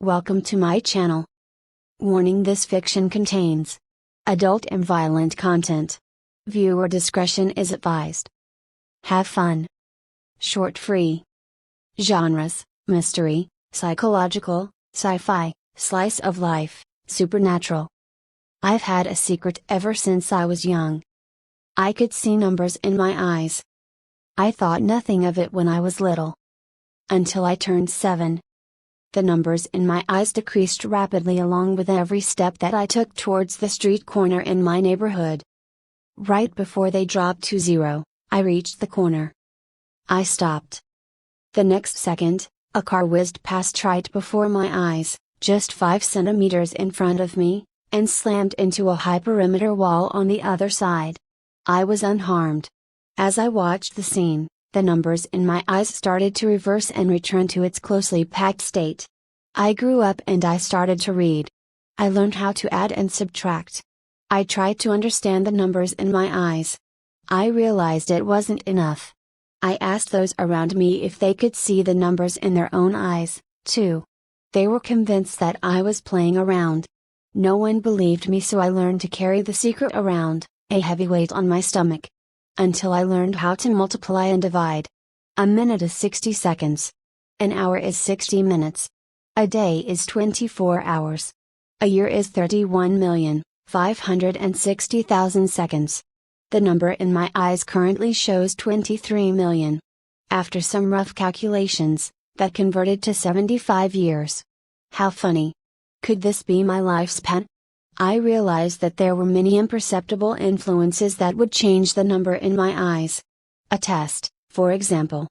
Welcome to my channel. Warning: this fiction contains adult and violent content. Viewer discretion is advised. Have fun. Short free. Genres: mystery, psychological, sci-fi, slice of life, supernatural. I've had a secret ever since I was young. I could see numbers in my eyes. I thought nothing of it when I was little. Until I turned 7. The numbers in my eyes decreased rapidly along with every step that I took towards the street corner in my neighborhood. Right before they dropped to 0, I reached the corner. I stopped. The next second, a car whizzed past right before my eyes, just 5 centimeters in front of me, and slammed into a high perimeter wall on the other side. I was unharmed. As I watched the scene, the numbers in my eyes started to reverse and return to its closely packed state. I grew up and I started to read. I learned how to add and subtract. I tried to understand the numbers in my eyes. I realized it wasn't enough. I asked those around me if they could see the numbers in their own eyes, too. They were convinced that I was playing around. No one believed me, so I learned to carry the secret around, a heavy weight on my stomach. Until I learned how to multiply and divide. A minute is 60 seconds. An hour is 60 minutes. A day is 24 hours. A year is 31,560,000 seconds. The number in my eyes currently shows 23 million. After some rough calculations, that converted to 75 years. How funny. Could this be my lifespan? I realized that there were many imperceptible influences that would change the number in my eyes. A test, for example.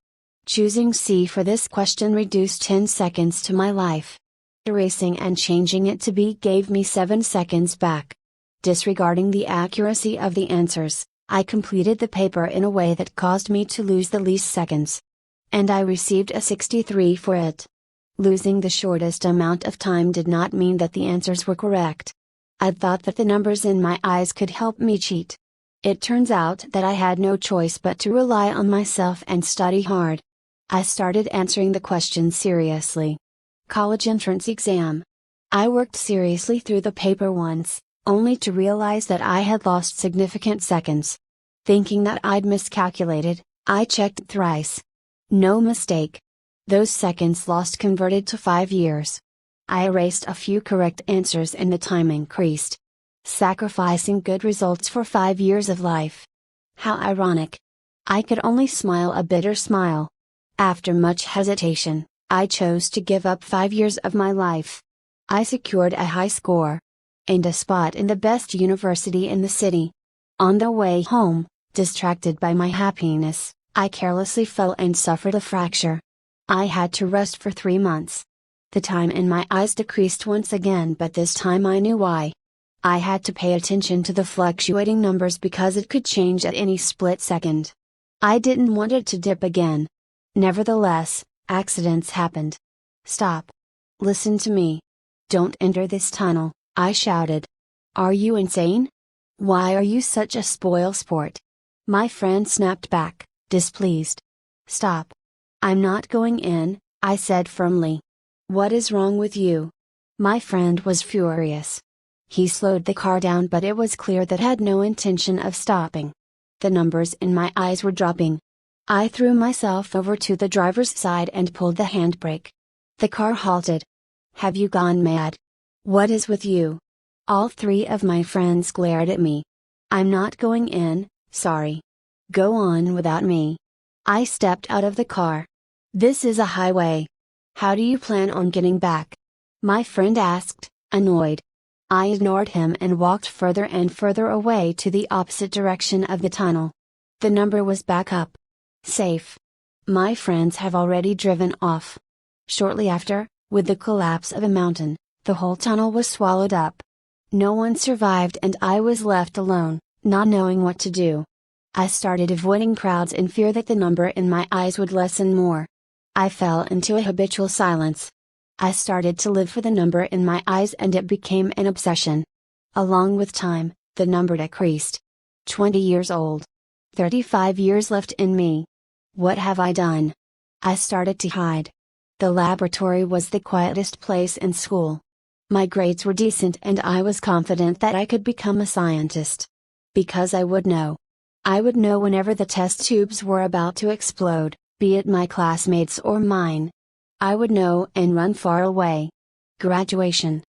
Choosing C for this question reduced 10 seconds to my life. Erasing and changing it to B gave me 7 seconds back. Disregarding the accuracy of the answers, I completed the paper in a way that caused me to lose the least seconds. And I received a 63 for it. Losing the shortest amount of time did not mean that the answers were correct. I thought that the numbers in my eyes could help me cheat. It turns out that I had no choice but to rely on myself and study hard. I started answering the questions seriously. College entrance exam. I worked seriously through the paper once, only to realize that I had lost significant seconds. Thinking that I'd miscalculated, I checked thrice. No mistake. Those seconds lost converted to 5 years. I erased a few correct answers and the time increased. Sacrificing good results for 5 years of life. How ironic. I could only smile a bitter smile. After much hesitation, I chose to give up 5 years of my life. I secured a high score. And a spot in the best university in the city. On the way home, distracted by my happiness, I carelessly fell and suffered a fracture. I had to rest for 3 months. The time in my eyes decreased once again, but this time I knew why. I had to pay attention to the fluctuating numbers because it could change at any split second. I didn't want it to dip again. Nevertheless, accidents happened. Stop. Listen to me. Don't enter this tunnel, I shouted. Are you insane? Why are you such a spoilsport? My friend snapped back, displeased. Stop. I'm not going in, I said firmly. What is wrong with you? My friend was furious. He slowed the car down, but it was clear that had no intention of stopping. The numbers in my eyes were dropping. I threw myself over to the driver's side and pulled the handbrake. The car halted. Have you gone mad? What is with you? All 3 of my friends glared at me. I'm not going in, sorry. Go on without me. I stepped out of the car. This is a highway. How do you plan on getting back? My friend asked, annoyed. I ignored him and walked further and further away to the opposite direction of the tunnel. The number was back up. Safe. My friends have already driven off. Shortly after, with the collapse of a mountain, the whole tunnel was swallowed up. No one survived and I was left alone, not knowing what to do. I started avoiding crowds in fear that the number in my eyes would lessen more. I fell into a habitual silence. I started to live for the number in my eyes and it became an obsession. Along with time, the number decreased. 20 years old. 35 years left in me. What have I done? I started to hide. The laboratory was the quietest place in school. My grades were decent and I was confident that I could become a scientist. Because I would know. I would know whenever the test tubes were about to explode, be it my classmates or mine. I would know and run far away. Graduation.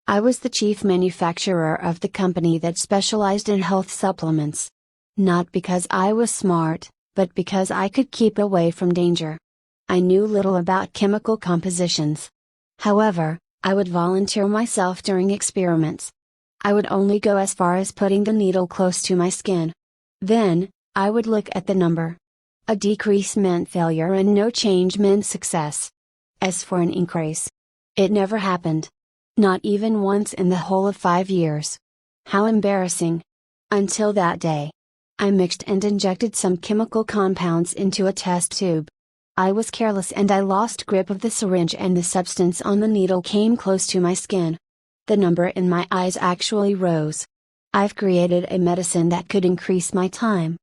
I was the chief manufacturer of the company that specialized in health supplements. Not because I was smart, but because I could keep away from danger. I knew little about chemical compositions. However, I would volunteer myself during experiments. I would only go as far as putting the needle close to my skin. Then, I would look at the number. A decrease meant failure and no change meant success. As for an increase, it never happened. Not even once in the whole of 5 years. How embarrassing. Until that day. I mixed and injected some chemical compounds into a test tube. I was careless and I lost grip of the syringe and the substance on the needle came close to my skin. The number in my eyes actually rose. I've created a medicine that could increase my time.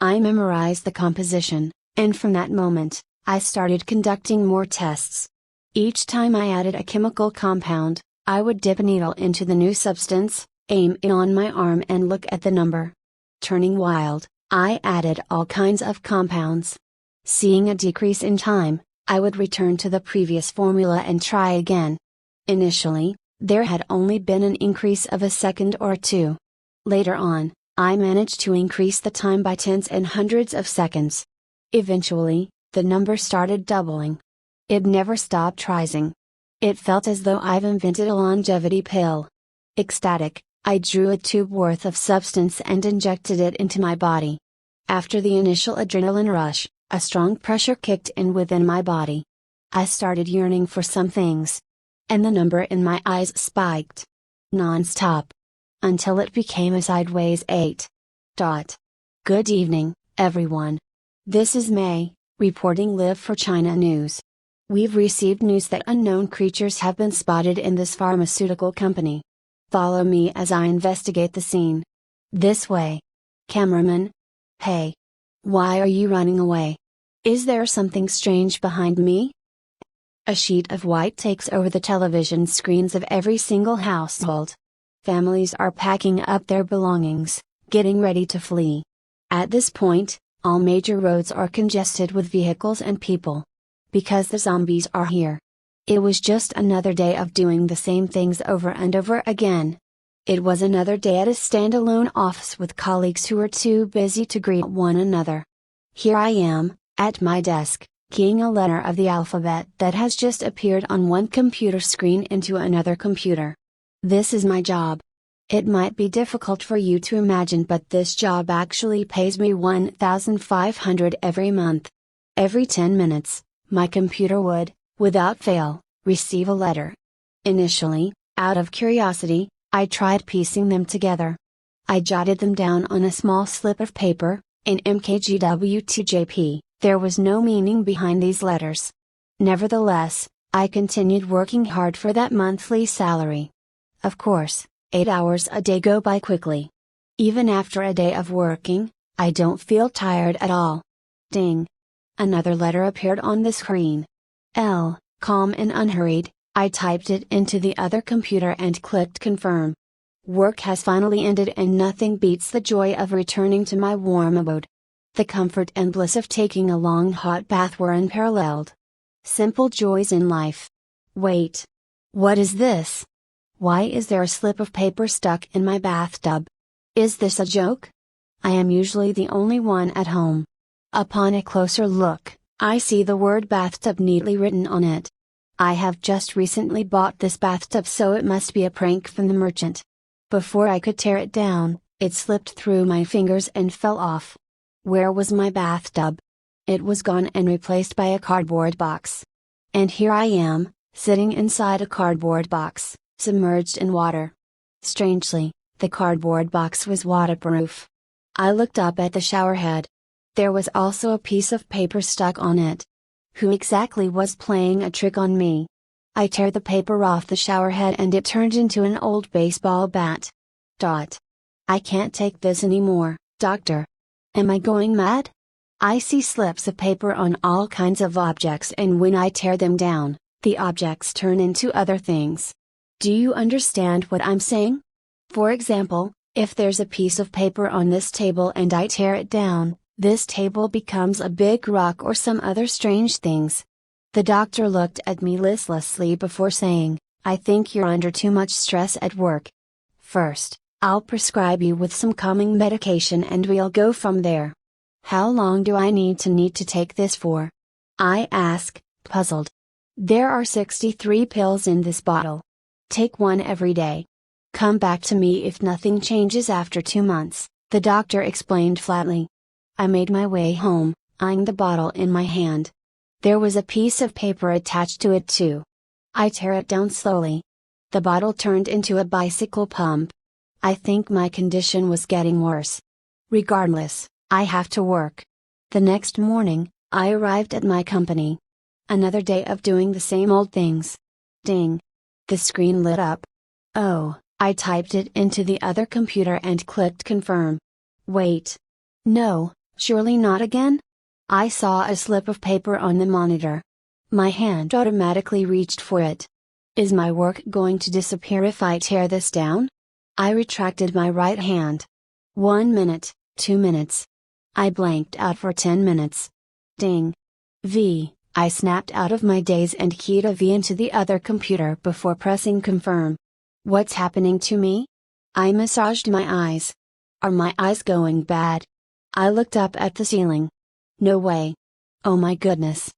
I memorized the composition, and from that moment, I started conducting more tests. Each time I added a chemical compound, I would dip a needle into the new substance, aim it on my arm and look at the number. Turning wild, I added all kinds of compounds. Seeing a decrease in time, I would return to the previous formula and try again. Initially, there had only been an increase of a second or two. Later on, I managed to increase the time by tens and hundreds of seconds. Eventually, the number started doubling. It never stopped rising. It felt as though I've invented a longevity pill. Ecstatic, I drew a tube worth of substance and injected it into my body. After the initial adrenaline rush, a strong pressure kicked in within my body. I started yearning for some things. And the number in my eyes spiked. Non-stop. Until it became a sideways 8. Good evening, everyone. This is May, reporting live for China News. We've received news that unknown creatures have been spotted in this pharmaceutical company. Follow me as I investigate the scene. This way. Cameraman. Hey. Why are you running away? Is there something strange behind me? A sheet of white takes over the television screens of every single household. Families are packing up their belongings, getting ready to flee. At this point, all major roads are congested with vehicles and people. Because the zombies are here. It was just another day of doing the same things over and over again. It was another day at a standalone office with colleagues who were too busy to greet one another. Here I am, at my desk, keying a letter of the alphabet that has just appeared on one computer screen into another computer. This is my job. It might be difficult for you to imagine, but this job actually pays me $1,500 every month. Every 10 minutes, my computer would, without fail, receive a letter. Initially, out of curiosity, I tried piecing them together. I jotted them down on a small slip of paper, in MKGWTJP. There was no meaning behind these letters. Nevertheless, I continued working hard for that monthly salary. Of course, 8 hours a day go by quickly. Even after a day of working, I don't feel tired at all. Ding! Another letter appeared on the screen. L, calm and unhurried, I typed it into the other computer and clicked confirm. Work has finally ended and nothing beats the joy of returning to my warm abode. The comfort and bliss of taking a long hot bath were unparalleled. Simple joys in life. Wait. What is this? Why is there a slip of paper stuck in my bathtub? Is this a joke? I am usually the only one at home. Upon a closer look, I see the word bathtub neatly written on it. I have just recently bought this bathtub, so it must be a prank from the merchant. Before I could tear it down, it slipped through my fingers and fell off. Where was my bathtub? It was gone and replaced by a cardboard box. And here I am, sitting inside a cardboard box, submerged in water. Strangely, the cardboard box was waterproof. I looked up at the shower head. There was also a piece of paper stuck on it. Who exactly was playing a trick on me? I tear the paper off the shower head and it turned into an old baseball bat. I can't take this anymore, doctor. Am I going mad? I see slips of paper on all kinds of objects, and when I tear them down, the objects turn into other things. Do you understand what I'm saying? For example, if there's a piece of paper on this table and I tear it down, this table becomes a big rock or some other strange things. The doctor looked at me listlessly before saying, I think you're under too much stress at work. First, I'll prescribe you with some calming medication and we'll go from there. How long do I need to take this for? I ask, puzzled. There are 63 pills in this bottle. Take one every day. Come back to me if nothing changes after 2 months, the doctor explained flatly. I made my way home, eyeing the bottle in my hand. There was a piece of paper attached to it too. I tear it down slowly. The bottle turned into a bicycle pump. I think my condition was getting worse. Regardless, I have to work. The next morning, I arrived at my company. Another day of doing the same old things. Ding. The screen lit up. Oh, I typed it into the other computer and clicked confirm. Wait. No, surely not again? I saw a slip of paper on the monitor. My hand automatically reached for it. Is my work going to disappear if I tear this down? I retracted my right hand. 1 minute, 2 minutes. I blanked out for 10 minutes. Ding. V. I snapped out of my daze and keyed a V into the other computer before pressing confirm. What's happening to me? I massaged my eyes. Are my eyes going bad? I looked up at the ceiling. No way. Oh my goodness.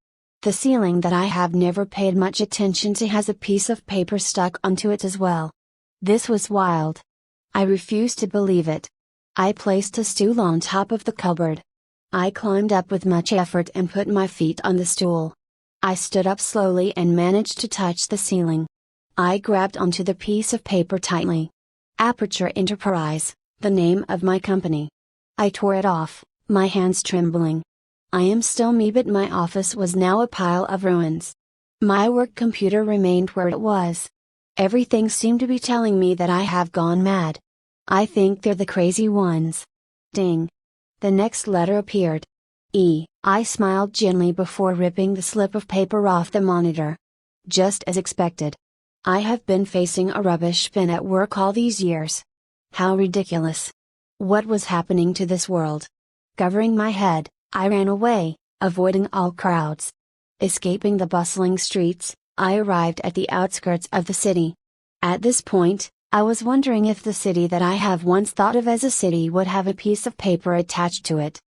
The ceiling that I have never paid much attention to has a piece of paper stuck onto it as well. This was wild. I refused to believe it. I placed a stool on top of the cupboard. I climbed up with much effort and put my feet on the stool. I stood up slowly and managed to touch the ceiling. I grabbed onto the piece of paper tightly. Aperture Enterprise, the name of my company. I tore it off, my hands trembling. I am still me, but my office was now a pile of ruins. My work computer remained where it was. Everything seemed to be telling me that I have gone mad. I think they're the crazy ones. Ding. The next letter appeared. E. I smiled gently before ripping the slip of paper off the monitor. Just as expected. I have been facing a rubbish bin at work all these years. How ridiculous. What was happening to this world? Covering my head, I ran away, avoiding all crowds. Escaping the bustling streets, I arrived at the outskirts of the city. At this point, I was wondering if the city that I have once thought of as a city would have a piece of paper attached to it.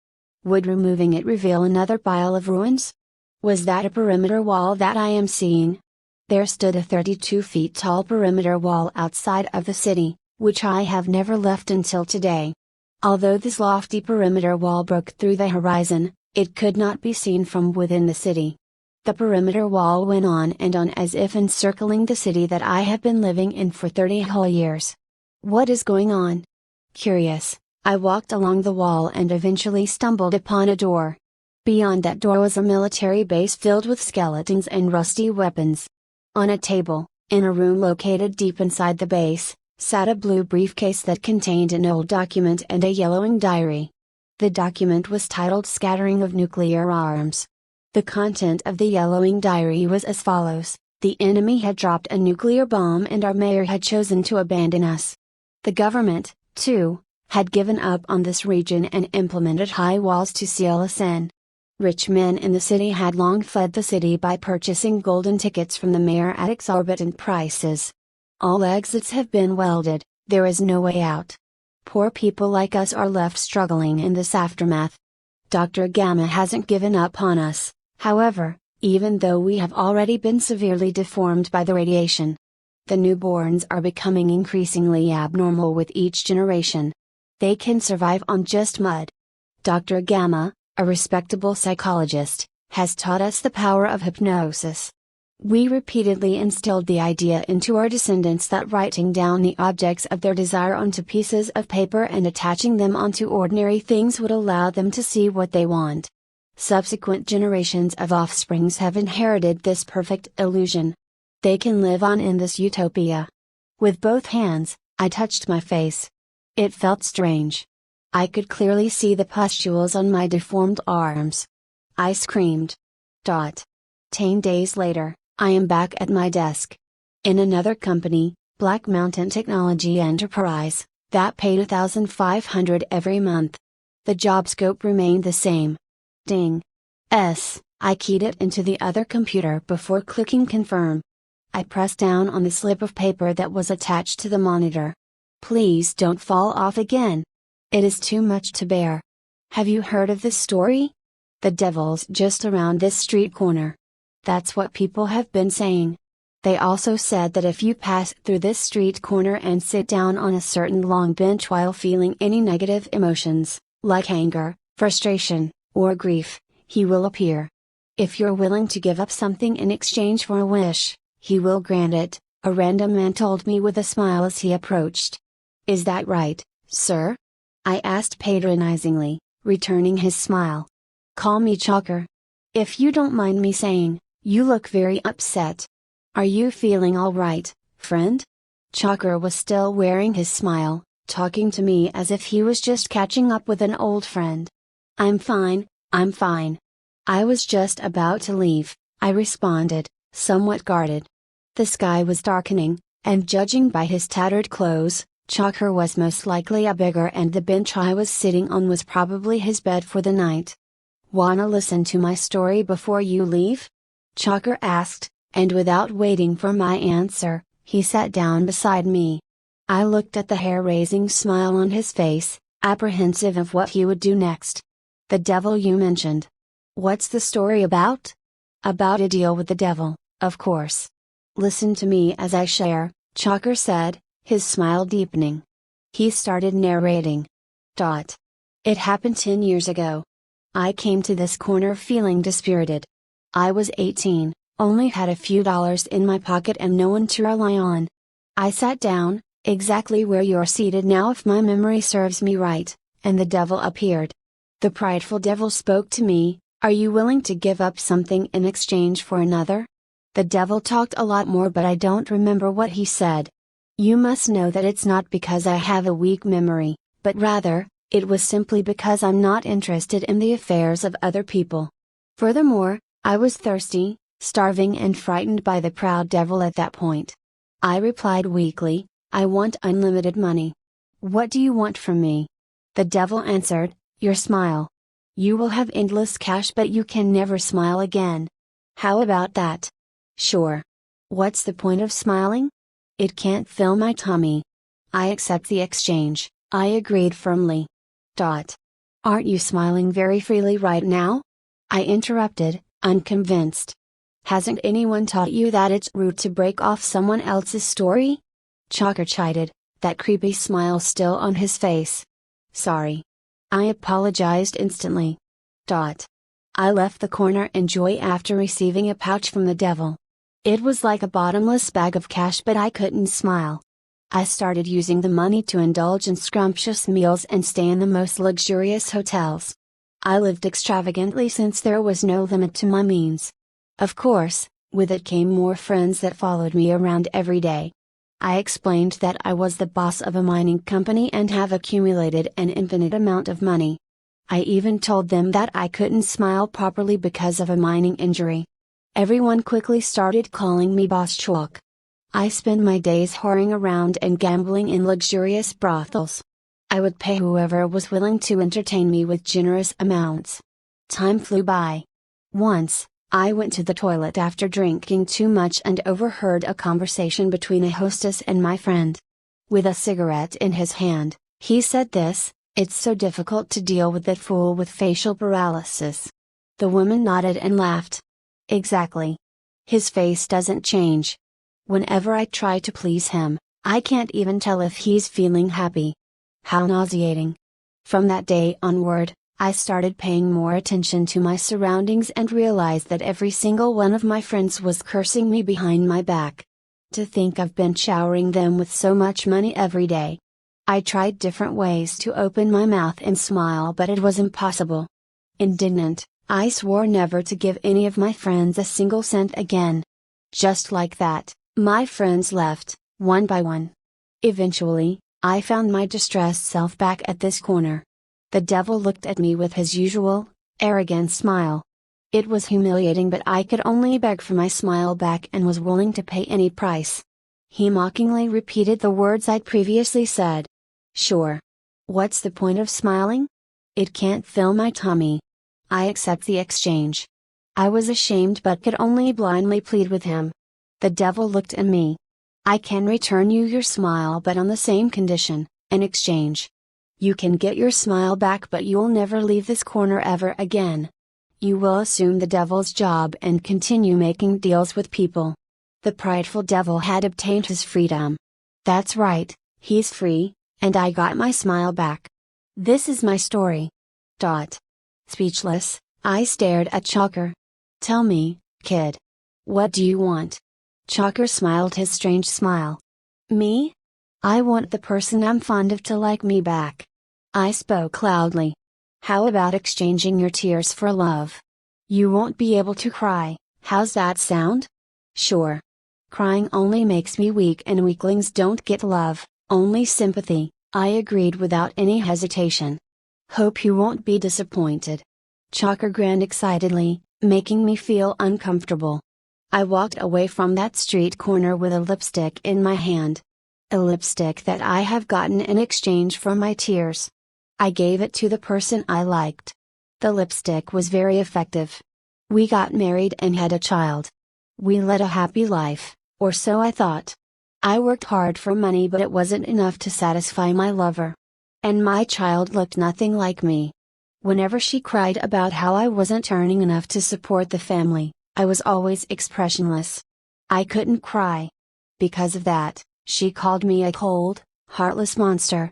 Would removing it reveal another pile of ruins? Was that a perimeter wall that I am seeing? There stood a 32 feet tall perimeter wall outside of the city, which I have never left until today. Although this lofty perimeter wall broke through the horizon, it could not be seen from within the city. The perimeter wall went on and on as if encircling the city that I have been living in for 30 whole years. What is going on? Curious, I walked along the wall and eventually stumbled upon a door. Beyond that door was a military base filled with skeletons and rusty weapons. On a table, in a room located deep inside the base, sat a blue briefcase that contained an old document and a yellowing diary. The document was titled Scattering of Nuclear Arms. The content of the yellowing diary was as follows: the enemy had dropped a nuclear bomb and our mayor had chosen to abandon us. The government, too, had given up on this region and implemented high walls to seal us in. Rich men in the city had long fled the city by purchasing golden tickets from the mayor at exorbitant prices. All exits have been welded, there is no way out. Poor people like us are left struggling in this aftermath. Dr. Gamma hasn't given up on us, however, even though we have already been severely deformed by the radiation. The newborns are becoming increasingly abnormal with each generation. They can survive on just mud. Dr. Gamma, a respectable psychologist, has taught us the power of hypnosis. We repeatedly instilled the idea into our descendants that writing down the objects of their desire onto pieces of paper and attaching them onto ordinary things would allow them to see what they want. Subsequent generations of offsprings have inherited this perfect illusion. They can live on in this utopia. With both hands, I touched my face. It felt strange. I could clearly see the pustules on my deformed arms. I screamed. 10 days later, I am back at my desk. In another company, Black Mountain Technology Enterprise, that paid $1,500 every month. The job scope remained the same. Ding. I keyed it into the other computer before clicking confirm. I pressed down on the slip of paper that was attached to the monitor. Please don't fall off again. It is too much to bear. Have you heard of this story? The devil's just around this street corner. That's what people have been saying. They also said that if you pass through this street corner and sit down on a certain long bench while feeling any negative emotions, like anger, frustration, or grief, he will appear. If you're willing to give up something in exchange for a wish, he will grant it, a random man told me with a smile as he approached. Is that right, sir? I asked patronizingly, returning his smile. Call me Chalker. If you don't mind me saying, you look very upset. Are you feeling all right, friend? Chalker was still wearing his smile, talking to me as if he was just catching up with an old friend. I'm fine, I'm fine. I was just about to leave, I responded, somewhat guarded. The sky was darkening, and judging by his tattered clothes, Chalker was most likely a beggar and the bench I was sitting on was probably his bed for the night. Wanna listen to my story before you leave? Chalker asked, and without waiting for my answer, he sat down beside me. I looked at the hair-raising smile on his face, apprehensive of what he would do next. The devil you mentioned. What's the story about? About a deal with the devil, of course. Listen to me as I share, Chalker said, his smile deepening. He started narrating. It happened 10 years ago. I came to this corner feeling dispirited. I was 18, only had a few dollars in my pocket and no one to rely on. I sat down, exactly where you're seated now if my memory serves me right, and the devil appeared. The prideful devil spoke to me, are you willing to give up something in exchange for another? The devil talked a lot more but I don't remember what he said. You must know that it's not because I have a weak memory, but rather, it was simply because I'm not interested in the affairs of other people. Furthermore, I was thirsty, starving and frightened by the proud devil at that point. I replied weakly, I want unlimited money. What do you want from me? The devil answered, your smile. You will have endless cash but you can never smile again. How about that? Sure. What's the point of smiling? It can't fill my tummy. I accept the exchange, I agreed firmly. Aren't you smiling very freely right now? I interrupted, unconvinced. Hasn't anyone taught you that it's rude to break off someone else's story? Chalker chided, that creepy smile still on his face. Sorry. I apologized instantly. I left the corner in joy after receiving a pouch from the devil. It was like a bottomless bag of cash but I couldn't smile. I started using the money to indulge in scrumptious meals and stay in the most luxurious hotels. I lived extravagantly since there was no limit to my means. Of course, with it came more friends that followed me around every day. I explained that I was the boss of a mining company and have accumulated an infinite amount of money. I even told them that I couldn't smile properly because of a mining injury. Everyone quickly started calling me Boss Chalk. I spent my days whoring around and gambling in luxurious brothels. I would pay whoever was willing to entertain me with generous amounts. Time flew by. Once, I went to the toilet after drinking too much and overheard a conversation between a hostess and my friend. With a cigarette in his hand, he said this, it's so difficult to deal with that fool with facial paralysis. The woman nodded and laughed. Exactly. His face doesn't change. Whenever I try to please him, I can't even tell if he's feeling happy. How nauseating. From that day onward, I started paying more attention to my surroundings and realized that every single one of my friends was cursing me behind my back. To think I've been showering them with so much money every day. I tried different ways to open my mouth and smile but it was impossible. Indignant, I swore never to give any of my friends a single cent again. Just like that, my friends left, one by one. Eventually, I found my distressed self back at this corner. The devil looked at me with his usual, arrogant smile. It was humiliating, but I could only beg for my smile back and was willing to pay any price. He mockingly repeated the words I'd previously said. Sure. What's the point of smiling? It can't fill my tummy. I accept the exchange. I was ashamed but could only blindly plead with him. The devil looked at me. I can return you your smile, but on the same condition, in exchange. You can get your smile back, but you'll never leave this corner ever again. You will assume the devil's job and continue making deals with people. The prideful devil had obtained his freedom. That's right, he's free, and I got my smile back. This is my story. Speechless, I stared at Chalker. Tell me, kid. What do you want? Chalker smiled his strange smile. Me? I want the person I'm fond of to like me back. I spoke loudly. How about exchanging your tears for love? You won't be able to cry, how's that sound? Sure. Crying only makes me weak and weaklings don't get love, only sympathy, I agreed without any hesitation. Hope you won't be disappointed. Chalker grinned excitedly, making me feel uncomfortable. I walked away from that street corner with a lipstick in my hand. A lipstick that I have gotten in exchange for my tears. I gave it to the person I liked. The lipstick was very effective. We got married and had a child. We led a happy life, or so I thought. I worked hard for money, but it wasn't enough to satisfy my lover. And my child looked nothing like me. Whenever she cried about how I wasn't earning enough to support the family, I was always expressionless. I couldn't cry. Because of that, she called me a cold, heartless monster.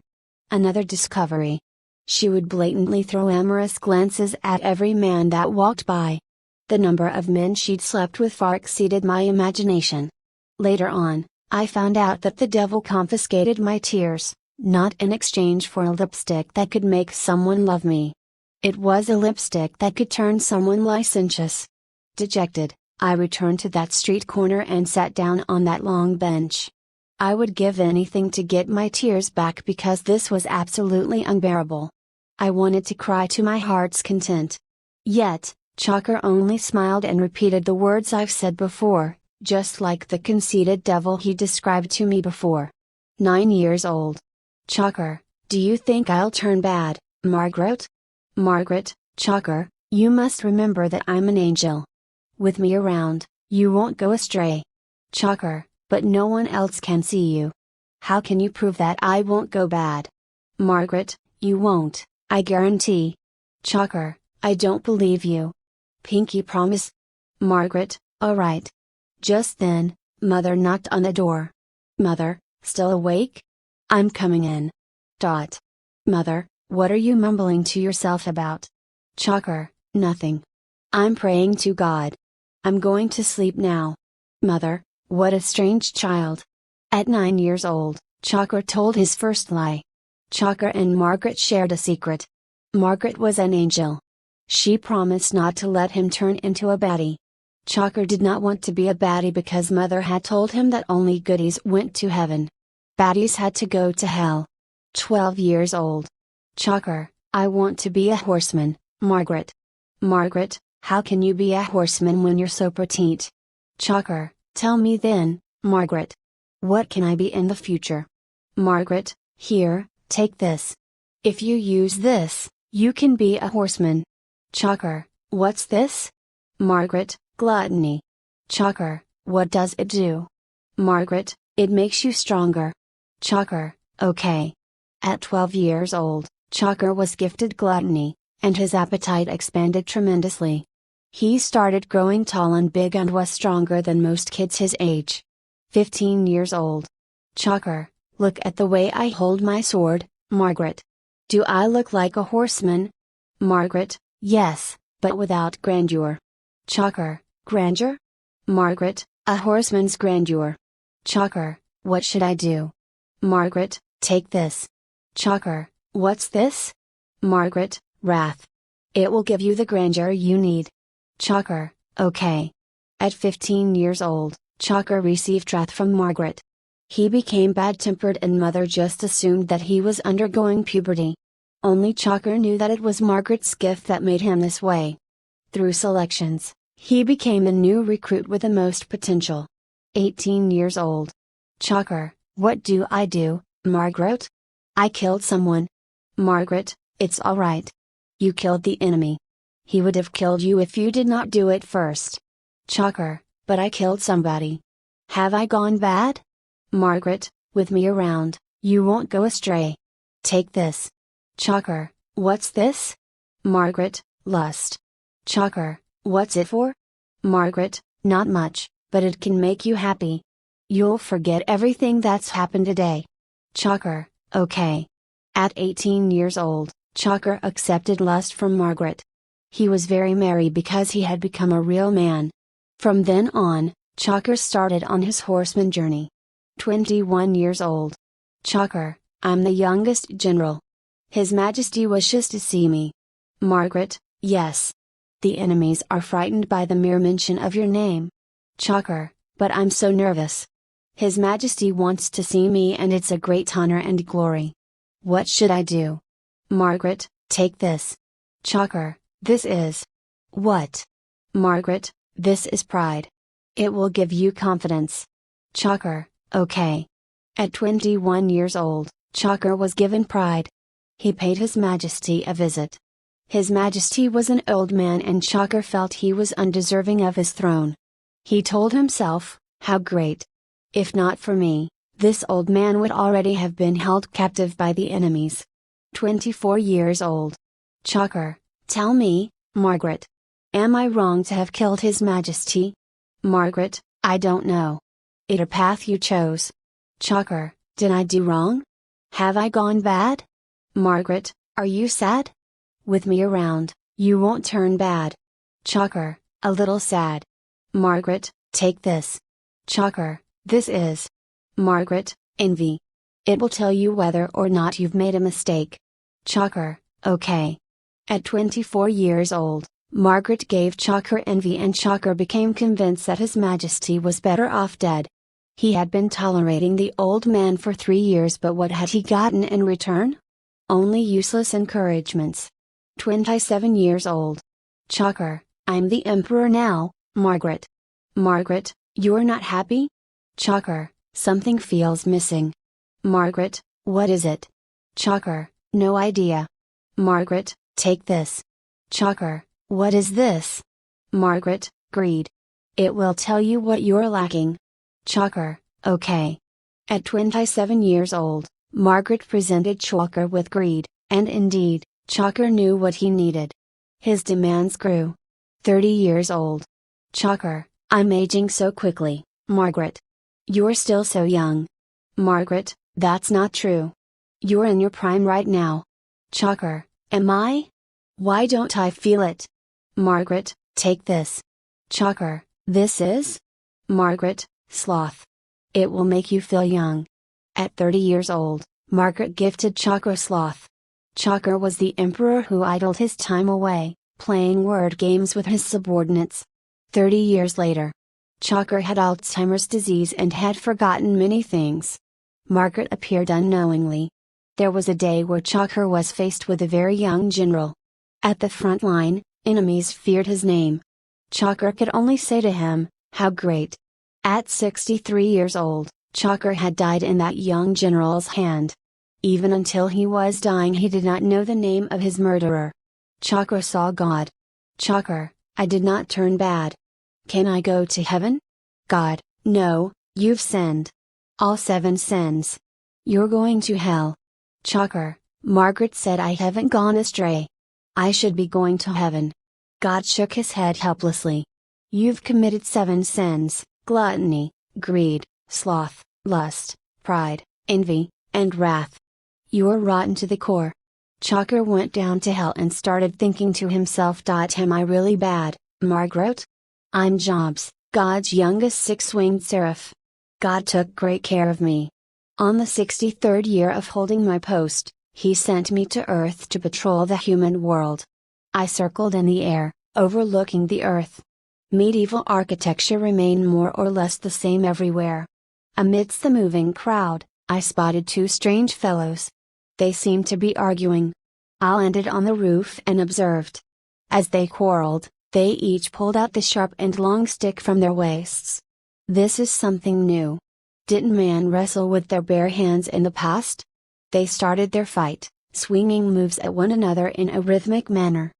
Another discovery. She would blatantly throw amorous glances at every man that walked by. The number of men she'd slept with far exceeded my imagination. Later on, I found out that the devil confiscated my tears, not in exchange for a lipstick that could make someone love me. It was a lipstick that could turn someone licentious. Dejected, I returned to that street corner and sat down on that long bench. I would give anything to get my tears back because this was absolutely unbearable. I wanted to cry to my heart's content. Yet, Chalker only smiled and repeated the words I've said before, just like the conceited devil he described to me before. 9 years old. Chalker, do you think I'll turn bad, Margaret? Margaret, Chalker, you must remember that I'm an angel. With me around, you won't go astray. Chalker, but no one else can see you. How can you prove that I won't go bad? Margaret, you won't, I guarantee. Chalker, I don't believe you. Pinky promise. Margaret, alright. Just then, Mother knocked on the door. Mother, still awake? I'm coming in. Mother, what are you mumbling to yourself about? Chalker, nothing. I'm praying to God. I'm going to sleep now. Mother, what a strange child. At 9 years old, Chalker told his first lie. Chalker and Margaret shared a secret. Margaret was an angel. She promised not to let him turn into a baddie. Chalker did not want to be a baddie because Mother had told him that only goodies went to heaven. Baddies had to go to hell. 12 years old. Chalker, I want to be a horseman, Margaret. Margaret, how can you be a horseman when you're so petite? Chalker, tell me then, Margaret. What can I be in the future? Margaret, here, take this. If you use this, you can be a horseman. Chalker, what's this? Margaret, gluttony. Chalker, what does it do? Margaret, it makes you stronger. Chalker, okay. At 12 years old, Chalker was gifted gluttony, and his appetite expanded tremendously. He started growing tall and big and was stronger than most kids his age. 15 years old. Chalker, look at the way I hold my sword, Margaret. Do I look like a horseman? Margaret, yes, but without grandeur. Chalker, grandeur? Margaret, a horseman's grandeur. Chalker, what should I do? Margaret, take this. Chalker, what's this? Margaret, wrath. It will give you the grandeur you need. Chalker, okay. At 15 years old, Chalker received wrath from Margaret. He became bad-tempered and Mother just assumed that he was undergoing puberty. Only Chalker knew that it was Margaret's gift that made him this way. Through selections, he became a new recruit with the most potential. 18 years old. Chalker, what do I do, Margaret? I killed someone. Margaret, it's alright. You killed the enemy. He would have killed you if you did not do it first. Chalker, but I killed somebody. Have I gone bad? Margaret, with me around, you won't go astray. Take this. Chalker, what's this? Margaret, lust. Chalker, what's it for? Margaret, not much, but it can make you happy. You'll forget everything that's happened today. Chalker, okay. At 18 years old, Chalker accepted lust from Margaret. He was very merry because he had become a real man. From then on, Chalker started on his horseman journey. 21 years old. Chalker, I'm the youngest general. His Majesty wishes to see me. Margaret, yes. The enemies are frightened by the mere mention of your name. Chalker, but I'm so nervous. His Majesty wants to see me and it's a great honor and glory. What should I do? Margaret, take this. Chalker, this is. What? Margaret, this is pride. It will give you confidence. Chalker, okay. At 21 years old, Chalker was given pride. He paid His Majesty a visit. His Majesty was an old man and Chalker felt he was undeserving of his throne. He told himself, how great. If not for me, this old man would already have been held captive by the enemies. 24 years old. Chalker, tell me, Margaret. Am I wrong to have killed His Majesty? Margaret, I don't know. It a path you chose. Chalker, did I do wrong? Have I gone bad? Margaret, are you sad? With me around, you won't turn bad. Chalker, a little sad. Margaret, take this. Chalker, this is. Margaret, envy. It will tell you whether or not you've made a mistake. Chalker, okay. At 24 years old, Margaret gave Chalker envy and Chalker became convinced that His Majesty was better off dead. He had been tolerating the old man for 3 years, but what had he gotten in return? Only useless encouragements. 27 years old. Chalker, I'm the Emperor now, Margaret. Margaret, you're not happy? Chalker, something feels missing. Margaret, what is it? Chalker, no idea. Margaret, take this. Chalker, what is this? Margaret, greed. It will tell you what you're lacking. Chalker, okay. At 27 years old, Margaret presented Chalker with greed, and indeed, Chalker knew what he needed. His demands grew. 30 years old. Chalker, I'm aging so quickly, Margaret. You're still so young. Margaret, that's not true. You're in your prime right now. Chalker, am I? Why don't I feel it? Margaret, take this. Chalker, this is? Margaret, sloth. It will make you feel young. At 30 years old, Margaret gifted Chalker sloth. Chalker was the emperor who idled his time away, playing word games with his subordinates. 30 years later, Chalker had Alzheimer's disease and had forgotten many things. Margaret appeared unknowingly. There was a day where Chalker was faced with a very young general. At the front line, enemies feared his name. Chalker could only say to him, how great. At 63 years old, Chalker had died in that young general's hand. Even until he was dying he did not know the name of his murderer. Chalker saw God. Chalker, I did not turn bad. Can I go to heaven? God, no, you've sinned. All 7 sins. You're going to hell. Chalker, Margaret said I haven't gone astray. I should be going to heaven. God shook his head helplessly. You've committed 7 sins, gluttony, greed, sloth, lust, pride, envy, and wrath. You're rotten to the core. Chalker went down to hell and started thinking to himself, am I really bad, Margaret? I'm Jobs, God's youngest 6-winged seraph. God took great care of me. On the 63rd year of holding my post, He sent me to Earth to patrol the human world. I circled in the air, overlooking the Earth. Medieval architecture remained more or less the same everywhere. Amidst the moving crowd, I spotted 2 strange fellows. They seemed to be arguing. I landed on the roof and observed. As they quarreled, they each pulled out the sharp and long stick from their waists. This is something new. Didn't man wrestle with their bare hands in the past? They started their fight, swinging moves at one another in a rhythmic manner.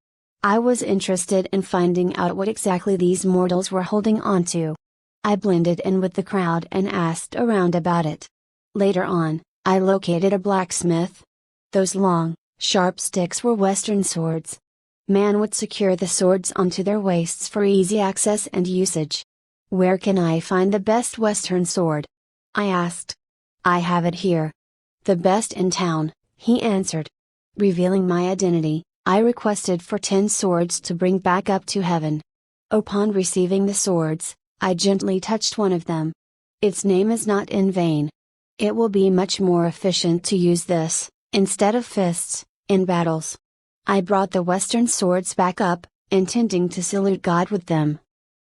I was interested in finding out what exactly these mortals were holding on to. I blended in with the crowd and asked around about it. Later on, I located a blacksmith. Those long, sharp sticks were Western swords. Man would secure the swords onto their waists for easy access and usage. Where can I find the best Western sword? I asked. I have it here. The best in town, he answered. Revealing my identity, I requested for 10 swords to bring back up to heaven. Upon receiving the swords, I gently touched one of them. Its name is not in vain. It will be much more efficient to use this, instead of fists, in battles. I brought the Western swords back up, intending to salute God with them.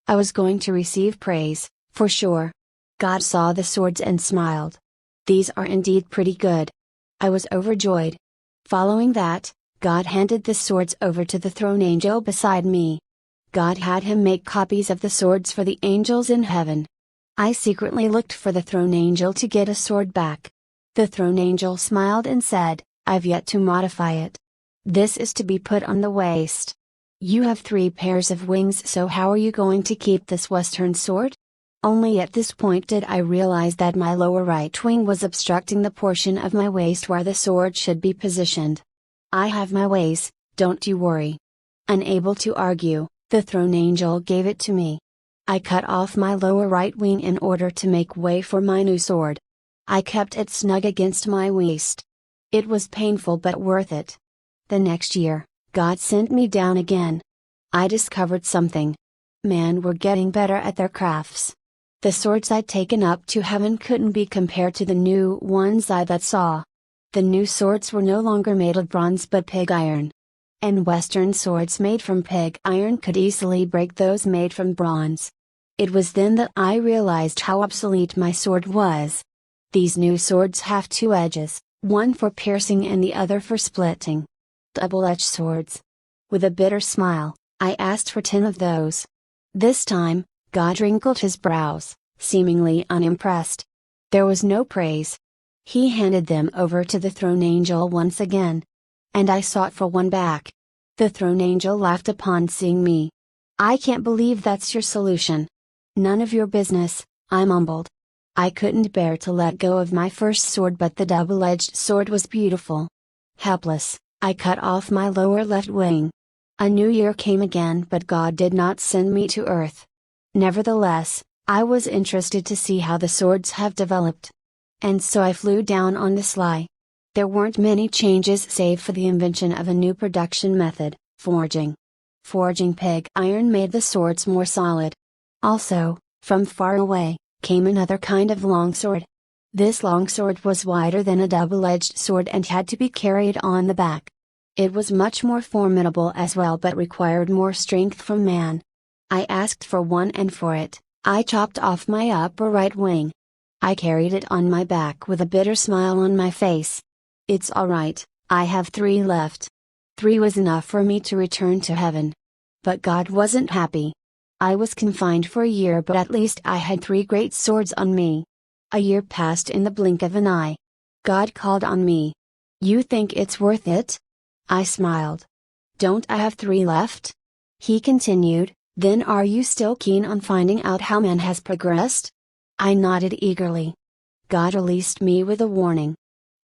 I was going to receive praise, for sure. God saw the swords and smiled. These are indeed pretty good. I was overjoyed. Following that, God handed the swords over to the throne angel beside me. God had him make copies of the swords for the angels in heaven. I secretly looked for the throne angel to get a sword back. The throne angel smiled and said, I've yet to modify it. This is to be put on the waist. You have 3 pairs of wings, so how are you going to keep this Western sword? Only at this point did I realize that my lower right wing was obstructing the portion of my waist where the sword should be positioned. I have my ways, don't you worry. Unable to argue, the throne angel gave it to me. I cut off my lower right wing in order to make way for my new sword. I kept it snug against my waist. It was painful but worth it. The next year, God sent me down again. I discovered something. Men were getting better at their crafts. The swords I'd taken up to heaven couldn't be compared to the new ones I that saw. The new swords were no longer made of bronze but pig iron. And Western swords made from pig iron could easily break those made from bronze. It was then that I realized how obsolete my sword was. These new swords have 2 edges, one for piercing and the other for splitting. Double-edged swords. With a bitter smile, I asked for 10 of those. This time, God wrinkled his brows, seemingly unimpressed. There was no praise. He handed them over to the throne angel once again. And I sought for one back. The throne angel laughed upon seeing me. I can't believe that's your solution. None of your business, I mumbled. I couldn't bear to let go of my first sword, but the double-edged sword was beautiful. Helpless, I cut off my lower left wing. A new year came again, but God did not send me to earth. Nevertheless, I was interested to see how the swords have developed. And so I flew down on the sly. There weren't many changes save for the invention of a new production method, forging. Forging pig iron made the swords more solid. Also, from far away, came another kind of longsword. This longsword was wider than a double-edged sword and had to be carried on the back. It was much more formidable as well, but required more strength from man. I asked for one, and for it, I chopped off my upper right wing. I carried it on my back with a bitter smile on my face. It's alright, I have 3 left. 3 was enough for me to return to heaven. But God wasn't happy. I was confined for a year, but at least I had 3 great swords on me. A year passed in the blink of an eye. God called on me. You think it's worth it? I smiled. Don't I have 3 left? He continued, then are you still keen on finding out how man has progressed? I nodded eagerly. God released me with a warning.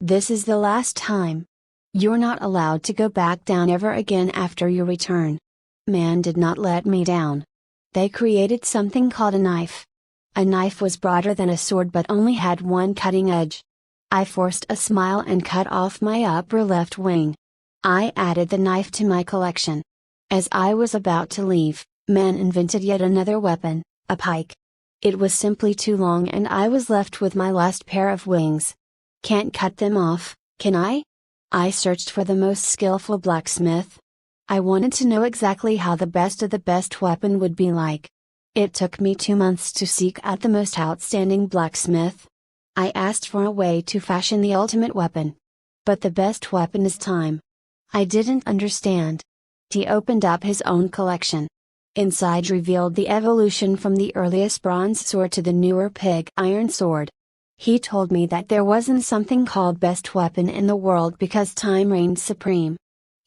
This is the last time. You're not allowed to go back down ever again after your return. Man did not let me down. They created something called a knife. A knife was broader than a sword but only had one cutting edge. I forced a smile and cut off my upper left wing. I added the knife to my collection. As I was about to leave, man invented yet another weapon, a pike. It was simply too long and I was left with my last pair of wings. Can't cut them off, can I? I searched for the most skillful blacksmith. I wanted to know exactly how the best of the best weapon would be like. It took me 2 months to seek out the most outstanding blacksmith. I asked for a way to fashion the ultimate weapon. But the best weapon is time. I didn't understand. He opened up his own collection. Inside revealed the evolution from the earliest bronze sword to the newer pig iron sword. He told me that there wasn't something called best weapon in the world because time reigned supreme.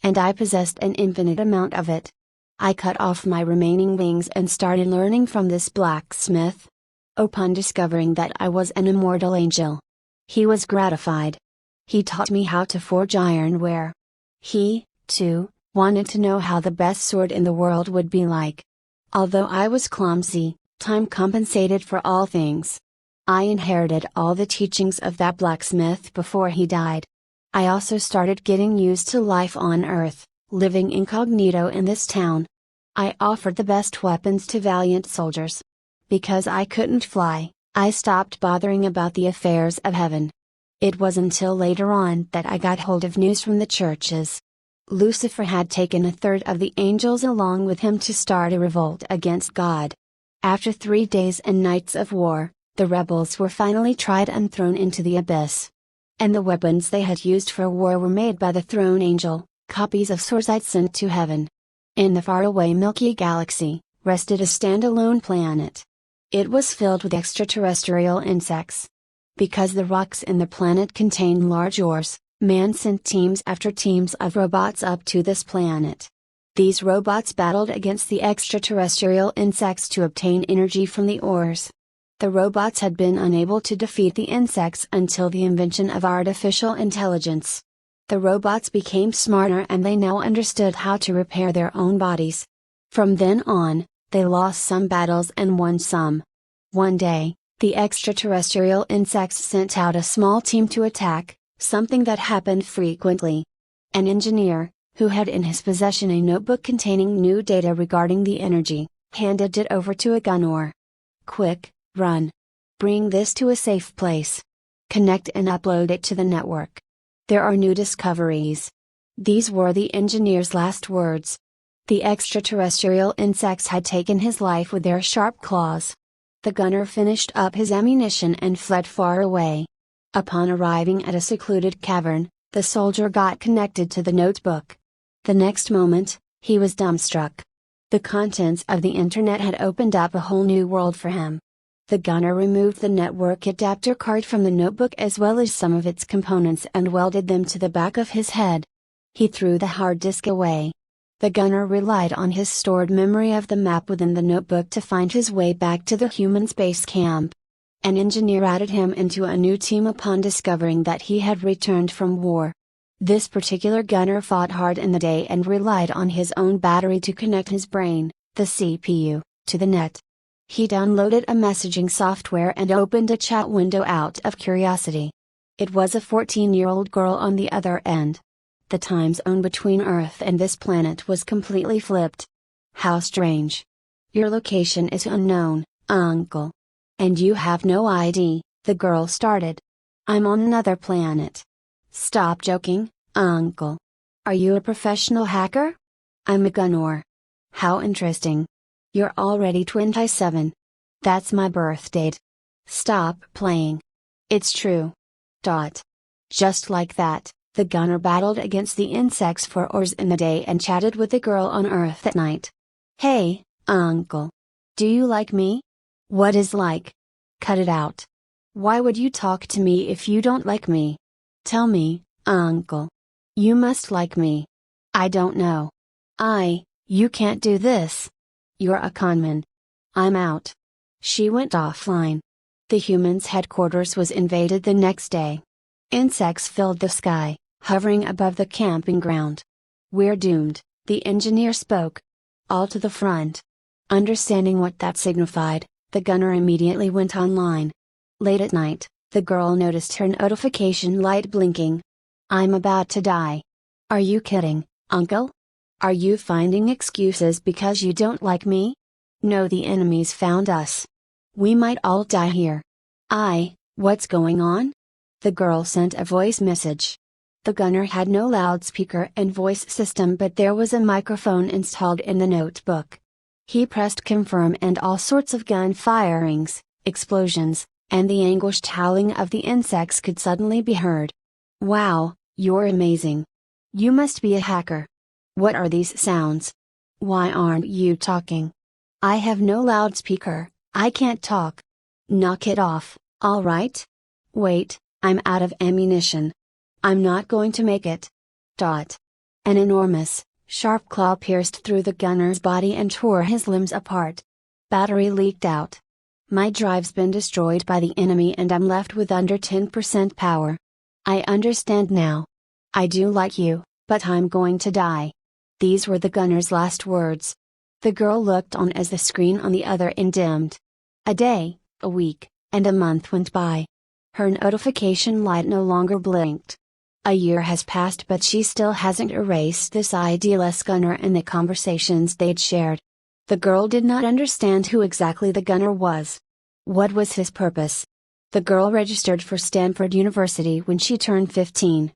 And I possessed an infinite amount of it. I cut off my remaining wings and started learning from this blacksmith. Upon discovering that I was an immortal angel, he was gratified. He taught me how to forge ironware. He, too, wanted to know how the best sword in the world would be like. Although I was clumsy, time compensated for all things. I inherited all the teachings of that blacksmith before he died. I also started getting used to life on Earth, living incognito in this town. I offered the best weapons to valiant soldiers. Because I couldn't fly, I stopped bothering about the affairs of heaven. It was until later on that I got hold of news from the churches. Lucifer had taken a third of the angels along with him to start a revolt against God. After 3 days and nights of war, the rebels were finally tried and thrown into the abyss. And the weapons they had used for war were made by the throne angel, copies of swords I'd sent to heaven. In the faraway Milky Galaxy, rested a standalone planet. It was filled with extraterrestrial insects. Because the rocks in the planet contained large ores, man sent teams after teams of robots up to this planet. These robots battled against the extraterrestrial insects to obtain energy from the ores. The robots had been unable to defeat the insects until the invention of artificial intelligence. The robots became smarter and they now understood how to repair their own bodies. From then on, they lost some battles and won some. One day, the extraterrestrial insects sent out a small team to attack, something that happened frequently. An engineer, who had in his possession a notebook containing new data regarding the energy, handed it over to a gunner. "Quick, run. Bring this to a safe place. Connect and upload it to the network. There are new discoveries." These were the engineer's last words. The extraterrestrial insects had taken his life with their sharp claws. The gunner finished up his ammunition and fled far away. Upon arriving at a secluded cavern, the soldier got connected to the notebook. The next moment, he was dumbstruck. The contents of the internet had opened up a whole new world for him. The gunner removed the network adapter card from the notebook as well as some of its components and welded them to the back of his head. He threw the hard disk away. The gunner relied on his stored memory of the map within the notebook to find his way back to the human space camp. An engineer added him into a new team upon discovering that he had returned from war. This particular gunner fought hard in the day and relied on his own battery to connect his brain, the CPU, to the net. He downloaded a messaging software and opened a chat window out of curiosity. It was a 14-year-old girl on the other end. The time zone between Earth and this planet was completely flipped. "How strange. Your location is unknown, uncle. And you have no ID," the girl started. "I'm on another planet." "Stop joking, uncle. Are you a professional hacker?" "I'm a gunner." "How interesting. You're already 27. That's my birth date." "Stop playing. It's true." Just like that, the gunner battled against the insects for hours in the day and chatted with the girl on Earth at night. "Hey, uncle. Do you like me?" "What is like?" "Cut it out. Why would you talk to me if you don't like me? Tell me, uncle. You must like me." "I don't know." You can't do this. You're a conman. I'm out." She went offline. The humans' headquarters was invaded the next day. Insects filled the sky, hovering above the camping ground. "We're doomed," the engineer spoke. "All to the front." Understanding what that signified, the gunner immediately went online. Late at night, the girl noticed her notification light blinking. "I'm about to die." "Are you kidding, uncle? Are you finding excuses because you don't like me?" "No, the enemies found us. We might all die here." What's going on?" The girl sent a voice message. The gunner had no loudspeaker and voice system, but there was a microphone installed in the notebook. He pressed confirm and all sorts of gun firings, explosions, and the anguished howling of the insects could suddenly be heard. "Wow, you're amazing. You must be a hacker. What are these sounds? Why aren't you talking? I have no loudspeaker, I can't talk. Knock it off, alright? Wait, I'm out of ammunition. I'm not going to make it. An enormous, sharp claw pierced through the gunner's body and tore his limbs apart. Battery leaked out. My drive's been destroyed by the enemy and I'm left with under 10% power. I understand now. I do like you, but I'm going to die. These were the gunner's last words. The girl looked on as the screen on the other end dimmed. A day, a week, and a month went by. Her notification light no longer blinked. A year has passed, but she still hasn't erased this idealess gunner and the conversations they'd shared. The girl did not understand who exactly the gunner was. What was his purpose? The girl registered for Stanford University when she turned 15.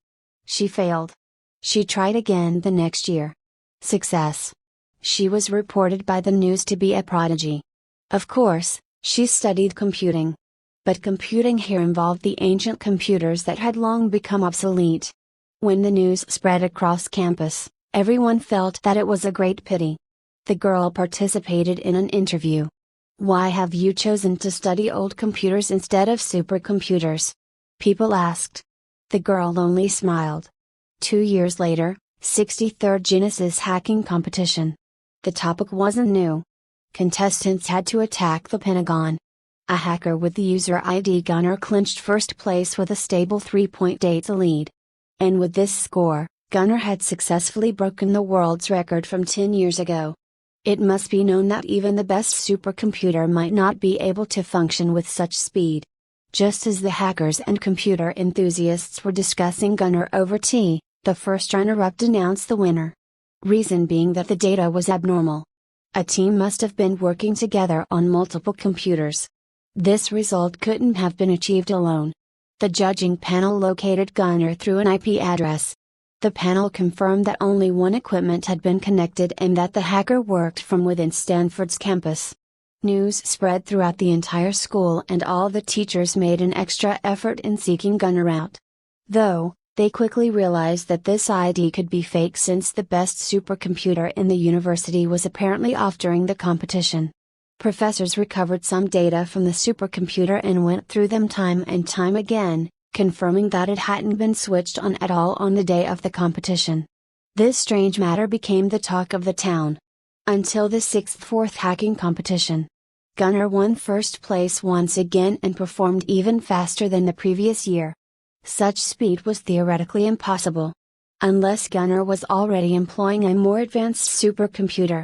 She failed. She tried again the next year. Success. She was reported by the news to be a prodigy. Of course, she studied computing. But computing here involved the ancient computers that had long become obsolete. When the news spread across campus, everyone felt that it was a great pity. The girl participated in an interview. Why have you chosen to study old computers instead of supercomputers? People asked. The girl only smiled. 2 years later, 63rd Genesis hacking competition. The topic wasn't new. Contestants had to attack the Pentagon. A hacker with the user ID Gunner clinched first place with a stable 3-point data lead. And with this score, Gunner had successfully broken the world's record from 10 years ago. It must be known that even the best supercomputer might not be able to function with such speed. Just as the hackers and computer enthusiasts were discussing Gunner over tea, the first runner-up announced the winner. Reason being that the data was abnormal. A team must have been working together on multiple computers. This result couldn't have been achieved alone. The judging panel located Gunner through an IP address. The panel confirmed that only one equipment had been connected and that the hacker worked from within Stanford's campus. News spread throughout the entire school and all the teachers made an extra effort in seeking Gunner out. Though, they quickly realized that this ID could be fake since the best supercomputer in the university was apparently off during the competition. Professors recovered some data from the supercomputer and went through them time and time again, confirming that it hadn't been switched on at all on the day of the competition. This strange matter became the talk of the town. Until the sixth fourth hacking competition. Gunner won first place once again and performed even faster than the previous year. Such speed was theoretically impossible. Unless Gunner was already employing a more advanced supercomputer.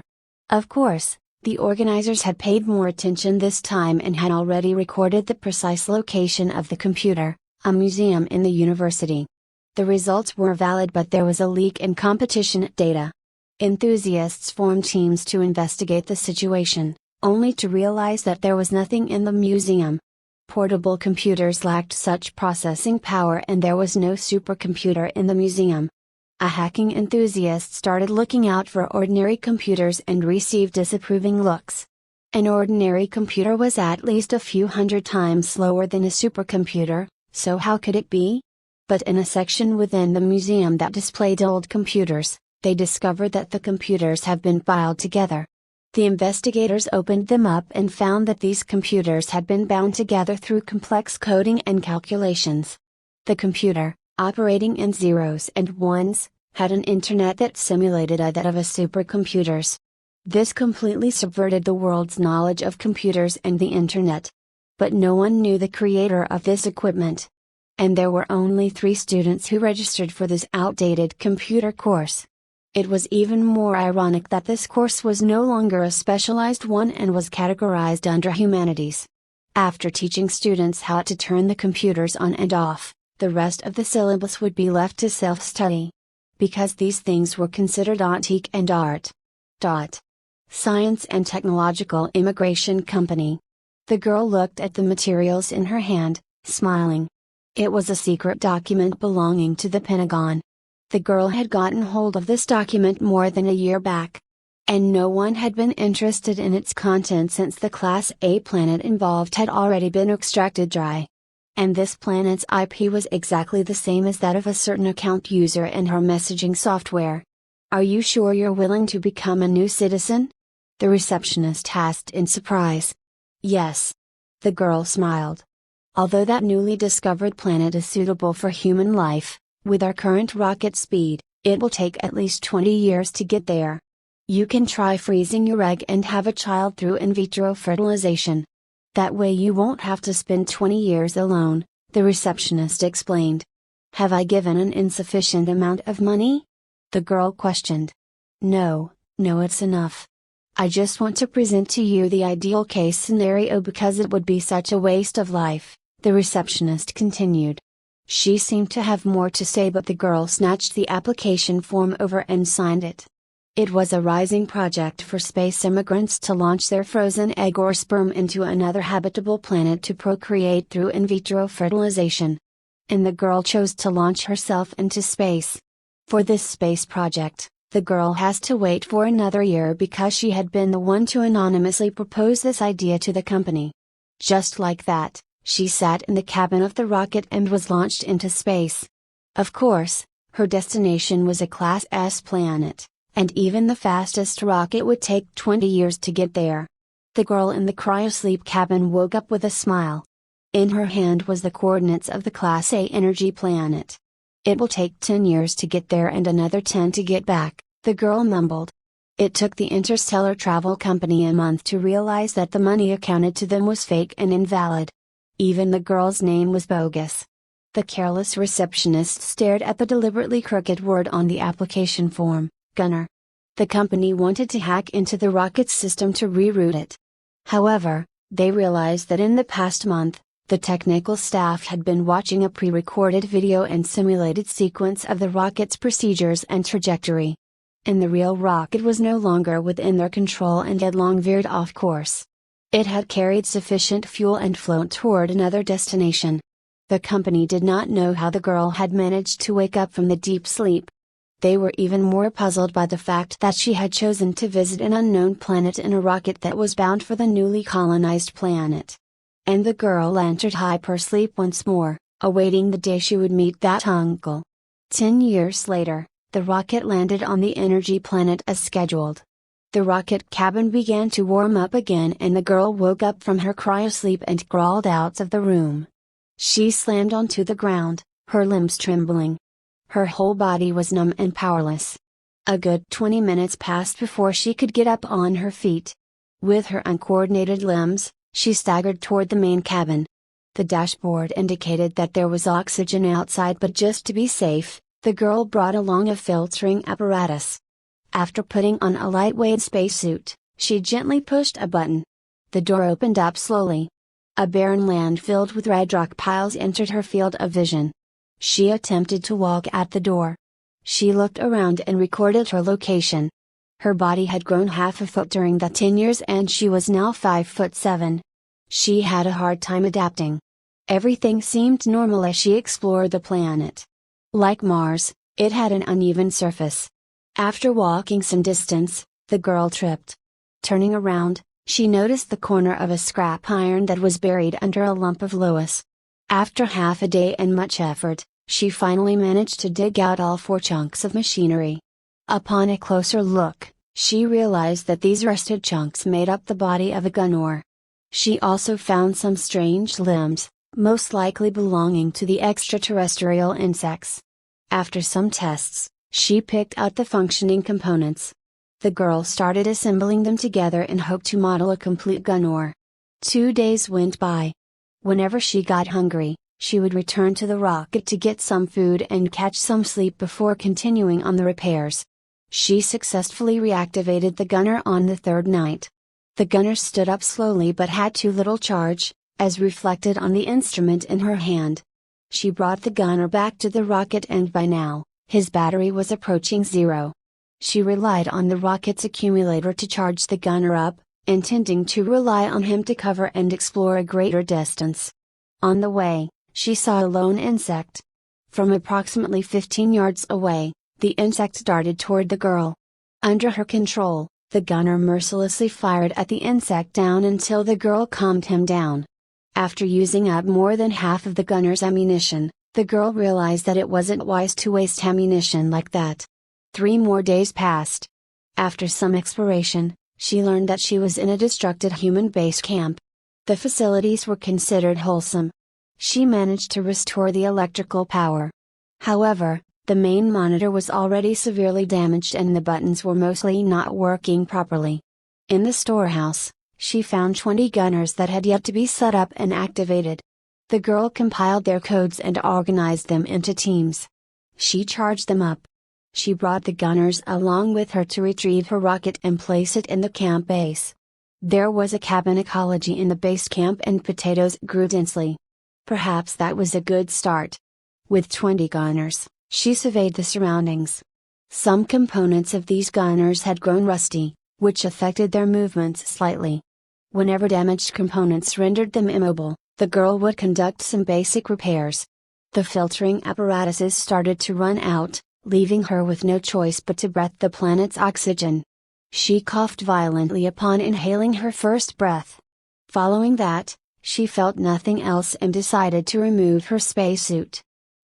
Of course, the organizers had paid more attention this time and had already recorded the precise location of the computer, a museum in the university. The results were valid, but there was a leak in competition data. Enthusiasts formed teams to investigate the situation, only to realize that there was nothing in the museum. Portable computers lacked such processing power and there was no supercomputer in the museum. A hacking enthusiast started looking out for ordinary computers and received disapproving looks. An ordinary computer was at least a few hundred times slower than a supercomputer, so how could it be? But in a section within the museum that displayed old computers, they discovered that the computers have been filed together. The investigators opened them up and found that these computers had been bound together through complex coding and calculations. The computer, operating in zeros and ones, had an internet that simulated that of a supercomputer's. This completely subverted the world's knowledge of computers and the internet. But no one knew the creator of this equipment. And there were only 3 students who registered for this outdated computer course. It was even more ironic that this course was no longer a specialized one and was categorized under humanities. After teaching students how to turn the computers on and off, the rest of the syllabus would be left to self-study. Because these things were considered antique and art. Science and Technological Immigration Company. The girl looked at the materials in her hand, smiling. It was a secret document belonging to the Pentagon. The girl had gotten hold of this document more than a year back. And no one had been interested in its content since the Class A planet involved had already been extracted dry. And this planet's IP was exactly the same as that of a certain account user in her messaging software. Are you sure you're willing to become a new citizen? The receptionist asked in surprise. Yes. The girl smiled. Although that newly discovered planet is suitable for human life, with our current rocket speed, it will take at least 20 years to get there. You can try freezing your egg and have a child through in vitro fertilization. That way you won't have to spend 20 years alone, the receptionist explained. Have I given an insufficient amount of money? The girl questioned. No, it's enough. I just want to present to you the ideal case scenario because it would be such a waste of life, the receptionist continued. She seemed to have more to say, but the girl snatched the application form over and signed it. It was a rising project for space immigrants to launch their frozen egg or sperm into another habitable planet to procreate through in vitro fertilization. And the girl chose to launch herself into space. For this space project, the girl has to wait for another year because she had been the one to anonymously propose this idea to the company. Just like that, she sat in the cabin of the rocket and was launched into space. Of course, her destination was a Class S planet, and even the fastest rocket would take 20 years to get there. The girl in the cryosleep cabin woke up with a smile. In her hand was the coordinates of the Class A energy planet. It will take 10 years to get there and another 10 to get back, the girl mumbled. It took the interstellar travel company a month to realize that the money accounted to them was fake and invalid. Even the girl's name was bogus. The careless receptionist stared at the deliberately crooked word on the application form, Gunner. The company wanted to hack into the rocket's system to reroute it. However, they realized that in the past month, the technical staff had been watching a pre-recorded video and simulated sequence of the rocket's procedures and trajectory. And the real rocket was no longer within their control and had long veered off course. It had carried sufficient fuel and flown toward another destination. The company did not know how the girl had managed to wake up from the deep sleep. They were even more puzzled by the fact that she had chosen to visit an unknown planet in a rocket that was bound for the newly colonized planet. And the girl entered hypersleep once more, awaiting the day she would meet that uncle. 10 years later, the rocket landed on the energy planet as scheduled. The rocket cabin began to warm up again and the girl woke up from her cryosleep and crawled out of the room. She slammed onto the ground, her limbs trembling. Her whole body was numb and powerless. A good 20 minutes passed before she could get up on her feet. With her uncoordinated limbs, she staggered toward the main cabin. The dashboard indicated that there was oxygen outside, but just to be safe, the girl brought along a filtering apparatus. After putting on a lightweight spacesuit, she gently pushed a button. The door opened up slowly. A barren land filled with red rock piles entered her field of vision. She attempted to walk at the door. She looked around and recorded her location. Her body had grown half a foot during the 10 years and she was now 5'7". She had a hard time adapting. Everything seemed normal as she explored the planet. Like Mars, it had an uneven surface. After walking some distance, the girl tripped. Turning around, she noticed the corner of a scrap iron that was buried under a lump of loess. After half a day and much effort, she finally managed to dig out all 4 chunks of machinery. Upon a closer look, she realized that these rusted chunks made up the body of a gunner. She also found some strange limbs, most likely belonging to the extraterrestrial insects. After some tests, she picked out the functioning components. The girl started assembling them together in hope to model a complete gunner. 2 days went by. Whenever she got hungry, she would return to the rocket to get some food and catch some sleep before continuing on the repairs. She successfully reactivated the gunner on the 3rd night. The gunner stood up slowly but had too little charge, as reflected on the instrument in her hand. She brought the gunner back to the rocket and by now, his battery was approaching 0. She relied on the rocket's accumulator to charge the gunner up, intending to rely on him to cover and explore a greater distance. On the way, she saw a lone insect. From approximately 15 yards away, the insect darted toward the girl. Under her control, the gunner mercilessly fired at the insect down until the girl calmed him down. After using up more than half of the gunner's ammunition, the girl realized that it wasn't wise to waste ammunition like that. 3 more days passed. After some exploration, she learned that she was in a destructed human base camp. The facilities were considered wholesome. She managed to restore the electrical power. However, the main monitor was already severely damaged and the buttons were mostly not working properly. In the storehouse, she found 20 gunners that had yet to be set up and activated. The girl compiled their codes and organized them into teams. She charged them up. She brought the gunners along with her to retrieve her rocket and place it in the camp base. There was a cabin ecology in the base camp and potatoes grew densely. Perhaps that was a good start. With 20 gunners, she surveyed the surroundings. Some components of these gunners had grown rusty, which affected their movements slightly. Whenever damaged components rendered them immobile, the girl would conduct some basic repairs. The filtering apparatuses started to run out, leaving her with no choice but to breathe the planet's oxygen. She coughed violently upon inhaling her first breath. Following that, she felt nothing else and decided to remove her spacesuit.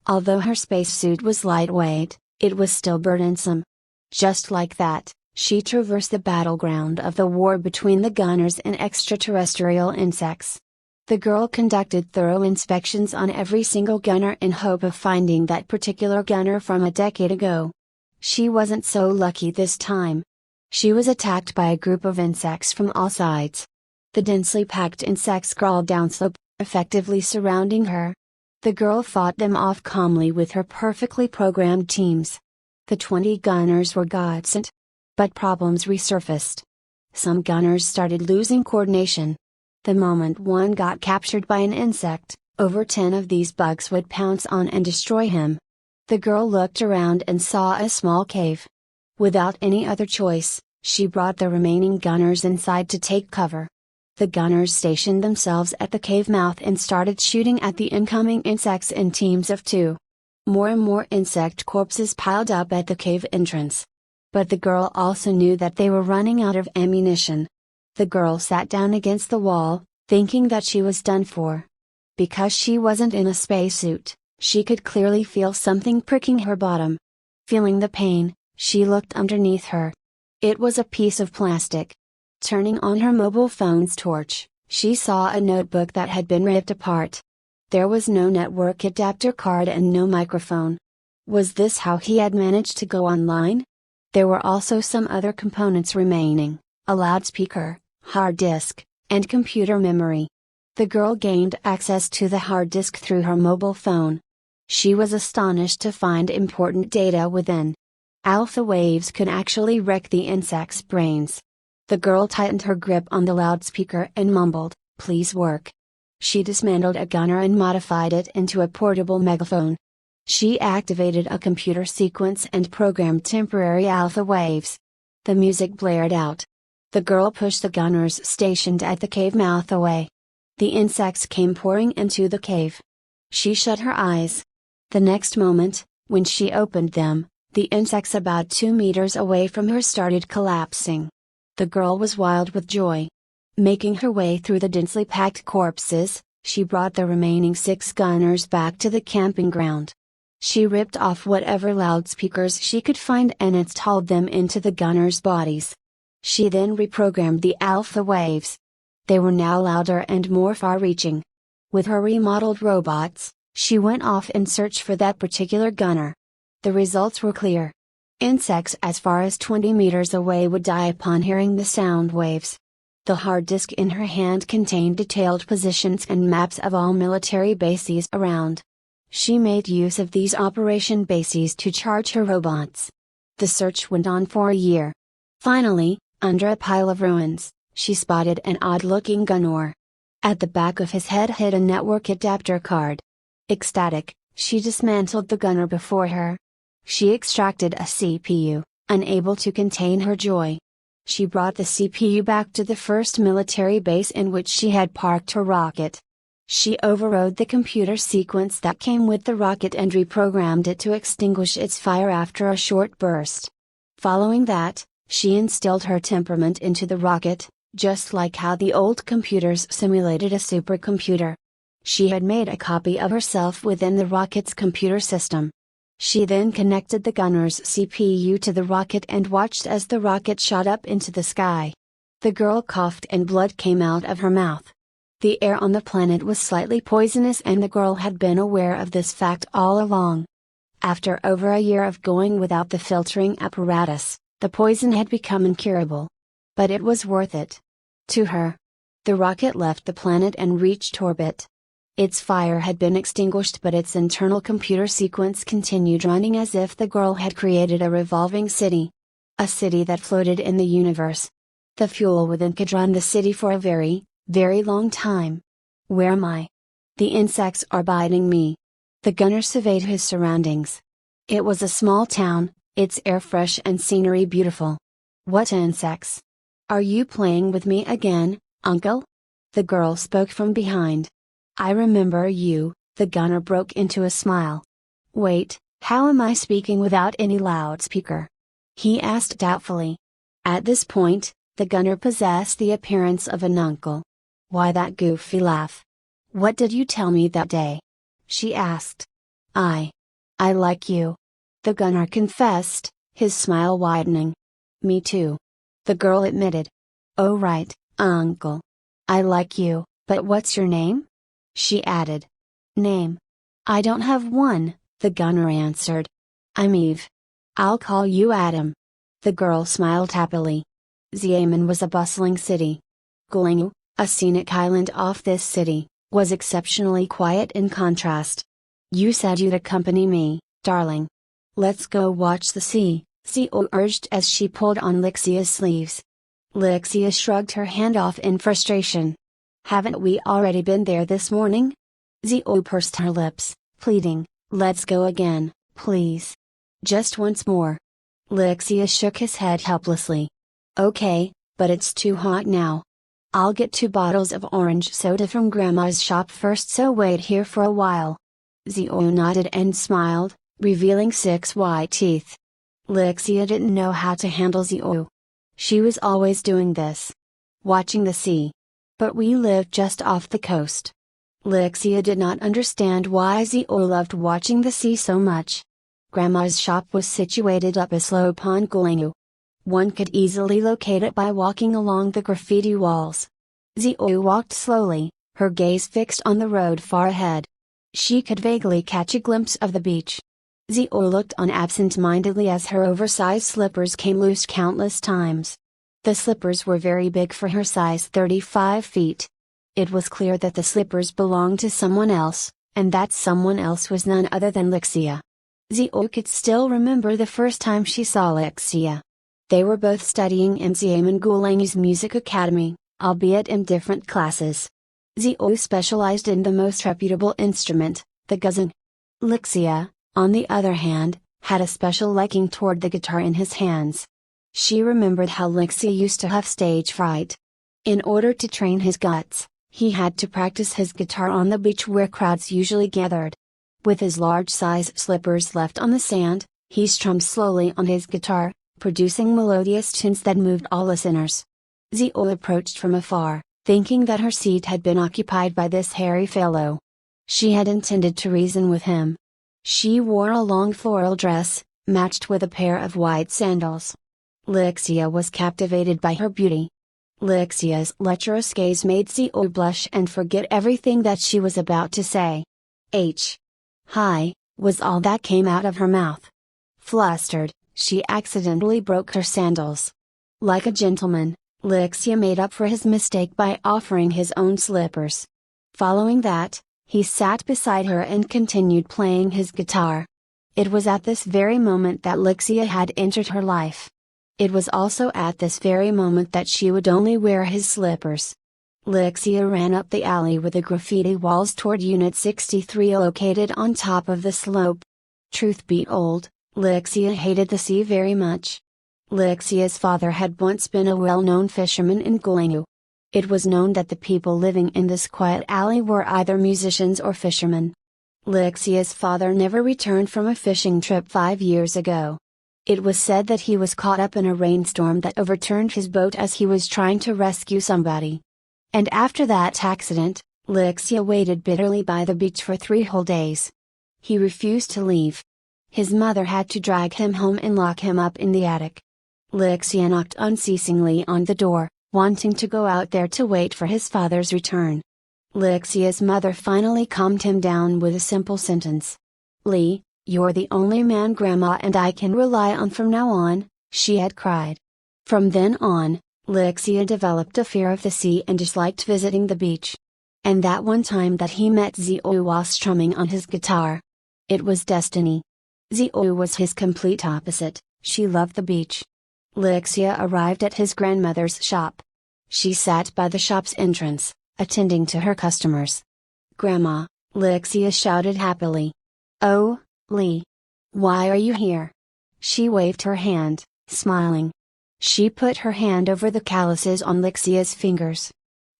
Although her spacesuit was lightweight, it was still burdensome. Just like that, she traversed the battleground of the war between the gunners and extraterrestrial insects. The girl conducted thorough inspections on every single gunner in hope of finding that particular gunner from a decade ago. She wasn't so lucky this time. She was attacked by a group of insects from all sides. The densely packed insects crawled downslope, effectively surrounding her. The girl fought them off calmly with her perfectly programmed teams. The 20 gunners were godsend. But problems resurfaced. Some gunners started losing coordination. The moment one got captured by an insect, over 10 of these bugs would pounce on and destroy him. The girl looked around and saw a small cave. Without any other choice, she brought the remaining gunners inside to take cover. The gunners stationed themselves at the cave mouth and started shooting at the incoming insects in teams of 2. More and more insect corpses piled up at the cave entrance. But the girl also knew that they were running out of ammunition. The girl sat down against the wall, thinking that she was done for. Because she wasn't in a spacesuit, she could clearly feel something pricking her bottom. Feeling the pain, she looked underneath her. It was a piece of plastic. Turning on her mobile phone's torch, she saw a notebook that had been ripped apart. There was no network adapter card and no microphone. Was this how he had managed to go online? There were also some other components remaining: a loudspeaker, hard disk, and computer memory. The girl gained access to the hard disk through her mobile phone. She was astonished to find important data within. Alpha waves could actually wreck the insect's brains. The girl tightened her grip on the loudspeaker and mumbled, "Please work." She dismantled a gunner and modified it into a portable megaphone. She activated a computer sequence and programmed temporary alpha waves. The music blared out. The girl pushed the gunners stationed at the cave mouth away. The insects came pouring into the cave. She shut her eyes. The next moment, when she opened them, the insects about 2 meters away from her started collapsing. The girl was wild with joy. Making her way through the densely packed corpses, she brought the remaining 6 gunners back to the camping ground. She ripped off whatever loudspeakers she could find and installed them into the gunners' bodies. She then reprogrammed the alpha waves. They were now louder and more far-reaching. With her remodeled robots, she went off in search for that particular gunner. The results were clear. Insects as far as 20 meters away would die upon hearing the sound waves. The hard disk in her hand contained detailed positions and maps of all military bases around. She made use of these operation bases to charge her robots. The search went on for a year. Finally, under a pile of ruins, she spotted an odd-looking gunner. At the back of his head hid a network adapter card. Ecstatic, she dismantled the gunner before her. She extracted a CPU, unable to contain her joy. She brought the CPU back to the first military base in which she had parked her rocket. She overrode the computer sequence that came with the rocket and reprogrammed it to extinguish its fire after a short burst. Following that, she instilled her temperament into the rocket, just like how the old computers simulated a supercomputer. She had made a copy of herself within the rocket's computer system. She then connected the gunner's CPU to the rocket and watched as the rocket shot up into the sky. The girl coughed and blood came out of her mouth. The air on the planet was slightly poisonous and the girl had been aware of this fact all along. After over a year of going without the filtering apparatus, the poison had become incurable. But it was worth it. To her. The rocket left the planet and reached orbit. Its fire had been extinguished, but its internal computer sequence continued running as if the girl had created a revolving city. A city that floated in the universe. The fuel within could run the city for a very, very long time. Where am I? The insects are biting me. The gunner surveyed his surroundings. It was a small town, its air fresh and scenery beautiful. What insects? Are you playing with me again, uncle? The girl spoke from behind. I remember you, the gunner broke into a smile. Wait, how am I speaking without any loudspeaker? He asked doubtfully. At this point, the gunner possessed the appearance of an uncle. Why that goofy laugh? What did you tell me that day? She asked. I like you. The gunner confessed, his smile widening. Me too. The girl admitted. Oh right, uncle. I like you, but what's your name? She added. Name? I don't have one, the gunner answered. I'm Eve. I'll call you Adam. The girl smiled happily. Xiamen was a bustling city. Guangzhou, a scenic island off this city, was exceptionally quiet in contrast. You said you'd accompany me, darling. Let's go watch the sea, Zio urged as she pulled on Lixia's sleeves. Lixia shrugged her hand off in frustration. Haven't we already been there this morning? Zio pursed her lips, pleading, let's go again, please. Just once more. Lixia shook his head helplessly. Okay, but it's too hot now. I'll get 2 bottles of orange soda from Grandma's shop first, so wait here for a while. Zio nodded and smiled, revealing 6 white teeth. Lixia didn't know how to handle Zio. She was always doing this. Watching the sea. But we lived just off the coast. Lixia did not understand why Zio loved watching the sea so much. Grandma's shop was situated up a slope on Guangzhou. One could easily locate it by walking along the graffiti walls. Zio walked slowly, her gaze fixed on the road far ahead. She could vaguely catch a glimpse of the beach. Zio looked on absent-mindedly as her oversized slippers came loose countless times. The slippers were very big for her size, 35 feet. It was clear that the slippers belonged to someone else, and that someone else was none other than Lixia. Zio could still remember the first time she saw Lixia. They were both studying in Xiamen Guilang's music academy, albeit in different classes. Zio specialized in the most reputable instrument, the guzheng. Lixia, on the other hand, had a special liking toward the guitar in his hands. She remembered how Lixia used to have stage fright. In order to train his guts, he had to practice his guitar on the beach where crowds usually gathered. With his large-size slippers left on the sand, he strummed slowly on his guitar, producing melodious tunes that moved all listeners. Zio approached from afar, thinking that her seat had been occupied by this hairy fellow. She had intended to reason with him. She wore a long floral dress, matched with a pair of white sandals. Lixia was captivated by her beauty. Lixia's lecherous gaze made Zio blush and forget everything that she was about to say. Hi, was all that came out of her mouth. Flustered, she accidentally broke her sandals. Like a gentleman, Lixia made up for his mistake by offering his own slippers. Following that, he sat beside her and continued playing his guitar. It was at this very moment that Lixia had entered her life. It was also at this very moment that she would only wear his slippers. Lixia ran up the alley with the graffiti walls toward Unit 63 located on top of the slope. Truth be told, Lixia hated the sea very much. Lixia's father had once been a well-known fisherman in Guangzhou. It was known that the people living in this quiet alley were either musicians or fishermen. Lixia's father never returned from a fishing trip 5 years ago. It was said that he was caught up in a rainstorm that overturned his boat as he was trying to rescue somebody. And after that accident, Lixia waited bitterly by the beach for 3 whole days. He refused to leave. His mother had to drag him home and lock him up in the attic. Lixia knocked unceasingly on the door, wanting to go out there to wait for his father's return. Lixia's mother finally calmed him down with a simple sentence. "Lee, you're the only man Grandma and I can rely on from now on," she had cried. From then on, Lixia developed a fear of the sea and disliked visiting the beach. And that one time that he met Xiao while strumming on his guitar. It was destiny. Xiao was his complete opposite, she loved the beach. Lixia arrived at his grandmother's shop. She sat by the shop's entrance, attending to her customers. "Grandma," Lixia shouted happily. "Oh, Lee. Why are you here?" She waved her hand, smiling. She put her hand over the calluses on Lixia's fingers.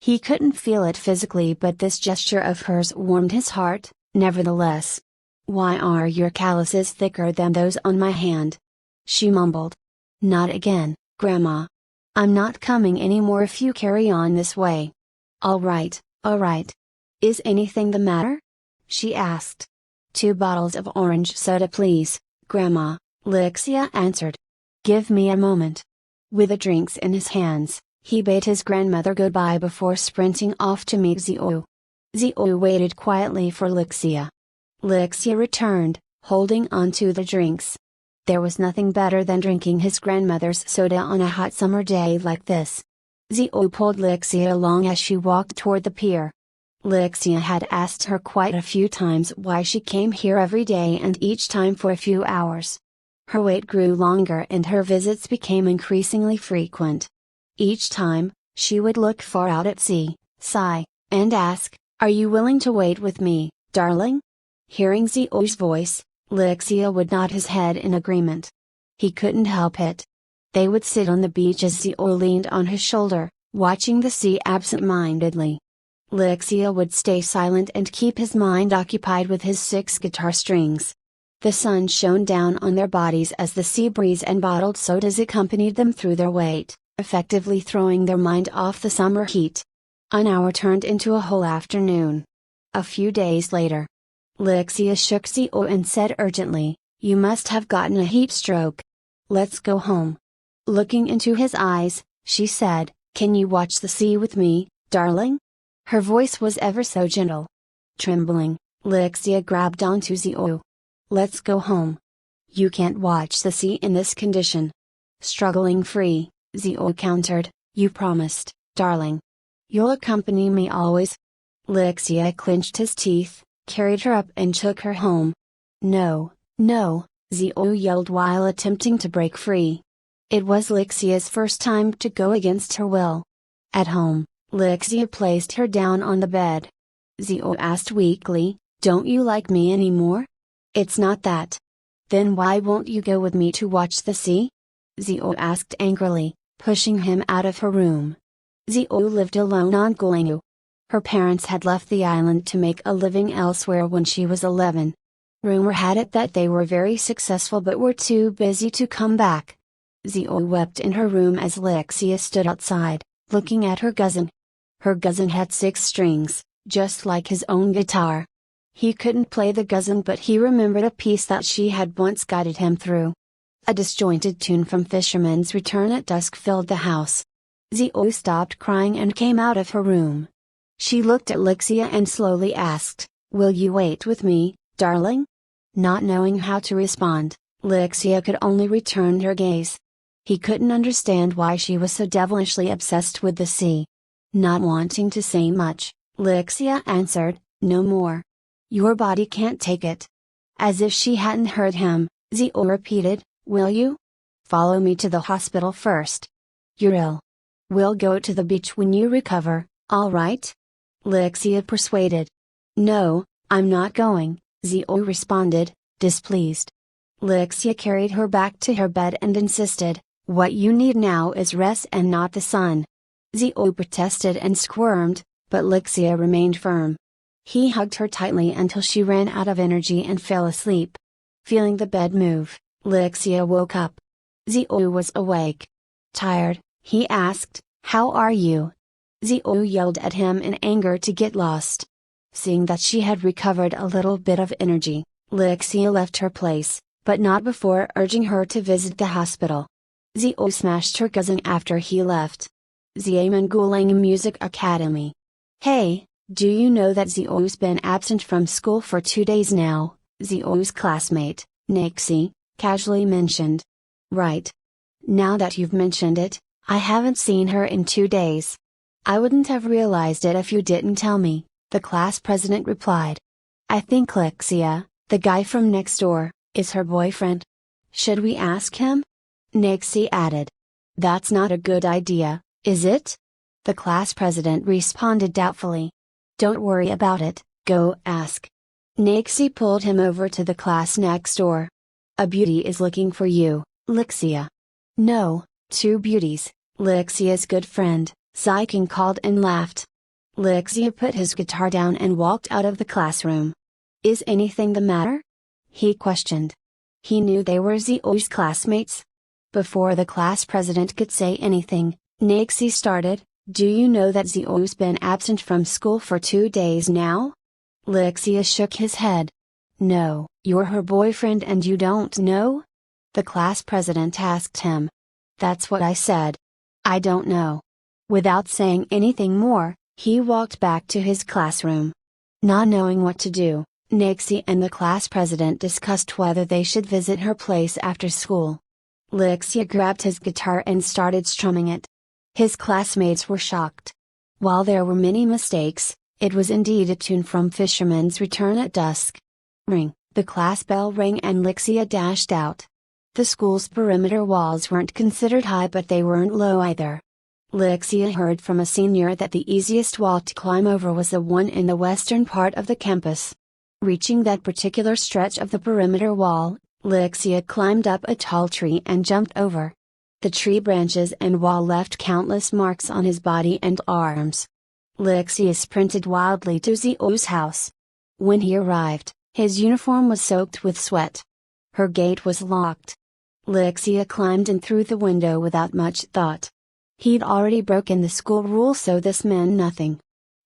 He couldn't feel it physically, but this gesture of hers warmed his heart, nevertheless. "Why are your calluses thicker than those on my hand?" she mumbled. "Not again, Grandma. I'm not coming anymore if you carry on this way." All right. Is anything the matter?" she asked. "2 bottles of orange soda please, Grandma," Lixia answered. "Give me a moment." With the drinks in his hands, he bade his grandmother goodbye before sprinting off to meet Xiao. Xiao waited quietly for Lixia. Lixia returned, holding on to the drinks. There was nothing better than drinking his grandmother's soda on a hot summer day like this. Xiao pulled Lixia along as she walked toward the pier. Lixia had asked her quite a few times why she came here every day and each time for a few hours. Her wait grew longer and her visits became increasingly frequent. Each time, she would look far out at sea, sigh, and ask, "Are you willing to wait with me, darling?" Hearing Xiao's voice, Lixia would nod his head in agreement. He couldn't help it. They would sit on the beach as Xiao leaned on his shoulder, watching the sea absent-mindedly. Lixia would stay silent and keep his mind occupied with his 6 guitar strings. The sun shone down on their bodies as the sea breeze and bottled sodas accompanied them through their wait, effectively throwing their mind off the summer heat. An hour turned into a whole afternoon. A few days later, Lixia shook Xiao and said urgently, "You must have gotten a heat stroke. Let's go home." Looking into his eyes, she said, "Can you watch the sea with me, darling?" Her voice was ever so gentle. Trembling, Lixia grabbed onto Xiao. "Let's go home. You can't watch the sea in this condition." Struggling free, Xiao countered, "You promised, darling. You'll accompany me always." Lixia clenched his teeth, carried her up and took her home. "No, no," Xiao yelled while attempting to break free. It was Lixia's first time to go against her will. At home, Lixia placed her down on the bed. Xiao asked weakly, "Don't you like me anymore?" "It's not that." "Then why won't you go with me to watch the sea?" Xiao asked angrily, pushing him out of her room. Xiao lived alone on Guangyu. Her parents had left the island to make a living elsewhere when she was 11. Rumor had it that they were very successful but were too busy to come back. Xiao wept in her room as Lixia stood outside, looking at her guzheng. Her guzheng had 6 strings, just like his own guitar. He couldn't play the guzheng, but he remembered a piece that she had once guided him through. A disjointed tune from Fisherman's Return at dusk filled the house. Xiao stopped crying and came out of her room. She looked at Lixia and slowly asked, "Will you wait with me, darling?" Not knowing how to respond, Lixia could only return her gaze. He couldn't understand why she was so devilishly obsessed with the sea. Not wanting to say much, Lixia answered, "No more. Your body can't take it." As if she hadn't heard him, Xiao repeated, "Will you? Follow me to the hospital first. You're ill. We'll go to the beach when you recover, all right?" Lixia persuaded. "No, I'm not going," Xiao responded, displeased. Lixia carried her back to her bed and insisted, "What you need now is rest and not the sun." Xiao protested and squirmed, but Lixia remained firm. He hugged her tightly until she ran out of energy and fell asleep. Feeling the bed move, Lixia woke up. Zio was awake. Tired, he asked, "How are you?" Zio yelled at him in anger to get lost. Seeing that she had recovered a little bit of energy, Lixia left her place, but not before urging her to visit the hospital. Zio smashed her cousin after he left. Xiamen Music Academy. "Hey, do you know that Zio's been absent from school for 2 days now?" Zio's classmate, Nixie, casually mentioned. "Right. Now that you've mentioned it, I haven't seen her in 2 days. I wouldn't have realized it if you didn't tell me," the class president replied. "I think Lixia, the guy from next door, is her boyfriend. Should we ask him?" Nixie added. "That's not a good idea, is it?" The class president responded doubtfully. "Don't worry about it, go ask." Nixie pulled him over to the class next door. "A beauty is looking for you, Lixia." "No, 2 beauties, Lixia's good friend," Saikin called and laughed. Lixia put his guitar down and walked out of the classroom. "Is anything the matter?" he questioned. He knew they were Zio's classmates. Before the class president could say anything, Nixie started, "Do you know that Zio's been absent from school for 2 days now?" Lixia shook his head. "No, you're her boyfriend and you don't know?" the class president asked him. "That's what I said. I don't know." Without saying anything more, he walked back to his classroom. Not knowing what to do, Nixie and the class president discussed whether they should visit her place after school. Lixia grabbed his guitar and started strumming it. His classmates were shocked. While there were many mistakes, it was indeed a tune from Fisherman's Return at Dusk. Ring, the class bell rang and Lixia dashed out. The school's perimeter walls weren't considered high, but they weren't low either. Lixia heard from a senior that the easiest wall to climb over was the one in the western part of the campus. Reaching that particular stretch of the perimeter wall, Lixia climbed up a tall tree and jumped over. The tree branches and wall left countless marks on his body and arms. Lixia sprinted wildly to Zio's house. When he arrived, his uniform was soaked with sweat. Her gate was locked. Lixia climbed in through the window without much thought. He'd already broken the school rule, so this meant nothing.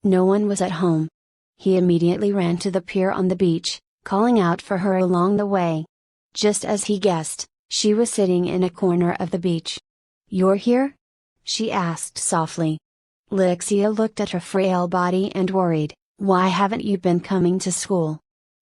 No one was at home. He immediately ran to the pier on the beach, calling out for her along the way. Just as he guessed, she was sitting in a corner of the beach. "You're here?" she asked softly. Lixia looked at her frail body and worried, "Why haven't you been coming to school?"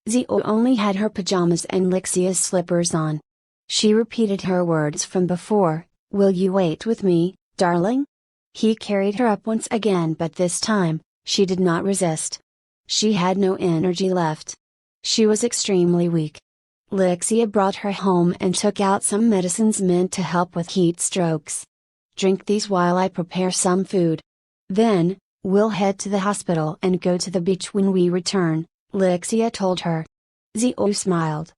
Zio only had her pajamas and Lixia's slippers on. She repeated her words from before, "Will you wait with me, darling?" He carried her up once again, but this time, she did not resist. She had no energy left. She was extremely weak. Lixia brought her home and took out some medicines meant to help with heat strokes. "Drink these while I prepare some food. Then, we'll head to the hospital and go to the beach when we return," Lixia told her. Zio smiled.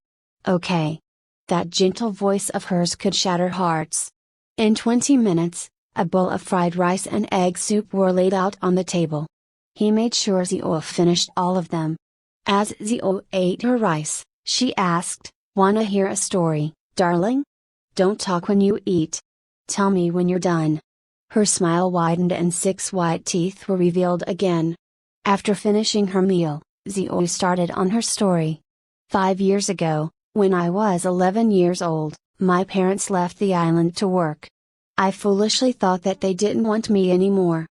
"Okay." That gentle voice of hers could shatter hearts. In 20 minutes, a bowl of fried rice and egg soup were laid out on the table. He made sure Zio finished all of them. As Zio ate her rice, she asked, "Wanna hear a story, darling? Don't talk when you eat. Tell me when you're done." Her smile widened and 6 white teeth were revealed again. After finishing her meal, Zio started on her story. 5 years ago, when I was 11 years old, my parents left the island to work. I foolishly thought that they didn't want me anymore.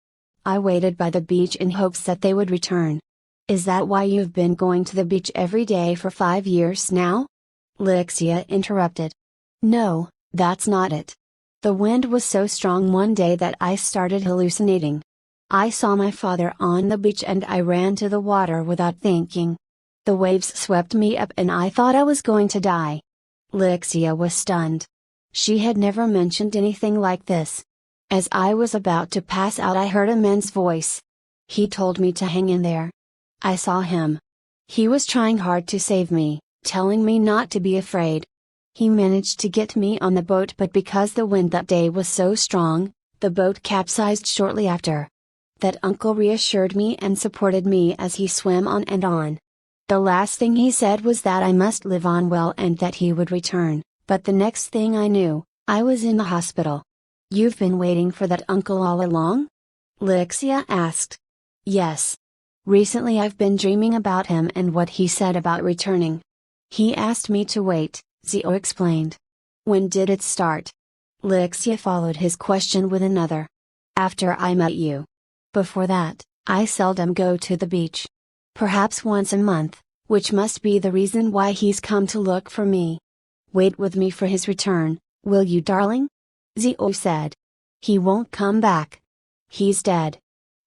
I waited by the beach in hopes that they would return. "Is that why you've been going to the beach every day for 5 years now?" Lixia interrupted. "No, that's not it. The wind was so strong one day that I started hallucinating. I saw my father on the beach and I ran to the water without thinking. The waves swept me up and I thought I was going to die." Lixia was stunned. She had never mentioned anything like this. "As I was about to pass out, I heard a man's voice. He told me to hang in there. I saw him. He was trying hard to save me, telling me not to be afraid. He managed to get me on the boat, but because the wind that day was so strong, the boat capsized shortly after. That uncle reassured me and supported me as he swam on and on. The last thing he said was that I must live on well and that he would return, But the next thing I knew, I was in the hospital. You've been waiting for that uncle all along? Lixia asked. Yes. Recently I've been dreaming about him and what he said about returning. He asked me to wait, Zio explained. When did it start? Lixia followed his question with another. After I met you. Before that, I seldom go to the beach. Perhaps once a month, which must be the reason why he's come to look for me. Wait with me for his return, will you, darling? Zio said. He won't come back. He's dead.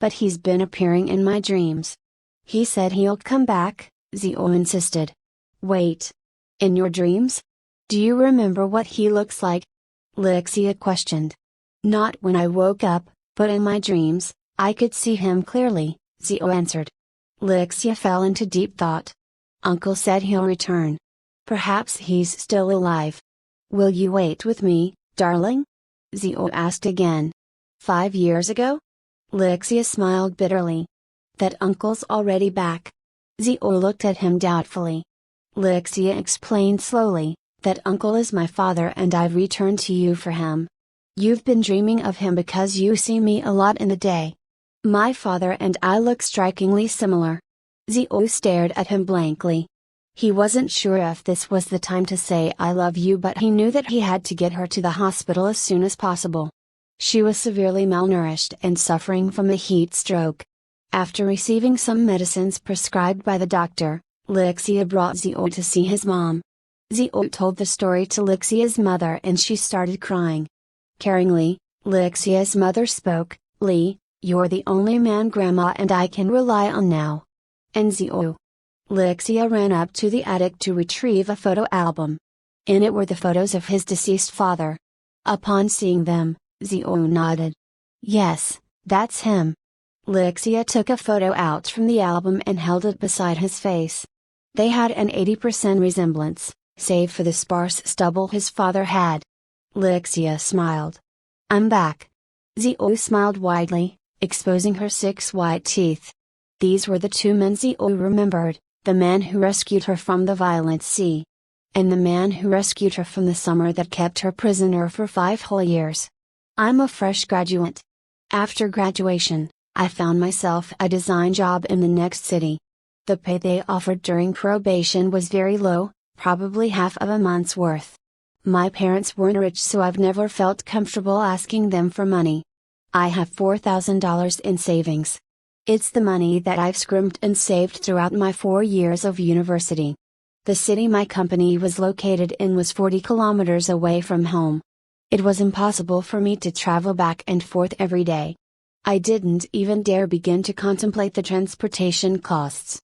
But he's been appearing in my dreams. He said he'll come back, Zio insisted. Wait. In your dreams? Do you remember what he looks like? Lixia questioned. Not when I woke up, but in my dreams, I could see him clearly, Zio answered. Lixia fell into deep thought. Uncle said he'll return. Perhaps he's still alive. Will you wait with me, darling? Zio asked again. 5 years ago? Lixia smiled bitterly. That uncle's already back. Zio looked at him doubtfully. Lixia explained slowly, that uncle is my father and I've returned to you for him. You've been dreaming of him because you see me a lot in the day. My father and I look strikingly similar. Zio stared at him blankly. He wasn't sure if this was the time to say I love you, but he knew that he had to get her to the hospital as soon as possible. She was severely malnourished and suffering from a heat stroke. After receiving some medicines prescribed by the doctor, Lixia brought Zio to see his mom. Zio told the story to Lixia's mother and she started crying. Caringly, Lixia's mother spoke, Lee, you're the only man Grandma and I can rely on now. And Zio. Lixia ran up to the attic to retrieve a photo album. In it were the photos of his deceased father. Upon seeing them, Zio nodded. Yes, that's him. Lixia took a photo out from the album and held it beside his face. They had an 80% resemblance, save for the sparse stubble his father had. Lixia smiled. I'm back. Zio smiled widely, exposing her 6 white teeth. These were the 2 men Zio remembered, the man who rescued her from the violent sea. And the man who rescued her from the summer that kept her prisoner for 5 whole years. I'm a fresh graduate. After graduation, I found myself a design job in the next city. The pay they offered during probation was very low, probably half of a month's worth. My parents weren't rich, so I've never felt comfortable asking them for money. I have $4,000 in savings. It's the money that I've scrimped and saved throughout my 4 years of university. The city my company was located in was 40 kilometers away from home. It was impossible for me to travel back and forth every day. I didn't even dare begin to contemplate the transportation costs.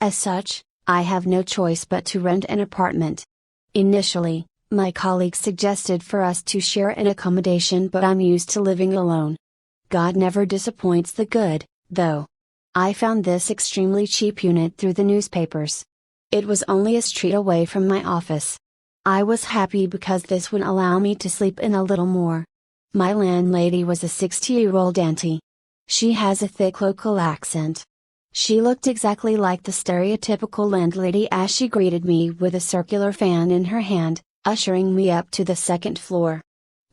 As such, I have no choice but to rent an apartment. Initially, my colleagues suggested for us to share an accommodation, but I'm used to living alone. God never disappoints the good, though. I found this extremely cheap unit through the newspapers. It was only a street away from my office. I was happy because this would allow me to sleep in a little more. My landlady was a 60-year-old auntie. She has a thick local accent. She looked exactly like the stereotypical landlady as she greeted me with a circular fan in her hand, ushering me up to the 2nd floor.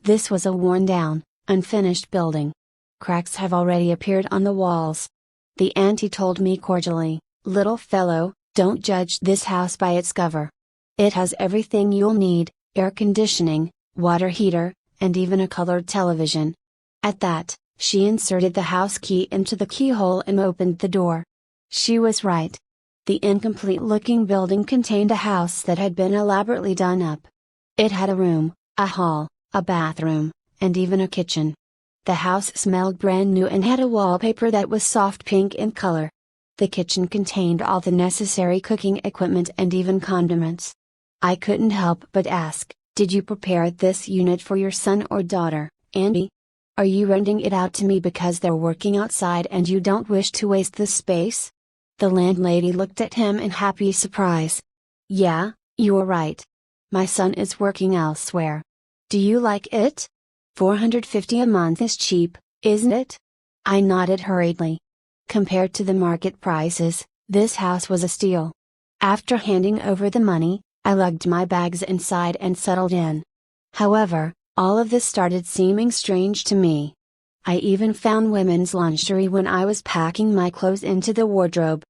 This was a worn-down, unfinished building. Cracks have already appeared on the walls. The auntie told me cordially, "Little fellow, don't judge this house by its cover. It has everything you'll need, air conditioning, water heater, and even a colored television." At that, she inserted the house key into the keyhole and opened the door. She was right. The incomplete-looking building contained a house that had been elaborately done up. It had a room, a hall, a bathroom, and even a kitchen. The house smelled brand new and had a wallpaper that was soft pink in color. The kitchen contained all the necessary cooking equipment and even condiments. I couldn't help but ask, "Did you prepare this unit for your son or daughter, Andy? Are you renting it out to me because they're working outside and you don't wish to waste the space?" The landlady looked at him in happy surprise. "Yeah, you're right. My son is working elsewhere. Do you like it? $450 a month is cheap, isn't it?" I nodded hurriedly. Compared to the market prices, this house was a steal. After handing over the money, I lugged my bags inside and settled in. However, all of this started seeming strange to me. I even found women's lingerie when I was packing my clothes into the wardrobe.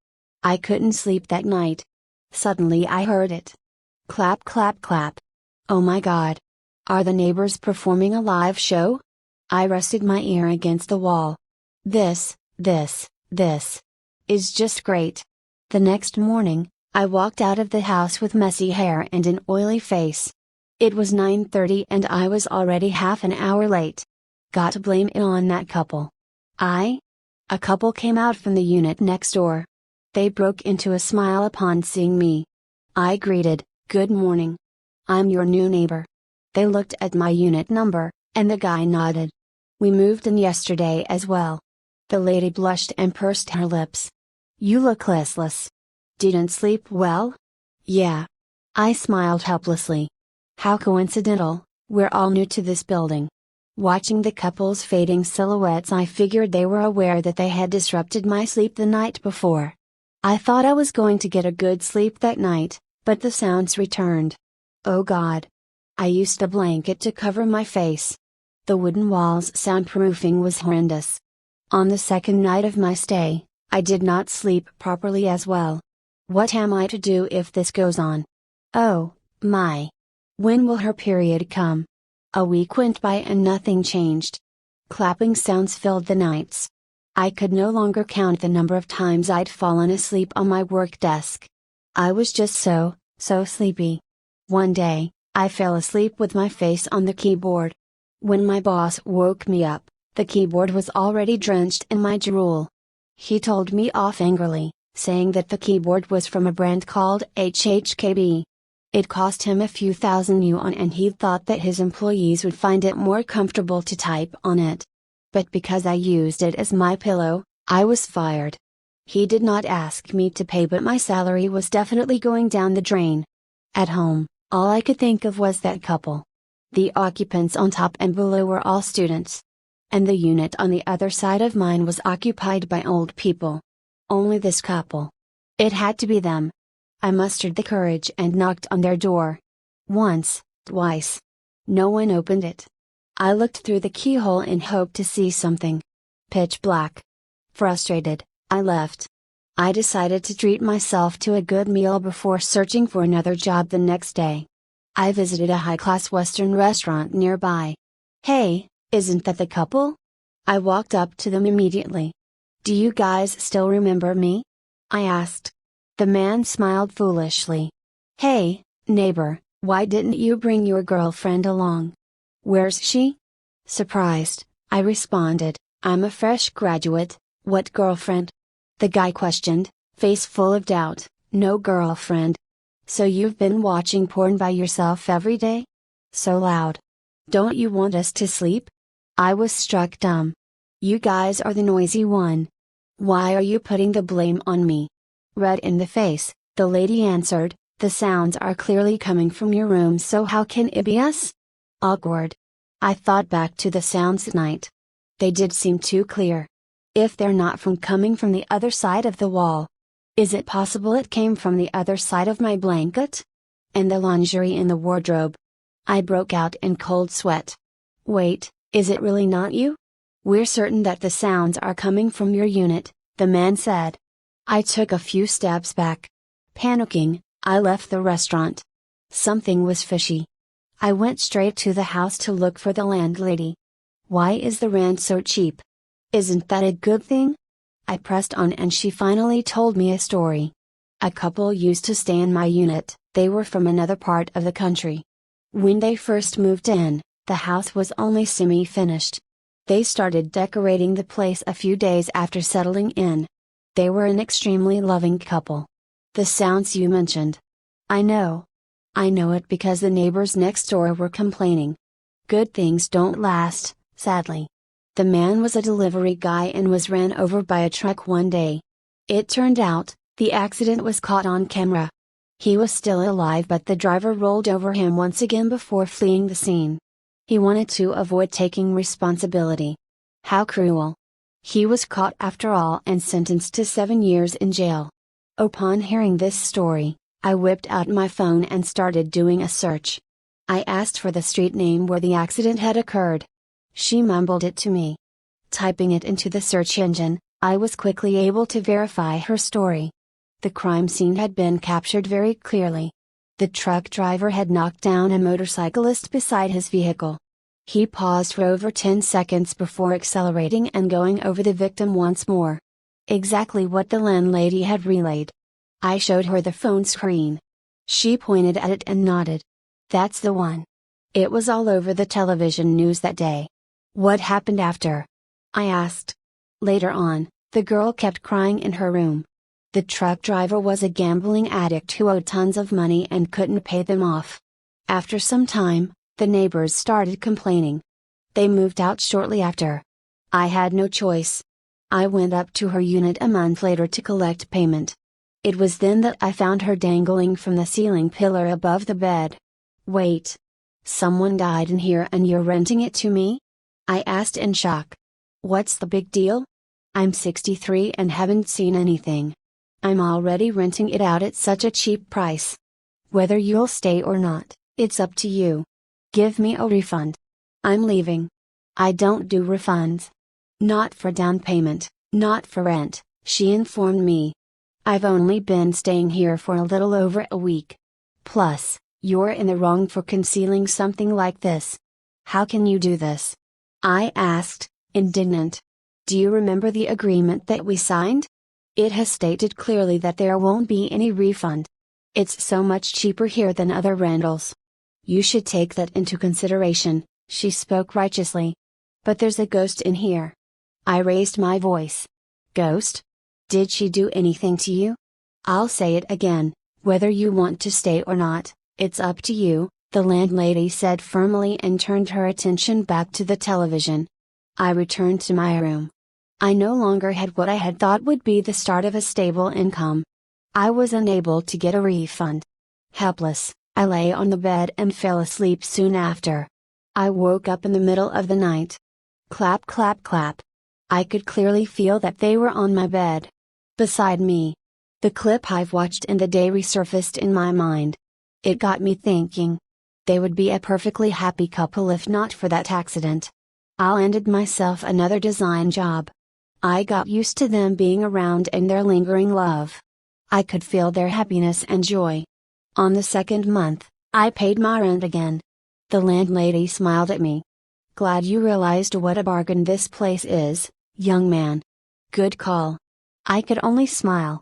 I couldn't sleep that night. Suddenly I heard it. Clap, clap, clap. Oh my God. Are the neighbors performing a live show? I rested my ear against the wall. This is just great. The next morning, I walked out of the house with messy hair and an oily face. It was 9:30 and I was already half an hour late. Got to blame it on that couple. A couple came out from the unit next door. They broke into a smile upon seeing me. I greeted, "Good morning. I'm your new neighbor." They looked at my unit number, and the guy nodded. "We moved in yesterday as well." The lady blushed and pursed her lips. "You look listless. Didn't sleep well?" "Yeah." I smiled helplessly. How coincidental, we're all new to this building. Watching the couple's fading silhouettes, I figured they were aware that they had disrupted my sleep the night before. I thought I was going to get a good sleep that night, but the sounds returned. Oh God. I used a blanket to cover my face. The wooden wall's soundproofing was horrendous. On the second night of my stay, I did not sleep properly as well. What am I to do if this goes on? Oh, my. When will her period come? A week went by and nothing changed. Clapping sounds filled the nights. I could no longer count the number of times I'd fallen asleep on my work desk. I was just so sleepy. One day, I fell asleep with my face on the keyboard. When my boss woke me up, the keyboard was already drenched in my drool. He told me off angrily, saying that the keyboard was from a brand called HHKB. It cost him a few thousand yuan and he thought that his employees would find it more comfortable to type on it. But because I used it as my pillow, I was fired. He did not ask me to pay, but my salary was definitely going down the drain. At home, all I could think of was that couple. The occupants on top and below were all students. And the unit on the other side of mine was occupied by old people. Only this couple. It had to be them. I mustered the courage and knocked on their door. Once, twice. No one opened it. I looked through the keyhole and hoped to see something. Pitch black. Frustrated, I left. I decided to treat myself to a good meal before searching for another job the next day. I visited a high-class Western restaurant nearby. "Hey, isn't that the couple?" I walked up to them immediately. "Do you guys still remember me?" I asked. The man smiled foolishly. "Hey, neighbor, why didn't you bring your girlfriend along?" "Where's she?" Surprised, I responded, "I'm a fresh graduate, what girlfriend?" The guy questioned, face full of doubt, "No girlfriend. So you've been watching porn by yourself every day? So loud. Don't you want us to sleep?" I was struck dumb. "You guys are the noisy one. Why are you putting the blame on me?" Red in the face, the lady answered, "The sounds are clearly coming from your room, so how can it be us?" Awkward. I thought back to the sounds at night. They did seem too clear. If they're not coming from the other side of the wall, is it possible it came from the other side of my blanket? And the lingerie in the wardrobe? I broke out in cold sweat. "Wait, is it really not you?" "We're certain that the sounds are coming from your unit," the man said. I took a few steps back. Panicking, I left the restaurant. Something was fishy. I went straight to the house to look for the landlady. "Why is the rent so cheap? Isn't that a good thing?" I pressed on and she finally told me a story. A couple used to stay in my unit. They were from another part of the country. When they first moved in, the house was only semi-finished. They started decorating the place a few days after settling in. They were an extremely loving couple. The sounds you mentioned. I know it because the neighbors next door were complaining. Good things don't last, sadly. The man was a delivery guy and was ran over by a truck one day. It turned out, the accident was caught on camera. He was still alive, but the driver rolled over him once again before fleeing the scene. He wanted to avoid taking responsibility. How cruel. He was caught after all and sentenced to 7 years in jail. Upon hearing this story, I whipped out my phone and started doing a search. I asked for the street name where the accident had occurred. She mumbled it to me. Typing it into the search engine, I was quickly able to verify her story. The crime scene had been captured very clearly. The truck driver had knocked down a motorcyclist beside his vehicle. He paused for over 10 seconds before accelerating and going over the victim once more. Exactly what the landlady had relayed. I showed her the phone screen. She pointed at it and nodded. That's the one. It was all over the television news that day. What happened after? I asked. Later on, the girl kept crying in her room. The truck driver was a gambling addict who owed tons of money and couldn't pay them off. After some time, the neighbors started complaining. They moved out shortly after. I had no choice. I went up to her unit a month later to collect payment. It was then that I found her dangling from the ceiling pillar above the bed. Wait. Someone died in here and you're renting it to me? I asked in shock. What's the big deal? I'm 63 and haven't seen anything. I'm already renting it out at such a cheap price. Whether you'll stay or not, it's up to you. Give me a refund. I'm leaving. I don't do refunds. Not for down payment, not for rent, she informed me. I've only been staying here for a little over a week. Plus, you're in the wrong for concealing something like this. How can you do this? I asked, indignant. Do you remember the agreement that we signed? It has stated clearly that there won't be any refund. It's so much cheaper here than other rentals. You should take that into consideration, she spoke righteously. But there's a ghost in here. I raised my voice. Ghost? Did she do anything to you? I'll say it again, whether you want to stay or not, it's up to you, the landlady said firmly and turned her attention back to the television. I returned to my room. I no longer had what I had thought would be the start of a stable income. I was unable to get a refund. Helpless, I lay on the bed and fell asleep soon after. I woke up in the middle of the night. Clap clap clap. I could clearly feel that they were on my bed. Beside me. The clip I've watched in the day resurfaced in my mind. It got me thinking. They would be a perfectly happy couple if not for that accident. I landed myself another design job. I got used to them being around and their lingering love. I could feel their happiness and joy. On the second month, I paid my rent again. The landlady smiled at me. Glad you realized what a bargain this place is, young man. Good call. I could only smile.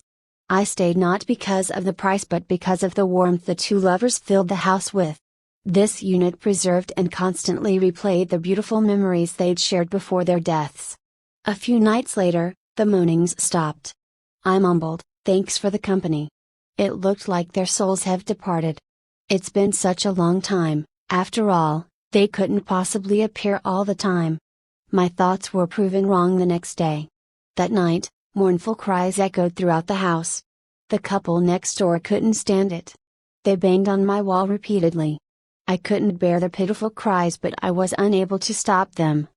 I stayed not because of the price but because of the warmth the two lovers filled the house with. This unit preserved and constantly replayed the beautiful memories they'd shared before their deaths. A few nights later, the moanings stopped. I mumbled, thanks for the company. It looked like their souls have departed. It's been such a long time, after all, they couldn't possibly appear all the time. My thoughts were proven wrong the next day. That night, mournful cries echoed throughout the house. The couple next door couldn't stand it. They banged on my wall repeatedly. I couldn't bear the pitiful cries but I was unable to stop them.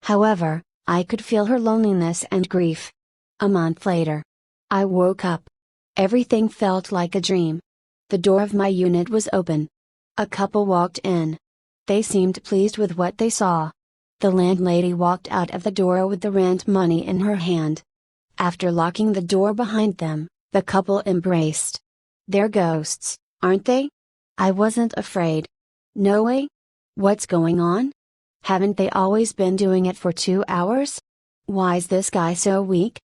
However, I could feel her loneliness and grief. A month later. I woke up. Everything felt like a dream. The door of my unit was open. A couple walked in. They seemed pleased with what they saw. The landlady walked out of the door with the rent money in her hand. After locking the door behind them, the couple embraced. They're ghosts, aren't they? I wasn't afraid. No way? What's going on? Haven't they always been doing it for 2 hours? Why's this guy so weak?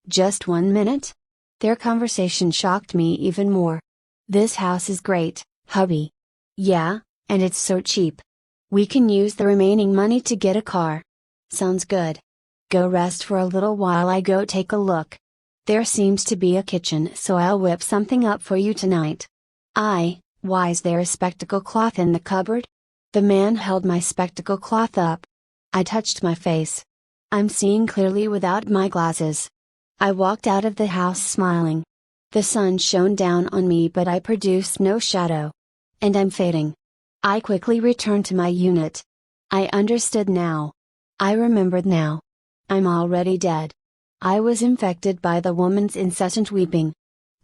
Just 1 minute? Their conversation shocked me even more. This house is great, hubby. Yeah, and it's so cheap. We can use the remaining money to get a car. Sounds good. Go rest for a little while I go take a look. There seems to be a kitchen so I'll whip something up for you tonight. Why's there a spectacle cloth in the cupboard? The man held my spectacle cloth up. I touched my face. I'm seeing clearly without my glasses. I walked out of the house smiling. The sun shone down on me but I produced no shadow. And I'm fading. I quickly returned to my unit. I understood now. I remembered now. I'm already dead. I was infected by the woman's incessant weeping.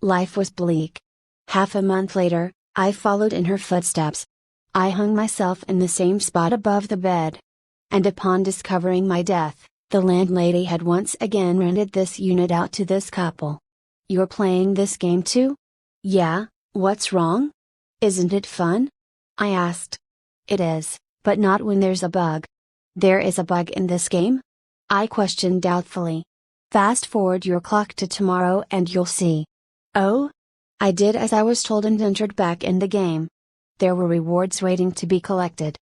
Life was bleak. Half a month later, I followed in her footsteps. I hung myself in the same spot above the bed. And upon discovering my death, the landlady had once again rented this unit out to this couple. You're playing this game too? Yeah, what's wrong? Isn't it fun? I asked. It is, but not when there's a bug. There is a bug in this game? I questioned doubtfully. Fast forward your clock to tomorrow and you'll see. Oh? I did as I was told and entered back in the game. There were rewards waiting to be collected.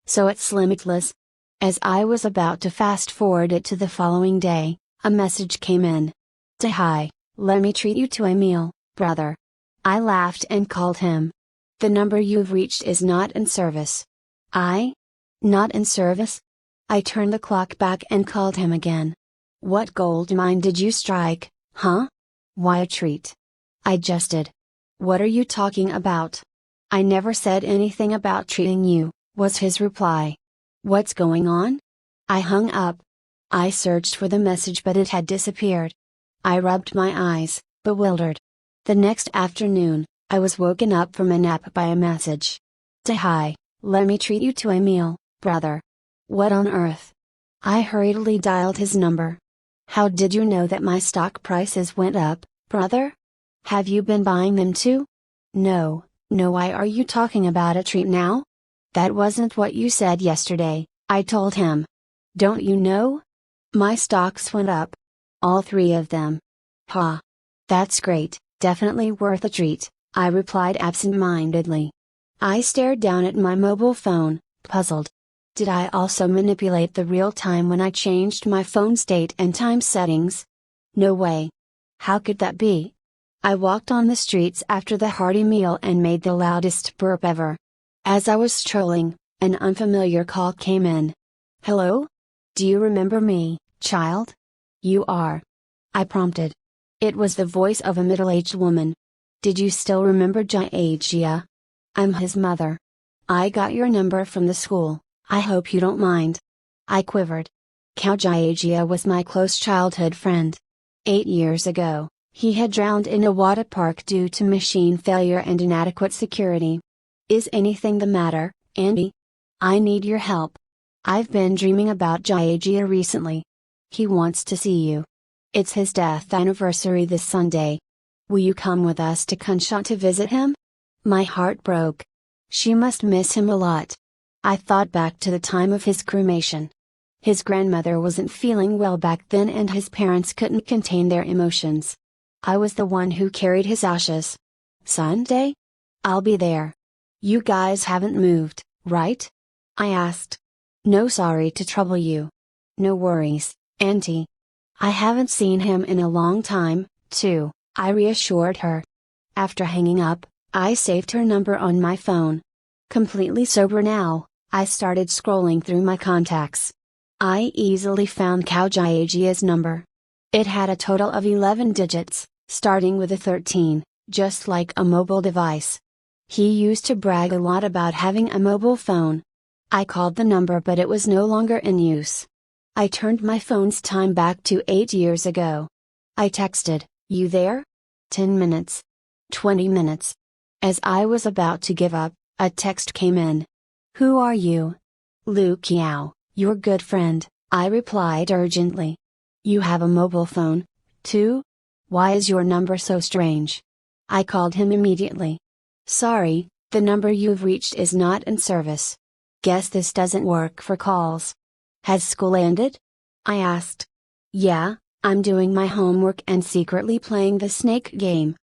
So it's limitless. As I was about to fast forward it to the following day, a message came in. Hi, let me treat you to a meal, brother. I laughed and called him. The number you've reached is not in service. Not in service? I turned the clock back and called him again. What gold mine did you strike, huh? Why a treat? I jested. What are you talking about? I never said anything about treating you, was his reply. What's going on? I hung up. I searched for the message but it had disappeared. I rubbed my eyes, bewildered. The next afternoon, I was woken up from a nap by a message. Hi, let me treat you to a meal, brother. What on earth? I hurriedly dialed his number. How did you know that my stock prices went up, brother? Have you been buying them too? No, why are you talking about a treat now? That wasn't what you said yesterday, I told him. Don't you know? My stocks went up. All 3 of them. Ha! That's great, definitely worth a treat, I replied absent-mindedly. I stared down at my mobile phone, puzzled. Did I also manipulate the real time when I changed my phone state and time settings? No way. How could that be? I walked on the streets after the hearty meal and made the loudest burp ever. As I was strolling, an unfamiliar call came in. Hello? Do you remember me, child? You are. I prompted. It was the voice of a middle-aged woman. Did you still remember Jaigia? I'm his mother. I got your number from the school, I hope you don't mind. I quivered. Jaigia was my close childhood friend. 8 years ago, he had drowned in a water park due to machine failure and inadequate security. Is anything the matter, Andy? I need your help. I've been dreaming about Jaigia recently. He wants to see you. It's his death anniversary this Sunday. Will you come with us to Kunshan to visit him? My heart broke. She must miss him a lot. I thought back to the time of his cremation. His grandmother wasn't feeling well back then and his parents couldn't contain their emotions. I was the one who carried his ashes. Sunday? I'll be there. You guys haven't moved, right? I asked. No, sorry to trouble you. No worries, Auntie. I haven't seen him in a long time, too, I reassured her. After hanging up, I saved her number on my phone. Completely sober now, I started scrolling through my contacts. I easily found Jaigia's number. It had a total of 11 digits, starting with a 13, just like a mobile device. He used to brag a lot about having a mobile phone. I called the number but it was no longer in use. I turned my phone's time back to 8 years ago. I texted, you there? 10 minutes. 20 minutes. As I was about to give up, a text came in. Who are you? Lu Qiao, your good friend, I replied urgently. You have a mobile phone, too? Why is your number so strange? I called him immediately. Sorry, the number you've reached is not in service. Guess this doesn't work for calls. Has school ended? I asked. Yeah, I'm doing my homework and secretly playing the snake game.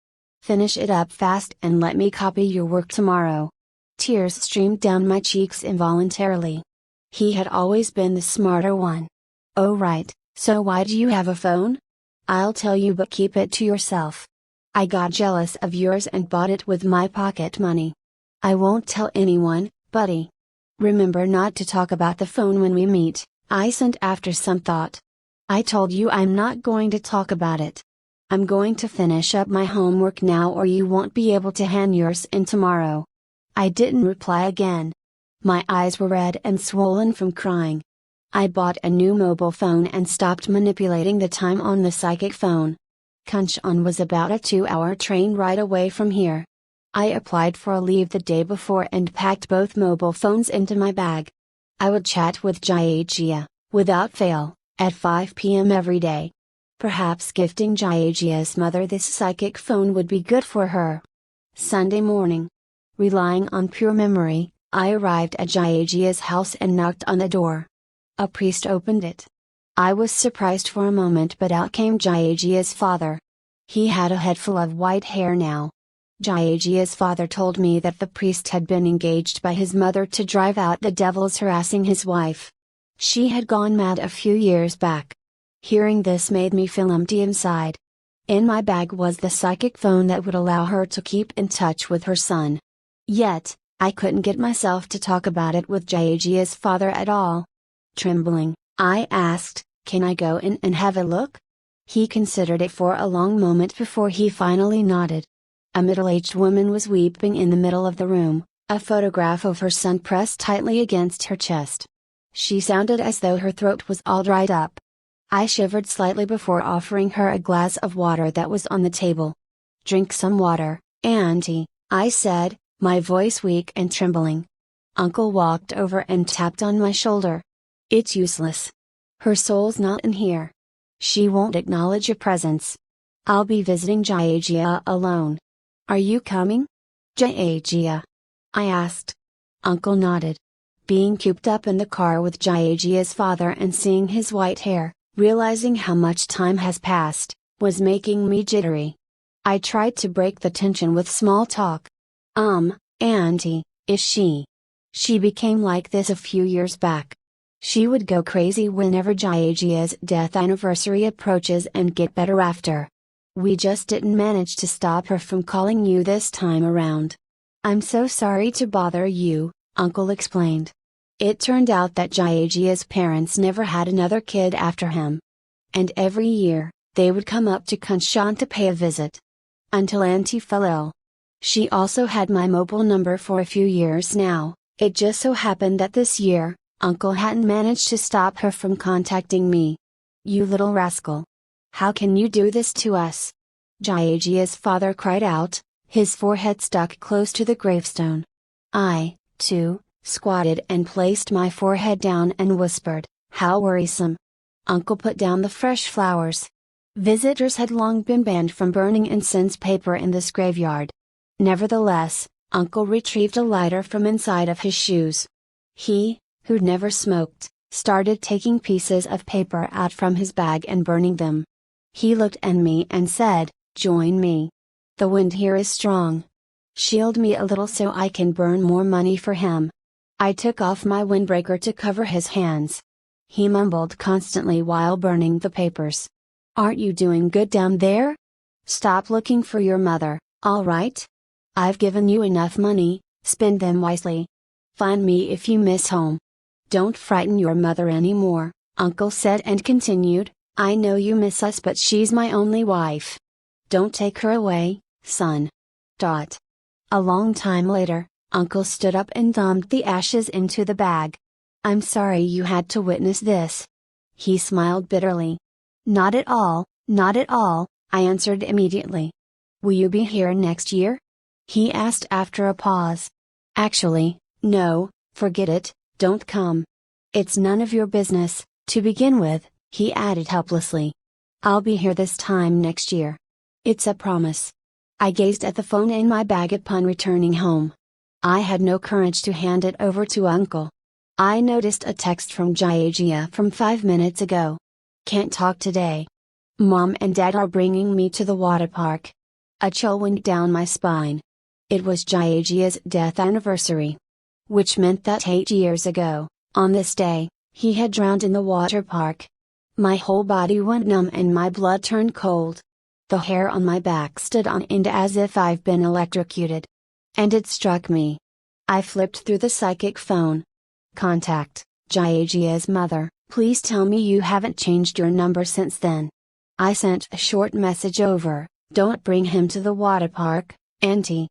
Finish it up fast and let me copy your work tomorrow. Tears streamed down my cheeks involuntarily. He had always been the smarter one. Oh right, so why do you have a phone? I'll tell you but keep it to yourself. I got jealous of yours and bought it with my pocket money. I won't tell anyone, buddy. Remember not to talk about the phone when we meet, I sent after some thought. I told you I'm not going to talk about it. I'm going to finish up my homework now or you won't be able to hand yours in tomorrow. I didn't reply again. My eyes were red and swollen from crying. I bought a new mobile phone and stopped manipulating the time on the psychic phone. Kunshan was about a 2-hour train ride away from here. I applied for a leave the day before and packed both mobile phones into my bag. I would chat with Jia, without fail, at 5 p.m. every day. Perhaps gifting Jia's mother this psychic phone would be good for her. Sunday morning. Relying on pure memory, I arrived at Jia's house and knocked on the door. A priest opened it. I was surprised for a moment, but out came Jia's father. He had a head full of white hair now. Jia's father told me that the priest had been engaged by his mother to drive out the devils harassing his wife. She had gone mad a few years back. Hearing this made me feel empty inside. In my bag was the psychic phone that would allow her to keep in touch with her son. Yet, I couldn't get myself to talk about it with Jia's father at all. Trembling, I asked, "Can I go in and have a look?" He considered it for a long moment before he finally nodded. A middle-aged woman was weeping in the middle of the room, a photograph of her son pressed tightly against her chest. She sounded as though her throat was all dried up. I shivered slightly before offering her a glass of water that was on the table. "Drink some water, Auntie," I said, my voice weak and trembling. Uncle walked over and tapped on my shoulder. "It's useless. Her soul's not in here. She won't acknowledge your presence. I'll be visiting Jia alone. Are you coming?" "Jia?" I asked. Uncle nodded. Being cooped up in the car with Jia's father and seeing his white hair, realizing how much time has passed, was making me jittery. I tried to break the tension with small talk. Auntie, is she? She became like this a few years back. She would go crazy whenever Jia's death anniversary approaches and get better after. We just didn't manage to stop her from calling you this time around." "I'm so sorry to bother you," Uncle explained. It turned out that Jia's parents never had another kid after him. And every year, they would come up to Kunshan to pay a visit. Until Auntie fell ill. She also had my mobile number for a few years now. It just so happened that this year, Uncle hadn't managed to stop her from contacting me. "You little rascal! How can you do this to us?" Jia's father cried out, his forehead stuck close to the gravestone. I, too, squatted and placed my forehead down and whispered, "How worrisome." Uncle put down the fresh flowers. Visitors had long been banned from burning incense paper in this graveyard. Nevertheless, Uncle retrieved a lighter from inside of his shoes. He, who'd never smoked, started taking pieces of paper out from his bag and burning them. He looked at me and said, "Join me. The wind here is strong. Shield me a little so I can burn more money for him." I took off my windbreaker to cover his hands. He mumbled constantly while burning the papers. "Aren't you doing good down there? Stop looking for your mother, all right? I've given you enough money, spend them wisely. Find me if you miss home. Don't frighten your mother anymore," Uncle said and continued, "I know you miss us, but she's my only wife. Don't take her away, son." A long time later, Uncle stood up and dumped the ashes into the bag. "I'm sorry you had to witness this." He smiled bitterly. Not at all," I answered immediately. "Will you be here next year?" he asked after a pause. "Actually, no, forget it, don't come. It's none of your business, to begin with," he added helplessly. "I'll be here this time next year. It's a promise." I gazed at the phone in my bag upon returning home. I had no courage to hand it over to Uncle. I noticed a text from Jia from 5 minutes ago. "Can't talk today. Mom and Dad are bringing me to the water park." A chill went down my spine. It was Jia's death anniversary. Which meant that 8 years ago, on this day, he had drowned in the water park. My whole body went numb and my blood turned cold. The hair on my back stood on end as if I've been electrocuted. And it struck me. I flipped through the psychic phone. "Contact, Jia's mother, please tell me you haven't changed your number since then." I sent a short message over, "Don't bring him to the water park, Auntie."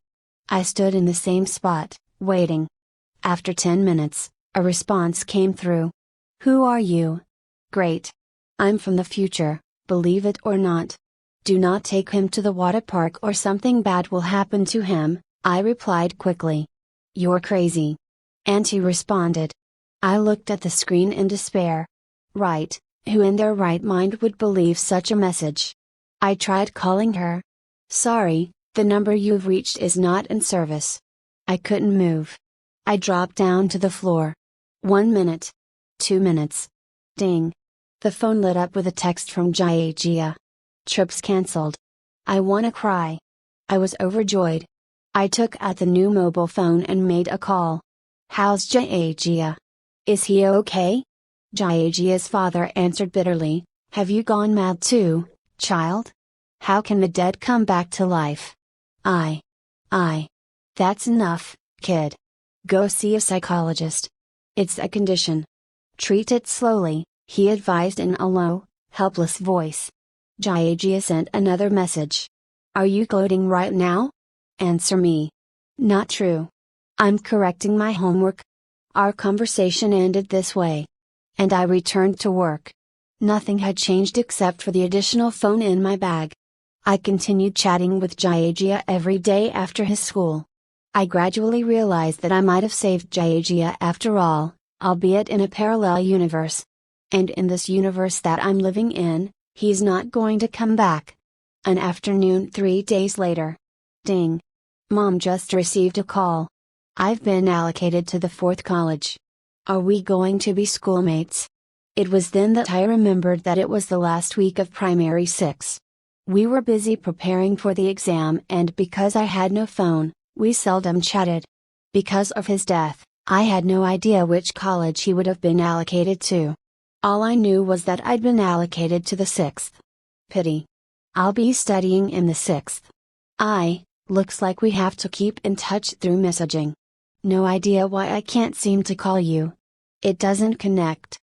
I stood in the same spot, waiting. After 10 minutes, a response came through. "Who are you?" "Great. I'm from the future, believe it or not. Do not take him to the water park or something bad will happen to him, I replied quickly. You're crazy. Auntie responded. I looked at the screen in despair. Right, who in their right mind would believe such a message? I tried calling her. Sorry, the number you've reached is not in service. I couldn't move. I dropped down to the floor. 1 minute. 2 minutes. Ding. The phone lit up with a text from Gia. Trips cancelled. I wanna cry. I was overjoyed. I took out the new mobile phone and made a call. How's Gia? Is he okay? Gia's father answered bitterly, have you gone mad too, child? How can the dead come back to life? That's enough, kid. Go see a psychologist. It's a condition. Treat it slowly, he advised in a low, helpless voice. Gia sent another message. Are you gloating right now? Answer me. Not true. I'm correcting my homework. Our conversation ended this way. And I returned to work. Nothing had changed except for the additional phone in my bag. I continued chatting with Gia every day after his school. I gradually realized that I might have saved Gia after all, albeit in a parallel universe. And in this universe that I'm living in, he's not going to come back. An afternoon 3 days later. Ding. Mom just received a call. I've been allocated to the 4th college. Are we going to be schoolmates? It was then that I remembered that it was the last week of primary 6. We were busy preparing for the exam, and because I had no phone, we seldom chatted. Because of his death, I had no idea which college he would have been allocated to. All I knew was that I'd been allocated to the 6th. Pity. I'll be studying in the 6th. Looks like we have to keep in touch through messaging. No idea why I can't seem to call you. It doesn't connect.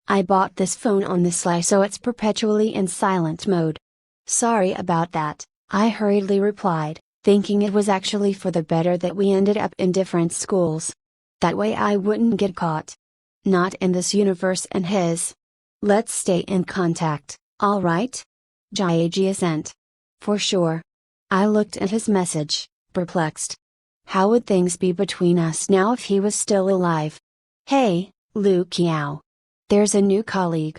I bought this phone on the sly so it's perpetually in silent mode. Sorry about that, I hurriedly replied, thinking it was actually for the better that we ended up in different schools. That way I wouldn't get caught. Not in this universe and his. Let's stay in contact, alright? Gia sent. For sure. I looked at his message, perplexed. How would things be between us now if he was still alive? Hey, Lu Qiao. There's a new colleague.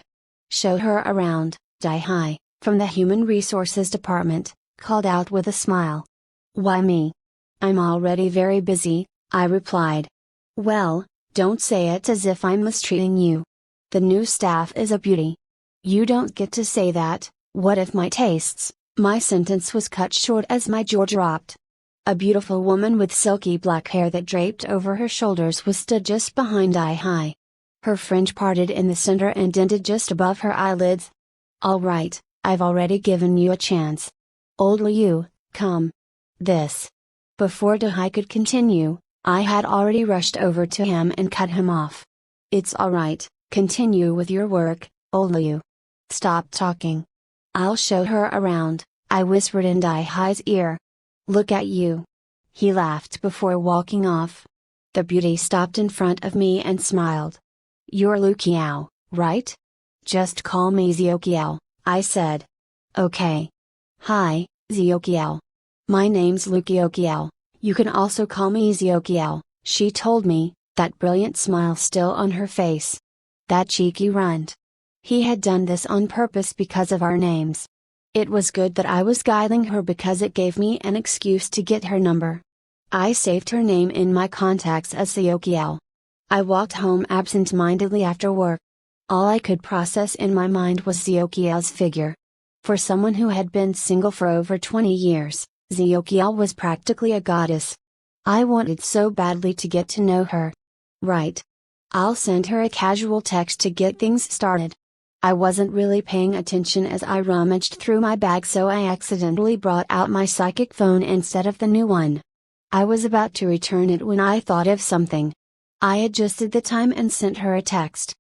Show her around, Dai from the Human Resources Department, called out with a smile. Why me? I'm already very busy, I replied. Well, don't say it as if I'm mistreating you. The new staff is a beauty. You don't get to say that. What if my tastes? My sentence was cut short as my jaw dropped. A beautiful woman with silky black hair that draped over her shoulders was stood just behind Dai. Her fringe parted in the center and ended just above her eyelids. All right, I've already given you a chance. Old Liu, come. This. Before Dai could continue, I had already rushed over to him and cut him off. It's alright, continue with your work, old Liu. Stop talking. I'll show her around, I whispered in Dai's ear. Look at you. He laughed before walking off. The beauty stopped in front of me and smiled. You're Lu Qiao, right? Just call me Xiao, I said. Okay. Hi, Xiao. My name's Lu Qiao. You can also call me Xiao, she told me, that brilliant smile still on her face. That cheeky runt. He had done this on purpose because of our names. It was good that I was guiding her because it gave me an excuse to get her number. I saved her name in my contacts as Xiao. I walked home absent-mindedly after work. All I could process in my mind was Xiao's figure. For someone who had been single for over 20 years, Xiao was practically a goddess. I wanted so badly to get to know her. Right. I'll send her a casual text to get things started. I wasn't really paying attention as I rummaged through my bag, so I accidentally brought out my psychic phone instead of the new one. I was about to return it when I thought of something. I adjusted the time and sent her a text.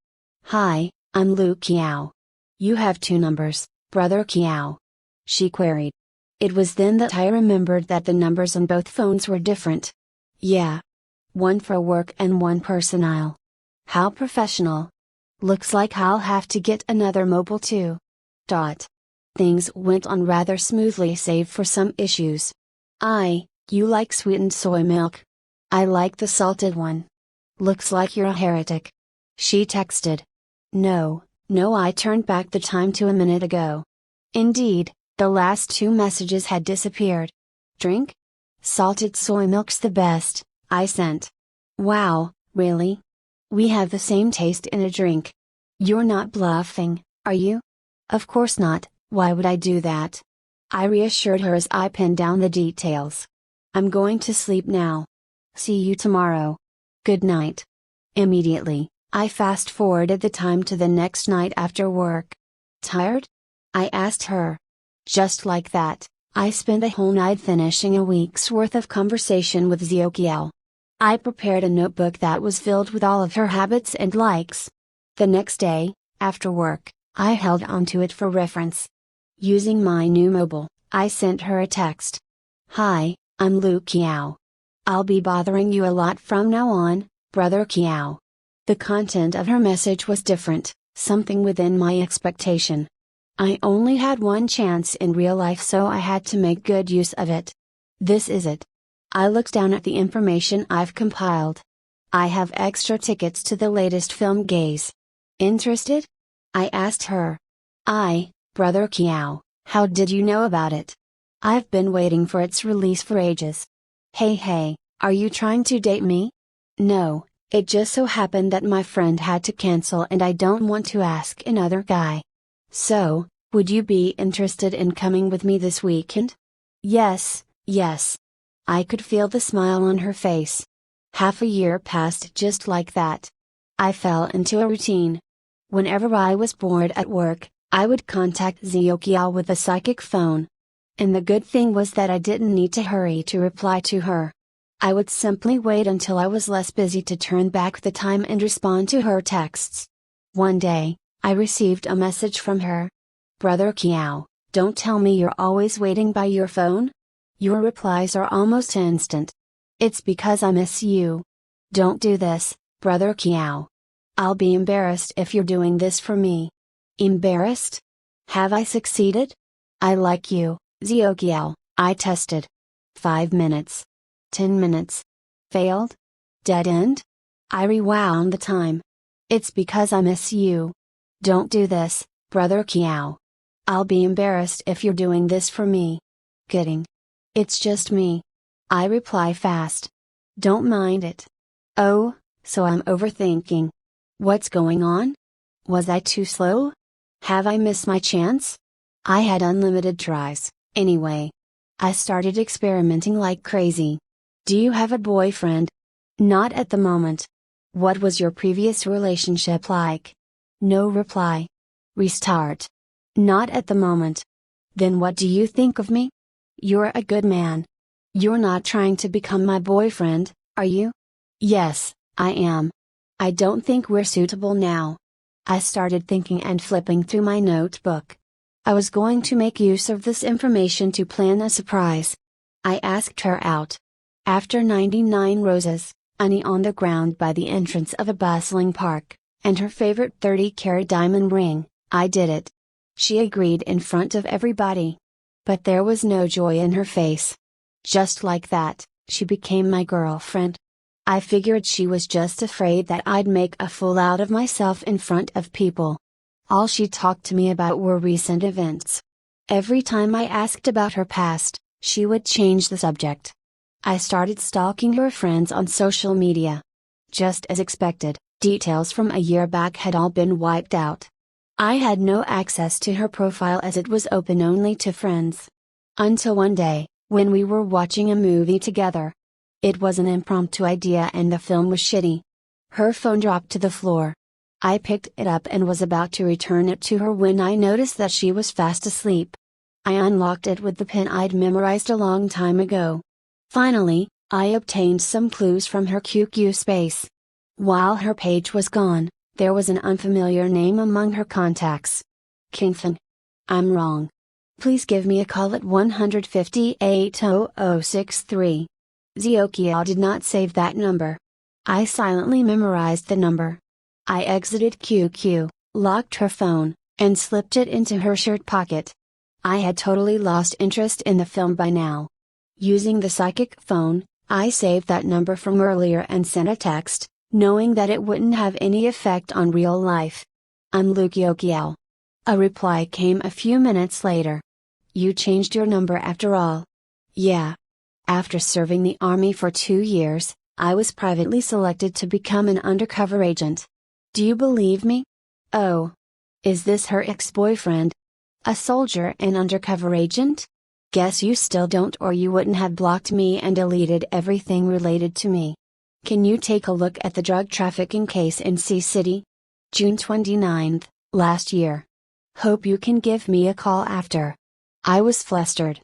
Hi, I'm Lu Qiao. You have 2 numbers, Brother Qiao. She queried. It was then that I remembered that the numbers on both phones were different. Yeah. One for work and one personal. How professional. Looks like I'll have to get another mobile too. Things went on rather smoothly save for some issues. I You like sweetened soy milk? I like the salted one. Looks like you're a heretic. She texted. No, no, I turned back the time to a minute ago. Indeed, the last two messages had disappeared. Drink? Salted soy milk's the best, I sent. Wow, really? We have the same taste in a drink. You're not bluffing, are you? Of course not, why would I do that? I reassured her as I pinned down the details. I'm going to sleep now. See you tomorrow. Good night. Immediately, I fast-forwarded the time to the next night after work. Tired? I asked her. Just like that, I spent a whole night finishing a week's worth of conversation with Ziokiel. I prepared a notebook that was filled with all of her habits and likes. The next day, after work, I held onto it for reference. Using my new mobile, I sent her a text. Hi, I'm Lu Kiao. I'll be bothering you a lot from now on, brother Kiao. The content of her message was different, something within my expectation. I only had one chance in real life, so I had to make good use of it. This is it. I looked down at the information I've compiled. I have extra tickets to the latest film Gaze. Interested? I asked her. Brother Kiao, how did you know about it? I've been waiting for its release for ages. Hey, are you trying to date me? No, it just so happened that my friend had to cancel and I don't want to ask another guy. So, would you be interested in coming with me this weekend? Yes. I could feel the smile on her face. Half a year passed just like that. I fell into a routine. Whenever I was bored at work, I would contact Ziokiel with a psychic phone. And the good thing was that I didn't need to hurry to reply to her. I would simply wait until I was less busy to turn back the time and respond to her texts. One day, I received a message from her. Brother Kiao, don't tell me you're always waiting by your phone? Your replies are almost instant. It's because I miss you. Don't do this, brother Kiao. I'll be embarrassed if you're doing this for me. Embarrassed? Have I succeeded? I like you, Ziokiel, I tested. 5 minutes. 10 minutes. Failed? Dead end? I rewound the time. It's because I miss you. Don't do this, brother Kiao. I'll be embarrassed if you're doing this for me. Kidding. It's just me. I reply fast. Don't mind it. Oh, so I'm overthinking. What's going on? Was I too slow? Have I missed my chance? I had unlimited tries, anyway. I started experimenting like crazy. Do you have a boyfriend? Not at the moment. What was your previous relationship like? No reply. Restart. Not at the moment. Then what do you think of me? You're a good man. You're not trying to become my boyfriend, are you? Yes, I am. I don't think we're suitable now. I started thinking and flipping through my notebook. I was going to make use of this information to plan a surprise. I asked her out. After 99 roses, honey on the ground by the entrance of a bustling park, and her favorite 30-carat diamond ring, I did it. She agreed in front of everybody. But there was no joy in her face. Just like that, she became my girlfriend. I figured she was just afraid that I'd make a fool out of myself in front of people. All she talked to me about were recent events. Every time I asked about her past, she would change the subject. I started stalking her friends on social media. Just as expected, details from a year back had all been wiped out. I had no access to her profile as it was open only to friends. Until one day, when we were watching a movie together. It was an impromptu idea and the film was shitty. Her phone dropped to the floor. I picked it up and was about to return it to her when I noticed that she was fast asleep. I unlocked it with the pin I'd memorized a long time ago. Finally, I obtained some clues from her QQ space. While her page was gone, there was an unfamiliar name among her contacts. Kingfin. I'm wrong. Please give me a call at 158-0063. Ziokiel did not save that number. I silently memorized the number. I exited QQ, locked her phone, and slipped it into her shirt pocket. I had totally lost interest in the film by now. Using the psychic phone, I saved that number from earlier and sent a text, knowing that it wouldn't have any effect on real life. I'm Luke Yokiao. A reply came a few minutes later. You changed your number after all. Yeah. After serving the army for 2 years, I was privately selected to become an undercover agent. Do you believe me? Oh. Is this her ex-boyfriend? A soldier and undercover agent? Guess you still don't, or you wouldn't have blocked me and deleted everything related to me. Can you take a look at the drug trafficking case in C City? June 29th, last year. Hope you can give me a call after. I was flustered.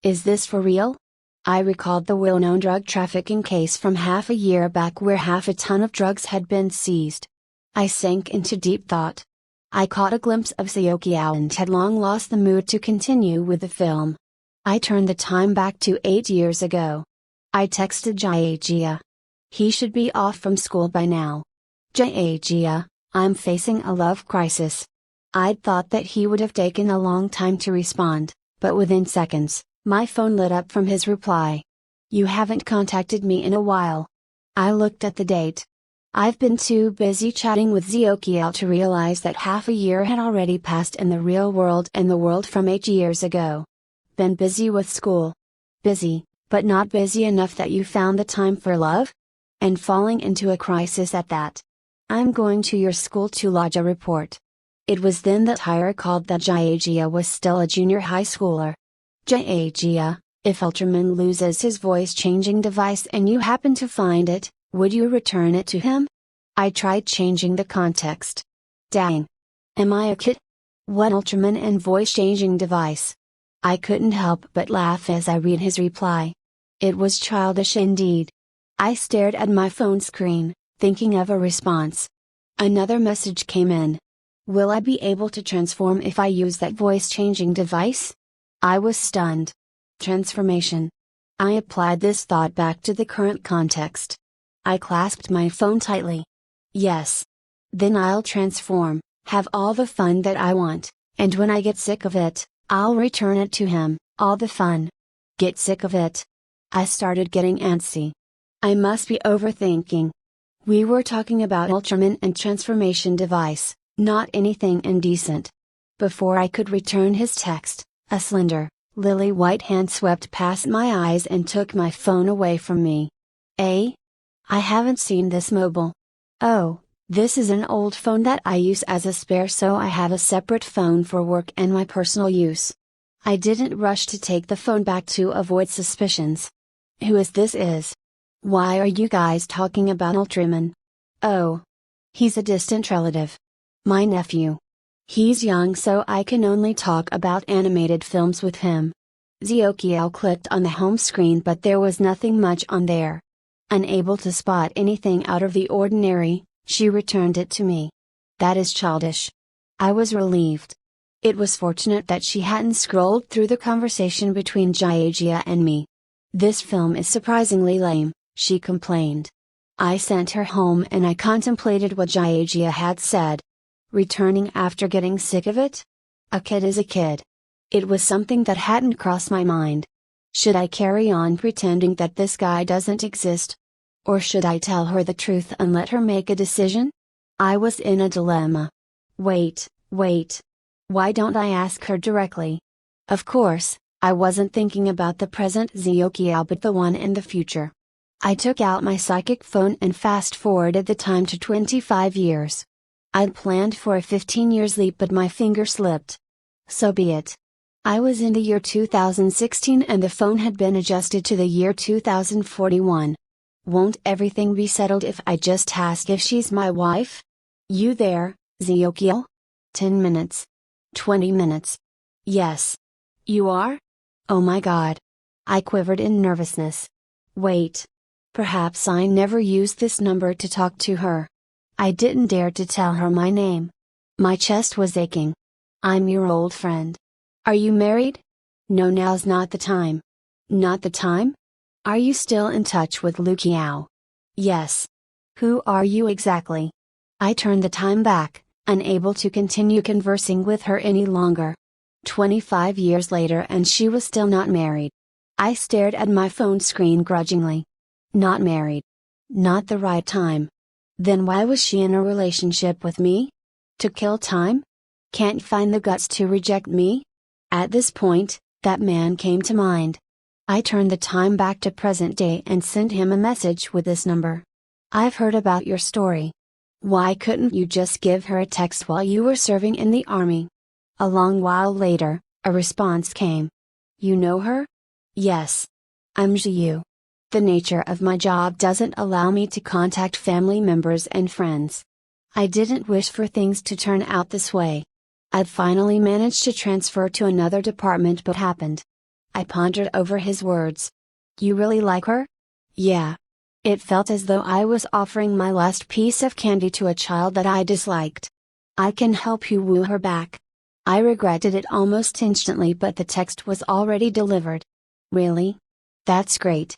Is this for real? I recalled the well-known drug trafficking case from half a year back where half a ton of drugs had been seized. I sank into deep thought. I caught a glimpse of Yokiao and had long lost the mood to continue with the film. I turned the time back to 8 years ago. I texted Jia. He should be off from school by now. Jia, I'm facing a love crisis. I'd thought that he would have taken a long time to respond, but within seconds, my phone lit up from his reply. You haven't contacted me in a while. I looked at the date. I've been too busy chatting with Yokiao to realize that half a year had already passed in the real world and the world from 8 years ago. Been busy with school. Busy, but not busy enough that you found the time for love? And falling into a crisis at that. I'm going to your school to lodge a report. It was then that I recalled that Jia was still a junior high schooler. Jia, if Ultraman loses his voice-changing device and you happen to find it, would you return it to him? I tried changing the context. Dang. Am I a kid? What Ultraman and voice-changing device? I couldn't help but laugh as I read his reply. It was childish indeed. I stared at my phone screen, thinking of a response. Another message came in. Will I be able to transform if I use that voice-changing device? I was stunned. Transformation. I applied this thought back to the current context. I clasped my phone tightly. Yes. Then I'll transform, have all the fun that I want, and when I get sick of it, I'll return it to him, all the fun. Get sick of it. I started getting antsy. I must be overthinking. We were talking about Ultraman and transformation device, not anything indecent. Before I could return his text, a slender, lily-white hand swept past my eyes and took my phone away from me. I haven't seen this mobile. Oh, this is an old phone that I use as a spare, so I have a separate phone for work and my personal use. I didn't rush to take the phone back to avoid suspicions. Who is this? Why are you guys talking about Ultraman? Oh. He's a distant relative. My nephew. He's young, so I can only talk about animated films with him. Yokiao clicked on the home screen, but there was nothing much on there. Unable to spot anything out of the ordinary, she returned it to me. That is childish. I was relieved. It was fortunate that she hadn't scrolled through the conversation between Jia and me. This film is surprisingly lame, she complained. I sent her home and I contemplated what Jia had said. Returning after getting sick of it? A kid is a kid. It was something that hadn't crossed my mind. Should I carry on pretending that this guy doesn't exist? Or should I tell her the truth and let her make a decision? I was in a dilemma. Wait. Why don't I ask her directly? Of course, I wasn't thinking about the present Yokiao but the one in the future. I took out my psychic phone and fast-forwarded the time to 25 years. I'd planned for a 15-year leap but my finger slipped. So be it. I was in the year 2016 and the phone had been adjusted to the year 2041. Won't everything be settled if I just ask if she's my wife? You there, Yokiao? 10 minutes. 20 minutes. Yes. You are? Oh my God. I quivered in nervousness. Wait. Perhaps I never used this number to talk to her. I didn't dare to tell her my name. My chest was aching. I'm your old friend. Are you married? No, now's not the time. Not the time? Are you still in touch with Yokiao? Yes. Who are you exactly? I turned the time back, unable to continue conversing with her any longer. 25 years later and she was still not married. I stared at my phone screen grudgingly. Not married. Not the right time. Then why was she in a relationship with me? To kill time? Can't find the guts to reject me? At this point, that man came to mind. I turned the time back to present day and sent him a message with this number. I've heard about your story. Why couldn't you just give her a text while you were serving in the army? A long while later, a response came. You know her? Yes. I'm Jiu. The nature of my job doesn't allow me to contact family members and friends. I didn't wish for things to turn out this way. I'd finally managed to transfer to another department but happened. I pondered over his words. You really like her? Yeah. It felt as though I was offering my last piece of candy to a child that I disliked. I can help you woo her back. I regretted it almost instantly, but the text was already delivered. Really? That's great.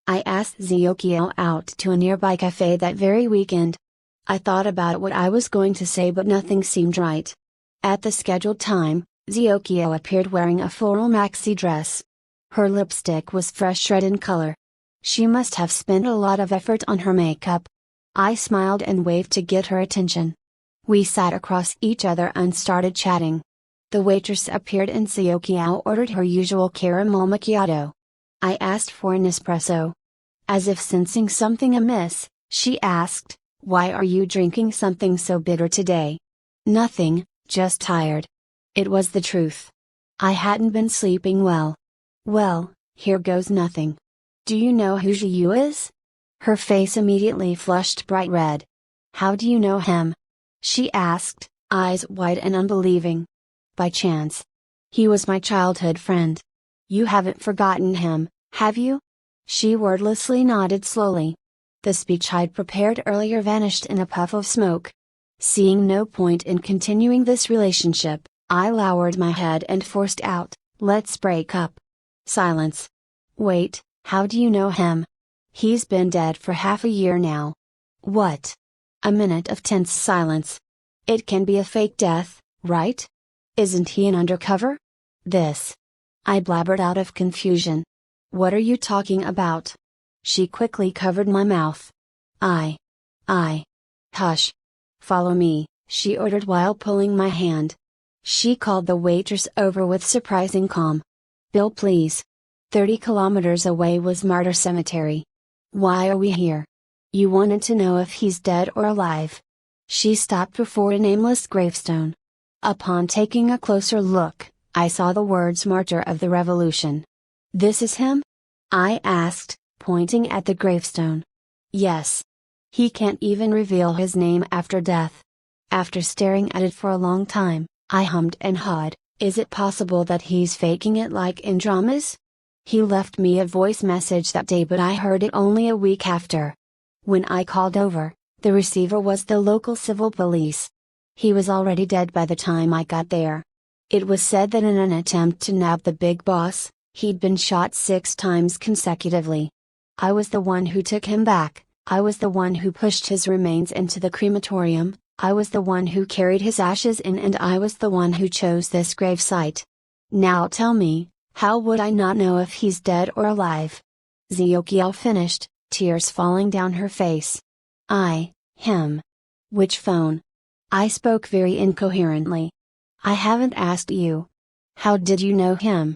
I asked Zyokio out to a nearby cafe that very weekend. I thought about what I was going to say but nothing seemed right. At the scheduled time, Zyokio appeared wearing a floral maxi dress. Her lipstick was fresh red in color. She must have spent a lot of effort on her makeup. I smiled and waved to get her attention. We sat across each other and started chatting. The waitress appeared and Zyokio ordered her usual caramel macchiato. I asked for an espresso. As if sensing something amiss, she asked, Why are you drinking something so bitter today? Nothing, just tired. It was the truth. I hadn't been sleeping well. Well, here goes nothing. Do you know who Jiu is? Her face immediately flushed bright red. How do you know him? She asked, eyes wide and unbelieving. By chance. He was my childhood friend. You haven't forgotten him, have you? She wordlessly nodded slowly. The speech I'd prepared earlier vanished in a puff of smoke. Seeing no point in continuing this relationship, I lowered my head and forced out, Let's break up. Silence. Wait, how do you know him? He's been dead for half a year now. What? A minute of tense silence. It can be a fake death, right? Isn't he an undercover? This. I blabbered out of confusion. What are you talking about? She quickly covered my mouth. I. Hush. Follow me, she ordered while pulling my hand. She called the waitress over with surprising calm. Bill, please. 30 kilometers away was Martyr Cemetery. Why are we here? You wanted to know if he's dead or alive. She stopped before a nameless gravestone. Upon taking a closer look, I saw the words Martyr of the Revolution. This is him? I asked, pointing at the gravestone. Yes. He can't even reveal his name after death. After staring at it for a long time, I hummed and hawed, is it possible that he's faking it like in dramas? He left me a voice message that day but I heard it only a week after. When I called over, the receiver was the local civil police. He was already dead by the time I got there. It was said that in an attempt to nab the big boss, he'd been shot 6 times consecutively. I was the one who took him back, I was the one who pushed his remains into the crematorium, I was the one who carried his ashes in, and I was the one who chose this gravesite. Now tell me, how would I not know if he's dead or alive? Zyokio finished, tears falling down her face. Him. Which phone? I spoke very incoherently. I haven't asked you. How did you know him?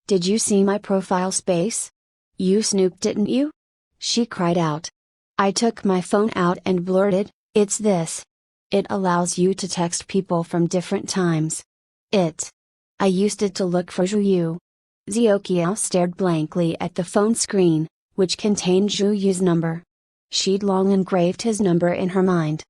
Did you see my profile space? You snooped, didn't you? She cried out. I took my phone out and blurted, It's this. It allows you to text people from different times. I used it to look for Jiu. Zyokio stared blankly at the phone screen, which contained Jiu's number. She'd long engraved his number in her mind.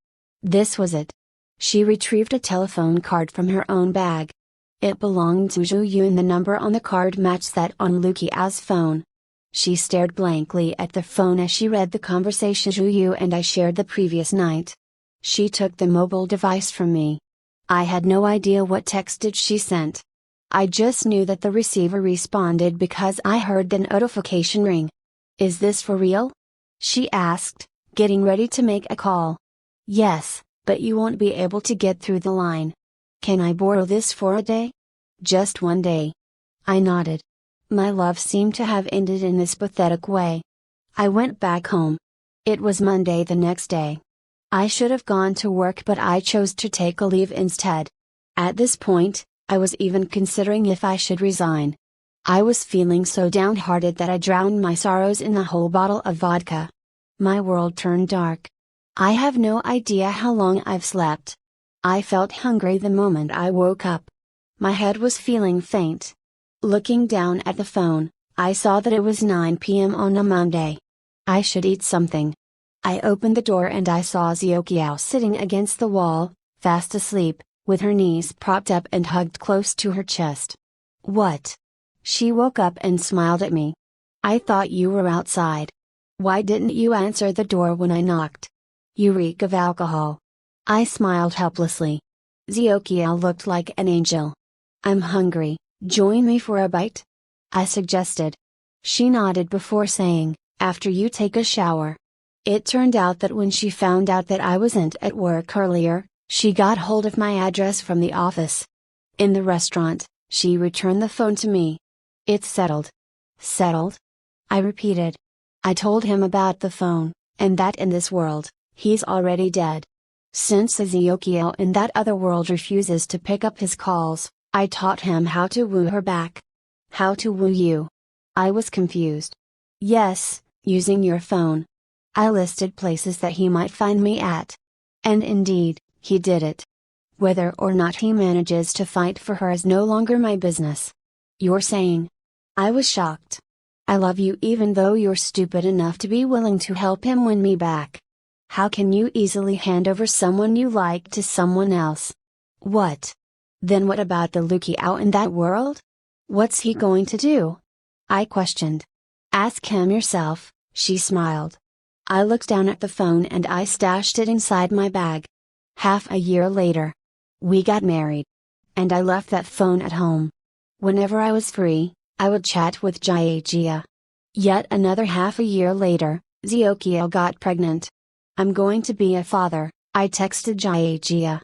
This was it. She retrieved a telephone card from her own bag. It belonged to Jiu and the number on the card matched that on Lukia's phone. She stared blankly at the phone as she read the conversation Jiu and I shared the previous night. She took the mobile device from me. I had no idea what text she sent. I just knew that the receiver responded because I heard the notification ring. Is this for real? She asked, getting ready to make a call. Yes, but you won't be able to get through the line. Can I borrow this for a day? Just one day. I nodded. My love seemed to have ended in this pathetic way. I went back home. It was Monday the next day. I should have gone to work, but I chose to take a leave instead. At this point, I was even considering if I should resign. I was feeling so downhearted that I drowned my sorrows in a whole bottle of vodka. My world turned dark. I have no idea how long I've slept. I felt hungry the moment I woke up. My head was feeling faint. Looking down at the phone, I saw that it was 9 p.m. on a Monday. I should eat something. I opened the door and I saw Xiaoqiao sitting against the wall, fast asleep, with her knees propped up and hugged close to her chest. What? She woke up and smiled at me. I thought you were outside. Why didn't you answer the door when I knocked? You reek of alcohol. I smiled helplessly. Xiaoqiao looked like an angel. I'm hungry, join me for a bite? I suggested. She nodded before saying, after you take a shower. It turned out that when she found out that I wasn't at work earlier, she got hold of my address from the office. In the restaurant, she returned the phone to me. It's settled. Settled? I repeated. I told him about the phone, and that in this world, he's already dead. Since Xiaoqiao in that other world refuses to pick up his calls, I taught him how to woo her back. How to woo you? I was confused. Yes, using your phone. I listed places that he might find me at. And indeed, he did it. Whether or not he manages to fight for her is no longer my business. You're saying? I was shocked. I love you even though you're stupid enough to be willing to help him win me back. How can you easily hand over someone you like to someone else? What? Then what about the Luqiao in that world? What's he going to do? I questioned. Ask him yourself, she smiled. I looked down at the phone and I stashed it inside my bag. Half a year later, we got married. And I left that phone at home. Whenever I was free, I would chat with Jiajia. Yet another half a year later, Xiaoqiao got pregnant. I'm going to be a father, I texted Jiajia.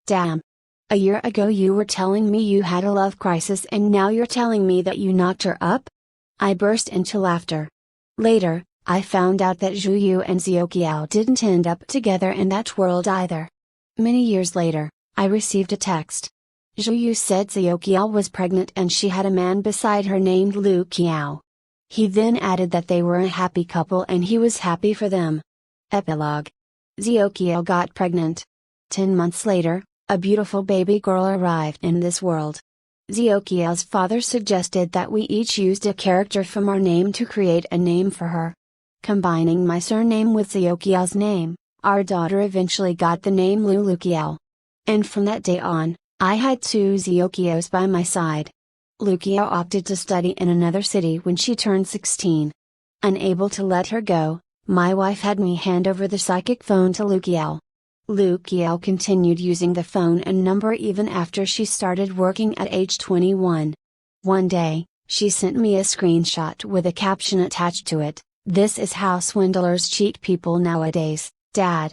Damn. A year ago you were telling me you had a love crisis and now you're telling me that you knocked her up? I burst into laughter. Later, I found out that Zhuyu and Xiaoqiao didn't end up together in that world either. Many years later, I received a text. Zhuyu said Xiaoqiao was pregnant and she had a man beside her named Luqiao. He then added that they were a happy couple and he was happy for them. Epilogue. Xiaoqiao got pregnant. 10 months later, a beautiful baby girl arrived in this world. Xiaoqiao's father suggested that we each used a character from our name to create a name for her. Combining my surname with Xiaoqiao's name, our daughter eventually got the name Luqiao. And from that day on, I had 2 Xiaoqiaos by my side. Luqiao opted to study in another city when she turned 16. Unable to let her go, my wife had me hand over the psychic phone to Luqiao. Luqiao continued using the phone and number even after she started working at age 21. One day, she sent me a screenshot with a caption attached to it. This is how swindlers cheat people nowadays, Dad.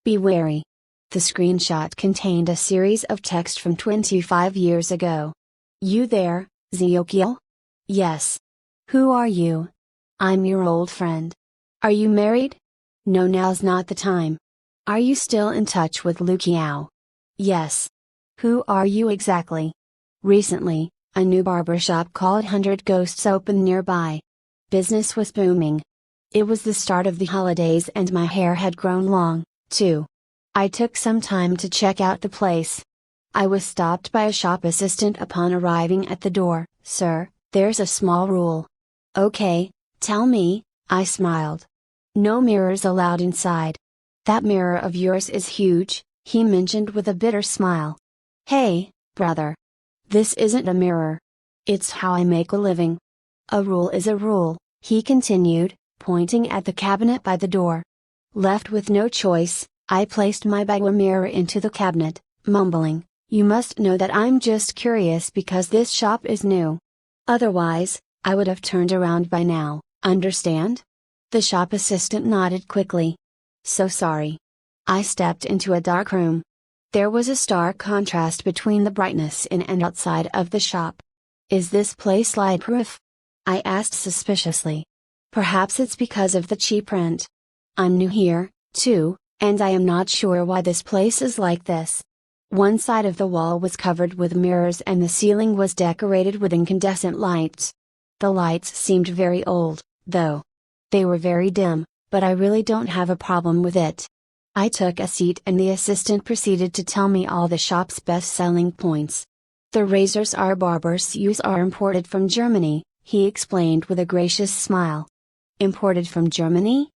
Be wary. The screenshot contained a series of text from 25 years ago. You there, Xiaoqiao? Yes. Who are you? I'm your old friend. Are you married? No, now's not the time. Are you still in touch with Luqiao? Yes. Who are you exactly? Recently, a new barbershop called 100 Ghosts opened nearby. Business was booming. It was the start of the holidays and my hair had grown long, too. I took some time to check out the place. I was stopped by a shop assistant upon arriving at the door. Sir, there's a small rule. Okay, tell me, I smiled. No mirrors allowed inside. That mirror of yours is huge, he mentioned with a bitter smile. Hey, brother. This isn't a mirror. It's how I make a living. A rule is a rule, he continued, pointing at the cabinet by the door. Left with no choice, I placed my bagua mirror into the cabinet, mumbling, you must know that I'm just curious because this shop is new. Otherwise, I would have turned around by now, understand? The shop assistant nodded quickly. So sorry. I stepped into a dark room. There was a stark contrast between the brightness in and outside of the shop. Is this place lightproof? I asked suspiciously. Perhaps it's because of the cheap rent. I'm new here, too, and I am not sure why this place is like this. One side of the wall was covered with mirrors and the ceiling was decorated with incandescent lights. The lights seemed very old, though. They were very dim, but I really don't have a problem with it. I took a seat and the assistant proceeded to tell me all the shop's best selling points. The razors our barbers use are imported from Germany, he explained with a gracious smile. Imported from Germany?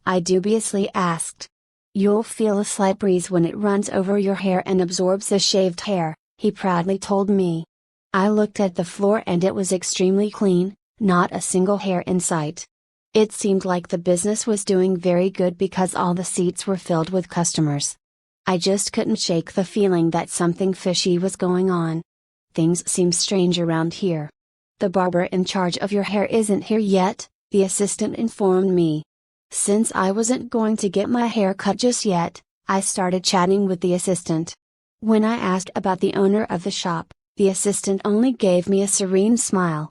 I dubiously asked. You'll feel a slight breeze when it runs over your hair and absorbs the shaved hair, he proudly told me. I looked at the floor and it was extremely clean, not a single hair in sight. It seemed like the business was doing very good because all the seats were filled with customers. I just couldn't shake the feeling that something fishy was going on. Things seem strange around here. The barber in charge of your hair isn't here yet, the assistant informed me. Since I wasn't going to get my hair cut just yet, I started chatting with the assistant. When I asked about the owner of the shop, the assistant only gave me a serene smile.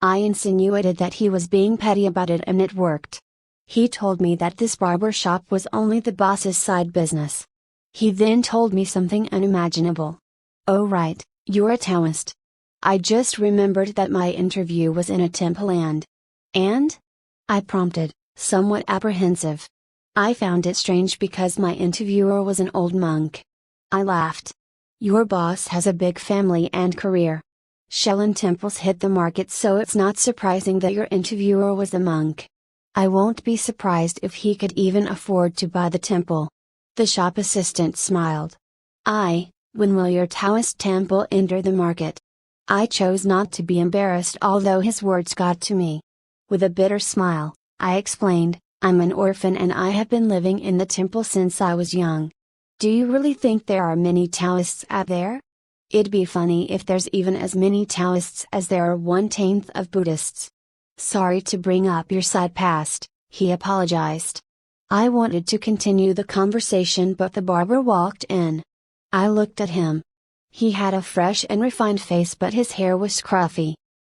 I insinuated that he was being petty about it and it worked. He told me that this barber shop was only the boss's side business. He then told me something unimaginable. Oh right, you're a Taoist. I just remembered that my interview was in a temple and? I prompted, somewhat apprehensive. I found it strange because my interviewer was an old monk. I laughed. Your boss has a big family and career. Shaolin temples hit the market, so it's not surprising that your interviewer was a monk. I won't be surprised if he could even afford to buy the temple. The shop assistant smiled. When will your Taoist temple enter the market? I chose not to be embarrassed, although his words got to me. With a bitter smile, I explained, I'm an orphan and I have been living in the temple since I was young. Do you really think there are many Taoists out there? It'd be funny if there's even as many Taoists as there are 1/10 of Buddhists. Sorry to bring up your side past, he apologized. I wanted to continue the conversation but the barber walked in. I looked at him. He had a fresh and refined face but his hair was scruffy.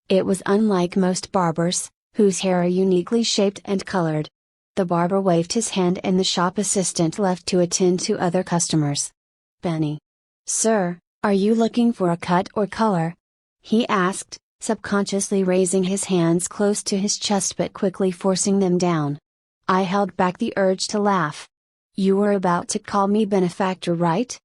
It was unlike most barbers, whose hair are uniquely shaped and colored. The barber waved his hand and the shop assistant left to attend to other customers. Benny. Sir, are you looking for a cut or color? He asked, subconsciously raising his hands close to his chest but quickly forcing them down. I held back the urge to laugh. You were about to call me benefactor, right?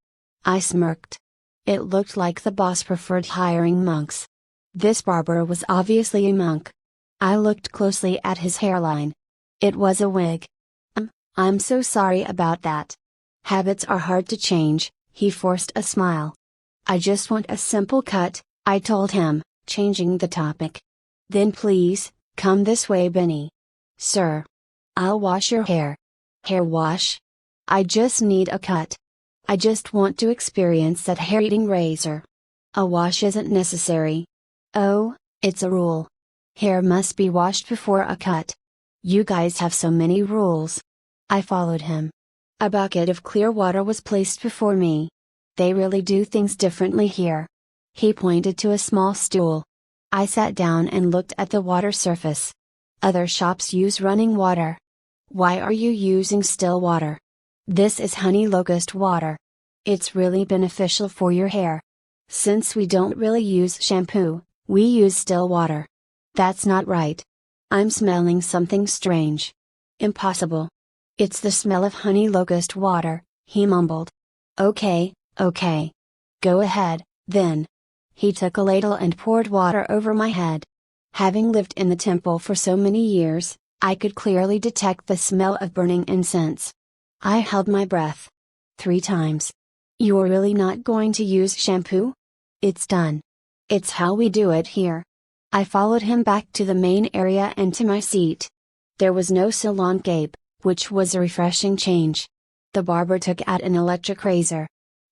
I smirked. It looked like the boss preferred hiring monks. This barber was obviously a monk. I looked closely at his hairline. It was a wig. I'm so sorry about that. Habits are hard to change, he forced a smile. I just want a simple cut, I told him, changing the topic. Then please, come this way, Benny. Sir. I'll wash your hair. Hair wash? I just need a cut. I just want to experience that hair-eating razor. A wash isn't necessary. Oh, it's a rule. Hair must be washed before a cut. You guys have so many rules. I followed him. A bucket of clear water was placed before me. They really do things differently here. He pointed to a small stool. I sat down and looked at the water surface. Other shops use running water. Why are you using still water? This is honey locust water. It's really beneficial for your hair. Since we don't really use shampoo, we use still water. That's not right. I'm smelling something strange. Impossible. It's the smell of honey locust water, he mumbled. Okay. Go ahead, then. He took a ladle and poured water over my head. Having lived in the temple for so many years, I could clearly detect the smell of burning incense. I held my breath. 3 times. You're really not going to use shampoo? It's done. It's how we do it here. I followed him back to the main area and to my seat. There was no salon cape, which was a refreshing change. The barber took out an electric razor.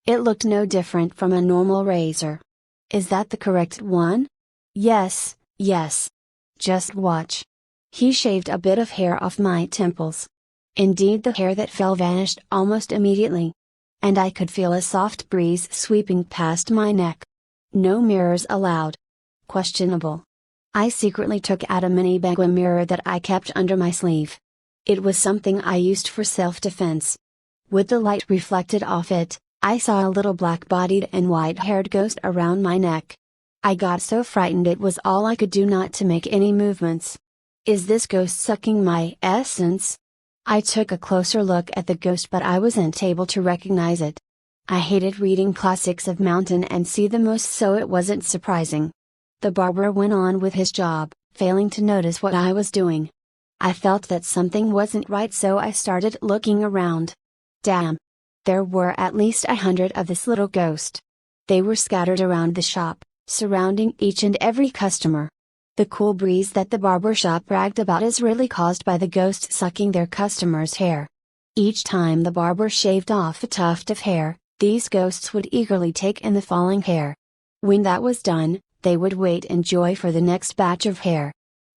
It looked no different from a normal razor. Is that the correct one? Yes. Just watch. He shaved a bit of hair off my temples. Indeed, the hair that fell vanished almost immediately. And I could feel a soft breeze sweeping past my neck. No mirrors allowed. Questionable. I secretly took out a mini bagua mirror that I kept under my sleeve. It was something I used for self-defense. With the light reflected off it, I saw a little black-bodied and white-haired ghost around my neck. I got so frightened it was all I could do not to make any movements. Is this ghost sucking my essence? I took a closer look at the ghost, but I wasn't able to recognize it. I hated reading classics of mountain and sea the most, so it wasn't surprising. The barber went on with his job, failing to notice what I was doing. I felt that something wasn't right, so I started looking around. Damn! There were at least 100 of this little ghost. They were scattered around the shop, surrounding each and every customer. The cool breeze that the barber shop bragged about is really caused by the ghost sucking their customers' hair. Each time the barber shaved off a tuft of hair, these ghosts would eagerly take in the falling hair. When that was done, they would wait in joy for the next batch of hair.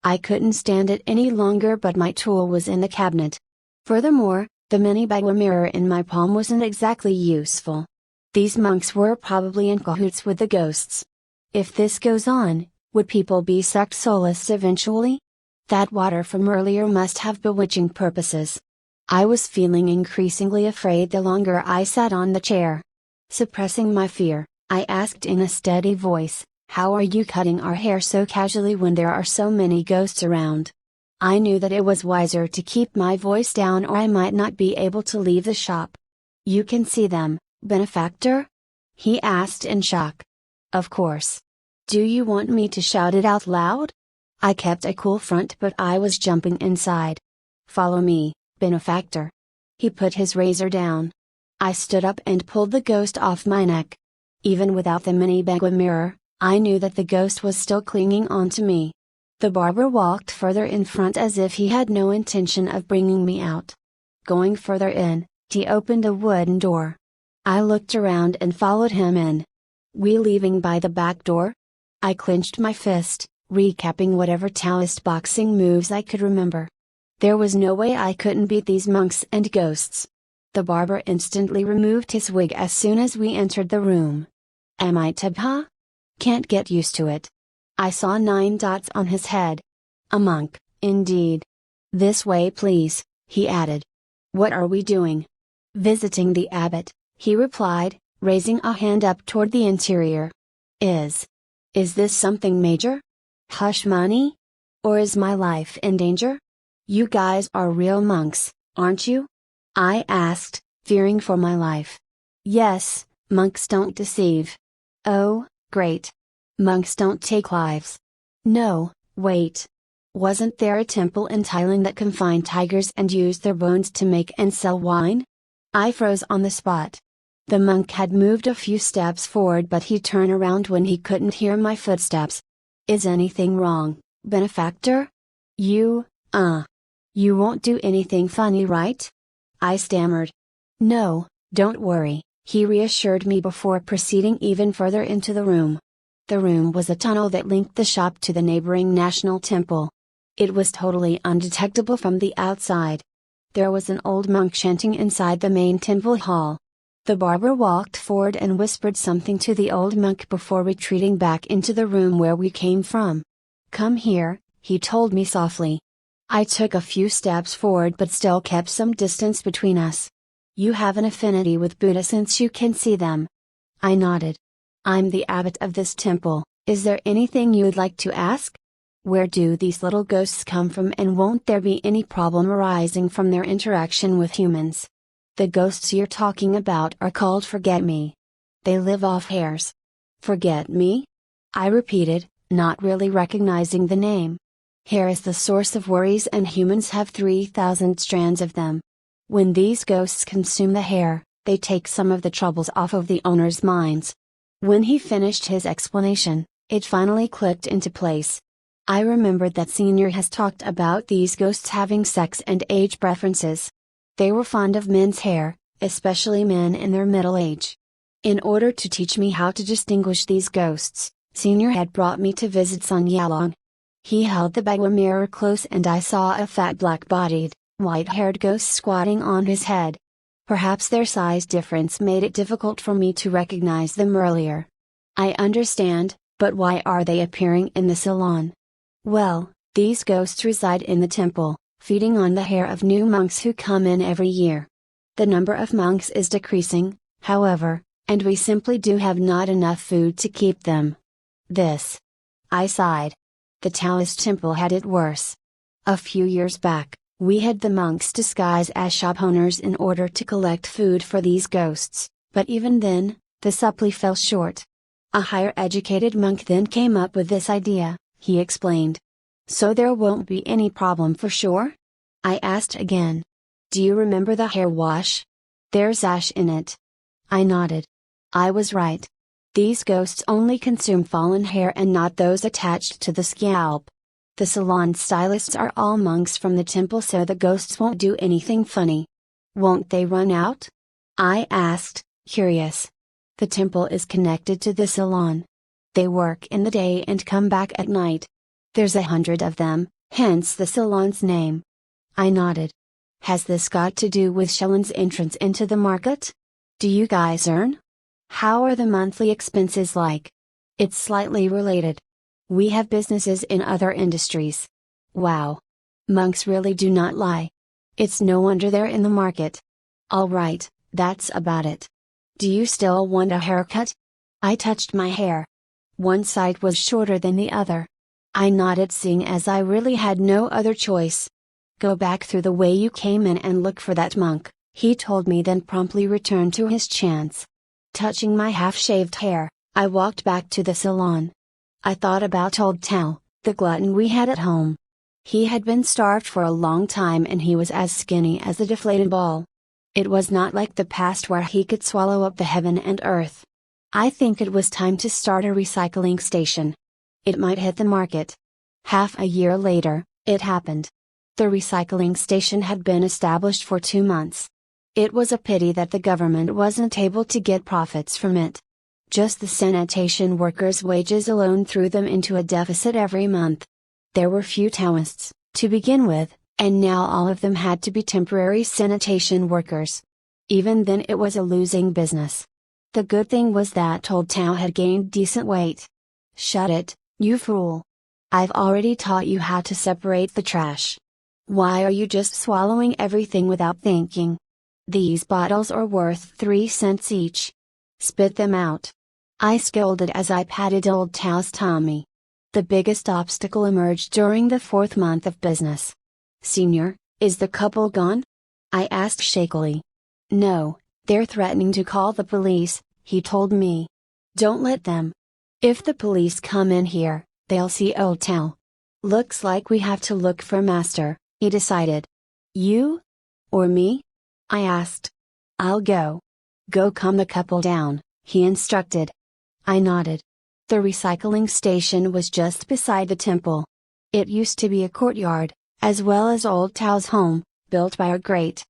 I couldn't stand it any longer, but my tool was in the cabinet. Furthermore, the mini bagua mirror in my palm wasn't exactly useful. These monks were probably in cahoots with the ghosts. If this goes on, would people be sucked soulless eventually? That water from earlier must have bewitching purposes. I was feeling increasingly afraid the longer I sat on the chair. Suppressing my fear, I asked in a steady voice, "How are you cutting our hair so casually when there are so many ghosts around?" I knew that it was wiser to keep my voice down, or I might not be able to leave the shop. "You can see them, benefactor?" he asked in shock. "Of course. Do you want me to shout it out loud?" I kept a cool front, but I was jumping inside. "Follow me, benefactor." He put his razor down. I stood up and pulled the ghost off my neck. Even without the mini bagua mirror, I knew that the ghost was still clinging on to me. The barber walked further in front as if he had no intention of bringing me out. Going further in, he opened a wooden door. I looked around and followed him in. "We leaving by the back door?" I clenched my fist, recapping whatever Taoist boxing moves I could remember. There was no way I couldn't beat these monks and ghosts. The barber instantly removed his wig as soon as we entered the room. "Am I Tabha? Can't get used to it." I saw 9 dots on his head. "A monk, indeed. This way please," he added. "What are we doing?" "Visiting the abbot," he replied, raising a hand up toward the interior. Is this something major? Hush money? Or is my life in danger? You guys are real monks, aren't you?" I asked, fearing for my life. "Yes, monks don't deceive." "Oh, great. Monks don't take lives." "No, wait. Wasn't there a temple in Thailand that confined tigers and used their bones to make and sell wine?" I froze on the spot. The monk had moved a few steps forward, but he turned around when he couldn't hear my footsteps. "Is anything wrong, benefactor? You won't do anything funny, right?" I stammered. "No, don't worry," he reassured me before proceeding even further into the room. The room was a tunnel that linked the shop to the neighboring national temple. It was totally undetectable from the outside. There was an old monk chanting inside the main temple hall. The barber walked forward and whispered something to the old monk before retreating back into the room where we came from. "Come here," he told me softly. I took a few steps forward but still kept some distance between us. "You have an affinity with Buddha since you can see them." I nodded. "I'm the abbot of this temple. Is there anything you'd like to ask? Where do these little ghosts come from, and won't there be any problem arising from their interaction with humans?" "The ghosts you're talking about are called Forget-Me. They live off hairs." "Forget-Me?" I repeated, not really recognizing the name. Hair is the source of worries, and humans have 3,000 strands of them. When these ghosts consume the hair, they take some of the troubles off of the owner's minds. When he finished his explanation, it finally clicked into place. I remembered that Senior has talked about these ghosts having sex and age preferences. They were fond of men's hair, especially men in their middle age. In order to teach me how to distinguish these ghosts, Senior had brought me to visit Sun Yalong. He held the bagua mirror close and I saw a fat black-bodied, white-haired ghost squatting on his head. Perhaps their size difference made it difficult for me to recognize them earlier. "I understand, but why are they appearing in the salon?" Well, these ghosts reside in the temple, feeding on the hair of new monks who come in every year. The number of monks is decreasing, however, and we simply do have not enough food to keep them. This. I sighed. The Taoist temple had it worse. A few years back, we had the monks disguise as shop owners in order to collect food for these ghosts, but even then, the supply fell short. A higher educated monk then came up with this idea, he explained. So there won't be any problem for sure? I asked again. Do you remember the hair wash? There's ash in it. I nodded. I was right. These ghosts only consume fallen hair and not those attached to the scalp. The salon stylists are all monks from the temple, so the ghosts won't do anything funny. Won't they run out? I asked, curious. The temple is connected to the salon. They work in the day and come back at night. There's 100 of them, hence the salon's name. I nodded. Has this got to do with Shellen's entrance into the market? Do you guys earn? How are the monthly expenses like? It's slightly related. We have businesses in other industries. Wow. Monks really do not lie. It's no wonder they're in the market. Alright, that's about it. Do you still want a haircut? I touched my hair. One side was shorter than the other. I nodded, seeing as I really had no other choice. Go back through the way you came in and look for that monk, he told me, then promptly returned to his chance. Touching my half-shaved hair, I walked back to the salon. I thought about old Tal, the glutton we had at home. He had been starved for a long time and he was as skinny as a deflated ball. It was not like the past where he could swallow up the heaven and earth. I think it was time to start a recycling station. It might hit the market. Half a year later, it happened. The recycling station had been established for 2 months. It was a pity that the government wasn't able to get profits from it. Just the sanitation workers' wages alone threw them into a deficit every month. There were few Taoists, to begin with, and now all of them had to be temporary sanitation workers. Even then it was a losing business. The good thing was that old Tao had gained decent weight. Shut it, you fool. I've already taught you how to separate the trash. Why are you just swallowing everything without thinking? These bottles are worth 3 cents each. Spit them out. I scolded as I patted old Tao's tummy. The biggest obstacle emerged during the 4th month of business. Senior, is the couple gone? I asked shakily. No, they're threatening to call the police, he told me. Don't let them. If the police come in here, they'll see old Tao. Looks like we have to look for master, he decided. You? Or me? I asked. I'll go. Go calm the couple down, he instructed. I nodded. The recycling station was just beside the temple. It used to be a courtyard, as well as old Tao's home, built by our great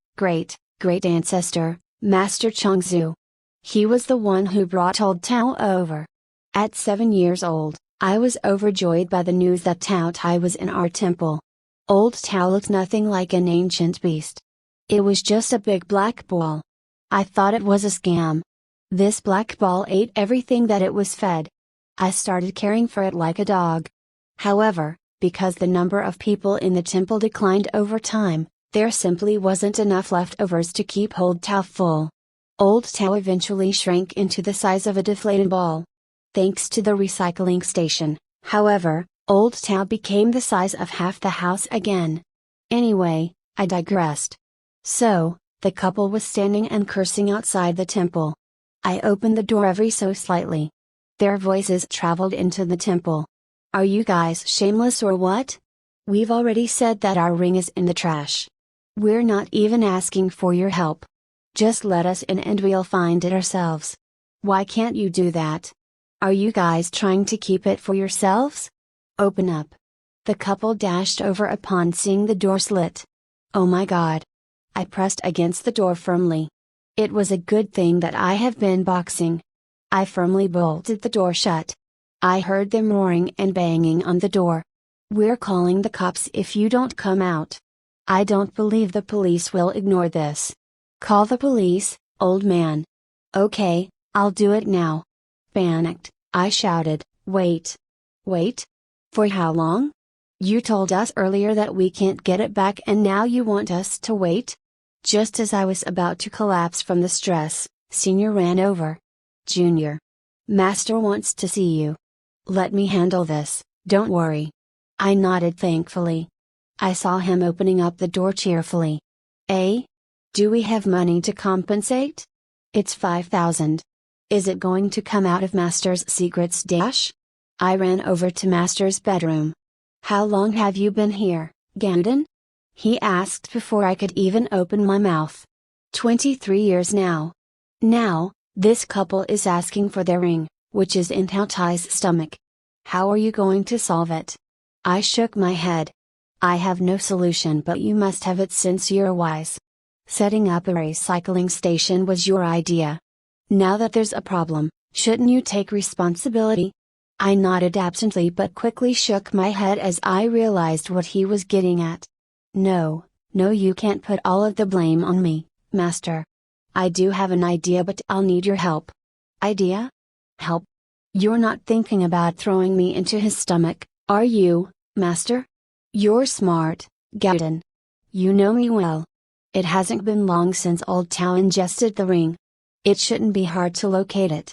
ancestor, Master Chongzhu. He was the one who brought old Tao over. At 7 years old, I was overjoyed by the news that Tao Tai was in our temple. Old Tao looked nothing like an ancient beast. It was just a big black ball. I thought it was a scam. This black ball ate everything that it was fed. I started caring for it like a dog. However, because the number of people in the temple declined over time, there simply wasn't enough leftovers to keep old Tao full. Old Tao eventually shrank into the size of a deflated ball. Thanks to the recycling station, however, old Tao became the size of half the house again. Anyway, I digressed. So, the couple was standing and cursing outside the temple. I opened the door ever so slightly. Their voices traveled into the temple. Are you guys shameless or what? We've already said that our ring is in the trash. We're not even asking for your help. Just let us in and we'll find it ourselves. Why can't you do that? Are you guys trying to keep it for yourselves? Open up. The couple dashed over upon seeing the door slit. Oh my God. I pressed against the door firmly. It was a good thing that I have been boxing. I firmly bolted the door shut. I heard them roaring and banging on the door. We're calling the cops if you don't come out. I don't believe the police will ignore this. Call the police, old man. Okay, I'll do it now. Panicked, I shouted, wait. Wait? For how long? You told us earlier that we can't get it back and now you want us to wait? Just as I was about to collapse from the stress, Senior ran over. Junior. Master wants to see you. Let me handle this, don't worry. I nodded thankfully. I saw him opening up the door cheerfully. Do we have money to compensate? It's 5,000. Is it going to come out of Master's secrets dash? I ran over to Master's bedroom. How long have you been here, Ganden? He asked before I could even open my mouth. 23 years now. Now, this couple is asking for their ring, which is in Tao Tai's stomach. How are you going to solve it? I shook my head. I have no solution, but you must have it since you're wise. Setting up a recycling station was your idea. Now that there's a problem, shouldn't you take responsibility? I nodded absently but quickly shook my head as I realized what he was getting at. No, you can't put all of the blame on me, Master. I do have an idea, but I'll need your help. Idea? Help? You're not thinking about throwing me into his stomach, are you, Master? You're smart, Ganden. You know me well. It hasn't been long since Old Tao ingested the ring. It shouldn't be hard to locate it.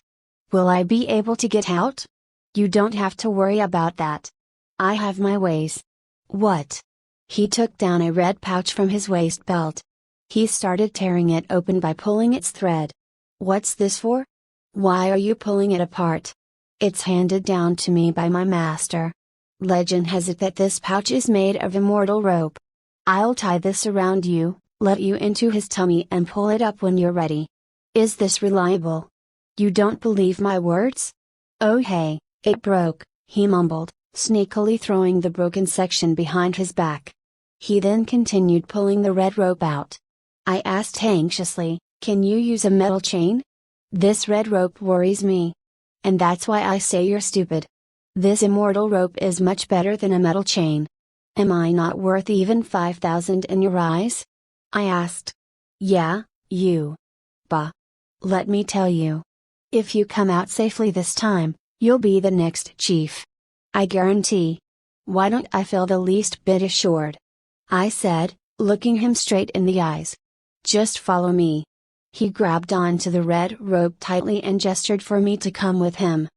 Will I be able to get out? You don't have to worry about that. I have my ways. What? He took down a red pouch from his waist belt. He started tearing it open by pulling its thread. What's this for? Why are you pulling it apart? It's handed down to me by my master. Legend has it that this pouch is made of immortal rope. I'll tie this around you, let you into his tummy and pull it up when you're ready. Is this reliable? You don't believe my words? Oh hey, it broke, he mumbled, sneakily throwing the broken section behind his back. He then continued pulling the red rope out. I asked anxiously, can you use a metal chain? This red rope worries me. And that's why I say you're stupid. This immortal rope is much better than a metal chain. Am I not worth even 5,000 in your eyes? I asked. Yeah, you. Bah. Let me tell you. If you come out safely this time, you'll be the next chief. I guarantee. Why don't I feel the least bit assured? I said, looking him straight in the eyes. Just follow me. He grabbed onto the red rope tightly and gestured for me to come with him.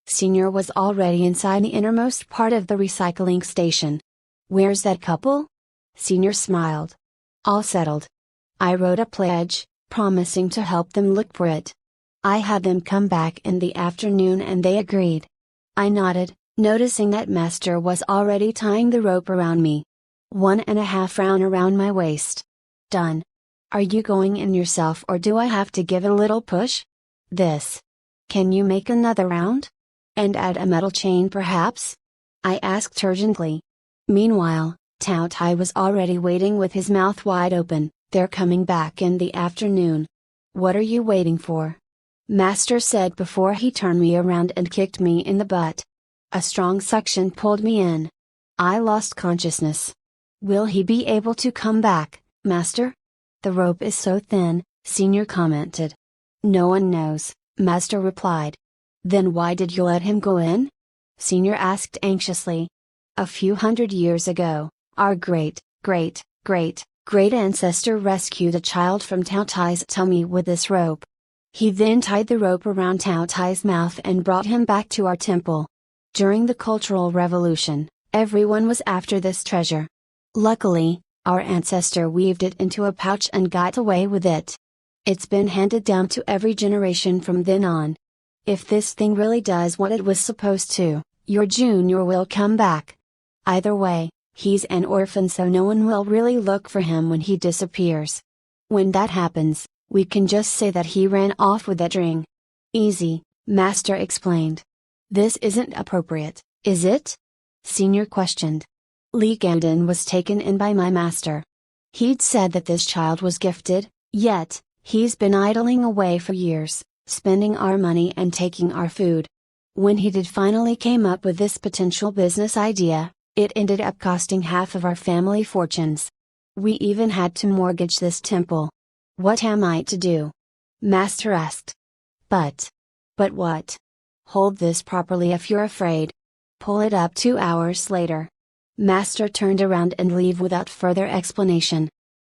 Senior was already inside the innermost part of the recycling station. Where's that couple? Senior smiled. All settled. I wrote a pledge, promising to help them look for it. I had them come back in the afternoon and they agreed. I nodded, noticing that Master was already tying the rope around me. 1.5 round around my waist. Done. Are you going in yourself or do I have to give a little push? This. Can you make another round? And add a metal chain perhaps? I asked urgently. Meanwhile, Tao Tai was already waiting with his mouth wide open. They're coming back in the afternoon. What are you waiting for? Master said before he turned me around and kicked me in the butt. A strong suction pulled me in. I lost consciousness. Will he be able to come back, Master? The rope is so thin, Senior commented. No one knows, Master replied. Then why did you let him go in? Senior asked anxiously. A few hundred years ago, our great ancestor rescued a child from Tao Tai's tummy with this rope. He then tied the rope around Tao Tai's mouth and brought him back to our temple. During the Cultural Revolution, everyone was after this treasure. Luckily, our ancestor weaved it into a pouch and got away with it. It's been handed down to every generation from then on. If this thing really does what it was supposed to, your junior will come back. Either way, he's an orphan so no one will really look for him when he disappears. When that happens, we can just say that he ran off with that ring. Easy, Master explained. This isn't appropriate, is it? Senior questioned. Li Ganden was taken in by my master. He'd said that this child was gifted, yet, he's been idling away for years, spending our money and taking our food. When he did finally came up with this potential business idea, it ended up costing half of our family fortunes. We even had to mortgage this temple. What am I to do? Master asked. But what? Hold this properly if you're afraid. Pull it up 2 hours later. Master turned around and leave without further explanation.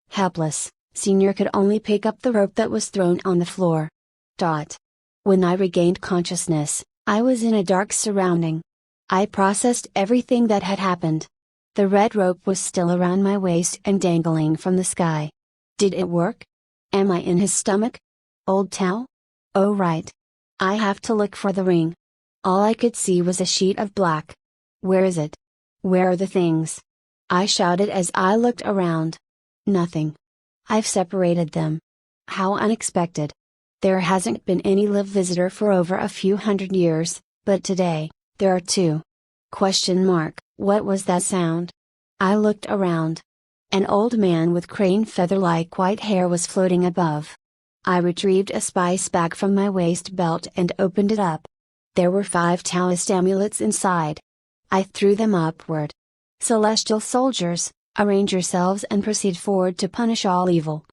Helpless, Senior could only pick up the rope that was thrown on the floor. When I regained consciousness, I was in a dark surrounding. I processed everything that had happened. The red rope was still around my waist and dangling from the sky. Did it work? Am I in his stomach? Old Tao? Oh right. I have to look for the ring. All I could see was a sheet of black. Where is it? Where are the things? I shouted as I looked around. Nothing. I've separated them. How unexpected. There hasn't been any live visitor for over a few hundred years, but today, there are two. What was that sound? I looked around. An old man with crane feather-like white hair was floating above. I retrieved a spice bag from my waist belt and opened it up. There were 5 Taoist amulets inside. I threw them upward. Celestial soldiers, arrange yourselves and proceed forward to punish all evil.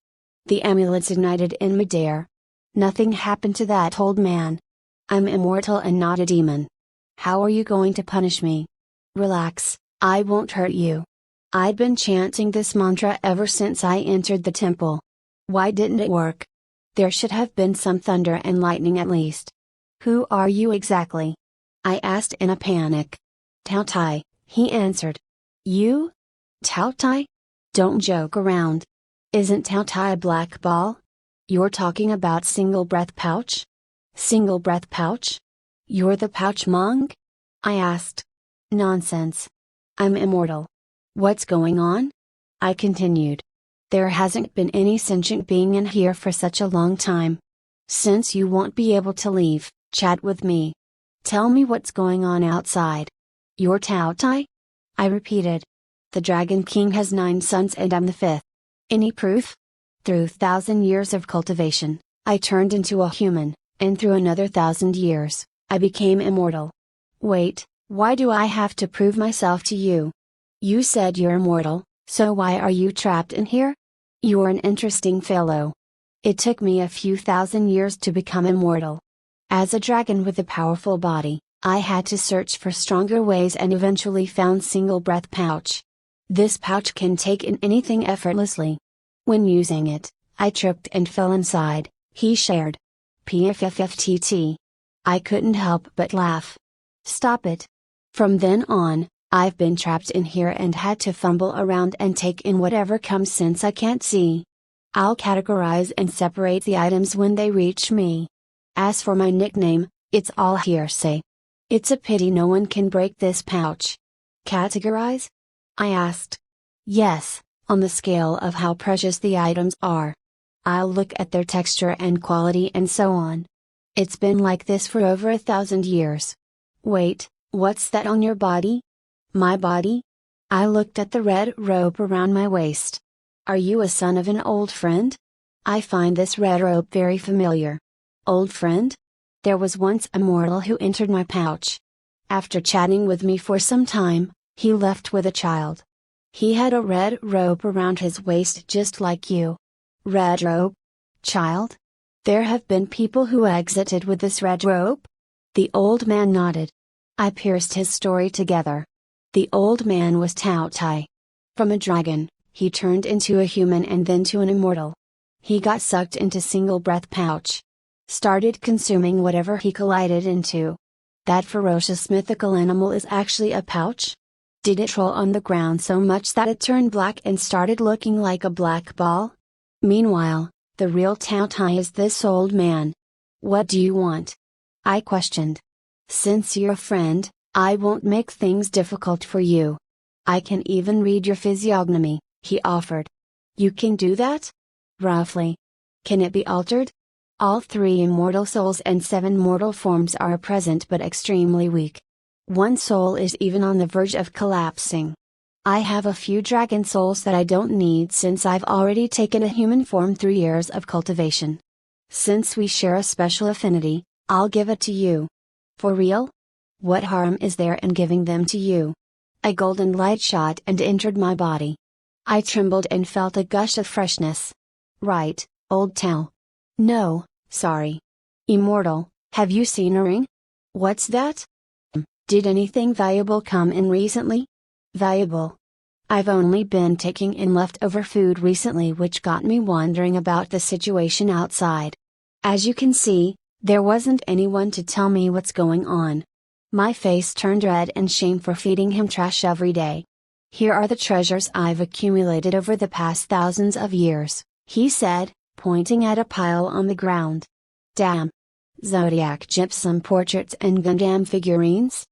The amulets ignited in midair. Nothing happened to that old man. I'm immortal and not a demon. How are you going to punish me? Relax, I won't hurt you. I'd been chanting this mantra ever since I entered the temple. Why didn't it work? There should have been some thunder and lightning at least. Who are you exactly? I asked in a panic. Tao Tai, he answered. You? Tao Tai? Don't joke around. Isn't Tao Tai a black ball? You're talking about single breath pouch? Single breath pouch? You're the pouch monk? I asked. Nonsense. I'm immortal. What's going on? I continued. There hasn't been any sentient being in here for such a long time. Since you won't be able to leave, chat with me. Tell me what's going on outside. You're Tao Tai? I repeated. The Dragon King has 9 sons and I'm the 5th. Any proof? Through 1,000 years of cultivation, I turned into a human, and through another 1,000 years, I became immortal. Wait, why do I have to prove myself to you? You said you're immortal, so why are you trapped in here? You're an interesting fellow. It took me a few thousand years to become immortal. As a dragon with a powerful body, I had to search for stronger ways and eventually found single breath pouch. This pouch can take in anything effortlessly. When using it, I tripped and fell inside, he shared. PFFFTT. I couldn't help but laugh. Stop it. From then on, I've been trapped in here and had to fumble around and take in whatever comes since I can't see. I'll categorize and separate the items when they reach me. As for my nickname, it's all hearsay. It's a pity no one can break this pouch. Categorize? I asked. Yes, on the scale of how precious the items are. I'll look at their texture and quality and so on. It's been like this for over 1,000 years. Wait, what's that on your body? My body? I looked at the red rope around my waist. Are you a son of an old friend? I find this red rope very familiar. Old friend? There was once a mortal who entered my pouch. After chatting with me for some time, he left with a child. He had a red rope around his waist just like you. Red rope? Child? There have been people who exited with this red rope? The old man nodded. I pierced his story together. The old man was Tao Tai. From a dragon, he turned into a human and then to an immortal. He got sucked into single breath pouch. Started consuming whatever he collided into. That ferocious mythical animal is actually a pouch? Did it roll on the ground so much that it turned black and started looking like a black ball? Meanwhile, the real Tao Tai is this old man. What do you want? I questioned. Since you're a friend, I won't make things difficult for you. I can even read your physiognomy, he offered. You can do that? Roughly. Can it be altered? All 3 immortal souls and 7 mortal forms are present but extremely weak. One soul is even on the verge of collapsing. I have a few dragon souls that I don't need since I've already taken a human form through years of cultivation. Since we share a special affinity, I'll give it to you. For real? What harm is there in giving them to you? A golden light shot and entered my body. I trembled and felt a gush of freshness. Right, old Tao. No, sorry. Immortal, have you seen a ring? What's that? Did anything valuable come in recently? Valuable. I've only been taking in leftover food recently, which got me wondering about the situation outside. As you can see, there wasn't anyone to tell me what's going on. My face turned red in shame for feeding him trash every day. Here are the treasures I've accumulated over the past thousands of years, he said, pointing at a pile on the ground. Damn. Zodiac gypsum portraits and Gundam figurines?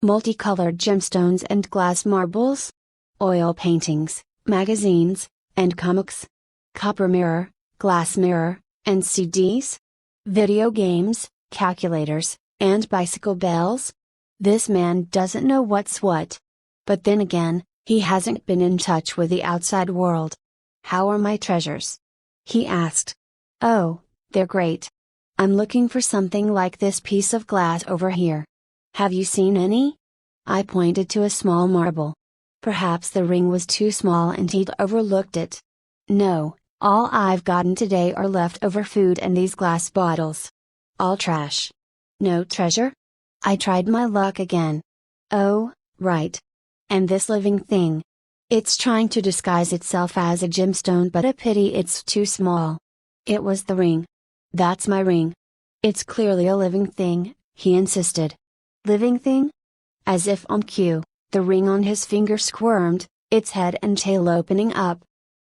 Multicolored gemstones and glass marbles? Oil paintings, magazines, and comics? Copper mirror, glass mirror, and CDs? Video games, calculators, and bicycle bells? This man doesn't know what's what. But then again, he hasn't been in touch with the outside world. How are my treasures? He asked. Oh, they're great. I'm looking for something like this piece of glass over here. Have you seen any? I pointed to a small marble. Perhaps the ring was too small and he'd overlooked it. No, all I've gotten today are leftover food and these glass bottles. All trash. No treasure? I tried my luck again. Oh, right. And this living thing. It's trying to disguise itself as a gemstone, but a pity it's too small. It was the ring. That's my ring. It's clearly a living thing, he insisted. Living thing? As if on cue, the ring on his finger squirmed, its head and tail opening up.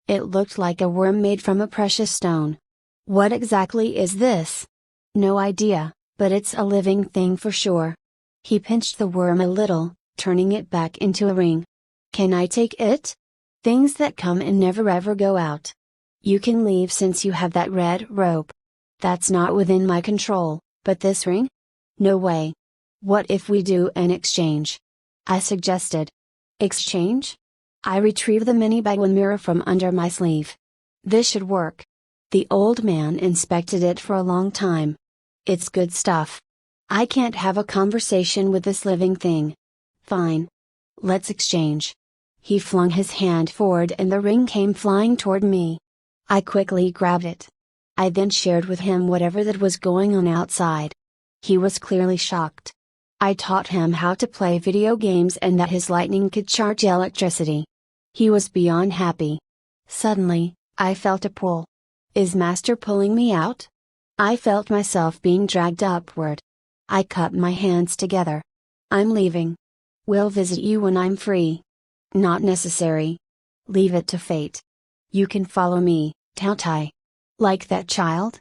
It looked like a worm made from a precious stone. What exactly is this? No idea, but it's a living thing for sure. He pinched the worm a little, turning it back into a ring. Can I take it? Things that come and never ever go out. You can leave since you have that red rope. That's not within my control, but this ring? No way. What if we do an exchange? I suggested. Exchange? I retrieved the mini bagwan mirror from under my sleeve. This should work. The old man inspected it for a long time. It's good stuff. I can't have a conversation with this living thing. Fine. Let's exchange. He flung his hand forward and the ring came flying toward me. I quickly grabbed it. I then shared with him whatever that was going on outside. He was clearly shocked. I taught him how to play video games and that his lightning could charge electricity. He was beyond happy. Suddenly, I felt a pull. Is Master pulling me out? I felt myself being dragged upward. I cupped my hands together. I'm leaving. Will visit you when I'm free. Not necessary. Leave it to fate. You can follow me, Tao-Tai. Like that child?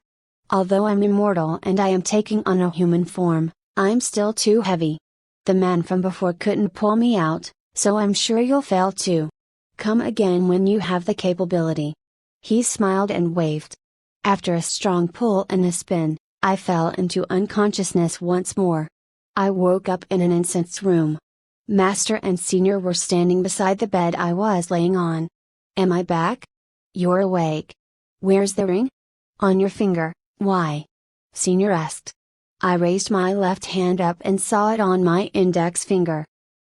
Although I'm immortal and I am taking on a human form, I'm still too heavy. The man from before couldn't pull me out, so I'm sure you'll fail too. Come again when you have the capability. He smiled and waved. After a strong pull and a spin, I fell into unconsciousness once more. I woke up in an incense room. Master and Senior were standing beside the bed I was laying on. Am I back? You're awake. Where's the ring? On your finger. Why? Senior asked. I raised my left hand up and saw it on my index finger.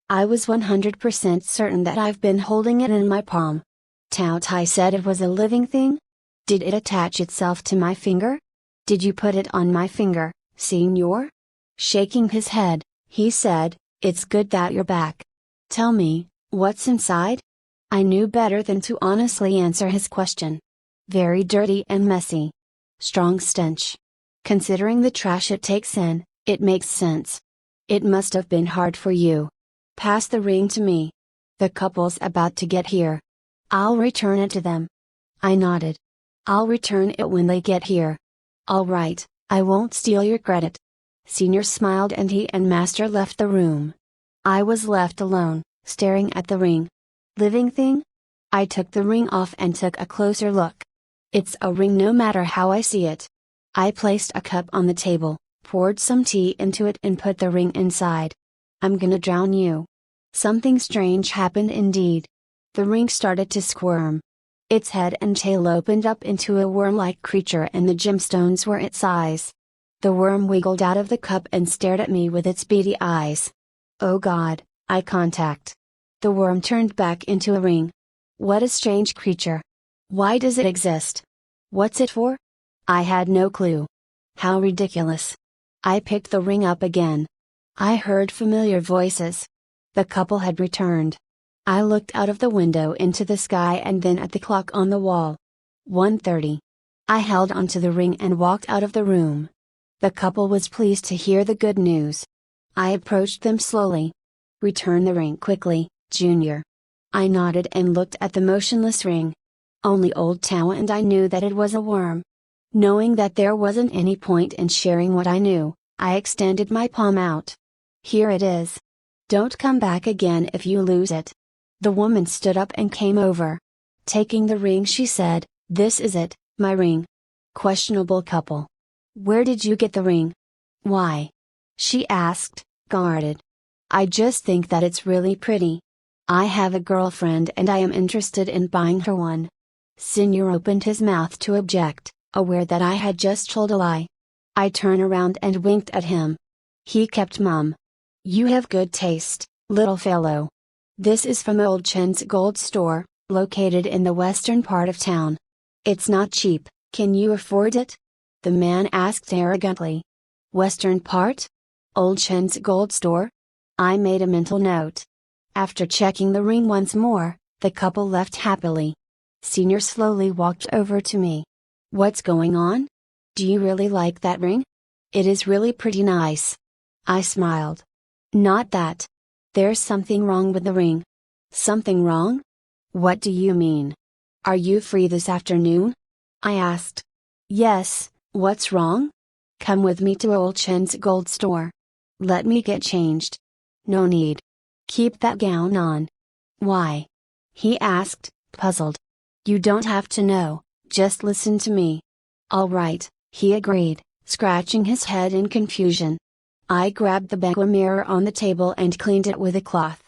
I was 100% certain that I've been holding it in my palm. Tao-Tai said it was a living thing? Did it attach itself to my finger? Did you put it on my finger, Senior? Shaking his head, he said, it's good that you're back. Tell me, what's inside? I knew better than to honestly answer his question. Very dirty and messy. Strong stench. Considering the trash it takes in, it makes sense. It must have been hard for you. Pass the ring to me. The couple's about to get here. I'll return it to them. I nodded. I'll return it when they get here. All right, I won't steal your credit. Senior smiled and he and Master left the room. I was left alone, staring at the ring. Living thing? I took the ring off and took a closer look. It's a ring no matter how I see it. I placed a cup on the table, poured some tea into it and put the ring inside. I'm gonna drown you. Something strange happened indeed. The ring started to squirm. Its head and tail opened up into a worm-like creature and the gemstones were its eyes. The worm wiggled out of the cup and stared at me with its beady eyes. Oh God, eye contact. The worm turned back into a ring. What a strange creature. Why does it exist? What's it for? I had no clue. How ridiculous. I picked the ring up again. I heard familiar voices. The couple had returned. I looked out of the window into the sky and then at the clock on the wall. 1:30. I held onto the ring and walked out of the room. The couple was pleased to hear the good news. I approached them slowly. "Return the ring quickly, Junior." I nodded and looked at the motionless ring. Only Old Tao and I knew that it was a worm. Knowing that there wasn't any point in sharing what I knew, I extended my palm out. "Here it is. Don't come back again if you lose it." The woman stood up and came over. Taking the ring, she said, "This is it, my ring." Questionable couple. "Where did you get the ring?" "Why?" she asked, guarded. "I just think that it's really pretty. I have a girlfriend and I am interested in buying her one." Senior opened his mouth to object, aware that I had just told a lie. I turned around and winked at him. He kept mum. "You have good taste, little fellow. This is from Old Chen's gold store, located in the western part of town. It's not cheap, can you afford it?" the man asked arrogantly. "Western part? Old Chen's gold store?" I made a mental note. After checking the ring once more, the couple left happily. Senior slowly walked over to me. "What's going on? Do you really like that ring? It is really pretty nice." I smiled. "Not that. There's something wrong with the ring." "Something wrong? What do you mean? Are you free this afternoon?" I asked. "Yes, what's wrong?" "Come with me to Old Chen's gold store. Let me get changed." "No need. Keep that gown on." "Why?" he asked, puzzled. "You don't have to know, just listen to me." "All right," he agreed, scratching his head in confusion. I grabbed the Begwa mirror on the table and cleaned it with a cloth.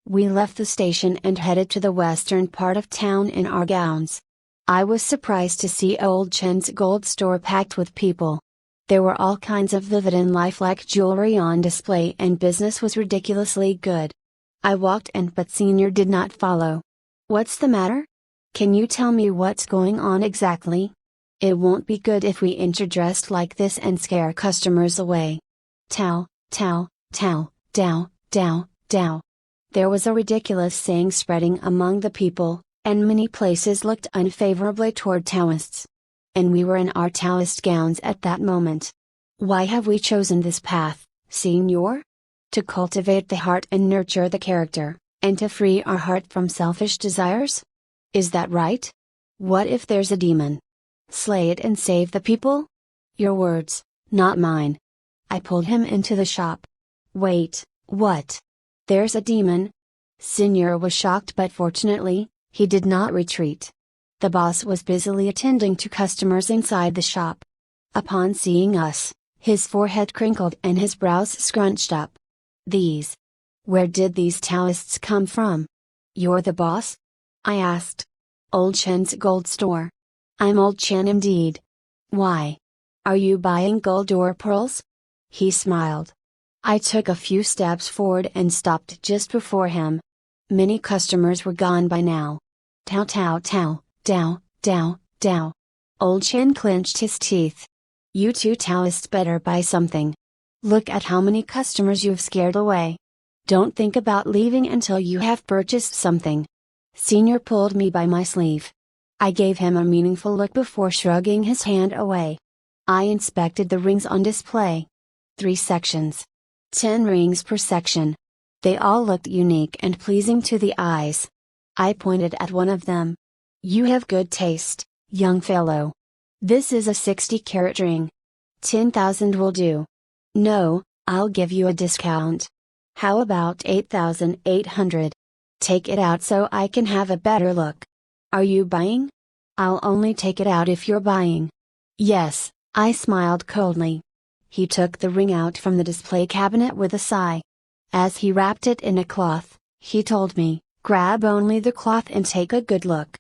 We left the station and headed to the western part of town in our gowns. I was surprised to see Old Chen's gold store packed with people. There were all kinds of vivid and lifelike jewelry on display and business was ridiculously good. I walked but Senior did not follow. "What's the matter? Can you tell me what's going on exactly? It won't be good if we enter dressed like this and scare customers away." "Tao, Tao, Tao, Tao, Tao, Tao." There was a ridiculous saying spreading among the people, and many places looked unfavorably toward Taoists. And we were in our Taoist gowns at that moment. Why have we chosen this path, Senior? To cultivate the heart and nurture the character, and to free our heart from selfish desires? Is that right? What if there's a demon? Slay it and save the people? Your words, not mine. I pulled him into the shop. "Wait, what? There's a demon?" Senior was shocked, but fortunately, he did not retreat. The boss was busily attending to customers inside the shop. Upon seeing us, his forehead crinkled and his brows scrunched up. "These? Where did these Taoists come from?" "You're the boss?" I asked. "Old Chen's gold store." "I'm Old Chen indeed. Why? Are you buying gold or pearls?" He smiled. I took a few steps forward and stopped just before him. Many customers were gone by now. "Tao Tao Tao, Tao, Tao, Tao." Old Chen clenched his teeth. "You two Taoists better buy something. Look at how many customers you've scared away. Don't think about leaving until you have purchased something." Senior pulled me by my sleeve. I gave him a meaningful look before shrugging his hand away. I inspected the rings on display. 3 sections. 10 rings per section. They all looked unique and pleasing to the eyes. I pointed at one of them. "You have good taste, young fellow. This is a 60-carat ring. 10,000 will do." "No, I'll give you a discount. How about 8,800? Take it out so I can have a better look." "Are you buying?" "I'll only take it out if you're buying." "Yes," I smiled coldly. He took the ring out from the display cabinet with a sigh. As he wrapped it in a cloth, he told me, "Grab only the cloth and take a good look.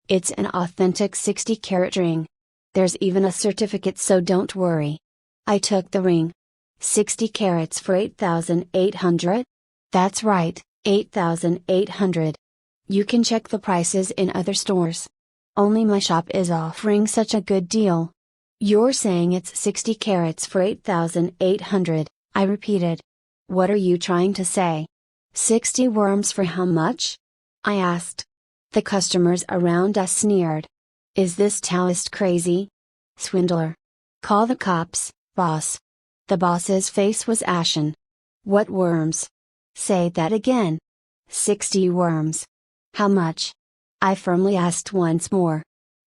It's an authentic 60-carat ring. There's even a certificate, so don't worry." I took the ring. 60 carats for 8,800? That's right, 8,800. You can check the prices in other stores. Only my shop is offering such a good deal. "You're saying it's 60 carats for 8,800, I repeated. "What are you trying to say? 60 worms for how much?" I asked. The customers around us sneered. Is this Taoist crazy? Swindler. Call the cops, boss. The boss's face was ashen. What worms? Say that again. 60 worms. How much? I firmly asked once more.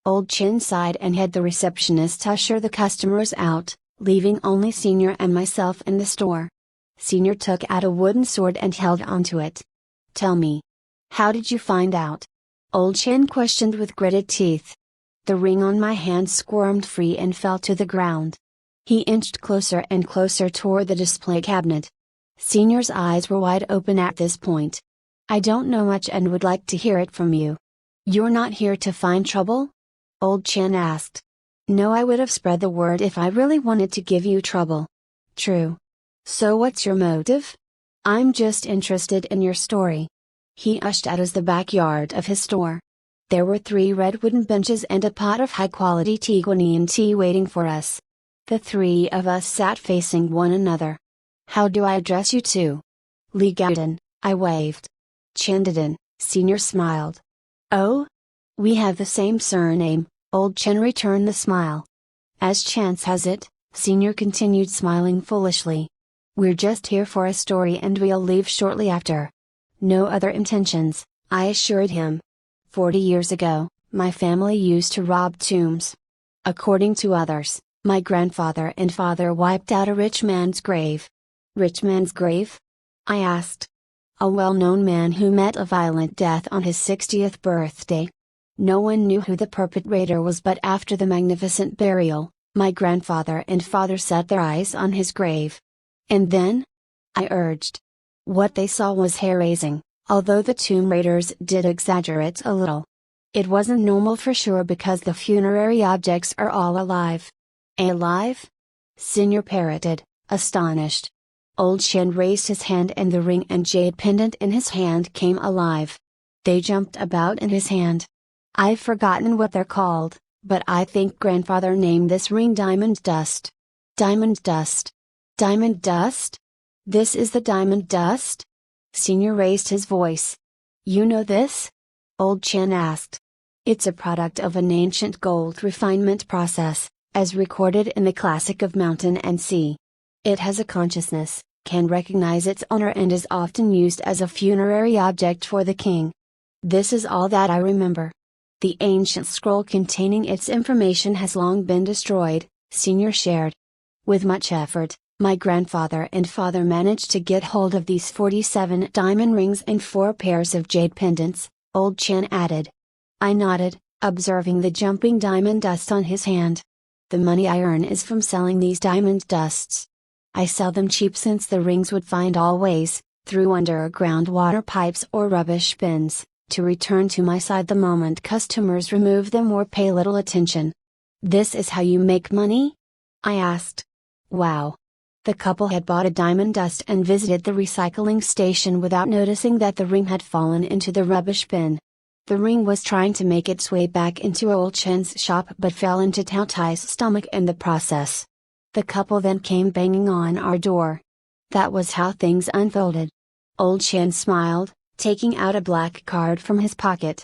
Old Chin sighed and had the receptionist usher the customers out, leaving only Senior and myself in the store. Senior took out a wooden sword and held onto it. Tell me. How did you find out? Old Chin questioned with gritted teeth. The ring on my hand squirmed free and fell to the ground. He inched closer and closer toward the display cabinet. Senior's eyes were wide open at this point. I don't know much and would like to hear it from you. You're not here to find trouble? Old Chin asked. No, I would have spread the word if I really wanted to give you trouble. True. So what's your motive? I'm just interested in your story. He ushered us the backyard of his store. There were 3 red wooden benches and a pot of high-quality Tigwanian tea waiting for us. The 3 of us sat facing one another. How do I address you two? Li Gaiden, I waved. Chindadan, Senior smiled. Oh? We have the same surname, Old Chin returned the smile. As chance has it, Senior continued smiling foolishly. We're just here for a story and we'll leave shortly after. No other intentions, I assured him. 40 years ago, my family used to rob tombs. According to others, my grandfather and father wiped out a rich man's grave. Rich man's grave? I asked. A well-known man who met a violent death on his 60th birthday. No one knew who the perpetrator was, but after the magnificent burial, my grandfather and father set their eyes on his grave. And then? I urged. What they saw was hair-raising, although the tomb raiders did exaggerate a little. It wasn't normal for sure because the funerary objects are all alive. Alive? Senior parroted, astonished. Old Chin raised his hand and the ring and jade pendant in his hand came alive. They jumped about in his hand. I've forgotten what they're called, but I think grandfather named this ring Diamond Dust. Diamond Dust. Diamond Dust? This is the Diamond Dust? Senior raised his voice. You know this? Old Chin asked. It's a product of an ancient gold refinement process, as recorded in the classic of Mountain and Sea. It has a consciousness, can recognize its owner and is often used as a funerary object for the king. This is all that I remember. The ancient scroll containing its information has long been destroyed, Senior shared. With much effort, my grandfather and father managed to get hold of these 47 diamond rings and 4 pairs of jade pendants, Old Chin added. I nodded, observing the jumping diamond dust on his hand. The money I earn is from selling these diamond dusts. I sell them cheap since the rings would find all ways, through underground water pipes or rubbish bins, to return to my side the moment customers remove them or pay little attention. This is how you make money? I asked. Wow. The couple had bought a diamond dust and visited the recycling station without noticing that the ring had fallen into the rubbish bin. The ring was trying to make its way back into Old Chin's shop but fell into Tao Tai's stomach in the process. The couple then came banging on our door. That was how things unfolded. Old Chin smiled, taking out a black card from his pocket.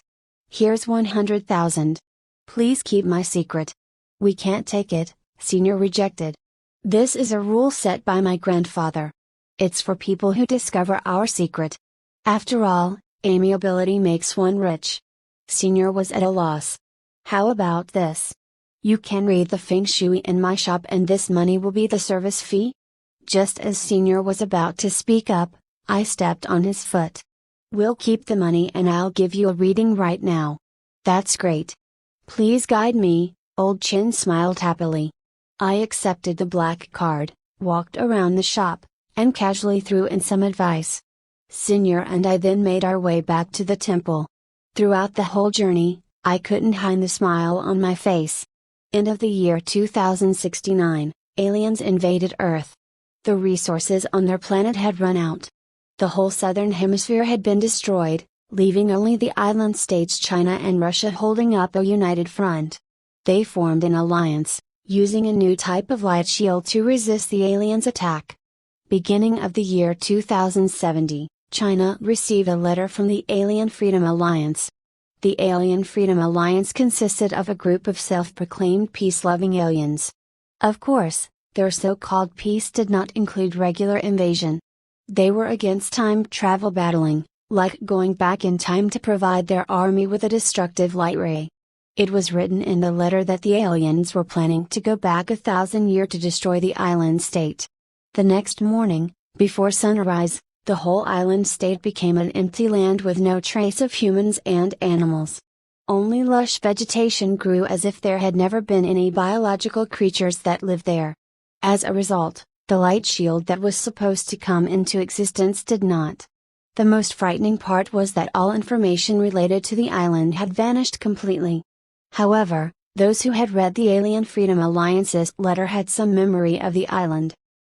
Here's 100,000. Please keep my secret. We can't take it, Senior rejected. This is a rule set by my grandfather. It's for people who discover our secret. After all, amiability makes one rich. Senior was at a loss. How about this? You can read the feng shui in my shop and this money will be the service fee? Just as Senior was about to speak up, I stepped on his foot. We'll keep the money and I'll give you a reading right now. That's great. Please guide me, Old Chin smiled happily. I accepted the black card, walked around the shop, and casually threw in some advice. Senior and I then made our way back to the temple. Throughout the whole journey, I couldn't hide the smile on my face. End of the year 2069, aliens invaded Earth. The resources on their planet had run out. The whole southern hemisphere had been destroyed, leaving only the island states China and Russia holding up a united front. They formed an alliance, using a new type of light shield to resist the aliens' attack. Beginning of the year 2070, China received a letter from the Alien Freedom Alliance. The Alien Freedom Alliance consisted of a group of self-proclaimed peace-loving aliens. Of course, their so-called peace did not include regular invasion. They were against time travel battling, like going back in time to provide their army with a destructive light ray. It was written in the letter that the aliens were planning to go back 1,000 years to destroy the island state. The next morning, before sunrise, the whole island state became an empty land with no trace of humans and animals. Only lush vegetation grew as if there had never been any biological creatures that lived there. As a result, the light shield that was supposed to come into existence did not. The most frightening part was that all information related to the island had vanished completely. However, those who had read the Alien Freedom Alliance's letter had some memory of the island.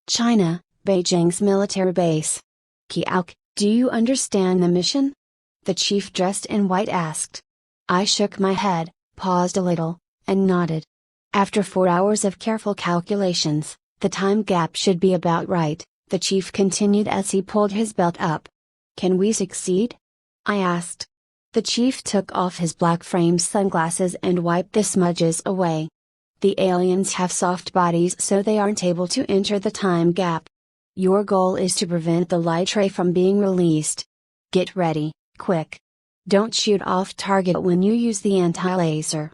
China, Beijing's military base. Kiauk, do you understand the mission? The chief dressed in white asked. I shook my head, paused a little, and nodded. After 4 hours of careful calculations, the time gap should be about right, the chief continued as he pulled his belt up. Can we succeed? I asked. The chief took off his black frame sunglasses and wiped the smudges away. The aliens have soft bodies so they aren't able to enter the time gap. Your goal is to prevent the light ray from being released. Get ready, quick. Don't shoot off target when you use the anti-laser.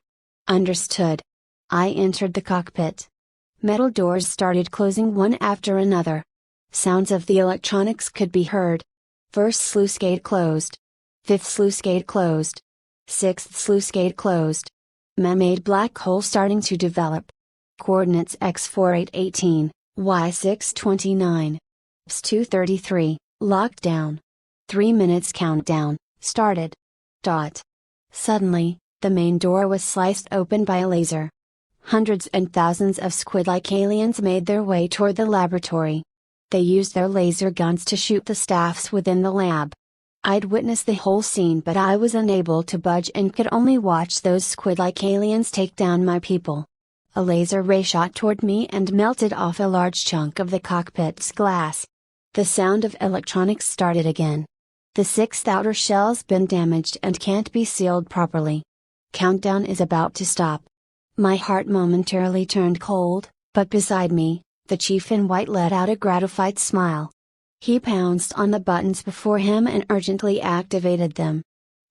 Understood. I entered the cockpit. Metal doors started closing one after another. Sounds of the electronics could be heard. First sluice gate closed. Fifth sluice gate closed. Sixth sluice gate closed. Man-made black hole starting to develop. Coordinates x4818. Y629. S233, lockdown. 3 minutes countdown, started. Suddenly, the main door was sliced open by a laser. Hundreds and thousands of squid-like aliens made their way toward the laboratory. They used their laser guns to shoot the staffs within the lab. I'd witnessed the whole scene but I was unable to budge and could only watch those squid-like aliens take down my people. A laser ray shot toward me and melted off a large chunk of the cockpit's glass. The sound of electronics started again. The 6th outer shell's been damaged and can't be sealed properly. Countdown is about to stop. My heart momentarily turned cold, but beside me, the chief in white let out a gratified smile. He pounced on the buttons before him and urgently activated them.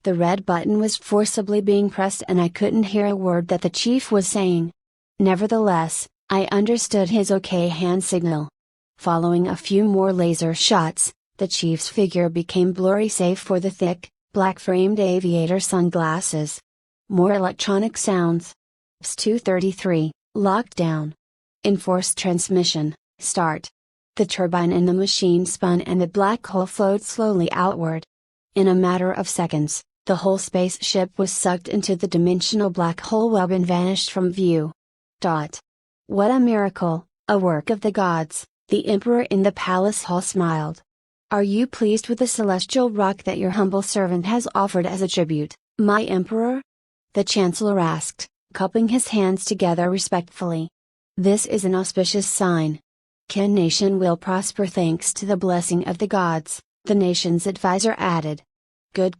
The red button was forcibly being pressed and I couldn't hear a word that the chief was saying. Nevertheless, I understood his okay hand signal. Following a few more laser shots, the chief's figure became blurry save for the thick, black-framed aviator sunglasses. More electronic sounds. S233, lockdown. Enforced transmission, start. The turbine in the machine spun and the black hole flowed slowly outward. In a matter of seconds, the whole spaceship was sucked into the dimensional black hole web and vanished from view. What a miracle, a work of the gods, the emperor in the palace hall smiled. Are you pleased with the celestial rock that your humble servant has offered as a tribute, my emperor? The chancellor asked, cupping his hands together respectfully. This is an auspicious sign. Ken nation will prosper thanks to the blessing of the gods, the nation's advisor added. Good,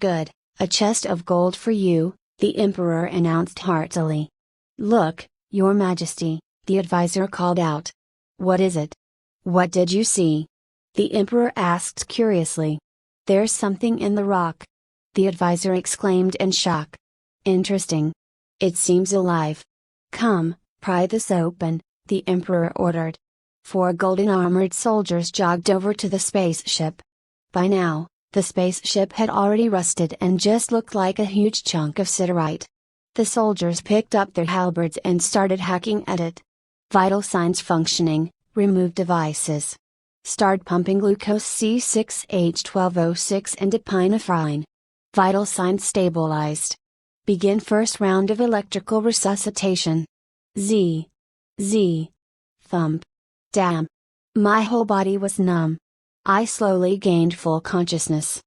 a chest of gold for you, the emperor announced heartily. Look, your majesty, the advisor called out. What is it? What did you see? The emperor asked curiously. There's something in the rock. The advisor exclaimed in shock. Interesting. It seems alive. Come, pry this open, the emperor ordered. 4 golden armored soldiers jogged over to the spaceship. By now, the spaceship had already rusted and just looked like a huge chunk of siderite. The soldiers picked up their halberds and started hacking at it. Vital signs functioning, remove devices. Start pumping glucose C6H12O6 and epinephrine. Vital signs stabilized. Begin first round of electrical resuscitation. Z. Thump. Damn. My whole body was numb. I slowly gained full consciousness.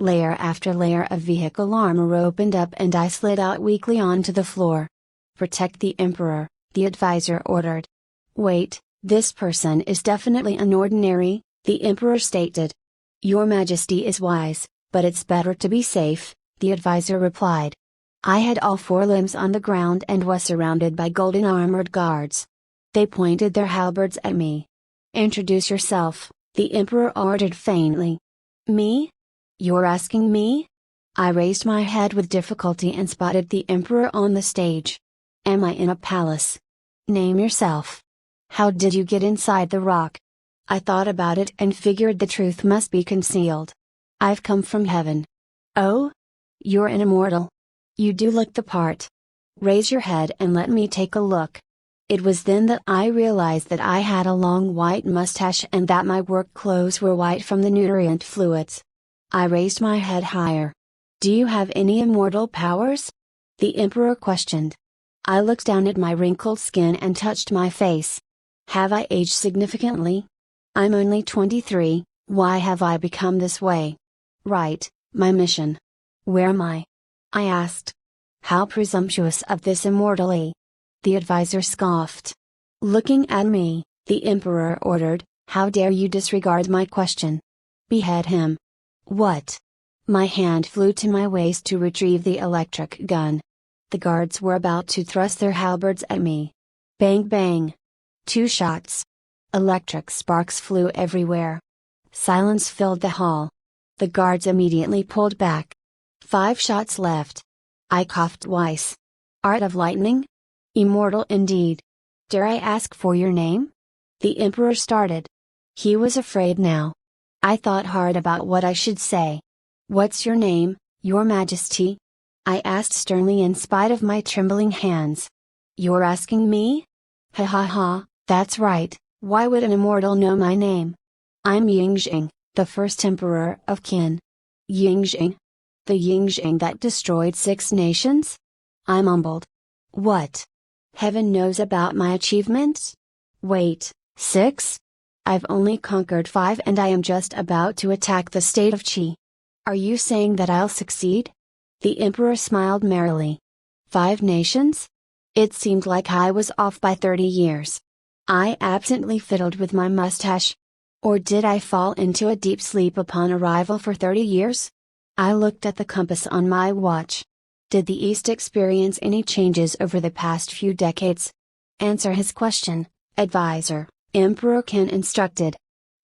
Layer after layer of vehicle armor opened up and I slid out weakly onto the floor. Protect the emperor, the advisor ordered. Wait, this person is definitely unordinary, the emperor stated. Your Majesty is wise, but it's better to be safe, the advisor replied. I had all four limbs on the ground and was surrounded by golden armored guards. They pointed their halberds at me. Introduce yourself, the emperor ordered faintly. Me? You're asking me? I raised my head with difficulty and spotted the emperor on the stage. Am I in a palace? Name yourself. How did you get inside the rock? I thought about it and figured the truth must be concealed. I've come from heaven. Oh? You're an immortal. You do look the part. Raise your head and let me take a look. It was then that I realized that I had a long white mustache and that my work clothes were white from the nutrient fluids. I raised my head higher. Do you have any immortal powers? The emperor questioned. I looked down at my wrinkled skin and touched my face. Have I aged significantly? I'm only 23, why have I become this way? Right, my mission. Where am I? I asked. How presumptuous of this immortality. The advisor scoffed. Looking at me, the emperor ordered, how dare you disregard my question? Behead him. What? My hand flew to my waist to retrieve the electric gun. The guards were about to thrust their halberds at me. Bang bang. 2 shots. Electric sparks flew everywhere. Silence filled the hall. The guards immediately pulled back. 5 shots left. I coughed twice. Art of lightning? Immortal indeed. Dare I ask for your name? The emperor started. He was afraid now. I thought hard about what I should say. What's your name, your majesty? I asked sternly in spite of my trembling hands. You're asking me? Ha ha ha, that's right, why would an immortal know my name? I'm Yingxing, the first emperor of Qin. Yingxing? The Yingxing that destroyed 6 nations? I mumbled. What? Heaven knows about my achievements? Wait, 6? I've only conquered 5 and I am just about to attack the state of Qi. Are you saying that I'll succeed? The emperor smiled merrily. 5 nations? It seemed like I was off by 30 years. I absently fiddled with my mustache. Or did I fall into a deep sleep upon arrival for 30 years? I looked at the compass on my watch. Did the East experience any changes over the past few decades? Answer his question, advisor, Emperor Qin instructed.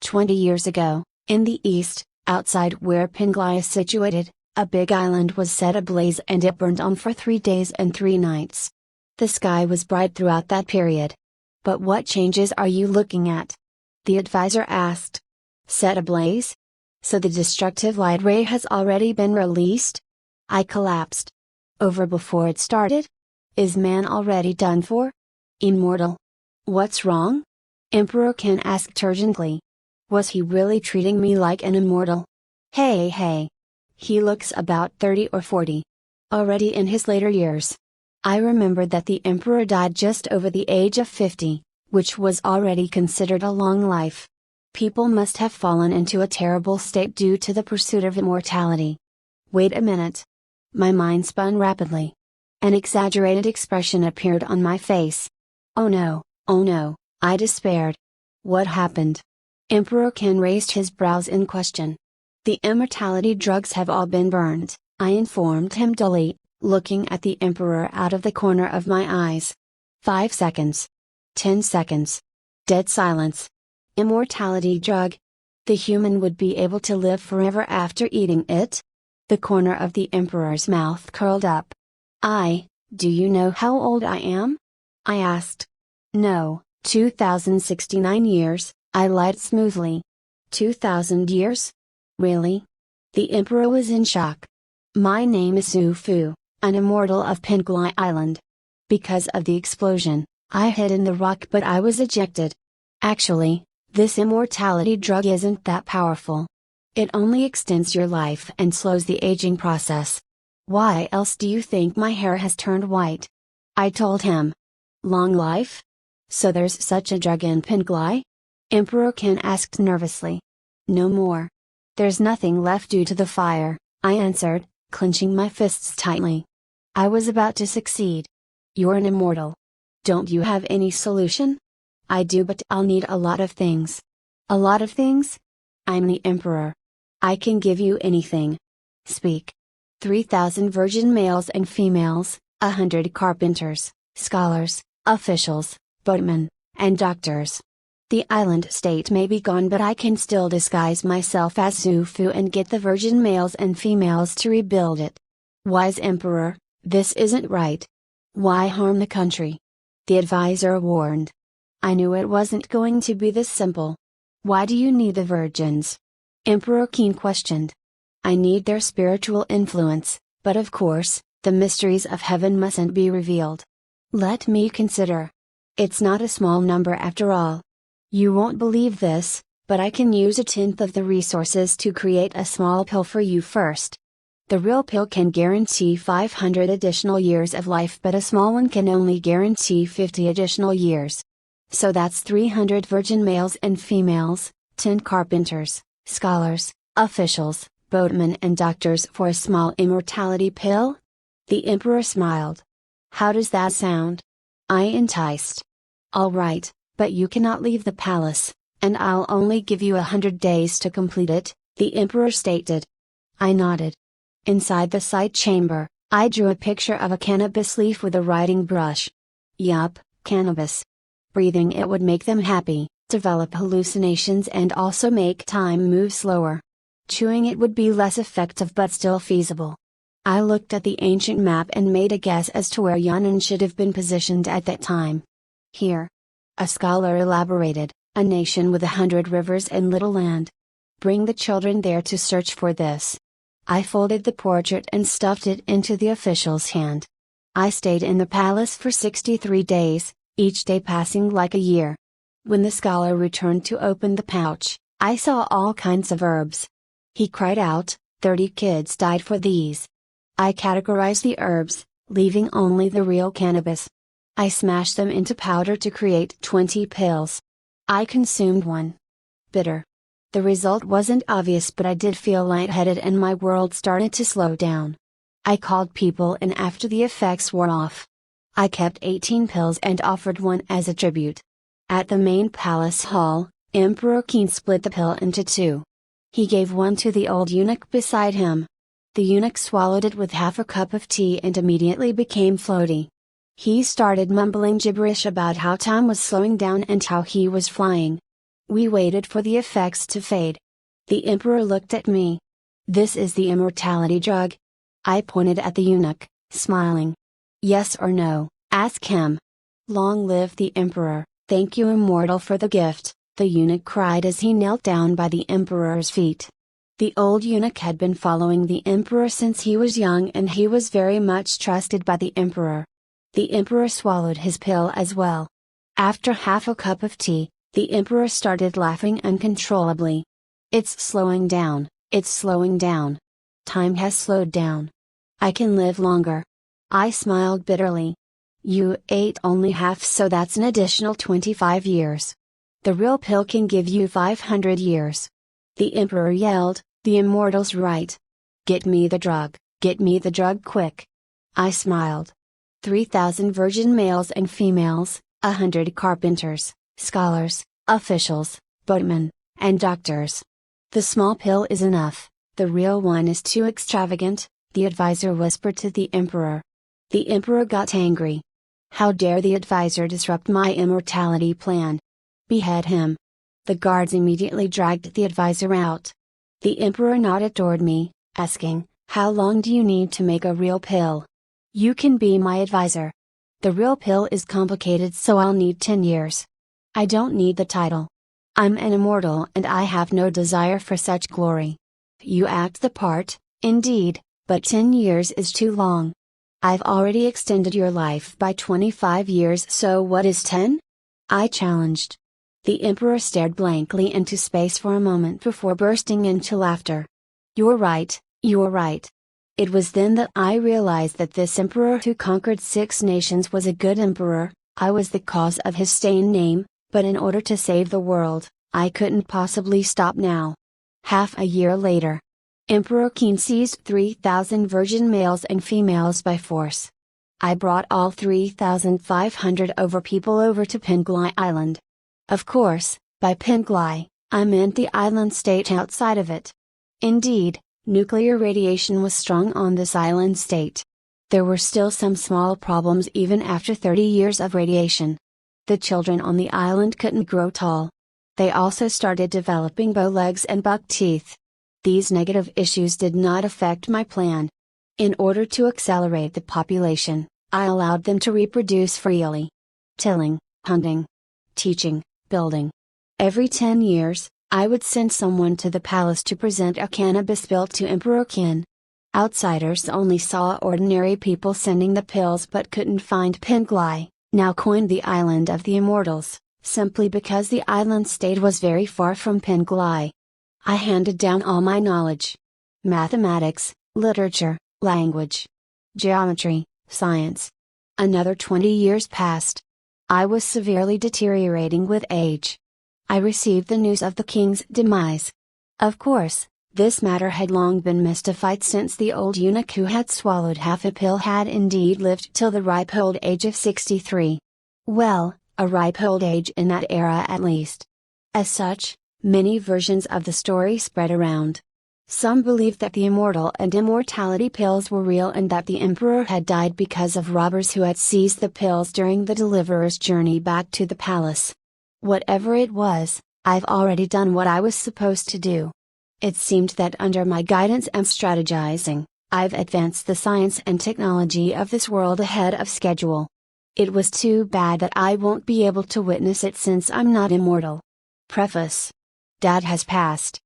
20 years ago, in the East, outside where Penglai is situated, a big island was set ablaze and it burned on for 3 days and 3 nights. The sky was bright throughout that period. But what changes are you looking at? The advisor asked. Set ablaze? So the destructive light ray has already been released? I collapsed. Over before it started? Is man already done for? Immortal. What's wrong? Emperor Qin asked urgently. Was he really treating me like an immortal? Hey. He looks about 30 or 40. Already in his later years. I remembered that the emperor died just over the age of 50, which was already considered a long life. People must have fallen into a terrible state due to the pursuit of immortality. Wait a minute. My mind spun rapidly. An exaggerated expression appeared on my face. Oh no, I despaired. What happened? Emperor Qin raised his brows in question. The immortality drugs have all been burned, I informed him dully, looking at the emperor out of the corner of my eyes. 5 seconds. 10 seconds. Dead silence. Immortality drug. The human would be able to live forever after eating it? The corner of the emperor's mouth curled up. Do you know how old I am? I asked. No, 2069 years, I lied smoothly. 2000 years? Really? The emperor was in shock. My name is Su Fu, an immortal of Penglai Island. Because of the explosion, I hid in the rock but I was ejected. Actually, this immortality drug isn't that powerful. It only extends your life and slows the aging process. Why else do you think my hair has turned white? I told him. Long life? So there's such a drug in Penglai? Emperor Qin asked nervously. No more. There's nothing left due to the fire, I answered, clenching my fists tightly. I was about to succeed. You're an immortal. Don't you have any solution? I do, but I'll need a lot of things. A lot of things? I'm the emperor. I can give you anything. Speak. 3,000 virgin males and females, 100 carpenters, scholars, officials, boatmen, and doctors. The island state may be gone, but I can still disguise myself as Zufu and get the virgin males and females to rebuild it. Wise Emperor, this isn't right. Why harm the country? The advisor warned. I knew it wasn't going to be this simple. Why do you need the virgins? Emperor Qin questioned. I need their spiritual influence, but of course, the mysteries of heaven mustn't be revealed. Let me consider. It's not a small number after all. You won't believe this, but I can use 1/10 of the resources to create a small pill for you first. The real pill can guarantee 500 additional years of life, but a small one can only guarantee 50 additional years. So that's 300 virgin males and females, 10 carpenters, scholars, officials, boatmen and doctors for a small immortality pill? The emperor smiled. How does that sound? I enticed. All right, but you cannot leave the palace, and I'll only give you 100 days to complete it, the emperor stated. I nodded. Inside the sight chamber, I drew a picture of a cannabis leaf with a writing brush. Yup, cannabis. Breathing it would make them happy, develop hallucinations and also make time move slower. Chewing it would be less effective but still feasible. I looked at the ancient map and made a guess as to where Yan'an should have been positioned at that time. Here. A scholar elaborated, a nation with 100 rivers and little land. Bring the children there to search for this. I folded the portrait and stuffed it into the official's hand. I stayed in the palace for 63 days, each day passing like a year. When the scholar returned to open the pouch, I saw all kinds of herbs. He cried out, 30 kids died for these. I categorized the herbs, leaving only the real cannabis. I smashed them into powder to create 20 pills. I consumed one. Bitter. The result wasn't obvious, but I did feel lightheaded and my world started to slow down. I called people in after the effects wore off. I kept 18 pills and offered one as a tribute. At the main palace hall, Emperor Qin split the pill into 2. He gave one to the old eunuch beside him. The eunuch swallowed it with half a cup of tea and immediately became floaty. He started mumbling gibberish about how time was slowing down and how he was flying. We waited for the effects to fade. The emperor looked at me. This is the immortality drug? I pointed at the eunuch, smiling. Yes or no, ask him. Long live the emperor, thank you immortal for the gift, the eunuch cried as he knelt down by the emperor's feet. The old eunuch had been following the emperor since he was young and he was very much trusted by the emperor. The emperor swallowed his pill as well. After half a cup of tea, the emperor started laughing uncontrollably. It's slowing down, it's slowing down. Time has slowed down. I can live longer. I smiled bitterly. You ate only half, so that's an additional 25 years. The real pill can give you 500 years. The emperor yelled, the immortal's right. Get me the drug quick. I smiled. 3,000 virgin males and females, 100 carpenters, scholars, officials, boatmen, and doctors. The small pill is enough, the real one is too extravagant, the advisor whispered to the emperor. The emperor got angry. How dare the advisor disrupt my immortality plan? Behead him. The guards immediately dragged the advisor out. The emperor nodded toward me, asking, how long do you need to make a real pill? You can be my advisor. The real pill is complicated, so I'll need 10 years. I don't need the title. I'm an immortal and I have no desire for such glory. You act the part, indeed, but 10 years is too long. I've already extended your life by 25 years, so what is 10? I challenged. The emperor stared blankly into space for a moment before bursting into laughter. You're right, you're right. It was then that I realized that this emperor who conquered 6 nations was a good emperor. I was the cause of his stained name, but in order to save the world, I couldn't possibly stop now. Half a year later, Emperor Qin seized 3,000 virgin males and females by force. I brought all 3,500 people over to Penglai Island. Of course, by Penglai, I meant the island state outside of it. Indeed, nuclear radiation was strong on this island state. There were still some small problems even after 30 years of radiation. The children on the island couldn't grow tall. They also started developing bow legs and buck teeth. These negative issues did not affect my plan. In order to accelerate the population, I allowed them to reproduce freely. Tilling, hunting, teaching, building. Every 10 years, I would send someone to the palace to present a cannabis bill to Emperor Qin. Outsiders only saw ordinary people sending the pills but couldn't find Penglai, now coined the Island of the Immortals, simply because the island state was very far from Penglai. I handed down all my knowledge. Mathematics, literature, language, geometry, science. Another 20 years passed. I was severely deteriorating with age. I received the news of the king's demise. Of course, this matter had long been mystified since the old eunuch who had swallowed half a pill had indeed lived till the ripe old age of 63. Well, a ripe old age in that era at least. As such, many versions of the story spread around. Some believed that the immortal and immortality pills were real and that the emperor had died because of robbers who had seized the pills during the deliverer's journey back to the palace. Whatever it was, I've already done what I was supposed to do. It seemed that under my guidance and strategizing, I've advanced the science and technology of this world ahead of schedule. It was too bad that I won't be able to witness it since I'm not immortal. Preface. Dad has passed.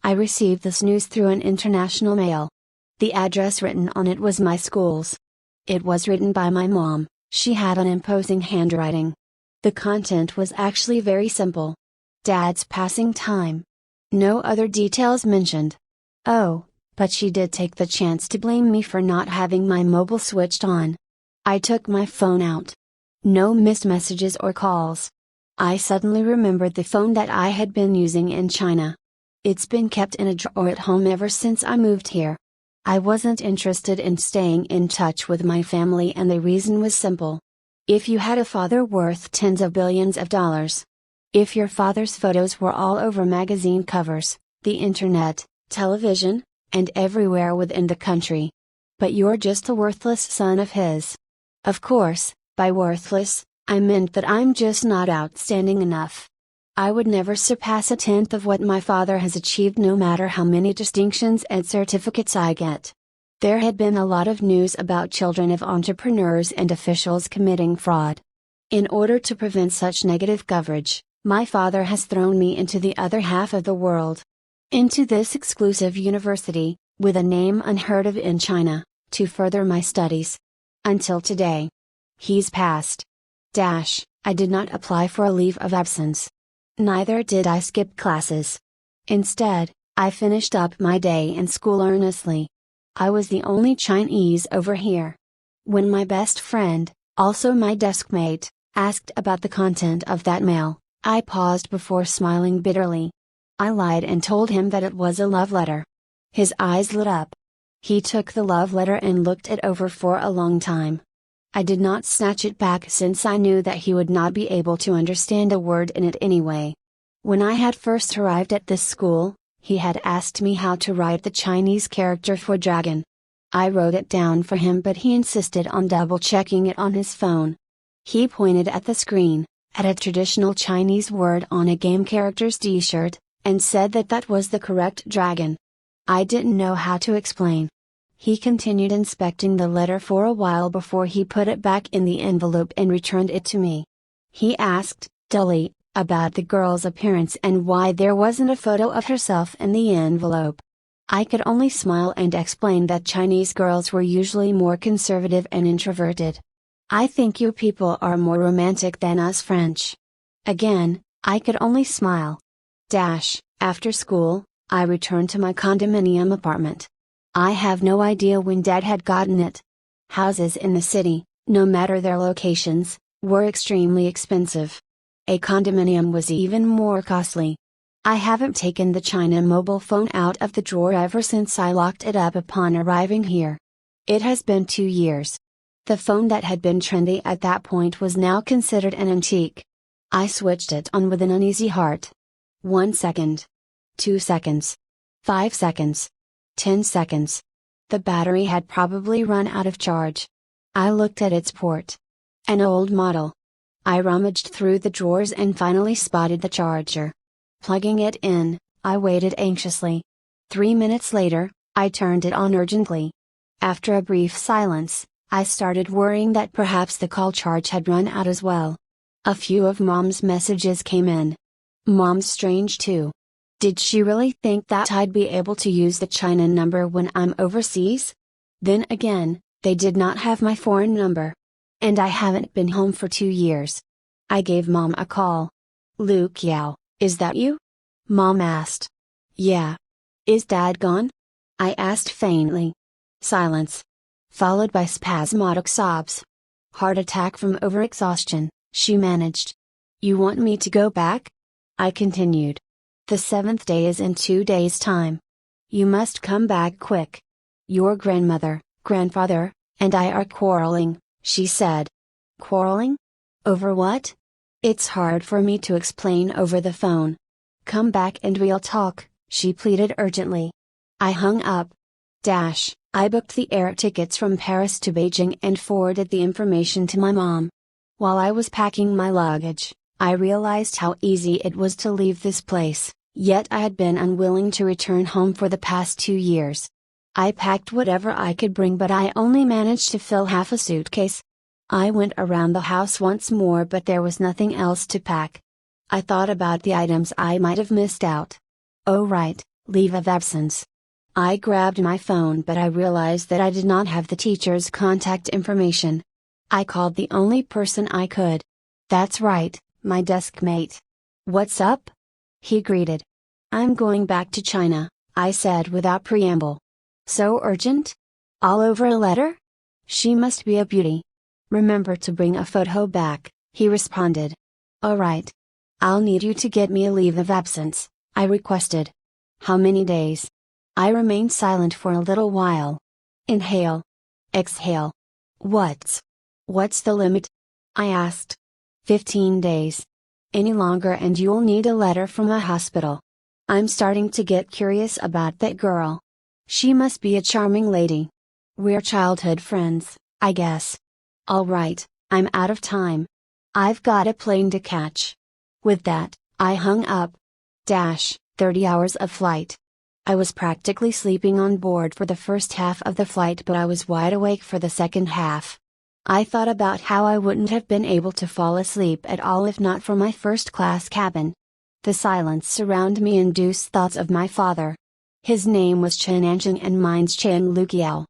I received this news through an international mail. The address written on it was my school's. It was written by my mom. She had an imposing handwriting. The content was actually very simple. Dad's passing time. No other details mentioned. Oh, but she did take the chance to blame me for not having my mobile switched on. I took my phone out. No missed messages or calls. I suddenly remembered the phone that I had been using in China. It's been kept in a drawer at home ever since I moved here. I wasn't interested in staying in touch with my family, and the reason was simple. If you had a father worth tens of billions of dollars, if your father's photos were all over magazine covers, the internet, television, and everywhere within the country, but you're just a worthless son of his. Of course, by worthless, I meant that I'm just not outstanding enough. I would never surpass a tenth of what my father has achieved, no matter how many distinctions and certificates I get. There had been a lot of news about children of entrepreneurs and officials committing fraud. In order to prevent such negative coverage, my father has thrown me into the other half of the world. Into this exclusive university, with a name unheard of in China, to further my studies. Until today. He's passed. I did not apply for a leave of absence. Neither did I skip classes. Instead, I finished up my day in school earnestly. I was the only Chinese over here. When my best friend, also my deskmate, asked about the content of that mail, I paused before smiling bitterly. I lied and told him that it was a love letter. His eyes lit up. He took the love letter and looked it over for a long time. I did not snatch it back since I knew that he would not be able to understand a word in it anyway. When I had first arrived at this school, he had asked me how to write the Chinese character for dragon. I wrote it down for him, but he insisted on double-checking it on his phone. He pointed at the screen, at a traditional Chinese word on a game character's t-shirt, and said that that was the correct dragon. I didn't know how to explain. He continued inspecting the letter for a while before he put it back in the envelope and returned it to me. He asked, dully, about the girl's appearance and why there wasn't a photo of herself in the envelope. I could only smile and explain that Chinese girls were usually more conservative and introverted. I think you people are more romantic than us French. Again, I could only smile. After school, I returned to my condominium apartment. I have no idea when Dad had gotten it. Houses in the city, no matter their locations, were extremely expensive. A condominium was even more costly. I haven't taken the China mobile phone out of the drawer ever since I locked it up upon arriving here. It has been 2 years. The phone that had been trendy at that point was now considered an antique. I switched it on with an uneasy heart. 1 second. 2 seconds. 5 seconds. 10 seconds. The battery had probably run out of charge. I looked at its port. An old model. I rummaged through the drawers and finally spotted the charger. Plugging it in, I waited anxiously. 3 minutes later, I turned it on urgently. After a brief silence, I started worrying that perhaps the call charge had run out as well. A few of Mom's messages came in. Mom's strange too. Did she really think that I'd be able to use the China number when I'm overseas? Then again, they did not have my foreign number. And I haven't been home for 2 years. I gave Mom a call. "Luke Yao, is that you?" Mom asked. "Yeah. Is Dad gone?" I asked faintly. Silence. Followed by spasmodic sobs. "Heart attack from overexhaustion," she managed. "You want me to go back?" I continued. "The 7th day is in 2 days' time. You must come back quick. Your grandmother, grandfather, and I are quarreling," she said. "Quarreling? Over what?" "It's hard for me to explain over the phone." "Come back and we'll talk," she pleaded urgently. I hung up. I booked the air tickets from Paris to Beijing and forwarded the information to my mom. While I was packing my luggage, I realized how easy it was to leave this place, yet I had been unwilling to return home for the past 2 years. I packed whatever I could bring, but I only managed to fill half a suitcase. I went around the house once more, but there was nothing else to pack. I thought about the items I might have missed out. Oh right, leave of absence. I grabbed my phone, but I realized that I did not have the teacher's contact information. I called the only person I could. That's right, my desk mate. "What's up?" he greeted. "I'm going back to China," I said without preamble. "So urgent? All over a letter?" "She must be a beauty. Remember to bring a photo back," he responded. "Alright. I'll need you to get me a leave of absence," I requested. "How many days?" I remained silent for a little while. Inhale. Exhale. What's the limit?" I asked. 15 days. Any longer and you'll need a letter from a hospital. I'm starting to get curious about that girl. She must be a charming lady. We're childhood friends, I guess. Alright, I'm out of time. I've got a plane to catch. With that, I hung up. 30 hours of flight. I was practically sleeping on board for the first half of the flight, but I was wide awake for the second half. I thought about how I wouldn't have been able to fall asleep at all if not for my first-class cabin. The silence around me induced thoughts of my father. His name was Chen Anqing and mine's Chang Luqiao.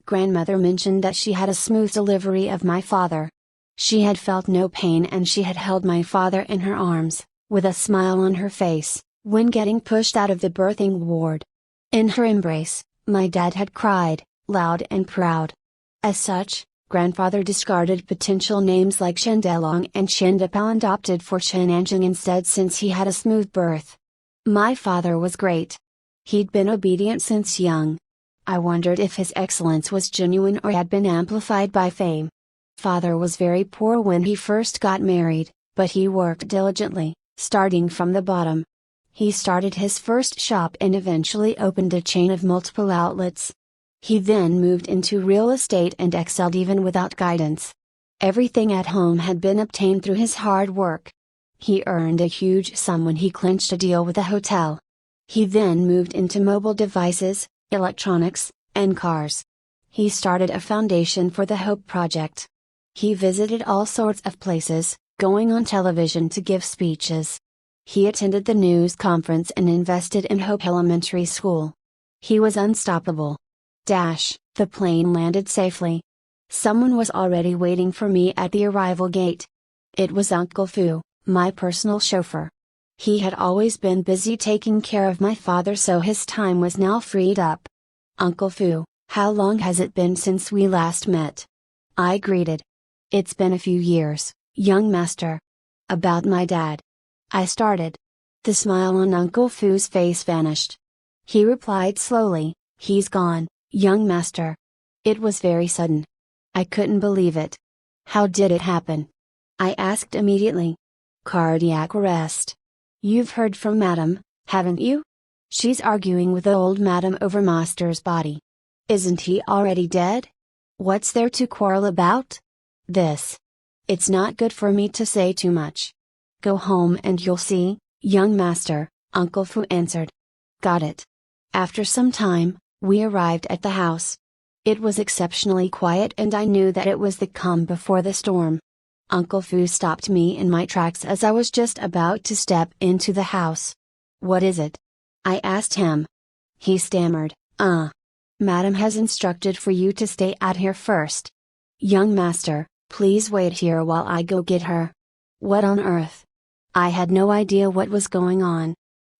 Grandmother mentioned that she had a smooth delivery of my father. She had felt no pain and she had held my father in her arms, with a smile on her face, when getting pushed out of the birthing ward. In her embrace, my dad had cried, loud and proud. As such, Grandfather discarded potential names like Chen Delong and Chen Depao and opted for Chen Anqing instead since he had a smooth birth. My father was great. He'd been obedient since young. I wondered if his excellence was genuine or had been amplified by fame. Father was very poor when he first got married, but he worked diligently, starting from the bottom. He started his first shop and eventually opened a chain of multiple outlets. He then moved into real estate and excelled even without guidance. Everything at home had been obtained through his hard work. He earned a huge sum when he clinched a deal with a hotel. He then moved into mobile devices, electronics, and cars. He started a foundation for the Hope Project. He visited all sorts of places, going on television to give speeches. He attended the news conference and invested in Hope Elementary School. He was unstoppable. The plane landed safely. Someone was already waiting for me at the arrival gate. It was Uncle Fu, my personal chauffeur. He had always been busy taking care of my father, so his time was now freed up. "Uncle Fu, how long has it been since we last met?" I greeted. "It's been a few years, young master." "About my dad?" I started. The smile on Uncle Fu's face vanished. He replied slowly, "He's gone, young master." It was very sudden. I couldn't believe it. "How did it happen?" I asked immediately. "Cardiac arrest. You've heard from Madam, haven't you?" She's arguing with the old madam over master's body. Isn't he already dead? What's there to quarrel about? This. It's not good for me to say too much. Go home and you'll see, young master, Uncle Fu answered. Got it. After some time, we arrived at the house. It was exceptionally quiet and I knew that it was the calm before the storm. Uncle Fu stopped me in my tracks as I was just about to step into the house. What is it? I asked him. He stammered, Madam has instructed for you to stay out here first. Young master, please wait here while I go get her. What on earth? I had no idea what was going on.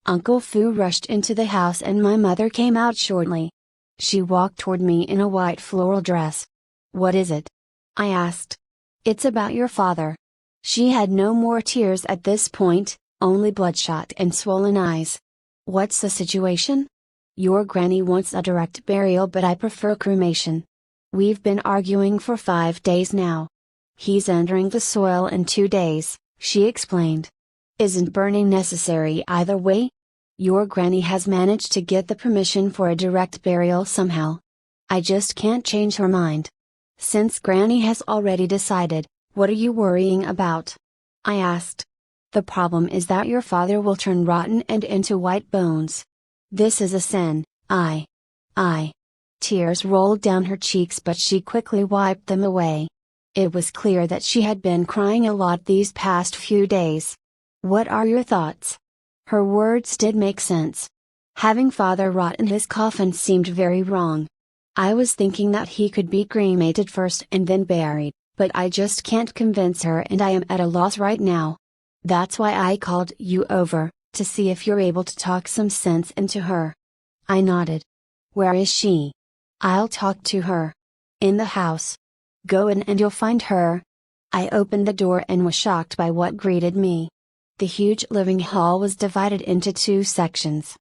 Uncle Fu rushed into the house and my mother came out shortly. She walked toward me in a white floral dress. What is it? I asked. It's about your father. She had no more tears at this point, only bloodshot and swollen eyes. What's the situation? Your granny wants a direct burial but I prefer cremation. We've been arguing for 5 days now. He's entering the soil in 2 days, she explained. Isn't burning necessary either way? Your granny has managed to get the permission for a direct burial somehow. I just can't change her mind. Since granny has already decided, what are you worrying about? I asked. The problem is that your father will turn rotten and into white bones. This is a sin, I. Tears rolled down her cheeks but she quickly wiped them away. It was clear that she had been crying a lot these past few days. What are your thoughts? Her words did make sense. Having father rot in his coffin seemed very wrong. I was thinking that he could be cremated first and then buried, but I just can't convince her and I am at a loss right now. That's why I called you over, to see if you're able to talk some sense into her. I nodded. Where is she? I'll talk to her. In the house. Go in and you'll find her. I opened the door and was shocked by what greeted me. The huge living hall was divided into 2 sections.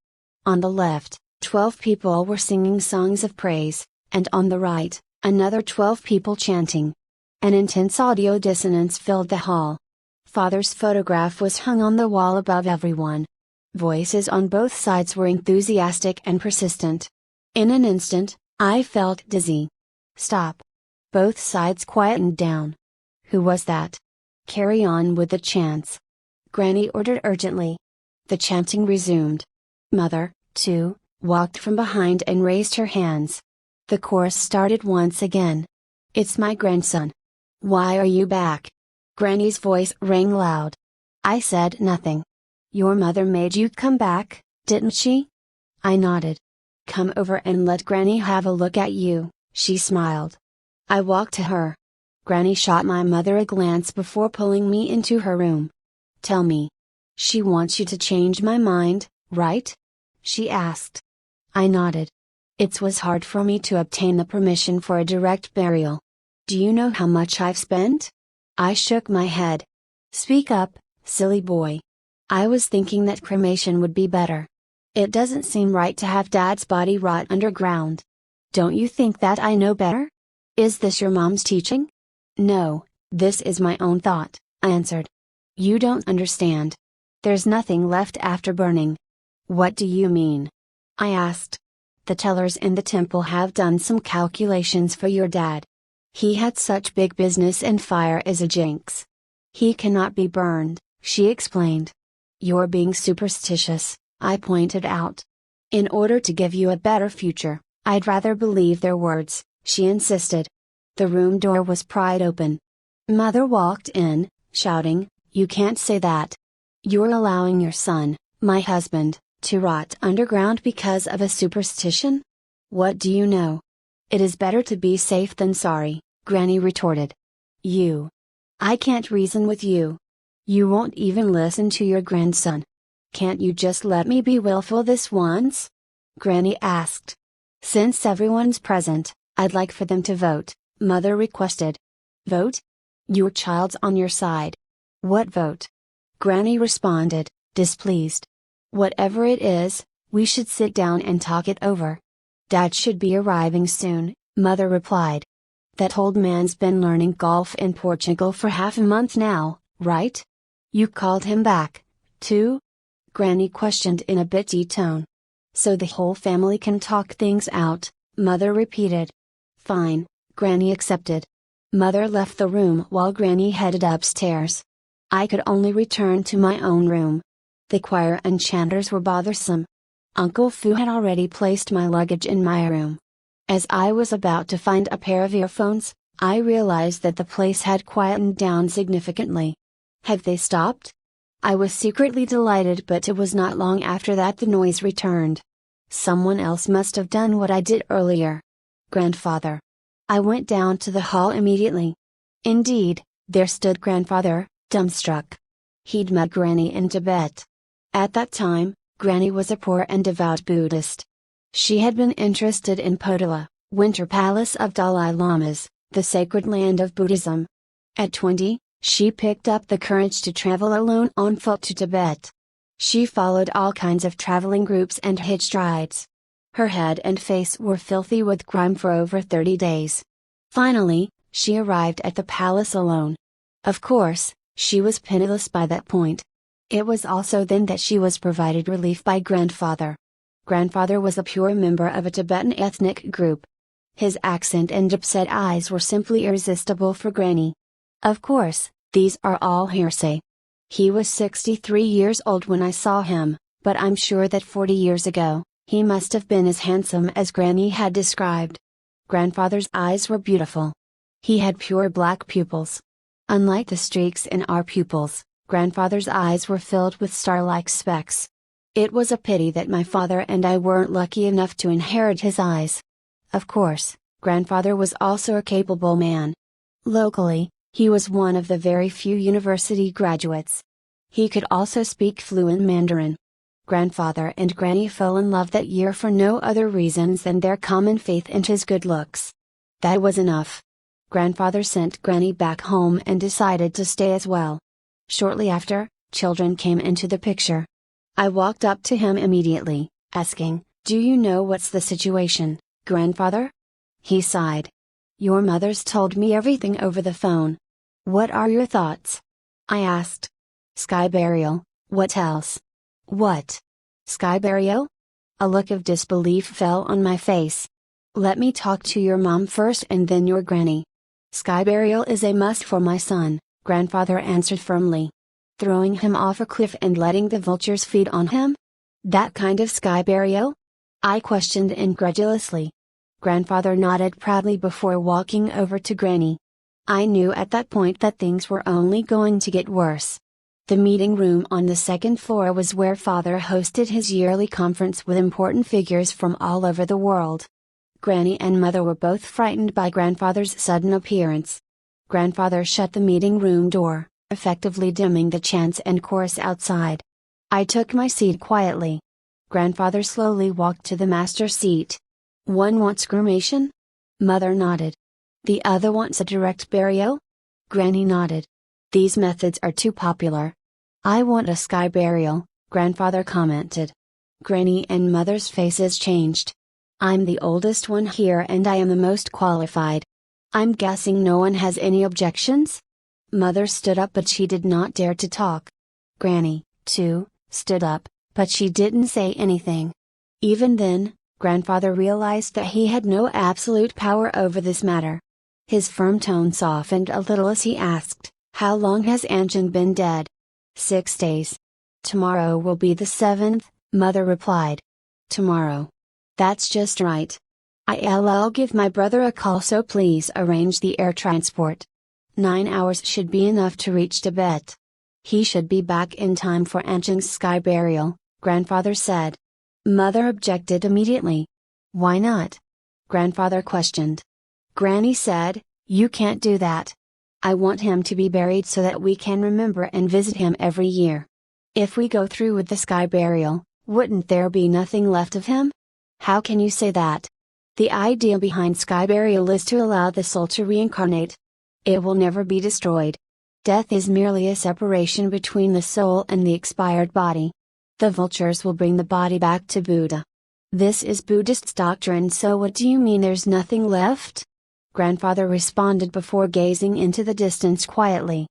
On the left, 12 people were singing songs of praise, and on the right, another 12 people chanting. An intense audio dissonance filled the hall. Father's photograph was hung on the wall above everyone. Voices on both sides were enthusiastic and persistent. In an instant, I felt dizzy. Stop. Both sides quietened down. Who was that? Carry on with the chants. Granny ordered urgently. The chanting resumed. Mother, too, walked from behind and raised her hands. The chorus started once again. It's my grandson. Why are you back? Granny's voice rang loud. I said nothing. Your mother made you come back, didn't she? I nodded. Come over and let Granny have a look at you, she smiled. I walked to her. Granny shot my mother a glance before pulling me into her room. Tell me. She wants you to change my mind, right? She asked. I nodded. It was hard for me to obtain the permission for a direct burial. Do you know how much I've spent? I shook my head. Speak up, silly boy. I was thinking that cremation would be better. It doesn't seem right to have Dad's body rot underground. Don't you think that I know better? Is this your mom's teaching? No, this is my own thought, I answered. You don't understand. There's nothing left after burning. What do you mean? I asked. The tellers in the temple have done some calculations for your dad. He had such big business and fire is a jinx. He cannot be burned, she explained. You're being superstitious, I pointed out. In order to give you a better future, I'd rather believe their words, she insisted. The room door was pried open. Mother walked in, shouting, You can't say that. You're allowing your son, my husband, to rot underground because of a superstition? What do you know? It is better to be safe than sorry, Granny retorted. I can't reason with you. You won't even listen to your grandson. Can't you just let me be willful this once? Granny asked. Since everyone's present, I'd like for them to vote, Mother requested. Vote? Your child's on your side. What vote? Granny responded, displeased. Whatever it is, we should sit down and talk it over. Dad should be arriving soon, Mother replied. That old man's been learning golf in Portugal for half a month now, right? You called him back, too? Granny questioned in a bitchy tone. So the whole family can talk things out, Mother repeated. Fine, Granny accepted. Mother left the room while Granny headed upstairs. I could only return to my own room. The choir and chanters were bothersome. Uncle Fu had already placed my luggage in my room. As I was about to find a pair of earphones, I realized that the place had quietened down significantly. Have they stopped? I was secretly delighted, but it was not long after that the noise returned. Someone else must have done what I did earlier. Grandfather. I went down to the hall immediately. Indeed, there stood Grandfather, dumbstruck. He'd met Granny in Tibet. At that time, Granny was a poor and devout Buddhist. She had been interested in Potala, winter palace of Dalai Lamas, the sacred land of Buddhism. At 20, she picked up the courage to travel alone on foot to Tibet. She followed all kinds of traveling groups and hitched rides. Her head and face were filthy with grime for over 30 days. Finally, she arrived at the palace alone. Of course, she was penniless by that point. It was also then that she was provided relief by Grandfather. Grandfather was a pure member of a Tibetan ethnic group. His accent and deep-set eyes were simply irresistible for Granny. Of course, these are all hearsay. He was 63 years old when I saw him, but I'm sure that 40 years ago, he must have been as handsome as Granny had described. Grandfather's eyes were beautiful. He had pure black pupils. Unlike the streaks in our pupils, Grandfather's eyes were filled with star-like specks. It was a pity that my father and I weren't lucky enough to inherit his eyes. Of course, Grandfather was also a capable man. Locally, he was one of the very few university graduates. He could also speak fluent Mandarin. Grandfather and Granny fell in love that year for no other reasons than their common faith and his good looks. That was enough. Grandfather sent Granny back home and decided to stay as well. Shortly after, children came into the picture. I walked up to him immediately, asking, "Do you know what's the situation, Grandfather?" He sighed. "Your mother's told me everything over the phone. What are your thoughts?" I asked. "Sky burial, what else?" "What? Sky burial?" A look of disbelief fell on my face. "Let me talk to your mom first and then your Granny." "Sky burial is a must for my son," Grandfather answered firmly. "Throwing him off a cliff and letting the vultures feed on him? That kind of sky burial?" I questioned incredulously. Grandfather nodded proudly before walking over to Granny. I knew at that point that things were only going to get worse. The meeting room on the second floor was where Father hosted his yearly conference with important figures from all over the world. Granny and Mother were both frightened by Grandfather's sudden appearance. Grandfather shut the meeting room door, effectively dimming the chants and chorus outside. I took my seat quietly. Grandfather slowly walked to the master seat. "One wants cremation?" Mother nodded. "The other wants a direct burial?" Granny nodded. "These methods are too popular." "I want a sky burial," Grandfather commented. Granny and Mother's faces changed. "I'm the oldest one here and I am the most qualified. I'm guessing no one has any objections?" Mother stood up but she did not dare to talk. Granny, too, stood up, but she didn't say anything. Even then, Grandfather realized that he had no absolute power over this matter. His firm tone softened a little as he asked, "How long has Anjin been dead?" 6 days. "Tomorrow will be the 7th, Mother replied. "Tomorrow. That's just right. I'll give my brother a call, so please arrange the air transport. 9 hours should be enough to reach Tibet. He should be back in time for Anjin's sky burial," Grandfather said. Mother objected immediately. "Why not?" Grandfather questioned. Granny said, "You can't do that. I want him to be buried so that we can remember and visit him every year. If we go through with the sky burial, wouldn't there be nothing left of him?" "How can you say that? The idea behind sky burial is to allow the soul to reincarnate. It will never be destroyed. Death is merely a separation between the soul and the expired body. The vultures will bring the body back to Buddha. This is Buddhist doctrine, so what do you mean there's nothing left?" Grandfather responded before gazing into the distance quietly.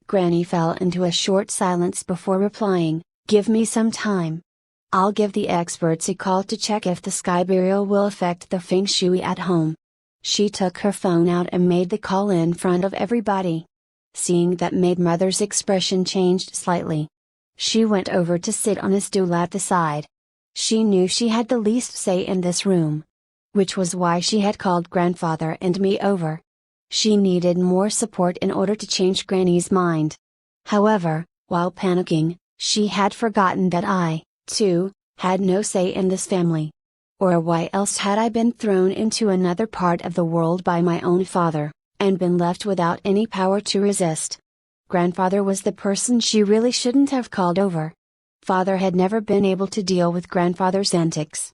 Granny fell into a short silence before replying, "Give me some time. I'll give the experts a call to check if the sky burial will affect the feng shui at home. She took her phone out and made the call in front of everybody. Seeing that made Mother's expression changed slightly. She went over to sit on a stool at the side. She knew she had the least say in this room. Which was why she had called Grandfather and me over. She needed more support in order to change Granny's mind. However, while panicking, she had forgotten that I, too, had no say in this family. Or why else had I been thrown into another part of the world by my own father, and been left without any power to resist? Grandfather was the person she really shouldn't have called over. Father had never been able to deal with Grandfather's antics.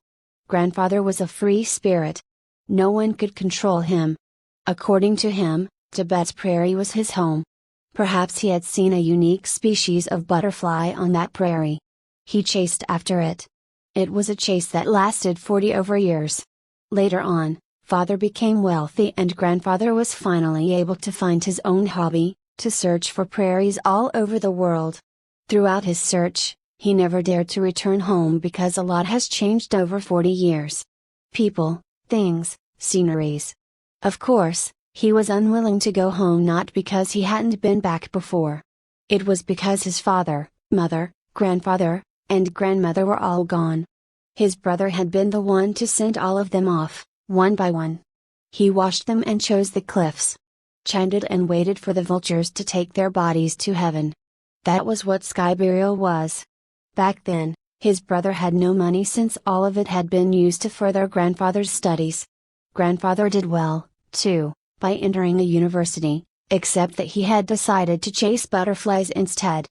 Grandfather was a free spirit. No one could control him. According to him, Tibet's prairie was his home. Perhaps he had seen a unique species of butterfly on that prairie. He chased after it. It was a chase that lasted 40 over years. Later on, Father became wealthy and Grandfather was finally able to find his own hobby, to search for prairies all over the world. Throughout his search, he never dared to return home because a lot has changed over 40 years. People, things, sceneries. Of course, he was unwilling to go home not because he hadn't been back before. It was because his father, mother, grandfather, and grandmother were all gone. His brother had been the one to send all of them off, one by one. He watched them and chose the cliffs. Chanted and waited for the vultures to take their bodies to heaven. That was what sky burial was. Back then, his brother had no money since all of it had been used to further grandfather's studies. Grandfather did well, too, by entering a university, except that he had decided to chase butterflies instead.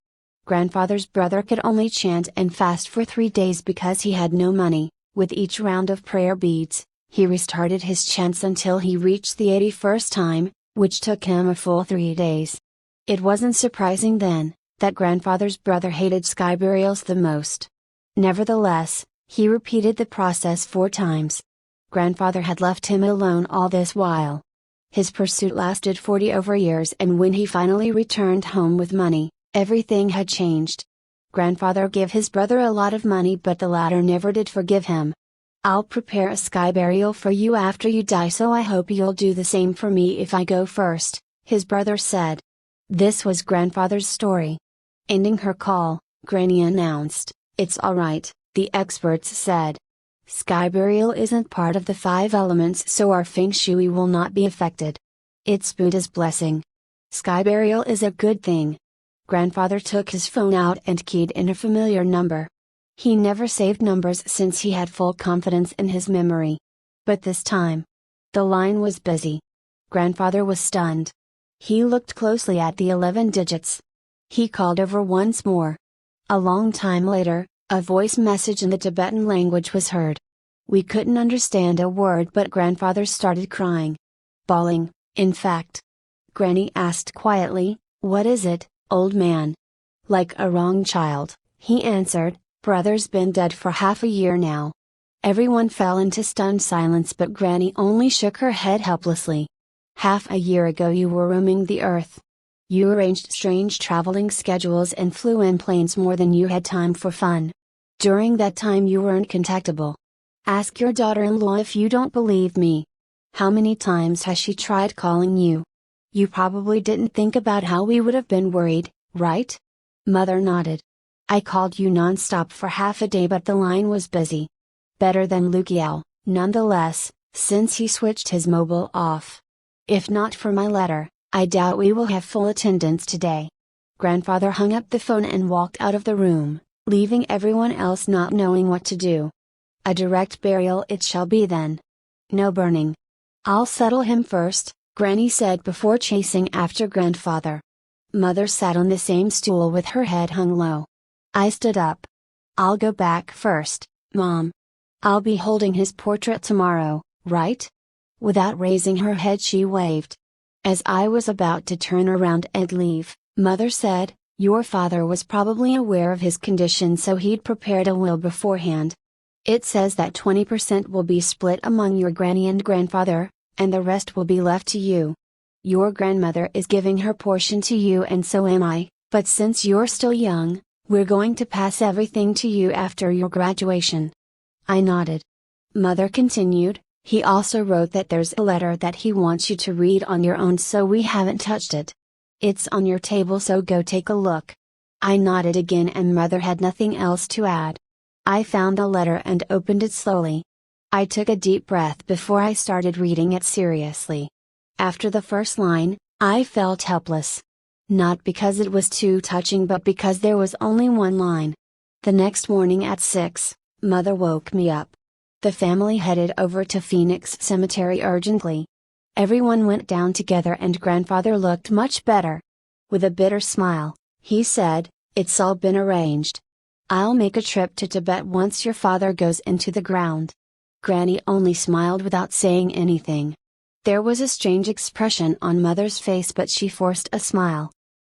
Grandfather's brother could only chant and fast for 3 days because he had no money. With each round of prayer beads, he restarted his chants until he reached the 81st time, which took him a full 3 days. It wasn't surprising then, that Grandfather's brother hated sky burials the most. Nevertheless, he repeated the process 4 times. Grandfather had left him alone all this while. His pursuit lasted 40 over years and when he finally returned home with money, everything had changed. Grandfather gave his brother a lot of money but the latter never did forgive him. "I'll prepare a sky burial for you after you die so I hope you'll do the same for me if I go first," his brother said. This was Grandfather's story. Ending her call, Granny announced, "It's alright," the experts said. Sky burial isn't part of the 5 elements so our feng shui will not be affected. It's Buddha's blessing. Sky burial is a good thing. Grandfather took his phone out and keyed in a familiar number. He never saved numbers since he had full confidence in his memory. But this time, the line was busy. Grandfather was stunned. He looked closely at the 11 digits. He called over once more. A long time later, a voice message in the Tibetan language was heard. We couldn't understand a word but Grandfather started crying. Bawling, in fact. Granny asked quietly, "What is it, old man?" Like a wrong child, he answered, "Brother's been dead for half a year now." Everyone fell into stunned silence but Granny only shook her head helplessly. "Half a year ago you were roaming the earth. You arranged strange traveling schedules and flew in planes more than you had time for fun. During that time you weren't contactable. Ask your daughter-in-law if you don't believe me. How many times has she tried calling you? You probably didn't think about how we would have been worried, right?" Mother nodded. "I called you non-stop for half a day but the line was busy. Better than Lukiao, nonetheless, since he switched his mobile off. If not for my letter, I doubt we will have full attendance today." Grandfather hung up the phone and walked out of the room, leaving everyone else not knowing what to do. "A direct burial it shall be then. No burning. I'll settle him first," Granny said before chasing after Grandfather. Mother sat on the same stool with her head hung low. I stood up. "I'll go back first, Mom. I'll be holding his portrait tomorrow, right?" Without raising her head she waved. As I was about to turn around and leave, Mother said, "Your father was probably aware of his condition so he'd prepared a will beforehand. It says that 20% will be split among your granny and grandfather, and the rest will be left to you. Your grandmother is giving her portion to you and so am I, but since you're still young, We're going to pass everything to you after your graduation. I nodded. Mother continued, he also wrote that there's a letter that he wants you to read on your own, so we haven't touched it. It's on your table, so go take a look. I nodded again and Mother had nothing else to add. I found the letter and opened it slowly. I took a deep breath before I started reading it seriously. After the first line, I felt helpless. Not because it was too touching, but because there was only one line. The next morning at 6, Mother woke me up. The family headed over to Phoenix Cemetery urgently. Everyone went down together and Grandfather looked much better. With a bitter smile, he said, "It's all been arranged. I'll make a trip to Tibet once your father goes into the ground." Granny only smiled without saying anything. There was a strange expression on Mother's face, but she forced a smile.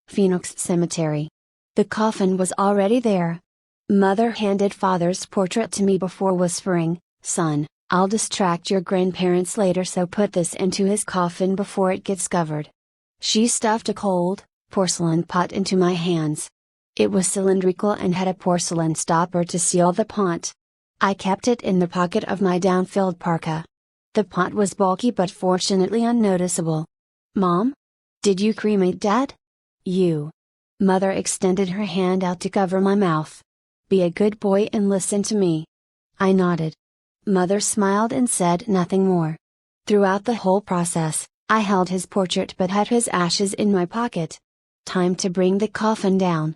Phoenix Cemetery. The coffin was already there. Mother handed Father's portrait to me before whispering, "Son, I'll distract your grandparents later, so put this into his coffin before it gets covered." She stuffed a cold, porcelain pot into my hands. It was cylindrical and had a porcelain stopper to seal the pot. I kept it in the pocket of my down-filled parka. The pot was bulky but fortunately unnoticeable. "Mom? Did you cremate Dad?" "You." Mother extended her hand out to cover my mouth. "Be a good boy and listen to me." I nodded. Mother smiled and said nothing more. Throughout the whole process, I held his portrait but had his ashes in my pocket. Time to bring the coffin down.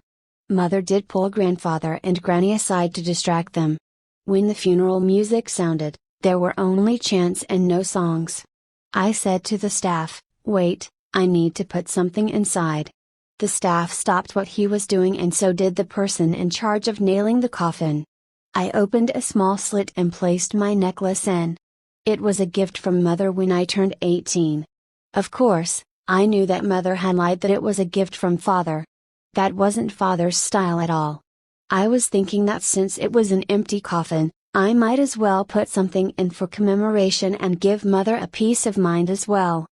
Mother did pull Grandfather and Granny aside to distract them. When the funeral music sounded, there were only chants and no songs. I said to the staff, "Wait, I need to put something inside." The staff stopped what he was doing and so did the person in charge of nailing the coffin. I opened a small slit and placed my necklace in. It was a gift from Mother when I turned 18. Of course, I knew that Mother had lied that it was a gift from Father. That wasn't Father's style at all. I was thinking that since it was an empty coffin, I might as well put something in for commemoration and give Mother a peace of mind as well.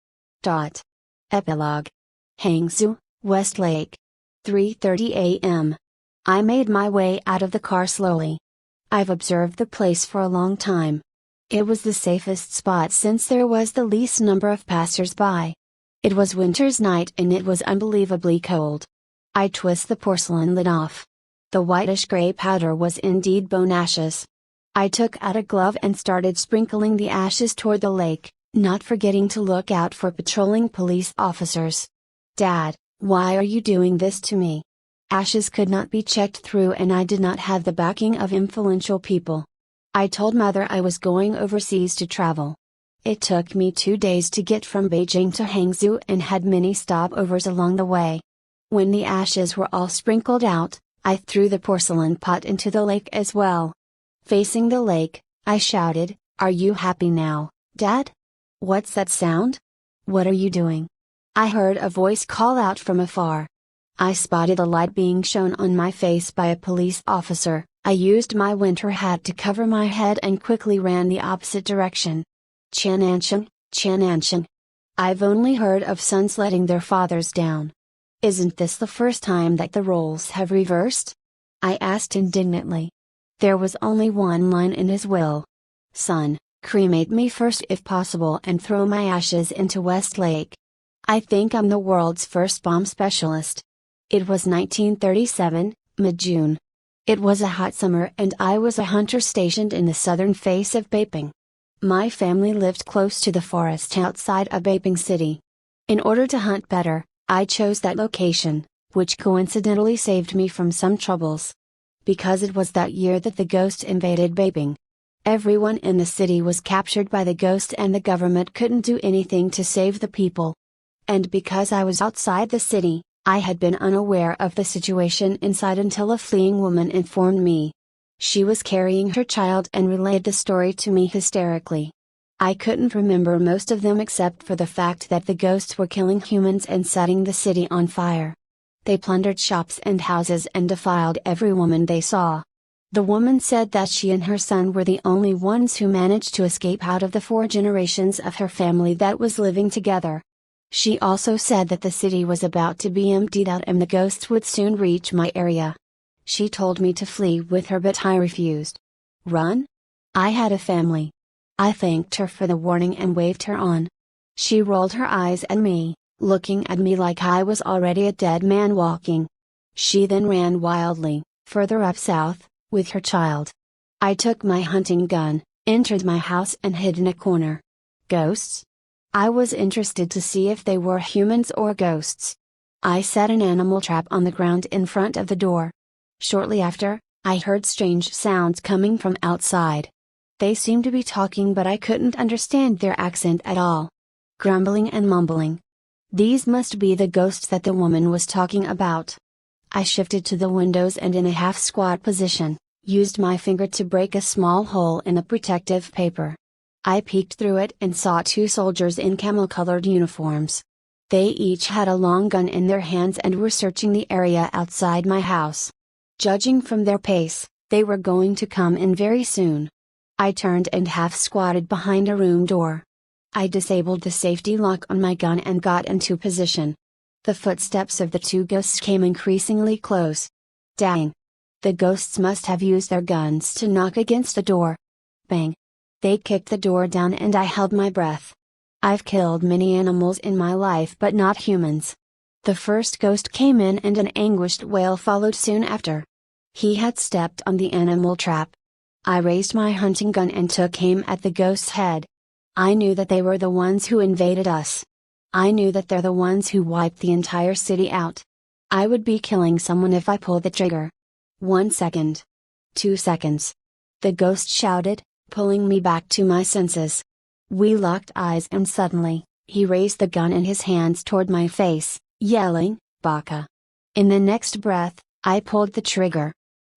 Epilogue. Hangzhou, Westlake. 3:30 a.m. I made my way out of the car slowly. I've observed the place for a long time. It was the safest spot since there was the least number of passers-by. It was winter's night and it was unbelievably cold. I twist the porcelain lid off. The whitish-gray powder was indeed bone ashes. I took out a glove and started sprinkling the ashes toward the lake, not forgetting to look out for patrolling police officers. "Dad, why are you doing this to me?" Ashes could not be checked through and I did not have the backing of influential people. I told Mother I was going overseas to travel. It took me 2 days to get from Beijing to Hangzhou and had many stopovers along the way. When the ashes were all sprinkled out, I threw the porcelain pot into the lake as well. Facing the lake, I shouted, "Are you happy now, Dad?" "What's that sound? What are you doing?" I heard a voice call out from afar. I spotted a light being shown on my face by a police officer. I used my winter hat to cover my head and quickly ran the opposite direction. Chananshan, Chananshan. I've only heard of sons letting their fathers down. Isn't this the first time that the roles have reversed? I asked indignantly. There was only one line in his will. "Son, cremate me first if possible and throw my ashes into Westlake. I think I'm the world's first bomb specialist." It was 1937, mid-June. It was a hot summer and I was a hunter stationed in the southern face of Beiping. My family lived close to the forest outside of Beiping City. In order to hunt better, I chose that location, which coincidentally saved me from some troubles. Because it was that year that the ghost invaded Beiping. Everyone in the city was captured by the ghost and the government couldn't do anything to save the people. And because I was outside the city, I had been unaware of the situation inside until a fleeing woman informed me. She was carrying her child and relayed the story to me hysterically. I couldn't remember most of them except for the fact that the ghosts were killing humans and setting the city on fire. They plundered shops and houses and defiled every woman they saw. The woman said that she and her son were the only ones who managed to escape out of the 4 generations of her family that was living together. She also said that the city was about to be emptied out and the ghosts would soon reach my area. She told me to flee with her, but I refused. Run? I had a family. I thanked her for the warning and waved her on. She rolled her eyes at me, looking at me like I was already a dead man walking. She then ran wildly, further up south, with her child. I took my hunting gun, entered my house and hid in a corner. Ghosts? I was interested to see if they were humans or ghosts. I set an animal trap on the ground in front of the door. Shortly after, I heard strange sounds coming from outside. They seemed to be talking, but I couldn't understand their accent at all. Grumbling and mumbling. These must be the ghosts that the woman was talking about. I shifted to the windows and in a half-squat position, used my finger to break a small hole in the protective paper. I peeked through it and saw two soldiers in camel-colored uniforms. They each had a long gun in their hands and were searching the area outside my house. Judging from their pace, they were going to come in very soon. I turned and half-squatted behind a room door. I disabled the safety lock on my gun and got into position. The footsteps of the two ghosts came increasingly close. Dang! The ghosts must have used their guns to knock against the door. Bang! They kicked the door down and I held my breath. I've killed many animals in my life but not humans. The first ghost came in and an anguished wail followed soon after. He had stepped on the animal trap. I raised my hunting gun and took aim at the ghost's head. I knew that they were the ones who invaded us. I knew that they're the ones who wiped the entire city out. I would be killing someone if I pulled the trigger. 1 second. 2 seconds. The ghost shouted, pulling me back to my senses. We locked eyes and suddenly, he raised the gun in his hands toward my face, yelling, "Baka!" In the next breath, I pulled the trigger.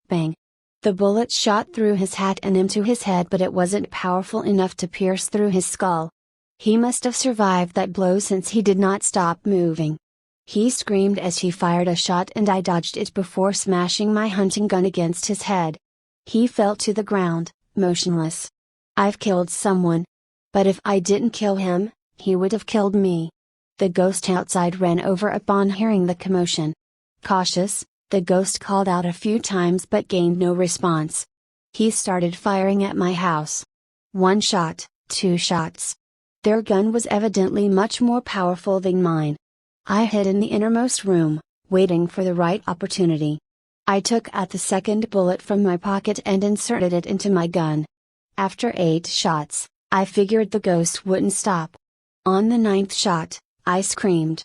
Bang! The bullet shot through his hat and into his head, but it wasn't powerful enough to pierce through his skull. He must have survived that blow since he did not stop moving. He screamed as he fired a shot and I dodged it before smashing my hunting gun against his head. He fell to the ground, motionless. I've killed someone. But if I didn't kill him, he would have killed me. The ghost outside ran over upon hearing the commotion. Cautious, the ghost called out a few times but gained no response. He started firing at my house. 1 shot, 2 shots. Their gun was evidently much more powerful than mine. I hid in the innermost room, waiting for the right opportunity. I took out the second bullet from my pocket and inserted it into my gun. After 8 shots, I figured the ghost wouldn't stop. On the 9th shot, I screamed.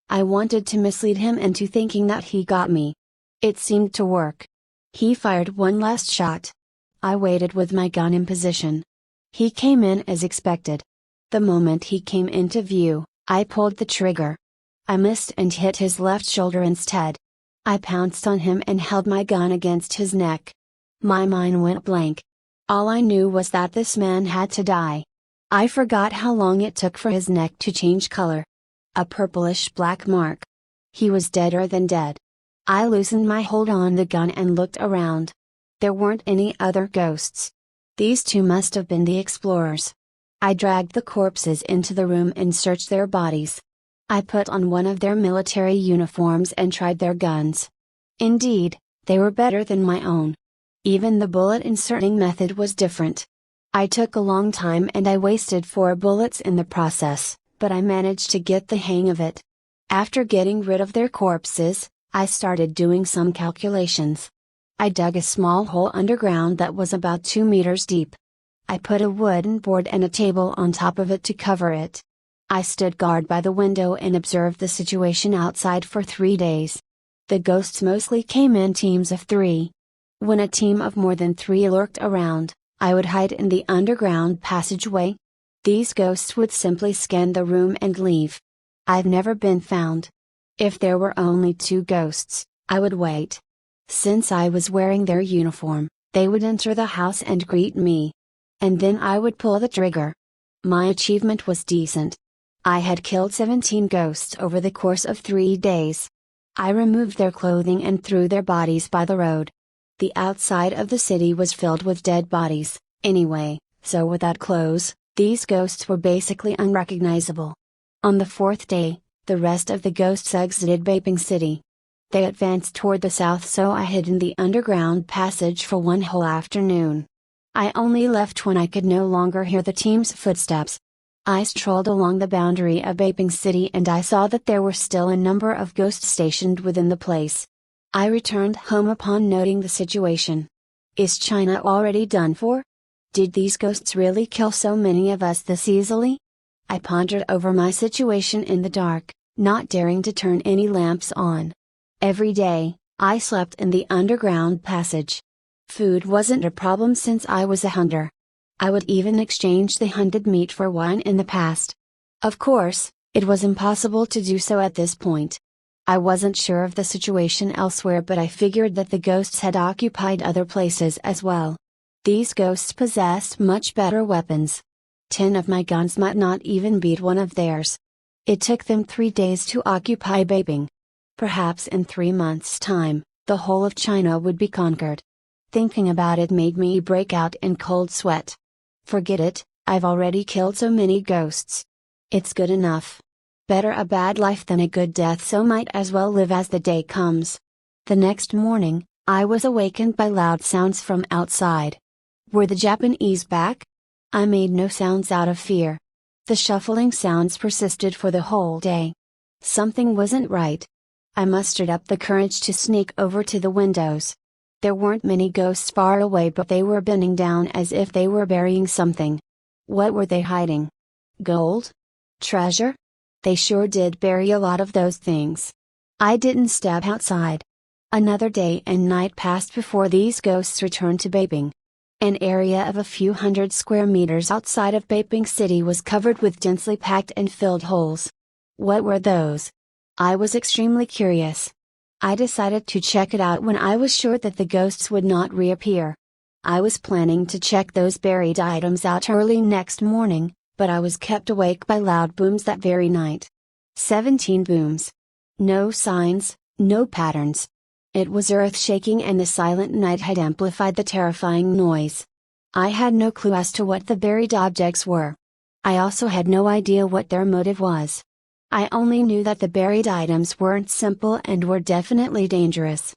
I wanted to mislead him into thinking that he got me. It seemed to work. He fired one last shot. I waited with my gun in position. He came in as expected. The moment he came into view, I pulled the trigger. I missed and hit his left shoulder instead. I pounced on him and held my gun against his neck. My mind went blank. All I knew was that this man had to die. I forgot how long it took for his neck to change color. A purplish black mark. He was deader than dead. I loosened my hold on the gun and looked around. There weren't any other ghosts. These two must have been the explorers. I dragged the corpses into the room and searched their bodies. I put on one of their military uniforms and tried their guns. Indeed, they were better than my own. Even the bullet inserting method was different. I took a long time and I wasted 4 bullets in the process, but I managed to get the hang of it. After getting rid of their corpses, I started doing some calculations. I dug a small hole underground that was about 2 meters deep. I put a wooden board and a table on top of it to cover it. I stood guard by the window and observed the situation outside for 3 days. The ghosts mostly came in teams of 3. When a team of more than 3 lurked around, I would hide in the underground passageway. These ghosts would simply scan the room and leave. I've never been found. If there were only 2 ghosts, I would wait. Since I was wearing their uniform, they would enter the house and greet me. And then I would pull the trigger. My achievement was decent. I had killed 17 ghosts over the course of 3 days. I removed their clothing and threw their bodies by the road. The outside of the city was filled with dead bodies, anyway, so without clothes, these ghosts were basically unrecognizable. On the 4th day, the rest of the ghosts exited Vaping City. They advanced toward the south, so I hid in the underground passage for one whole afternoon. I only left when I could no longer hear the team's footsteps. I strolled along the boundary of Vaping City and I saw that there were still a number of ghosts stationed within the place. I returned home upon noting the situation. Is China already done for? Did these ghosts really kill so many of us this easily? I pondered over my situation in the dark, not daring to turn any lamps on. Every day, I slept in the underground passage. Food wasn't a problem since I was a hunter. I would even exchange the hunted meat for wine in the past. Of course, it was impossible to do so at this point. I wasn't sure of the situation elsewhere, but I figured that the ghosts had occupied other places as well. These ghosts possessed much better weapons. 10 of my guns might not even beat one of theirs. It took them 3 days to occupy Beiping. Perhaps in 3 months' time, the whole of China would be conquered. Thinking about it made me break out in cold sweat. Forget it, I've already killed so many ghosts. It's good enough. Better a bad life than a good death, so might as well live as the day comes. The next morning, I was awakened by loud sounds from outside. Were the Japanese back? I made no sounds out of fear. The shuffling sounds persisted for the whole day. Something wasn't right. I mustered up the courage to sneak over to the windows. There weren't many ghosts far away, but they were bending down as if they were burying something. What were they hiding? Gold? Treasure? They sure did bury a lot of those things. I didn't step outside. Another day and night passed before these ghosts returned to Beiping. An area of a few hundred square meters outside of Beiping City was covered with densely packed and filled holes. What were those? I was extremely curious. I decided to check it out when I was sure that the ghosts would not reappear. I was planning to check those buried items out early next morning, but I was kept awake by loud booms that very night. 17 booms. No signs, no patterns. It was earth-shaking, and the silent night had amplified the terrifying noise. I had no clue as to what the buried objects were. I also had no idea what their motive was. I only knew that the buried items weren't simple and were definitely dangerous.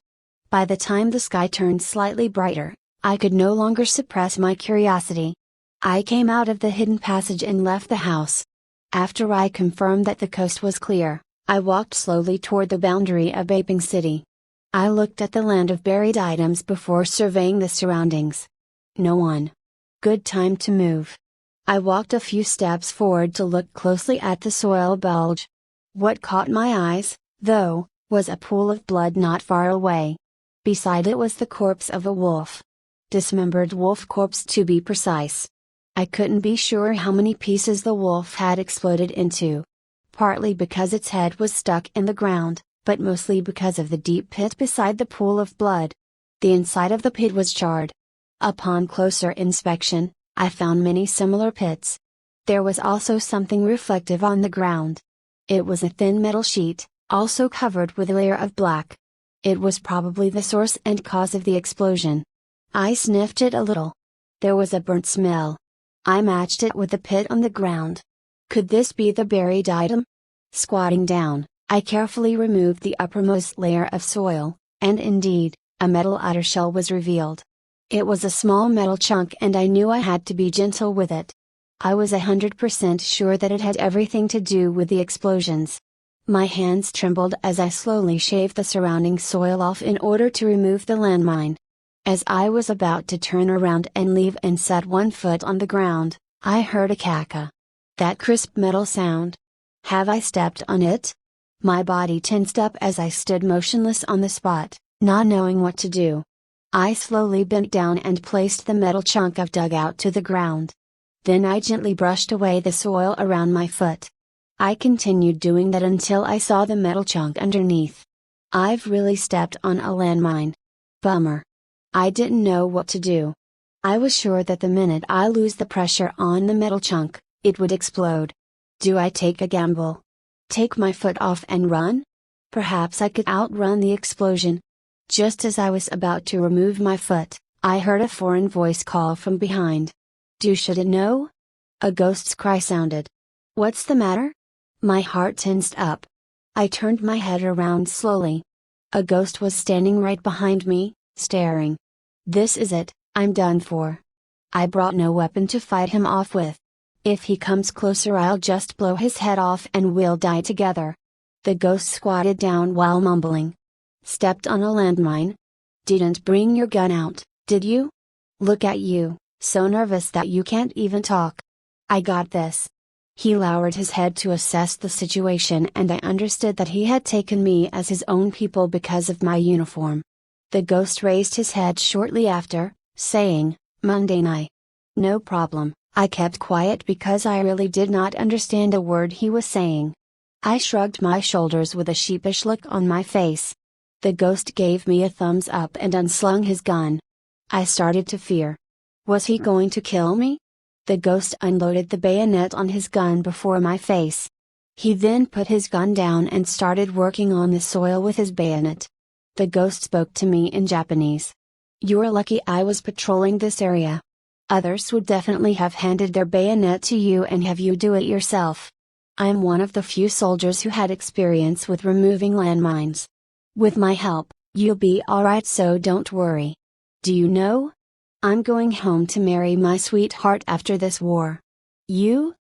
By the time the sky turned slightly brighter, I could no longer suppress my curiosity. I came out of the hidden passage and left the house. After I confirmed that the coast was clear, I walked slowly toward the boundary of Beiping City. I looked at the land of buried items before surveying the surroundings. No one. Good time to move. I walked a few steps forward to look closely at the soil bulge. What caught my eyes, though, was a pool of blood not far away. Beside it was the corpse of a wolf. Dismembered wolf corpse, to be precise. I couldn't be sure how many pieces the wolf had exploded into. Partly because its head was stuck in the ground, but mostly because of the deep pit beside the pool of blood. The inside of the pit was charred. Upon closer inspection, I found many similar pits. There was also something reflective on the ground. It was a thin metal sheet, also covered with a layer of black. It was probably the source and cause of the explosion. I sniffed it a little. There was a burnt smell. I matched it with the pit on the ground. Could this be the buried item? Squatting down, I carefully removed the uppermost layer of soil, and indeed, a metal outer shell was revealed. It was a small metal chunk, and I knew I had to be gentle with it. I was 100% sure that it had everything to do with the explosions. My hands trembled as I slowly shaved the surrounding soil off in order to remove the landmine. As I was about to turn around and leave and set one foot on the ground, I heard a caca. That crisp metal sound. Have I stepped on it? My body tensed up as I stood motionless on the spot, not knowing what to do. I slowly bent down and placed the metal chunk I've dug out to the ground. Then I gently brushed away the soil around my foot. I continued doing that until I saw the metal chunk underneath. I've really stepped on a landmine. Bummer. I didn't know what to do. I was sure that the minute I lose the pressure on the metal chunk, it would explode. Do I take a gamble? Take my foot off and run? Perhaps I could outrun the explosion. Just as I was about to remove my foot, I heard a foreign voice call from behind. "Do should it know?" A ghost's cry sounded. What's the matter? My heart tensed up. I turned my head around slowly. A ghost was standing right behind me, staring. This is it, I'm done for. I brought no weapon to fight him off with. If he comes closer, I'll just blow his head off and we'll die together. The ghost squatted down while mumbling. Stepped on a landmine? Didn't bring your gun out, did you? Look at you, so nervous that you can't even talk. I got this. He lowered his head to assess the situation, and I understood that he had taken me as his own people because of my uniform. The ghost raised his head shortly after, saying, "Mundane. No problem." I kept quiet because I really did not understand a word he was saying. I shrugged my shoulders with a sheepish look on my face. The ghost gave me a thumbs up and unslung his gun. I started to fear. Was he going to kill me? The ghost unloaded the bayonet on his gun before my face. He then put his gun down and started working on the soil with his bayonet. The ghost spoke to me in Japanese. "You're lucky I was patrolling this area. Others would definitely have handed their bayonet to you and have you do it yourself. I'm one of the few soldiers who had experience with removing landmines. With my help, you'll be alright, so don't worry. Do you know? I'm going home to marry my sweetheart after this war. You?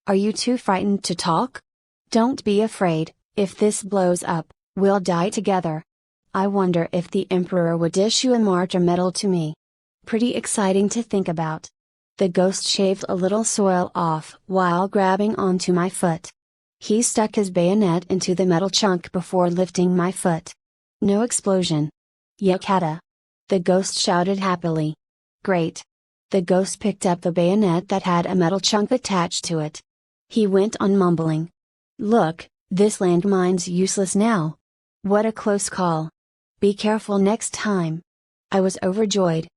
Are you too frightened to talk? Don't be afraid, if this blows up, we'll die together. I wonder if the Emperor would issue a martyr medal to me. Pretty exciting to think about." The ghost shaved a little soil off while grabbing onto my foot. He stuck his bayonet into the metal chunk before lifting my foot. No explosion. Yakata! The ghost shouted happily. Great! The ghost picked up the bayonet that had a metal chunk attached to it. He went on mumbling. "Look, this landmine's useless now. What a close call. Be careful next time." I was overjoyed.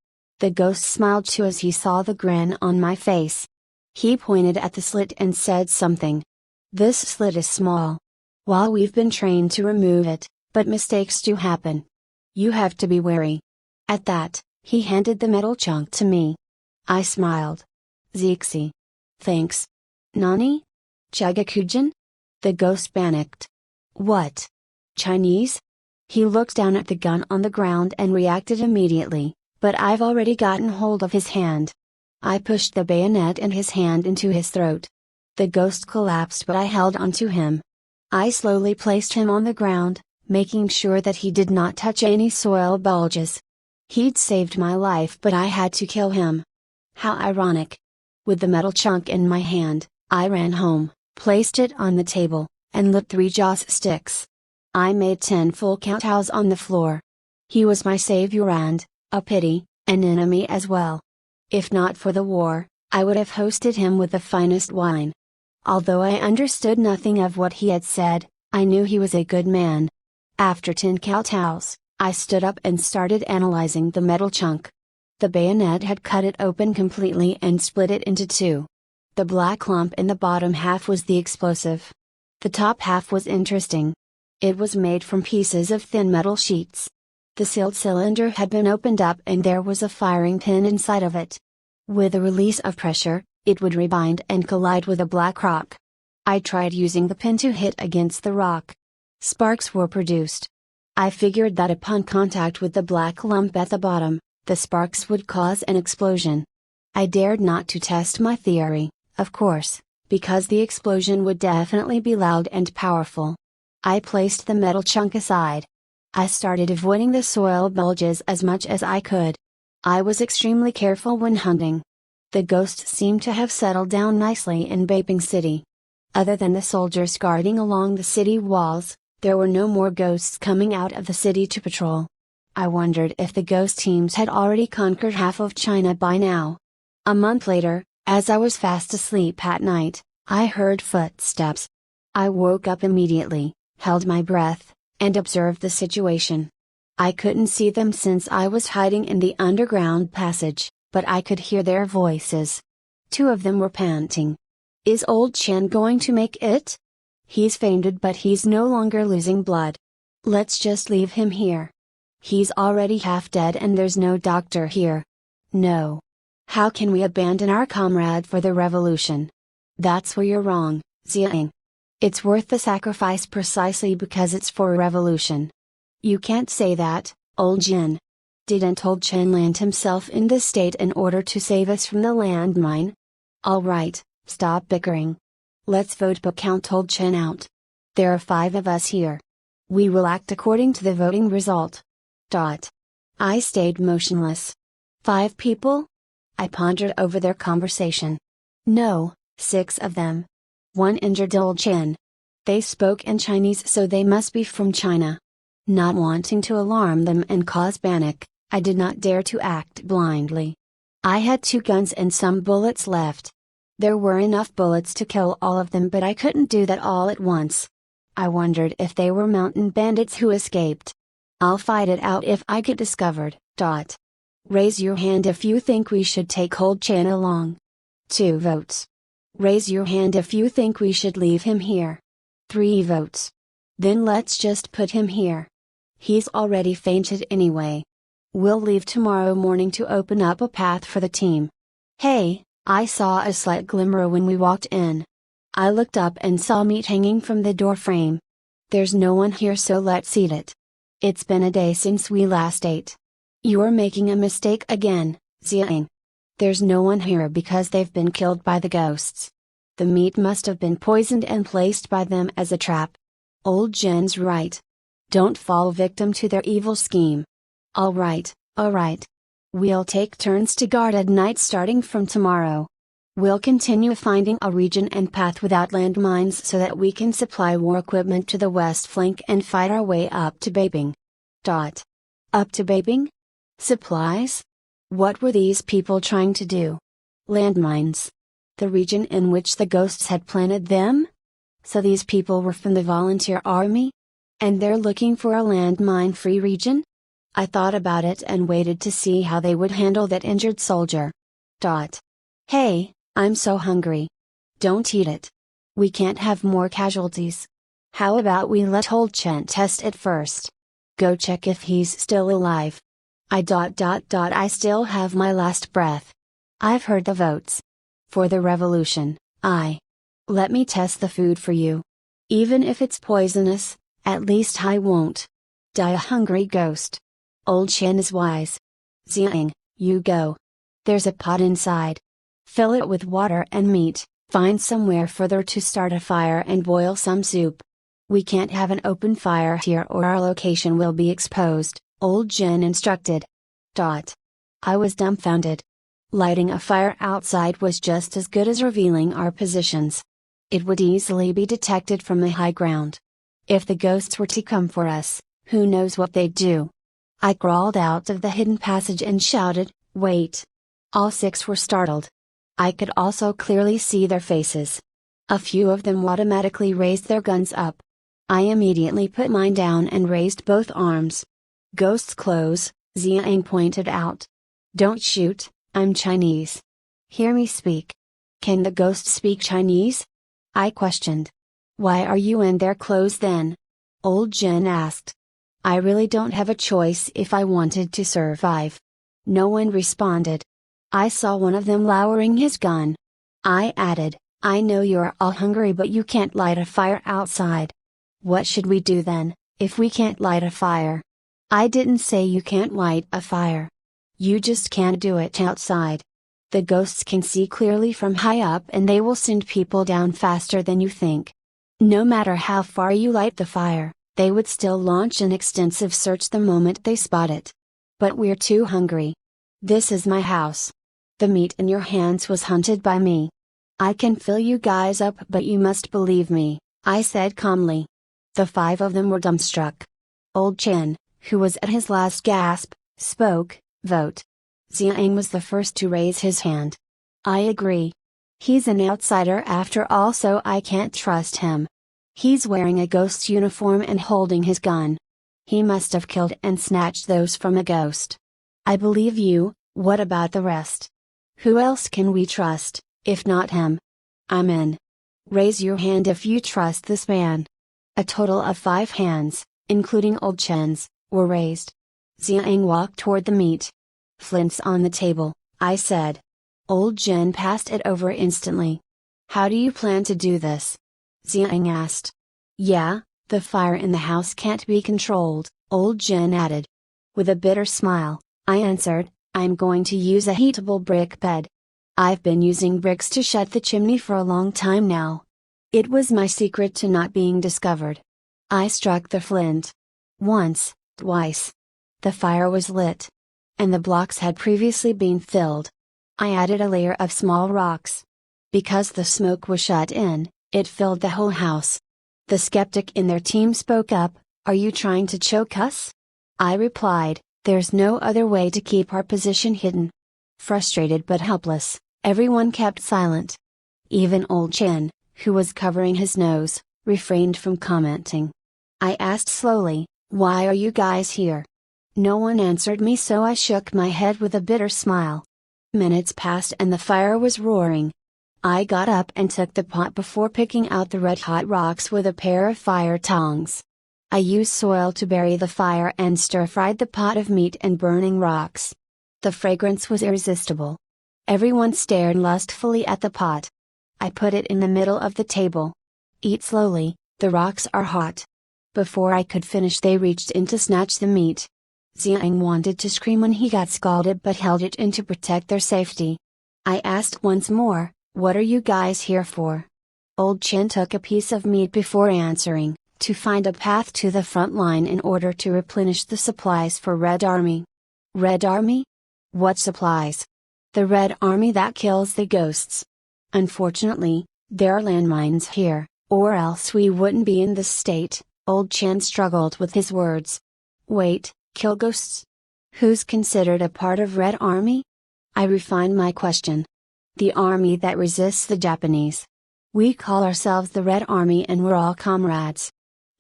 The ghost smiled too as he saw the grin on my face. He pointed at the slit and said something. "This slit is small. While we've been trained to remove it, but mistakes do happen. You have to be wary." At that, he handed the metal chunk to me. I smiled. "Zixi. Thanks. Nani? Chugakujin?" The ghost panicked. "What? Chinese?" He looked down at the gun on the ground and reacted immediately, but I've already gotten hold of his hand. I pushed the bayonet and his hand into his throat. The ghost collapsed, but I held onto him. I slowly placed him on the ground, making sure that he did not touch any soil bulges. He'd saved my life, but I had to kill him. How ironic. With the metal chunk in my hand, I ran home, placed it on the table, and lit 3 joss sticks. I made 10 full kowtows on the floor. He was my savior and, a pity, an enemy as well. If not for the war, I would have hosted him with the finest wine. Although I understood nothing of what he had said, I knew he was a good man. After 10 kowtows, I stood up and started analyzing the metal chunk. The bayonet had cut it open completely and split it into 2. The black lump in the bottom half was the explosive. The top half was interesting. It was made from pieces of thin metal sheets. The sealed cylinder had been opened up and there was a firing pin inside of it. With a release of pressure, it would rebind and collide with a black rock. I tried using the pin to hit against the rock. Sparks were produced. I figured that upon contact with the black lump at the bottom, the sparks would cause an explosion. I dared not to test my theory, of course, because the explosion would definitely be loud and powerful. I placed the metal chunk aside. I started avoiding the soil bulges as much as I could. I was extremely careful when hunting. The ghost seemed to have settled down nicely in Beiping City. Other than the soldiers guarding along the city walls, there were no more ghosts coming out of the city to patrol. I wondered if the ghost teams had already conquered half of China by now. A month later, as I was fast asleep at night, I heard footsteps. I woke up immediately, held my breath, and observed the situation. I couldn't see them since I was hiding in the underground passage, but I could hear their voices. 2 of them were panting. "Is old Chen going to make it? He's fainted, but he's no longer losing blood. Let's just leave him here. He's already half dead and there's no doctor here. No. How can we abandon our comrade for the revolution? That's where you're wrong, Xiang. It's worth the sacrifice precisely because it's for a revolution. You can't say that, old Jin. Didn't old Chen land himself in this state in order to save us from the landmine? Alright, stop bickering. Let's vote but count old Chen out. There are 5 of us here. We will act according to the voting result. I stayed motionless. 5 people? I pondered over their conversation. No, 6 of them. 1 injured old Chen. They spoke in Chinese, so they must be from China. Not wanting to alarm them and cause panic, I did not dare to act blindly. I had 2 guns and some bullets left. There were enough bullets to kill all of them, but I couldn't do that all at once. I wondered if they were mountain bandits who escaped. I'll fight it out if I get discovered. Raise your hand if you think we should take old Chen along. 2 votes. Raise your hand if you think we should leave him here. 3 votes. Then let's just put him here. He's already fainted anyway. We'll leave tomorrow morning to open up a path for the team. Hey, I saw a slight glimmer when we walked in. I looked up and saw meat hanging from the door frame. There's no one here, so let's eat it. It's been a day since we last ate. You're making a mistake again, Xiang. There's no one here because they've been killed by the ghosts. The meat must have been poisoned and placed by them as a trap. Old Jen's right. Don't fall victim to their evil scheme. Alright. We'll take turns to guard at night starting from tomorrow. We'll continue finding a region and path without landmines so that we can supply war equipment to the west flank and fight our way up to Beiping. Up to Beiping? Supplies? What were these people trying to do? Landmines. The region in which the ghosts had planted them? So these people were from the volunteer army? And they're looking for a landmine-free region? I thought about it and waited to see how they would handle that injured soldier. Hey, I'm so hungry. Don't eat it. We can't have more casualties. How about we let old Chen test it first? Go check if he's still alive. I still have my last breath. I've heard the votes. For the revolution, let me test the food for you. Even if it's poisonous, at least I won't die a hungry ghost. Old Chen is wise. Xiang, you go. There's a pot inside. Fill it with water and meat, find somewhere further to start a fire and boil some soup. We can't have an open fire here or our location will be exposed, old Jen instructed. I was dumbfounded. Lighting a fire outside was just as good as revealing our positions. It would easily be detected from the high ground. If the ghosts were to come for us, who knows what they'd do. I crawled out of the hidden passage and shouted, "Wait!" All 6 were startled. I could also clearly see their faces. A few of them automatically raised their guns up. I immediately put mine down and raised both arms. Ghosts close, Xiang pointed out. Don't shoot, I'm Chinese. Hear me speak. Can the ghosts speak Chinese? I questioned. Why are you in their clothes then? Old Jen asked. I really don't have a choice if I wanted to survive. No one responded. I saw one of them lowering his gun. I added, I know you're all hungry but you can't light a fire outside. What should we do then, if we can't light a fire? I didn't say you can't light a fire. You just can't do it outside. The ghosts can see clearly from high up and they will send people down faster than you think. No matter how far you light the fire, they would still launch an extensive search the moment they spot it. But we're too hungry. This is my house. The meat in your hands was hunted by me. I can fill you guys up but you must believe me, I said calmly. The 5 of them were dumbstruck. Old Chen, who was at his last gasp, spoke, vote. Xiang was the first to raise his hand. I agree. He's an outsider after all, so I can't trust him. He's wearing a ghost's uniform and holding his gun. He must have killed and snatched those from a ghost. I believe you. What about the rest? Who else can we trust, if not him? I'm in. Raise your hand if you trust this man. A total of 5 hands, including old Chen's, were raised. Xiang walked toward the meat. Flints on the table, I said. Old Jen passed it over instantly. How do you plan to do this? Xiang asked. Yeah, the fire in the house can't be controlled, Old Jen added. With a bitter smile, I answered, I'm going to use a heatable brick bed. I've been using bricks to shut the chimney for a long time now. It was my secret to not being discovered. I struck the flint. Once, twice. The fire was lit. And the blocks had previously been filled. I added a layer of small rocks. Because the smoke was shut in, it filled the whole house. The skeptic in their team spoke up, Are you trying to choke us? I replied, There's no other way to keep our position hidden. Frustrated but helpless, everyone kept silent. Even old Chen, who was covering his nose, refrained from commenting. I asked slowly, Why are you guys here? No one answered me, so I shook my head with a bitter smile. Minutes passed and the fire was roaring. I got up and took the pot before picking out the red-hot rocks with a pair of fire tongs. I used soil to bury the fire and stir-fried the pot of meat and burning rocks. The fragrance was irresistible. Everyone stared lustfully at the pot. I put it in the middle of the table. Eat slowly, the rocks are hot. Before I could finish, they reached in to snatch the meat. Xiang wanted to scream when he got scalded but held it in to protect their safety. I asked once more, What are you guys here for? Old Chen took a piece of meat before answering, To find a path to the front line in order to replenish the supplies for Red Army. Red Army? What supplies? The Red Army that kills the ghosts. Unfortunately, there are landmines here, or else we wouldn't be in this state. Old Chen struggled with his words. Wait, kill ghosts? Who's considered a part of Red Army? I refined my question. The army that resists the Japanese. We call ourselves the Red Army and we're all comrades.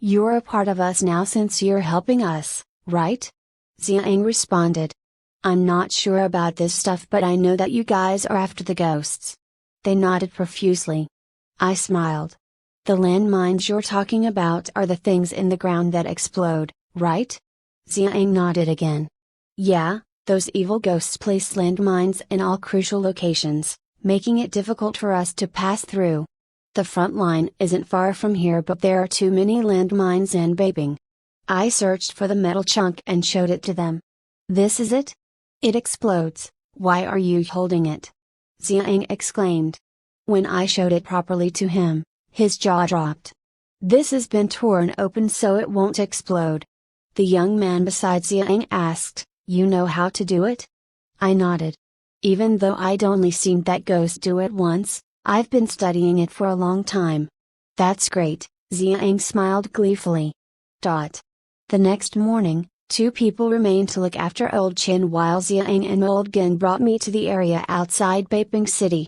You're a part of us now since you're helping us, right? Xiang responded. I'm not sure about this stuff, but I know that you guys are after the ghosts. They nodded profusely. I smiled. The landmines you're talking about are the things in the ground that explode, right? Xiang nodded again. Yeah, those evil ghosts place landmines in all crucial locations, making it difficult for us to pass through. The front line isn't far from here, but there are too many landmines in Beiping. I searched for the metal chunk and showed it to them. This is it? It explodes. Why are you holding it? Xiang exclaimed. When I showed it properly to him, his jaw dropped. This has been torn open so it won't explode. The young man beside Xiang asked, You know how to do it? I nodded. Even though I'd only seen that ghost do it once, I've been studying it for a long time. That's great, Xiang smiled gleefully. The next morning, 2 people remained to look after Old Chen while Xiang and Old Gen brought me to the area outside Beiping City.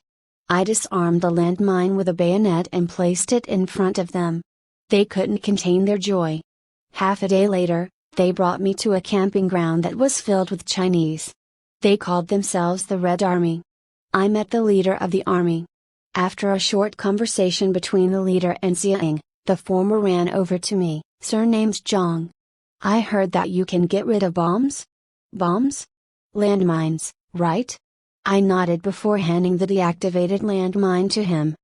I disarmed the landmine with a bayonet and placed it in front of them. They couldn't contain their joy. Half a day later, they brought me to a camping ground that was filled with Chinese. They called themselves the Red Army. I met the leader of the army. After a short conversation between the leader and Xiang, the former ran over to me. Sir, name's Zhang. I heard that you can get rid of bombs? Bombs? Landmines, right? I nodded before handing the deactivated landmine to him.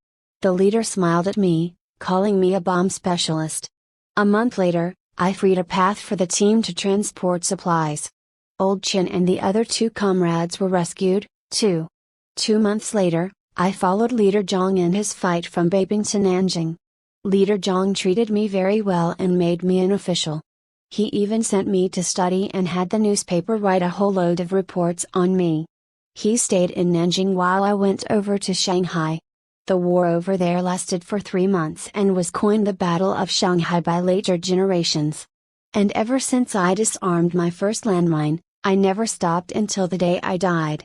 The leader smiled at me, calling me a bomb specialist. A month later, I freed a path for the team to transport supplies. Old Chen and the other 2 comrades were rescued, too. 2 months later, I followed Leader Zhang in his fight from Beiping to Nanjing. Leader Zhang treated me very well and made me an official. He even sent me to study and had the newspaper write a whole load of reports on me. He stayed in Nanjing while I went over to Shanghai. The war over there lasted for 3 months and was coined the Battle of Shanghai by later generations. And ever since I disarmed my first landmine, I never stopped until the day I died.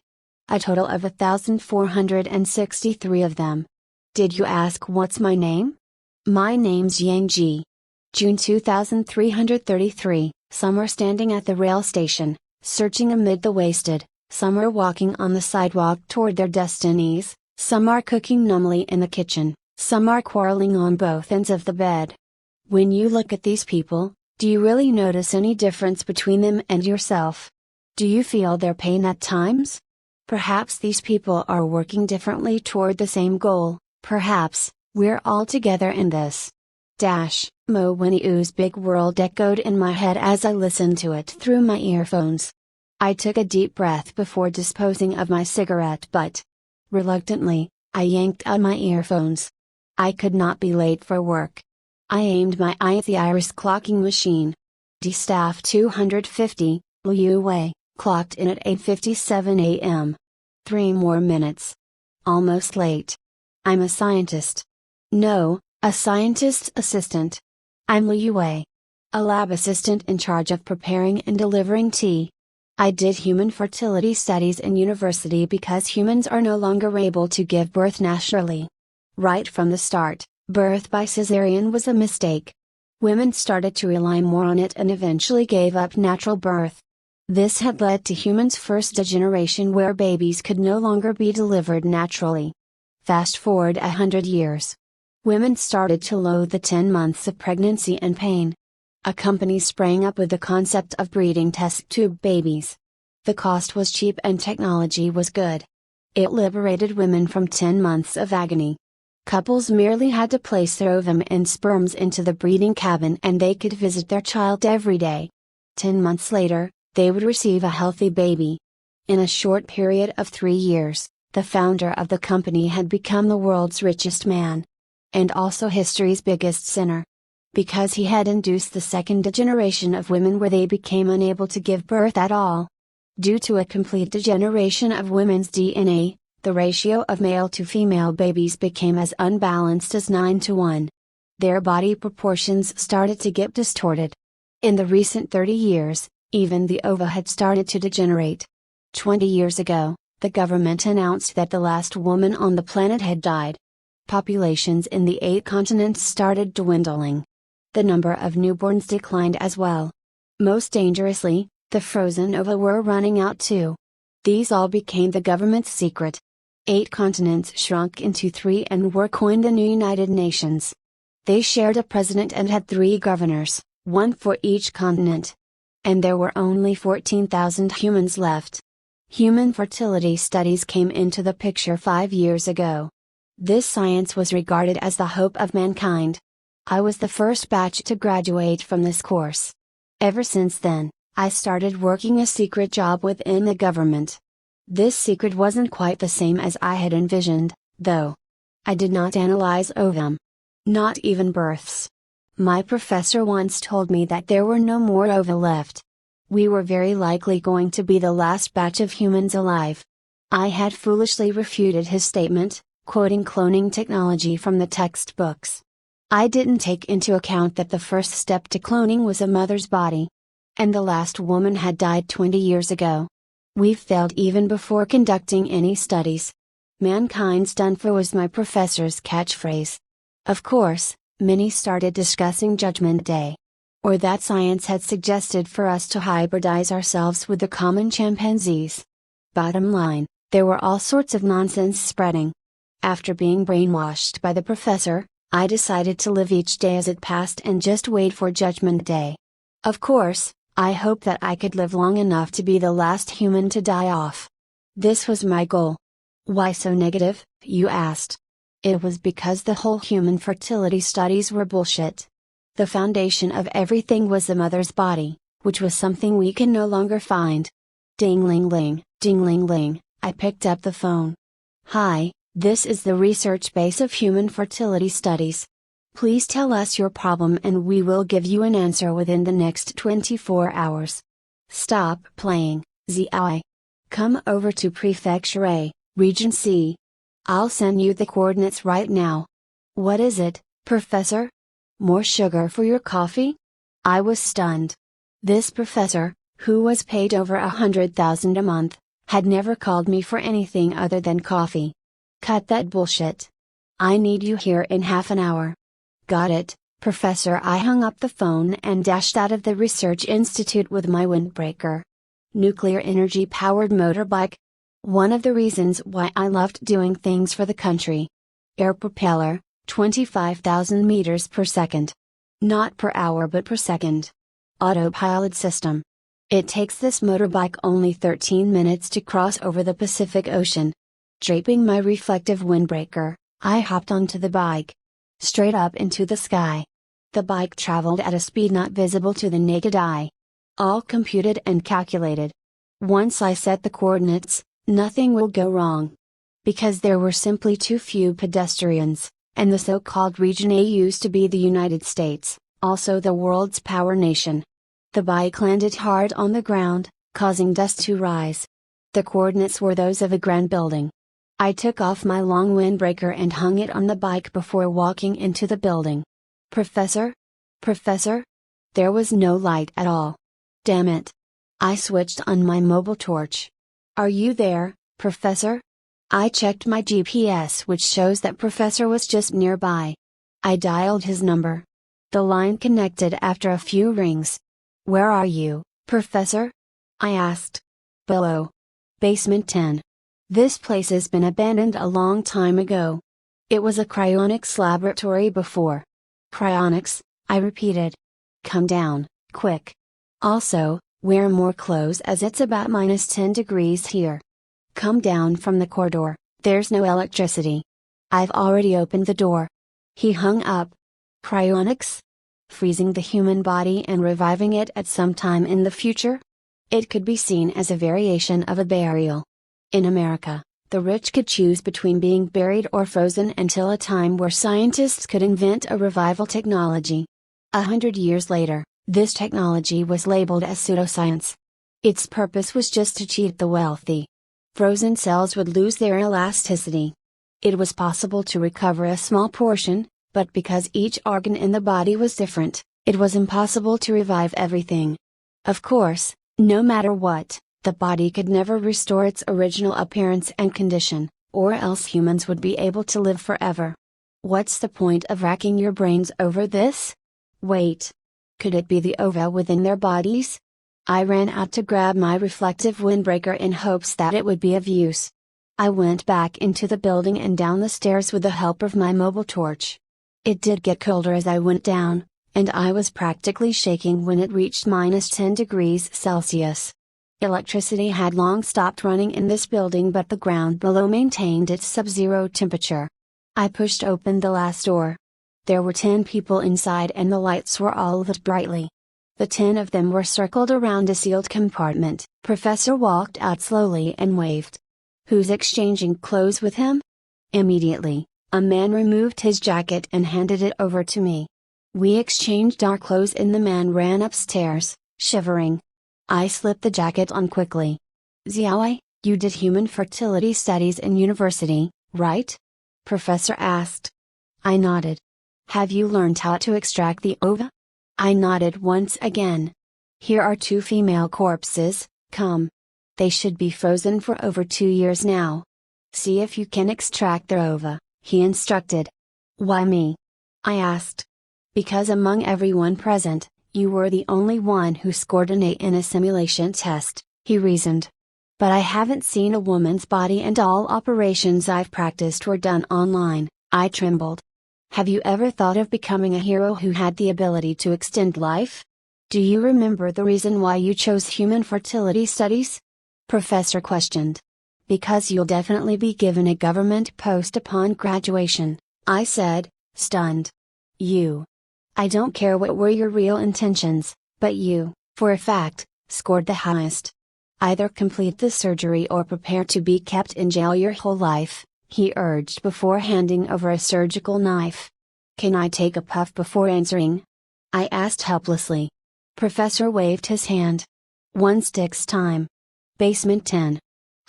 A total of 1,463 of them. Did you ask what's my name? My name's Yang Ji. June 2333, some are standing at the rail station, searching amid the wasted, some are walking on the sidewalk toward their destinies, some are cooking numbly in the kitchen, some are quarreling on both ends of the bed. When you look at these people, do you really notice any difference between them and yourself? Do you feel their pain at times? Perhaps these people are working differently toward the same goal, perhaps, we're all together in this. Mo Winnie Oo's big world echoed in my head as I listened to it through my earphones. I took a deep breath before disposing of my cigarette butt. Reluctantly, I yanked out my earphones. I could not be late for work. I aimed my eye at the iris clocking machine. D-Staff 250, Liu Wei, clocked in at 8:57 a.m. 3 more minutes. Almost late. I'm a scientist. No, a scientist's assistant. I'm Liu Wei. A lab assistant in charge of preparing and delivering tea. I did human fertility studies in university because humans are no longer able to give birth naturally. Right from the start, birth by cesarean was a mistake. Women started to rely more on it and eventually gave up natural birth. This had led to humans' first degeneration where babies could no longer be delivered naturally. Fast forward 100 years. Women started to loathe the 10 months of pregnancy and pain. A company sprang up with the concept of breeding test tube babies. The cost was cheap and technology was good. It liberated women from 10 months of agony. Couples merely had to place their ovum and sperms into the breeding cabin and they could visit their child every day. 10 months later, they would receive a healthy baby. In a short period of 3 years, the founder of the company had become the world's richest man. And also history's biggest sinner. Because he had induced the second degeneration of women where they became unable to give birth at all. Due to a complete degeneration of women's DNA, the ratio of male to female babies became as unbalanced as 9:1. Their body proportions started to get distorted. In the recent 30 years, even the ova had started to degenerate. 20 years ago, the government announced that the last woman on the planet had died. Populations in the 8 continents started dwindling. The number of newborns declined as well. Most dangerously, the frozen ova were running out too. These all became the government's secret. 8 continents shrunk into 3 and were coined the new United Nations. They shared a president and had 3 governors, 1 for each continent. And there were only 14,000 humans left. Human fertility studies came into the picture 5 years ago. This science was regarded as the hope of mankind. I was the first batch to graduate from this course. Ever since then, I started working a secret job within the government. This secret wasn't quite the same as I had envisioned, though. I did not analyze ovum. Not even births. My professor once told me that there were no more ova left. We were very likely going to be the last batch of humans alive. I had foolishly refuted his statement, quoting cloning technology from the textbooks. I didn't take into account that the first step to cloning was a mother's body. And the last woman had died 20 years ago. We've failed even before conducting any studies. Mankind's done for was my professor's catchphrase. Of course, many started discussing Judgment Day. Or that science had suggested for us to hybridize ourselves with the common chimpanzees. Bottom line, there were all sorts of nonsense spreading. After being brainwashed by the professor, I decided to live each day as it passed and just wait for Judgment Day. Of course, I hoped that I could live long enough to be the last human to die off. This was my goal. Why so negative, you asked? It was because the whole human fertility studies were bullshit. The foundation of everything was the mother's body, which was something we can no longer find. Ding-ling-ling, ding-ling-ling, I picked up the phone. Hi, this is the research base of human fertility studies. Please tell us your problem and we will give you an answer within the next 24 hours. Stop playing, Zi. Come over to Prefecture A, Region C. I'll send you the coordinates right now. What is it, Professor? More sugar for your coffee? I was stunned. This professor, who was paid over 100,000 a month, had never called me for anything other than coffee. Cut that bullshit. I need you here in half an hour. Got it, Professor. I hung up the phone and dashed out of the research institute with my windbreaker. Nuclear energy powered motorbike. One of the reasons why I loved doing things for the country. Air propeller, 25,000 meters per second. Not per hour but per second. Autopilot system. It takes this motorbike only 13 minutes to cross over the Pacific Ocean. Draping my reflective windbreaker, I hopped onto the bike. Straight up into the sky. The bike traveled at a speed not visible to the naked eye. All computed and calculated. Once I set the coordinates, nothing will go wrong. Because there were simply too few pedestrians, and the so-called Region A used to be the United States, also the world's power nation. The bike landed hard on the ground, causing dust to rise. The coordinates were those of a grand building. I took off my long windbreaker and hung it on the bike before walking into the building. Professor? Professor? There was no light at all. Damn it. I switched on my mobile torch. Are you there, Professor? I checked my GPS, which shows that Professor was just nearby. I dialed his number. The line connected after a few rings. Where are you, Professor? I asked. Below. Basement 10. This place has been abandoned a long time ago. It was a cryonics laboratory before. Cryonics, I repeated. Come down, quick. Also, wear more clothes as it's about -10 degrees here. Come down from the corridor, there's no electricity. I've already opened the door. He hung up. Cryonics? Freezing the human body and reviving it at some time in the future? It could be seen as a variation of a burial. In America, the rich could choose between being buried or frozen until a time where scientists could invent a revival technology. 100 years later, this technology was labeled as pseudoscience. Its purpose was just to cheat the wealthy. Frozen cells would lose their elasticity. It was possible to recover a small portion, but because each organ in the body was different, it was impossible to revive everything. Of course, no matter what, the body could never restore its original appearance and condition, or else humans would be able to live forever. What's the point of racking your brains over this? Wait. Could it be the ova within their bodies? I ran out to grab my reflective windbreaker in hopes that it would be of use. I went back into the building and down the stairs with the help of my mobile torch. It did get colder as I went down, and I was practically shaking when it reached -10 degrees Celsius. Electricity had long stopped running in this building, but the ground below maintained its sub-zero temperature. I pushed open the last door. There were 10 people inside and the lights were all lit brightly. The 10 of them were circled around a sealed compartment. Professor walked out slowly and waved. Who's exchanging clothes with him? Immediately, a man removed his jacket and handed it over to me. We exchanged our clothes and the man ran upstairs, shivering. I slipped the jacket on quickly. Xiaowei, you did human fertility studies in university, right? Professor asked. I nodded. Have you learned how to extract the ova? I nodded once again. Here are 2 female corpses, come. They should be frozen for over 2 years now. See if you can extract their ova, he instructed. Why me? I asked. Because among everyone present, you were the only one who scored an A in a simulation test, he reasoned. But I haven't seen a woman's body and all operations I've practiced were done online, I trembled. Have you ever thought of becoming a hero who had the ability to extend life? Do you remember the reason why you chose human fertility studies? Professor questioned. Because you'll definitely be given a government post upon graduation, I said, stunned. You. I don't care what were your real intentions, but you, for a fact, scored the highest. Either complete the surgery or prepare to be kept in jail your whole life, he urged before handing over a surgical knife. Can I take a puff before answering? I asked helplessly. Professor waved his hand. 1 stick's time. Basement 10.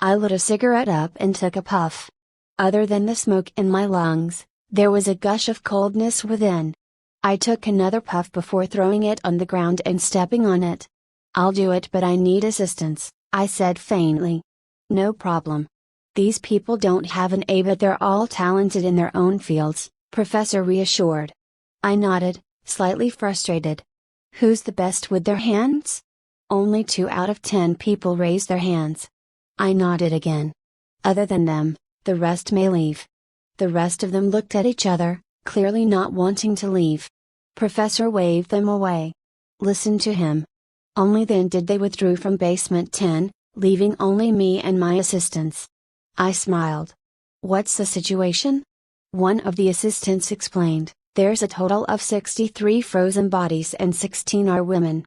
I lit a cigarette up and took a puff. Other than the smoke in my lungs, there was a gush of coldness within. I took another puff before throwing it on the ground and stepping on it. I'll do it, but I need assistance, I said faintly. No problem. These people don't have an A, but they're all talented in their own fields, Professor reassured. I nodded, slightly frustrated. Who's the best with their hands? Only 2 out of 10 people raised their hands. I nodded again. Other than them, the rest may leave. The rest of them looked at each other, clearly not wanting to leave. Professor waved them away. Listen to him. Only then did they withdraw from basement 10, leaving only me and my assistants. I smiled. What's the situation? One of the assistants explained. There's a total of 63 frozen bodies and 16 are women.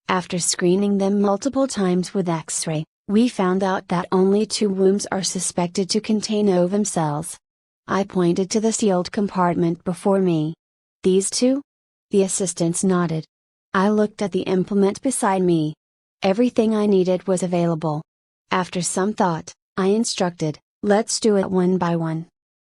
After screening them multiple times with X-ray, we found out that only 2 wombs are suspected to contain ovum cells. I pointed to the sealed compartment before me. These 2? The assistants nodded. I looked at the implement beside me. Everything I needed was available. After some thought, I instructed, let's do it one by one.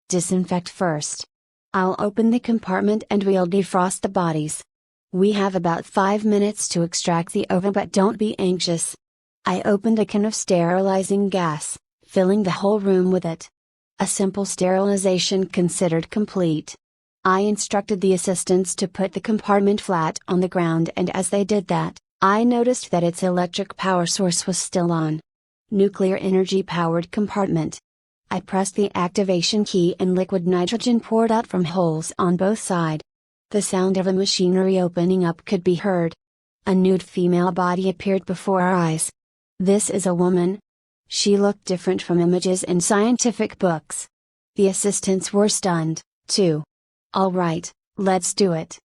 Disinfect first. I'll open the compartment and we'll defrost the bodies. We have about 5 minutes to extract the ova, but don't be anxious. I opened a can of sterilizing gas, filling the whole room with it. A simple sterilization considered complete. I instructed the assistants to put the compartment flat on the ground, and as they did that, I noticed that its electric power source was still on. Nuclear energy powered compartment. I pressed the activation key and liquid nitrogen poured out from holes on both sides. The sound of a machinery opening up could be heard. A nude female body appeared before our eyes. This is a woman. She looked different from images in scientific books. The assistants were stunned, too. All right, let's do it.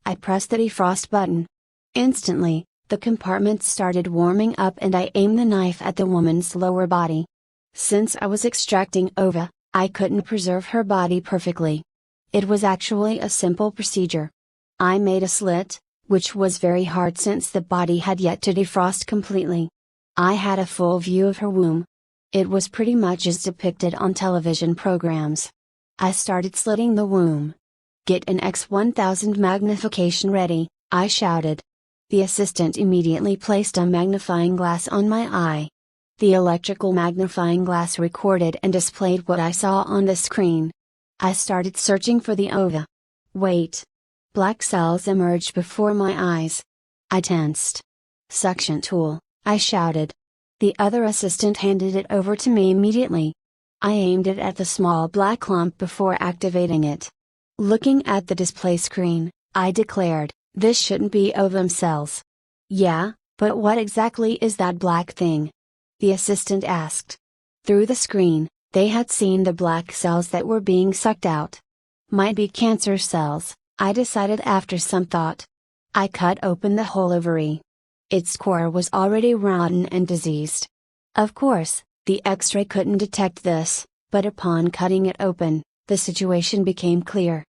I pressed the defrost button. Instantly, the compartment started warming up and I aimed the knife at the woman's lower body. Since I was extracting ova, I couldn't preserve her body perfectly. It was actually a simple procedure. I made a slit, which was very hard since the body had yet to defrost completely. I had a full view of her womb. It was pretty much as depicted on television programs. I started slitting the womb. Get an X1000 magnification ready, I shouted. The assistant immediately placed a magnifying glass on my eye. The electrical magnifying glass recorded and displayed what I saw on the screen. I started searching for the ova. Wait. Black cells emerged before my eyes. I tensed. Suction tool, I shouted. The other assistant handed it over to me immediately. I aimed it at the small black lump before activating it. Looking at the display screen, I declared, this shouldn't be ovum cells. Yeah, but what exactly is that black thing? The assistant asked. Through the screen, they had seen the black cells that were being sucked out. Might be cancer cells, I decided after some thought. I cut open the whole ovary. Its core was already rotten and diseased. Of course, the X-ray couldn't detect this, but upon cutting it open, the situation became clear.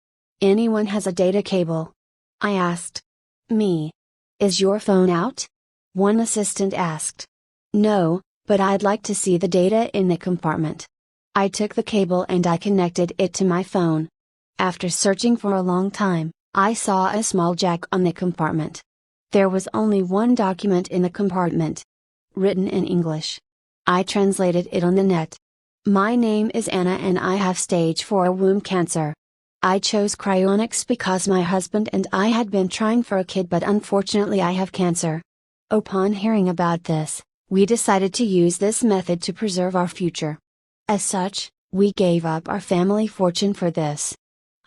Anyone has a data cable? I asked. Me. Is your phone out? One assistant asked. No, but I'd like to see the data in the compartment. I took the cable and I connected it to my phone. After searching for a long time, I saw a small jack on the compartment. There was only one document in the compartment. Written in English. I translated it on the net. My name is Anna and I have stage 4 womb cancer. I chose cryonics because my husband and I had been trying for a kid, but unfortunately I have cancer. Upon hearing about this, we decided to use this method to preserve our future. As such, we gave up our family fortune for this.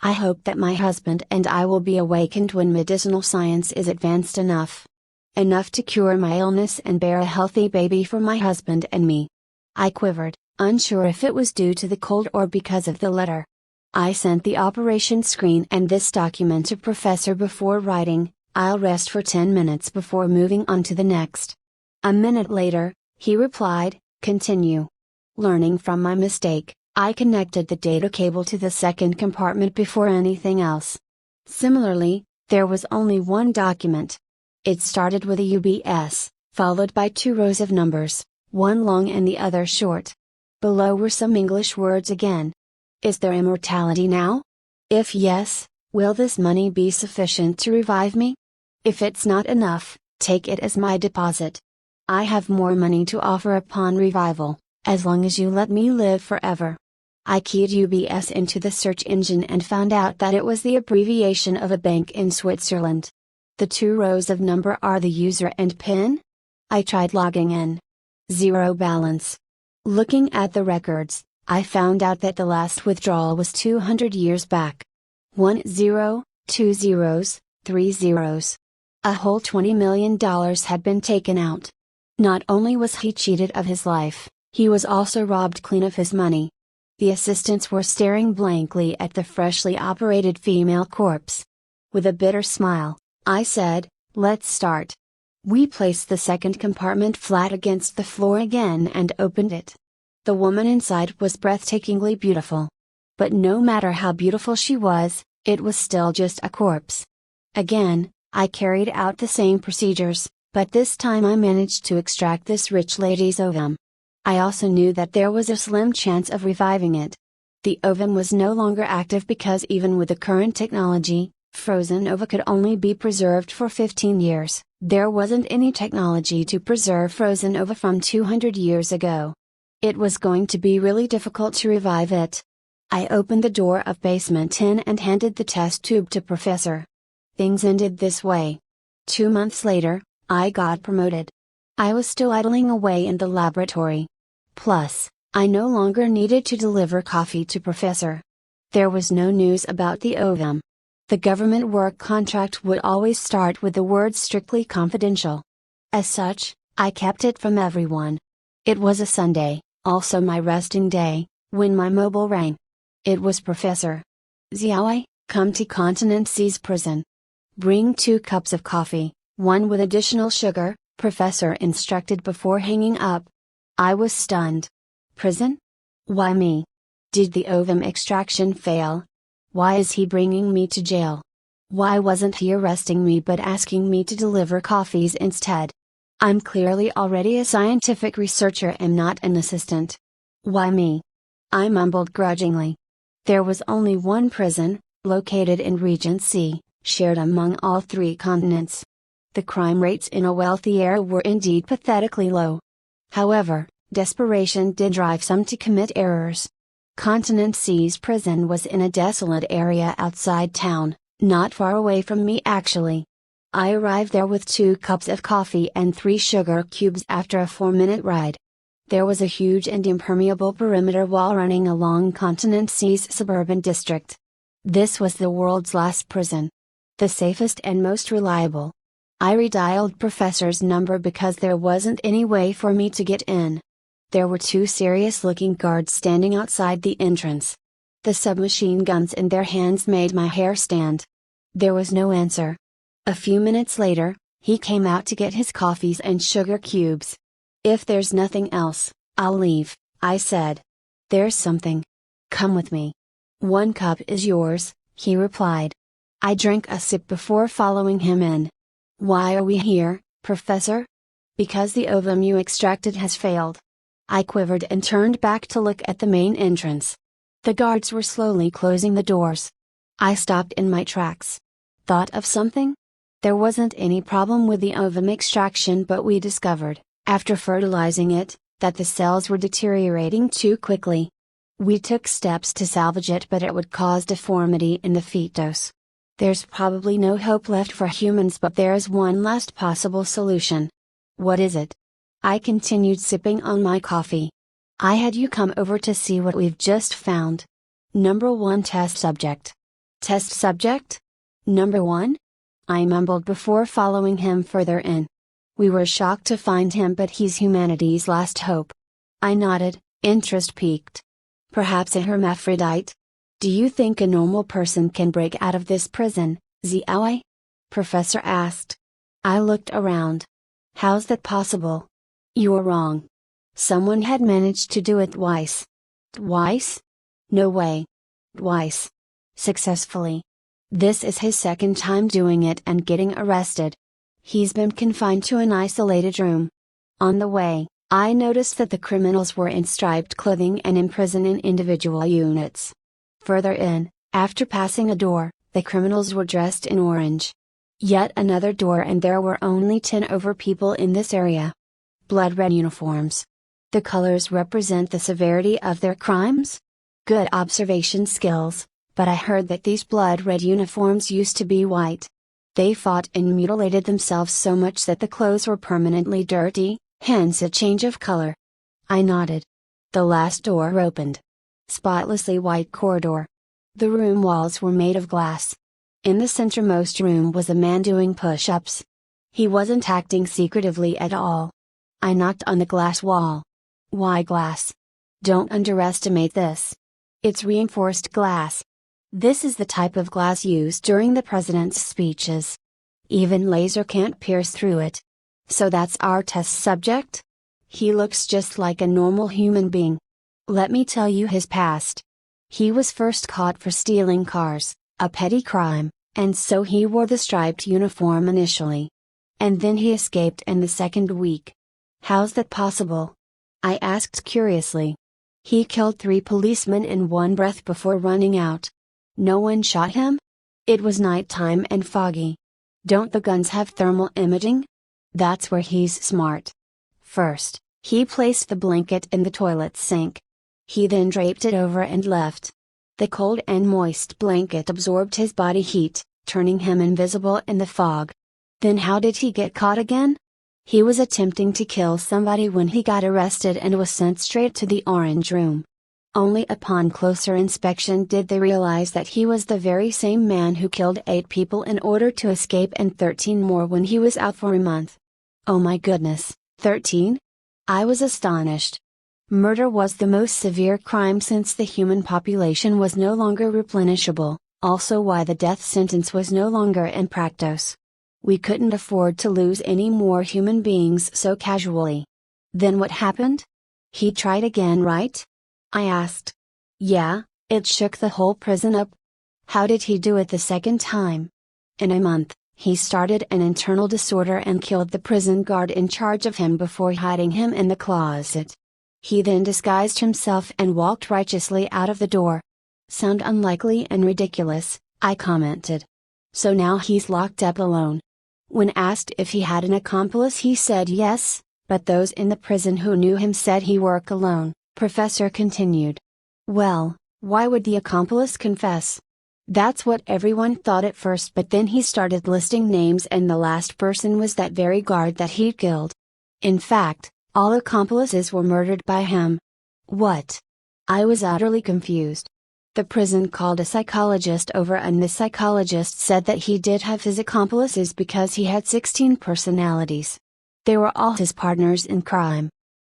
I hope that my husband and I will be awakened when medicinal science is advanced enough. Enough to cure my illness and bear a healthy baby for my husband and me. I quivered, unsure if it was due to the cold or because of the letter. I sent the operation screen and this document to Professor before writing, I'll rest for 10 minutes before moving on to the next. A minute later, he replied, continue. Learning from my mistake, I connected the data cable to the second compartment before anything else. Similarly, there was only one document. It started with a UBS, followed by 2 rows of numbers, one long and the other short. Below were some English words again. Is there immortality now? If yes, will this money be sufficient to revive me? If it's not enough, take it as my deposit. I have more money to offer upon revival, as long as you let me live forever. I keyed UBS into the search engine and found out that it was the abbreviation of a bank in Switzerland. The 2 rows of number are the user and PIN? I tried logging in. 0 balance. Looking at the records, I found out that the last withdrawal was 200 years back. 1 0, 2 zeros, 3 zeros. A whole $20 million had been taken out. Not only was he cheated of his life, he was also robbed clean of his money. The assistants were staring blankly at the freshly operated female corpse. With a bitter smile, I said, "Let's start." We placed the second compartment flat against the floor again and opened it. The woman inside was breathtakingly beautiful. But no matter how beautiful she was, it was still just a corpse. Again, I carried out the same procedures, but this time I managed to extract this rich lady's ovum. I also knew that there was a slim chance of reviving it. The ovum was no longer active because even with the current technology, frozen ova could only be preserved for 15 years. There wasn't any technology to preserve frozen ova from 200 years ago. It was going to be really difficult to revive it. I opened the door of basement 10 and handed the test tube to Professor. Things ended this way. 2 months later, I got promoted. I was still idling away in the laboratory. Plus, I no longer needed to deliver coffee to Professor. There was no news about the ovum. The government work contract would always start with the words "strictly confidential." As such, I kept it from everyone. It was a Sunday, also my resting day, when my mobile rang. It was Professor. "Xiaowei, come to Continent C's prison. Bring 2 cups of coffee, 1 with additional sugar," Professor instructed before hanging up. I was stunned. Prison? Why me? Did the ovum extraction fail? Why is he bringing me to jail? Why wasn't he arresting me but asking me to deliver coffees instead? I'm clearly already a scientific researcher and not an assistant. Why me? I mumbled grudgingly. There was only one prison, located in Region C, shared among all 3 continents. The crime rates in a wealthy area were indeed pathetically low. However, desperation did drive some to commit errors. Continent C's prison was in a desolate area outside town, not far away from me actually. I arrived there with 2 cups of coffee and 3 sugar cubes after a 4-minute ride. There was a huge and impermeable perimeter wall running along Continent C's suburban district. This was the world's last prison. The safest and most reliable. I redialed Professor's number because there wasn't any way for me to get in. There were 2 serious-looking guards standing outside the entrance. The submachine guns in their hands made my hair stand. There was no answer. A few minutes later, he came out to get his coffees and sugar cubes. "If there's nothing else, I'll leave," I said. "There's something. Come with me." "1 cup is yours," he replied. I drank a sip before following him in. "Why are we here, Professor?" "Because the ovum you extracted has failed." I quivered and turned back to look at the main entrance. The guards were slowly closing the doors. I stopped in my tracks. Thought of something? There wasn't any problem with the ovum extraction, but we discovered, after fertilizing it, that the cells were deteriorating too quickly. We took steps to salvage it, but it would cause deformity in the fetus. There's probably no hope left for humans, but there is one last possible solution. What is it? I continued sipping on my coffee. "I had you come over to see what we've just found. Number 1 test subject." "Test subject? Number 1? I mumbled before following him further in. "We were shocked to find him, but he's humanity's last hope." I nodded, interest piqued. "Perhaps a hermaphrodite? Do you think a normal person can break out of this prison, Xiaowei?" Professor asked. I looked around. "How's that possible?" "You're wrong. Someone had managed to do it twice." "Twice? No way." "Twice. Successfully. This is his 2nd time doing it and getting arrested. He's been confined to an isolated room. On the way, I noticed that the criminals were in striped clothing and imprisoned in individual units. Further in, after passing a door, the criminals were dressed in orange. Yet another door, and there were only 10 over people in this area. Blood red uniforms. The colors represent the severity of their crimes? Good observation skills, but I heard that these blood red uniforms used to be white. They fought and mutilated themselves so much that the clothes were permanently dirty, hence a change of color. I nodded. The last door opened. Spotlessly white corridor. The room walls were made of glass. In the centermost room was a man doing push-ups. He wasn't acting secretively at all. I knocked on the glass wall. "Why glass? Don't underestimate this. It's reinforced glass. This is the type of glass used during the president's speeches. Even laser can't pierce through it. So that's our test subject? He looks just like a normal human being. Let me tell you his past. He was first caught for stealing cars, a petty crime, and so he wore the striped uniform initially. And then he escaped in the second week. How's that possible? I asked curiously. He killed 3 policemen in one breath before running out. No one shot him? It was nighttime and foggy. Don't the guns have thermal imaging? That's where he's smart. First, he placed the blanket in the toilet sink. He then draped it over and left. The cold and moist blanket absorbed his body heat, turning him invisible in the fog. Then how did he get caught again? He was attempting to kill somebody when he got arrested and was sent straight to the orange room. Only upon closer inspection did they realize that he was the very same man who killed 8 people in order to escape and 13 more when he was out for a month. Oh my goodness, 13? I was astonished. Murder was the most severe crime since the human population was no longer replenishable, also why the death sentence was no longer in practice. We couldn't afford to lose any more human beings so casually. Then what happened? He tried again, right? I asked. Yeah, it shook the whole prison up. How did he do it the second time? In a month, he started an internal disorder and killed the prison guard in charge of him before hiding him in the closet. He then disguised himself and walked righteously out of the door. Sound unlikely and ridiculous, I commented. So now he's locked up alone. When asked if he had an accomplice, he said yes, but those in the prison who knew him said he worked alone, Professor continued. Well, why would the accomplice confess? That's what everyone thought at first, but then he started listing names and the last person was that very guard that he'd killed. In fact, all accomplices were murdered by him. What? I was utterly confused. The prison called a psychologist over and the psychologist said that he did have his accomplices because he had 16 personalities. They were all his partners in crime.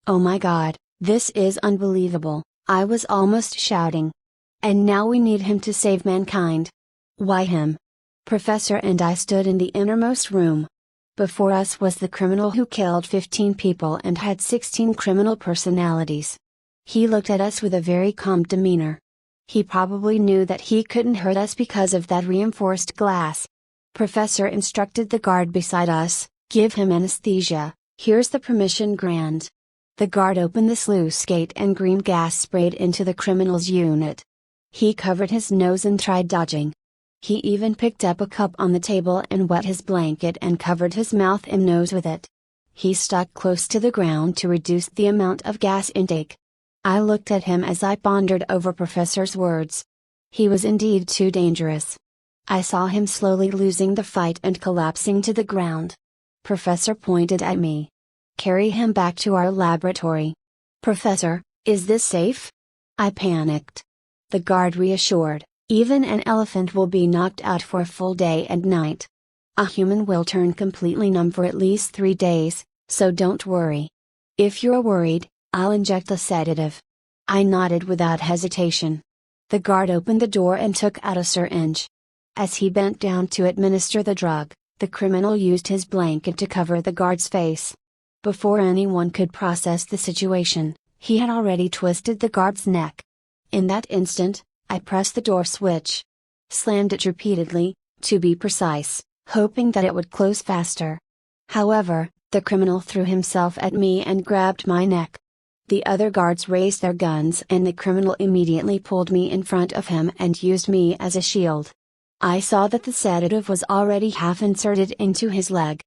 Oh my God, this is unbelievable, I was almost shouting. And now we need him to save mankind. Why him? Professor and I stood in the innermost room. Before us was the criminal who killed 15 people and had 16 criminal personalities. He looked at us with a very calm demeanor. He probably knew that he couldn't hurt us because of that reinforced glass. Professor instructed the guard beside us, give him anesthesia, here's the permission grant. The guard opened the sluice gate and green gas sprayed into the criminal's unit. He covered his nose and tried dodging. He even picked up a cup on the table and wet his blanket and covered his mouth and nose with it. He stuck close to the ground to reduce the amount of gas intake. I looked at him as I pondered over Professor's words. He was indeed too dangerous. I saw him slowly losing the fight and collapsing to the ground. Professor pointed at me. Carry him back to our laboratory. Professor, is this safe? I panicked. The guard reassured. Even an elephant will be knocked out for a full day and night. A human will turn completely numb for at least 3 days, so don't worry. If you're worried, I'll inject a sedative. I nodded without hesitation. The guard opened the door and took out a syringe. As he bent down to administer the drug, the criminal used his blanket to cover the guard's face. Before anyone could process the situation, he had already twisted the guard's neck. In that instant, I pressed the door switch. Slammed it repeatedly, to be precise, hoping that it would close faster. However, the criminal threw himself at me and grabbed my neck. The other guards raised their guns and the criminal immediately pulled me in front of him and used me as a shield. I saw that the sedative was already half inserted into his leg.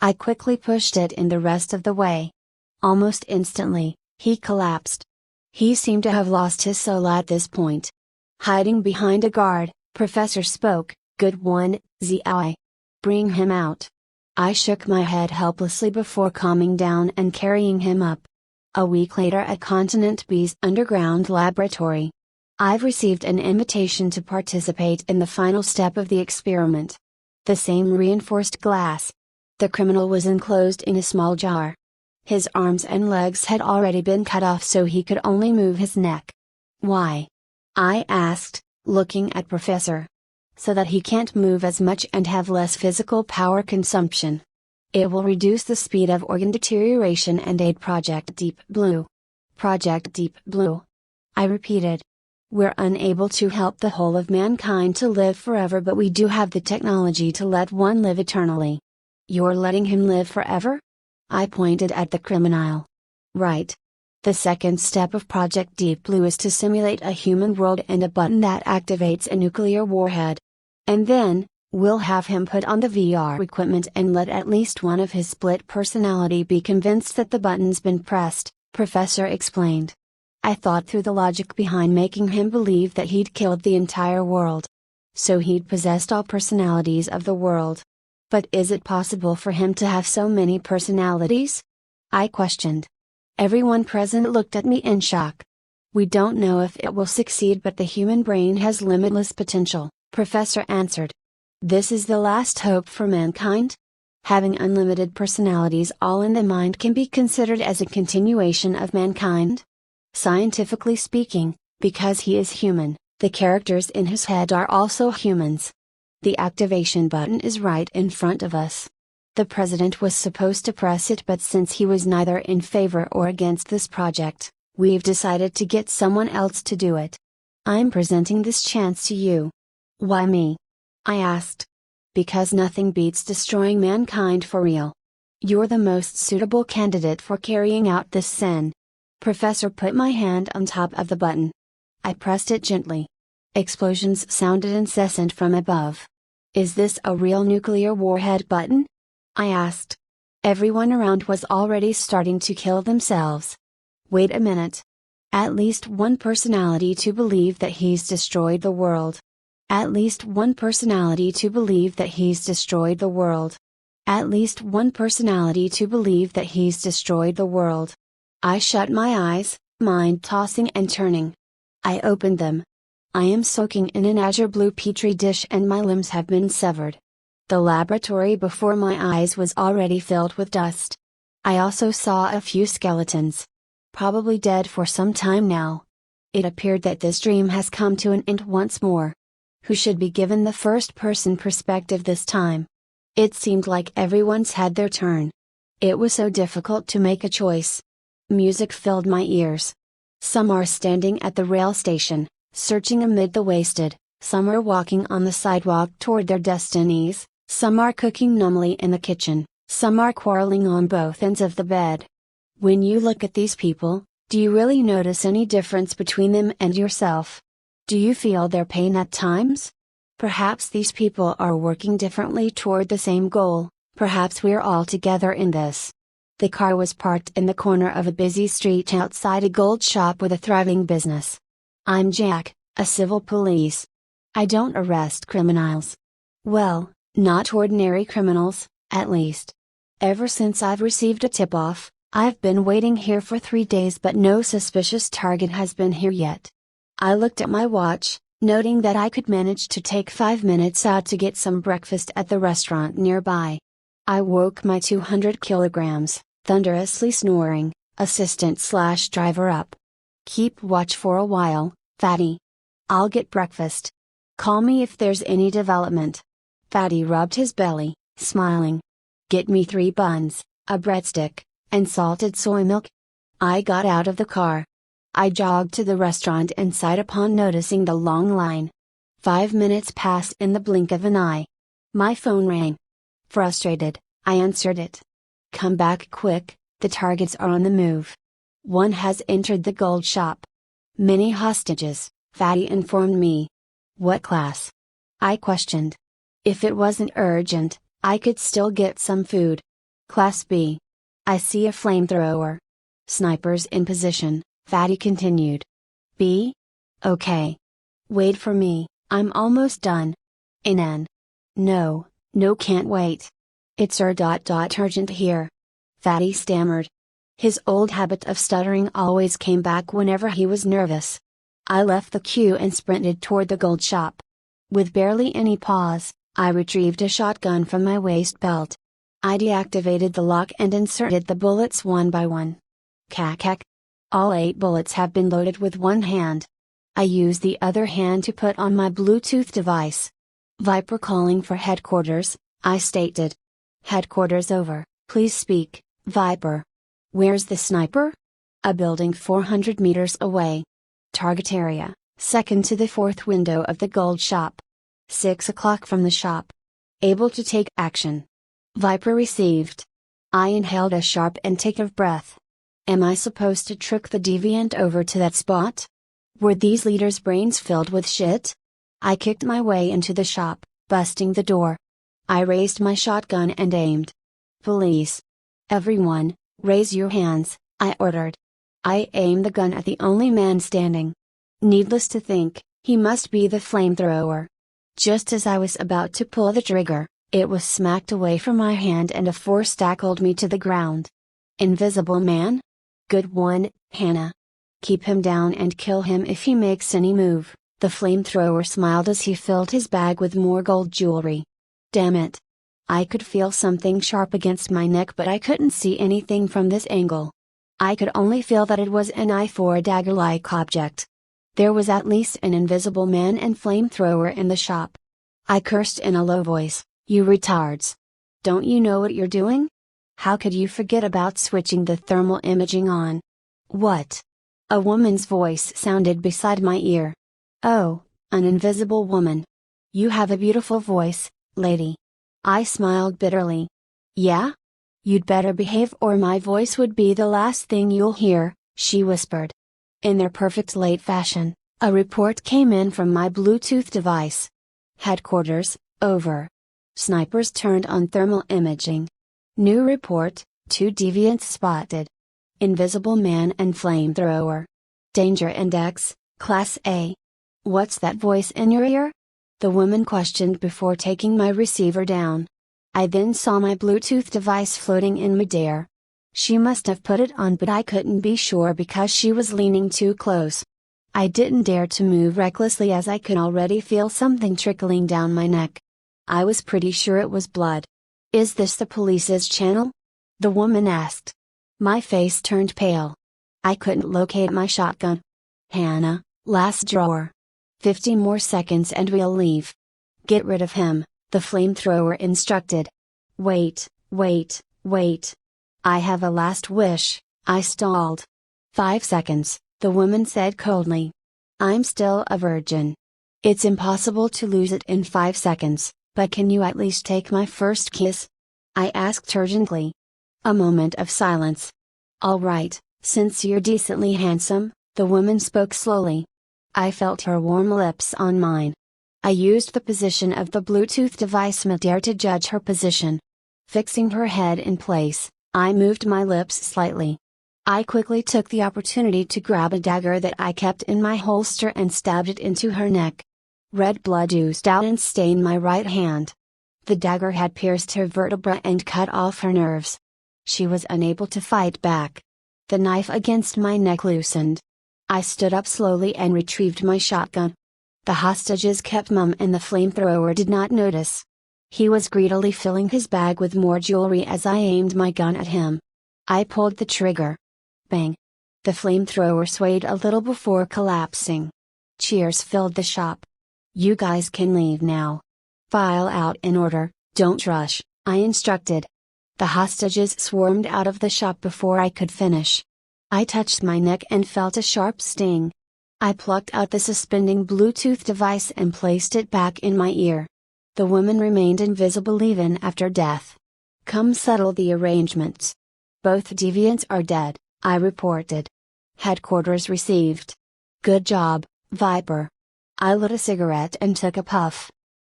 I quickly pushed it in the rest of the way. Almost instantly, he collapsed. He seemed to have lost his soul at this point. Hiding behind a guard, Professor spoke, "Good one, Zi. Bring him out." I shook my head helplessly before calming down and carrying him up. A week later at Continent B's underground laboratory. I've received an invitation to participate in the final step of the experiment. The same reinforced glass. The criminal was enclosed in a small jar. His arms and legs had already been cut off so he could only move his neck. Why? I asked, looking at Professor. So that he can't move as much and have less physical power consumption. It will reduce the speed of organ deterioration and aid Project Deep Blue. Project Deep Blue. I repeated. We're unable to help the whole of mankind to live forever, but we do have the technology to let one live eternally. You're letting him live forever? I pointed at the criminal. Right. The second step of Project Deep Blue is to simulate a human world and a button that activates a nuclear warhead. And then, we'll have him put on the VR equipment and let at least one of his split personality be convinced that the button's been pressed, Professor explained. I thought through the logic behind making him believe that he'd killed the entire world. So he'd possessed all personalities of the world. But is it possible for him to have so many personalities? I questioned. Everyone present looked at me in shock. We don't know if it will succeed, but the human brain has limitless potential, Professor answered. This is the last hope for mankind? Having unlimited personalities all in the mind can be considered as a continuation of mankind? Scientifically speaking, because he is human, the characters in his head are also humans. The activation button is right in front of us. The president was supposed to press it, but since he was neither in favor or against this project, we've decided to get someone else to do it. I'm presenting this chance to you. Why me? I asked. Because nothing beats destroying mankind for real. You're the most suitable candidate for carrying out this sin. Professor put my hand on top of the button. I pressed it gently. Explosions sounded incessant from above. Is this a real nuclear warhead button? I asked. Everyone around was already starting to kill themselves. Wait a minute. At least one personality to believe that he's destroyed the world. At least one personality to believe that he's destroyed the world. At least one personality to believe that he's destroyed the world. I shut my eyes, mind tossing and turning. I opened them. I am soaking in an azure blue petri dish and my limbs have been severed. The laboratory before my eyes was already filled with dust. I also saw a few skeletons. Probably dead for some time now. It appeared that this dream has come to an end once more. Who should be given the first person perspective this time? It seemed like everyone's had their turn. It was so difficult to make a choice. Music filled my ears. Some are standing at the rail station, searching amid the wasted, some are walking on the sidewalk toward their destinies, some are cooking numbly in the kitchen, some are quarreling on both ends of the bed. When you look at these people, do you really notice any difference between them and yourself? Do you feel their pain at times? Perhaps these people are working differently toward the same goal, perhaps we're all together in this. The car was parked in the corner of a busy street outside a gold shop with a thriving business. I'm Jack, a civil police. I don't arrest criminals. Well, not ordinary criminals, at least. Ever since I've received a tip-off, I've been waiting here for 3 days, but no suspicious target has been here yet. I looked at my watch, noting that I could manage to take 5 minutes out to get some breakfast at the restaurant nearby. I woke my 200 kilograms, thunderously snoring, assistant/driver up. Keep watch for a while, Fatty. I'll get breakfast. Call me if there's any development. Fatty rubbed his belly, smiling. Get me 3 buns, a breadstick, and salted soy milk. I got out of the car. I jogged to the restaurant and sighed upon noticing the long line. 5 minutes passed in the blink of an eye. My phone rang. Frustrated, I answered it. Come back quick, the targets are on the move. One has entered the gold shop. Many hostages, Fatty informed me. What class? I questioned. If it wasn't urgent, I could still get some food. Class B. I see a flamethrower. Snipers in position, Fatty continued. B? Okay. Wait for me, I'm almost done. N. No, can't wait. It's urgent here. Fatty stammered. His old habit of stuttering always came back whenever he was nervous. I left the queue and sprinted toward the gold shop. With barely any pause, I retrieved a shotgun from my waist belt. I deactivated the lock and inserted the bullets one by one. Cack. All 8 bullets have been loaded with one hand. I used the other hand to put on my Bluetooth device. Viper calling for headquarters, I stated. Headquarters over, please speak, Viper. Where's the sniper? A building 400 meters away. Target area, second to the fourth window of the gold shop. 6 o'clock from the shop. Able to take action. Viper received. I inhaled a sharp intake of breath. Am I supposed to trick the deviant over to that spot? Were these leaders' brains filled with shit? I kicked my way into the shop, busting the door. I raised my shotgun and aimed. Police. Everyone, raise your hands, I ordered. I aimed the gun at the only man standing. Needless to think, he must be the flamethrower. Just as I was about to pull the trigger, it was smacked away from my hand and a force tackled me to the ground. Invisible man? Good one, Hannah. Keep him down and kill him if he makes any move, the flamethrower smiled as he filled his bag with more gold jewelry. Damn it. I could feel something sharp against my neck, but I couldn't see anything from this angle. I could only feel that it was an knife or a dagger-like object. There was at least an invisible man and flamethrower in the shop. I cursed in a low voice, you retards. Don't you know what you're doing? How could you forget about switching the thermal imaging on? What? A woman's voice sounded beside my ear. Oh, an invisible woman. You have a beautiful voice, lady. I smiled bitterly. Yeah? You'd better behave or my voice would be the last thing you'll hear, she whispered. In their perfect late fashion, a report came in from my Bluetooth device. Headquarters, over. Snipers turned on thermal imaging. New report, 2 deviants spotted. Invisible man and flamethrower. Danger index, Class A. What's that voice in your ear? The woman questioned before taking my receiver down. I then saw my Bluetooth device floating in midair. She must have put it on, but I couldn't be sure because she was leaning too close. I didn't dare to move recklessly as I could already feel something trickling down my neck. I was pretty sure it was blood. Is this the police's channel? The woman asked. My face turned pale. I couldn't locate my shotgun. Hannah, last drawer. 50 more seconds and we'll leave. Get rid of him, the flamethrower instructed. Wait. I have a last wish, I stalled. 5 seconds, the woman said coldly. I'm still a virgin. It's impossible to lose it in 5 seconds, but can you at least take my first kiss? I asked urgently. A moment of silence. All right, since you're decently handsome, the woman spoke slowly. I felt her warm lips on mine. I used the position of the Bluetooth device midair to judge her position. Fixing her head in place, I moved my lips slightly. I quickly took the opportunity to grab a dagger that I kept in my holster and stabbed it into her neck. Red blood oozed out and stained my right hand. The dagger had pierced her vertebra and cut off her nerves. She was unable to fight back. The knife against my neck loosened. I stood up slowly and retrieved my shotgun. The hostages kept mum and the flamethrower did not notice. He was greedily filling his bag with more jewelry as I aimed my gun at him. I pulled the trigger. Bang! The flamethrower swayed a little before collapsing. Cheers filled the shop. You guys can leave now. File out in order, don't rush, I instructed. The hostages swarmed out of the shop before I could finish. I touched my neck and felt a sharp sting. I plucked out the suspending Bluetooth device and placed it back in my ear. The woman remained invisible even after death. Come settle the arrangements. Both deviants are dead, I reported. Headquarters received. Good job, Viper. I lit a cigarette and took a puff.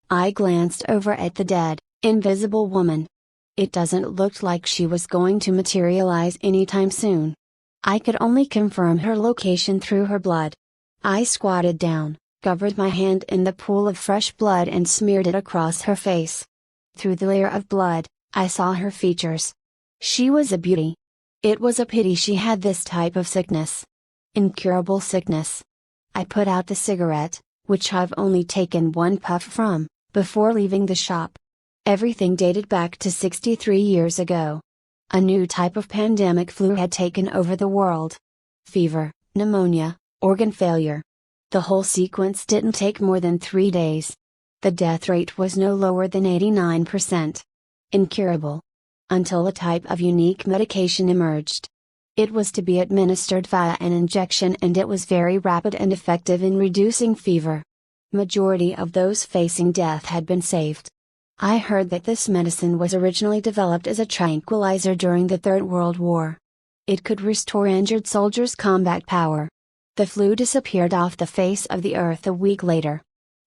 I glanced over at the dead, invisible woman. It doesn't look like she was going to materialize anytime soon. I could only confirm her location through her blood. I squatted down, covered my hand in the pool of fresh blood and smeared it across her face. Through the layer of blood, I saw her features. She was a beauty. It was a pity she had this type of sickness. Incurable sickness. I put out the cigarette, which I've only taken one puff from, before leaving the shop. Everything dated back to 63 years ago. A new type of pandemic flu had taken over the world. Fever, pneumonia, organ failure. The whole sequence didn't take more than 3 days. The death rate was no lower than 89%. Incurable. Until a type of unique medication emerged. It was to be administered via an injection and it was very rapid and effective in reducing fever. Majority of those facing death had been saved. I heard that this medicine was originally developed as a tranquilizer during the Third World War. It could restore injured soldiers' combat power. The flu disappeared off the face of the earth a week later.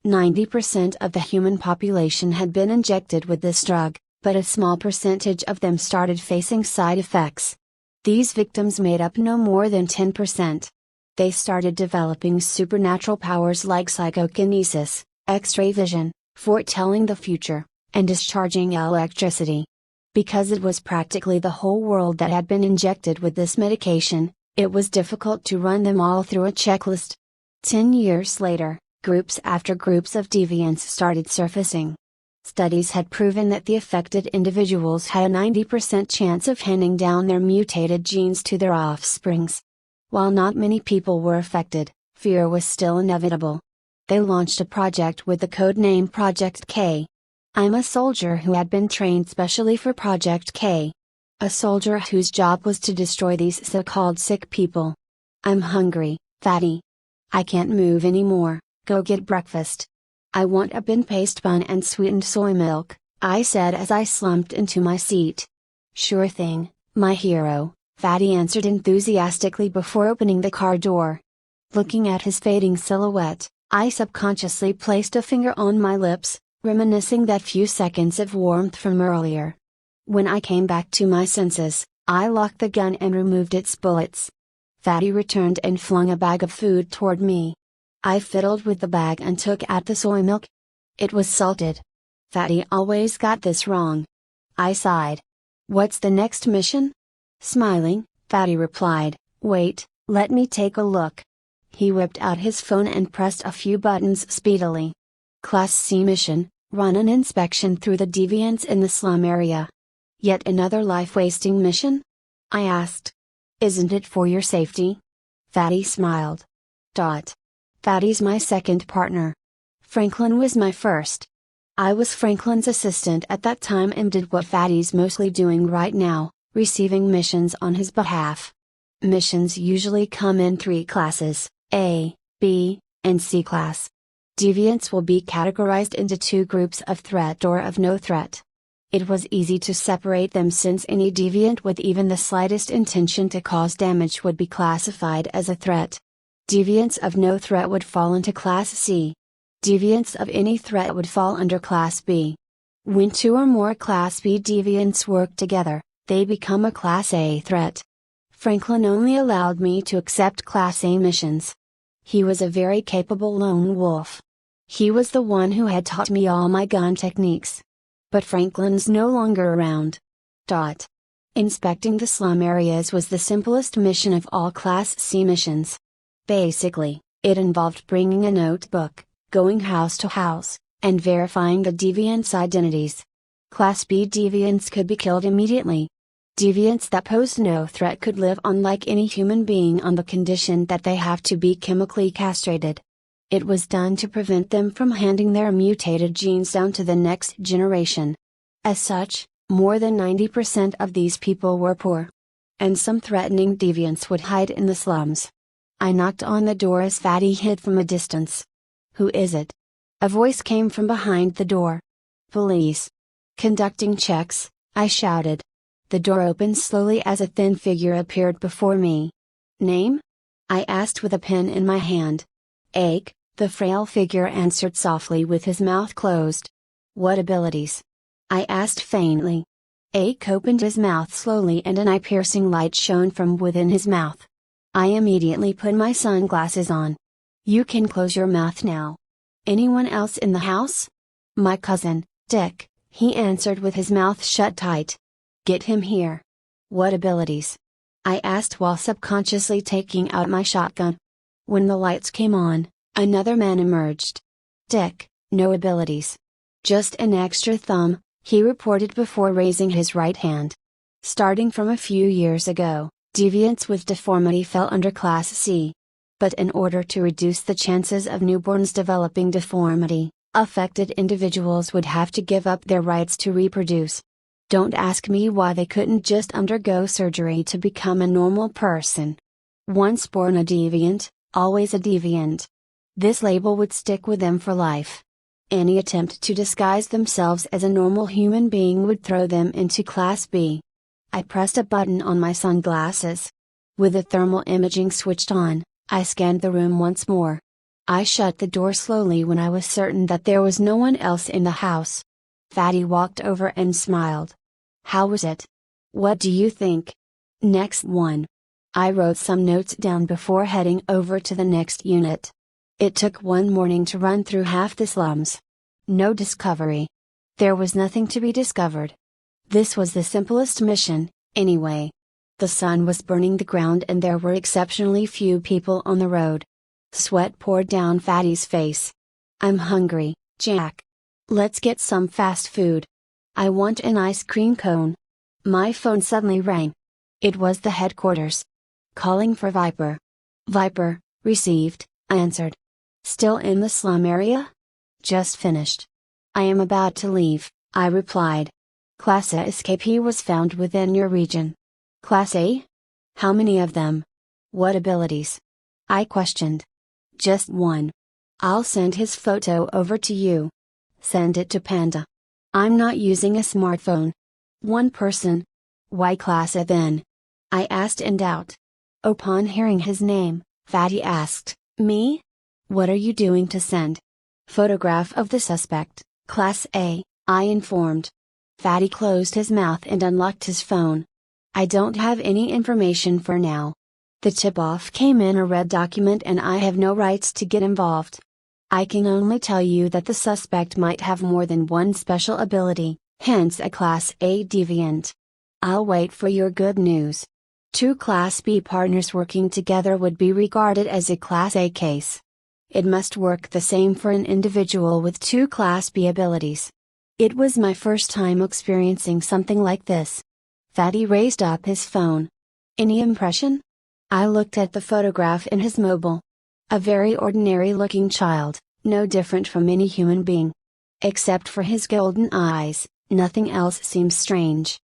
90% of the human population had been injected with this drug, but a small percentage of them started facing side effects. These victims made up no more than 10%. They started developing supernatural powers like psychokinesis, X-ray vision, foretelling the future, and discharging electricity. Because it was practically the whole world that had been injected with this medication, it was difficult to run them all through a checklist. 10 years later, groups after groups of deviants started surfacing. Studies had proven that the affected individuals had a 90% chance of handing down their mutated genes to their offsprings. While not many people were affected, fear was still inevitable. They launched a project with the code name Project K. I'm a soldier who had been trained specially for Project K. A soldier whose job was to destroy these so-called sick people. I'm hungry, fatty. I can't move anymore, go get breakfast. I want a bin paste bun and sweetened soy milk, I said as I slumped into my seat. Sure thing, my hero, Fatty answered enthusiastically before opening the car door. Looking at his fading silhouette, I subconsciously placed a finger on my lips, reminiscing that few seconds of warmth from earlier. When I came back to my senses, I locked the gun and removed its bullets. Fatty returned and flung a bag of food toward me. I fiddled with the bag and took out the soy milk. It was salted. Fatty always got this wrong. I sighed. What's the next mission? Smiling, Fatty replied, wait, let me take a look. He whipped out his phone and pressed a few buttons speedily. Class C mission, run an inspection through the deviants in the slum area. Yet another life-wasting mission? I asked. Isn't it for your safety? Fatty smiled. Fatty's my second partner. Franklin was my first. I was Franklin's assistant at that time and did what Fatty's mostly doing right now, receiving missions on his behalf. Missions usually come in 3 classes, A, B, and C class. Deviants will be categorized into 2 groups of threat or of no threat. It was easy to separate them since any deviant with even the slightest intention to cause damage would be classified as a threat. Deviants of no threat would fall into Class C. Deviants of any threat would fall under Class B. When 2 or more Class B deviants work together, they become a Class A threat. Franklin only allowed me to accept Class A missions. He was a very capable lone wolf. He was the one who had taught me all my gun techniques. But Franklin's no longer around. Inspecting the slum areas was the simplest mission of all Class C missions. Basically, it involved bringing a notebook, going house to house, and verifying the deviants' identities. Class B deviants could be killed immediately. Deviants that posed no threat could live on like any human being on the condition that they have to be chemically castrated. It was done to prevent them from handing their mutated genes down to the next generation. As such, more than 90% of these people were poor. And some threatening deviants would hide in the slums. I knocked on the door as Fatty hid from a distance. Who is it? A voice came from behind the door. Police. Conducting checks, I shouted. The door opened slowly as a thin figure appeared before me. Name? I asked with a pen in my hand. Ake, the frail figure answered softly with his mouth closed. What abilities? I asked faintly. Ake opened his mouth slowly and an eye-piercing light shone from within his mouth. I immediately put my sunglasses on. You can close your mouth now. Anyone else in the house? My cousin, Dick, he answered with his mouth shut tight. Get him here. What abilities? I asked while subconsciously taking out my shotgun. When the lights came on, another man emerged. Dick, no abilities. Just an extra thumb, he reported before raising his right hand. Starting from a few years ago, deviants with deformity fell under Class C. But in order to reduce the chances of newborns developing deformity, affected individuals would have to give up their rights to reproduce. Don't ask me why they couldn't just undergo surgery to become a normal person. Once born a deviant, always a deviant. This label would stick with them for life. Any attempt to disguise themselves as a normal human being would throw them into Class B. I pressed a button on my sunglasses. With the thermal imaging switched on, I scanned the room once more. I shut the door slowly when I was certain that there was no one else in the house. Fatty walked over and smiled. How was it? What do you think? Next one. I wrote some notes down before heading over to the next unit. It took one morning to run through half the slums. No discovery. There was nothing to be discovered. This was the simplest mission, anyway. The sun was burning the ground and there were exceptionally few people on the road. Sweat poured down Fatty's face. I'm hungry, Jack. Let's get some fast food. I want an ice cream cone. My phone suddenly rang. It was the headquarters. Calling for Viper. Viper, received, I answered. Still in the slum area? Just finished. I am about to leave, I replied. Class A escapee was found within your region. Class A? How many of them? What abilities? I questioned. Just one. I'll send his photo over to you. Send it to Panda. I'm not using a smartphone. One person. Why Class A then? I asked in doubt. Upon hearing his name, Fatty asked, Me? What are you doing to send? Photograph of the suspect, Class A, I informed. Fatty closed his mouth and unlocked his phone. I don't have any information for now. The tip-off came in a red document and I have no rights to get involved. I can only tell you that the suspect might have more than one special ability, hence a Class A deviant. I'll wait for your good news. Two Class B partners working together would be regarded as a Class A case. It must work the same for an individual with two Class B abilities. It was my first time experiencing something like this. Fatty raised up his phone. Any impression? I looked at the photograph in his mobile. A very ordinary looking child, no different from any human being. Except for his golden eyes, nothing else seems strange.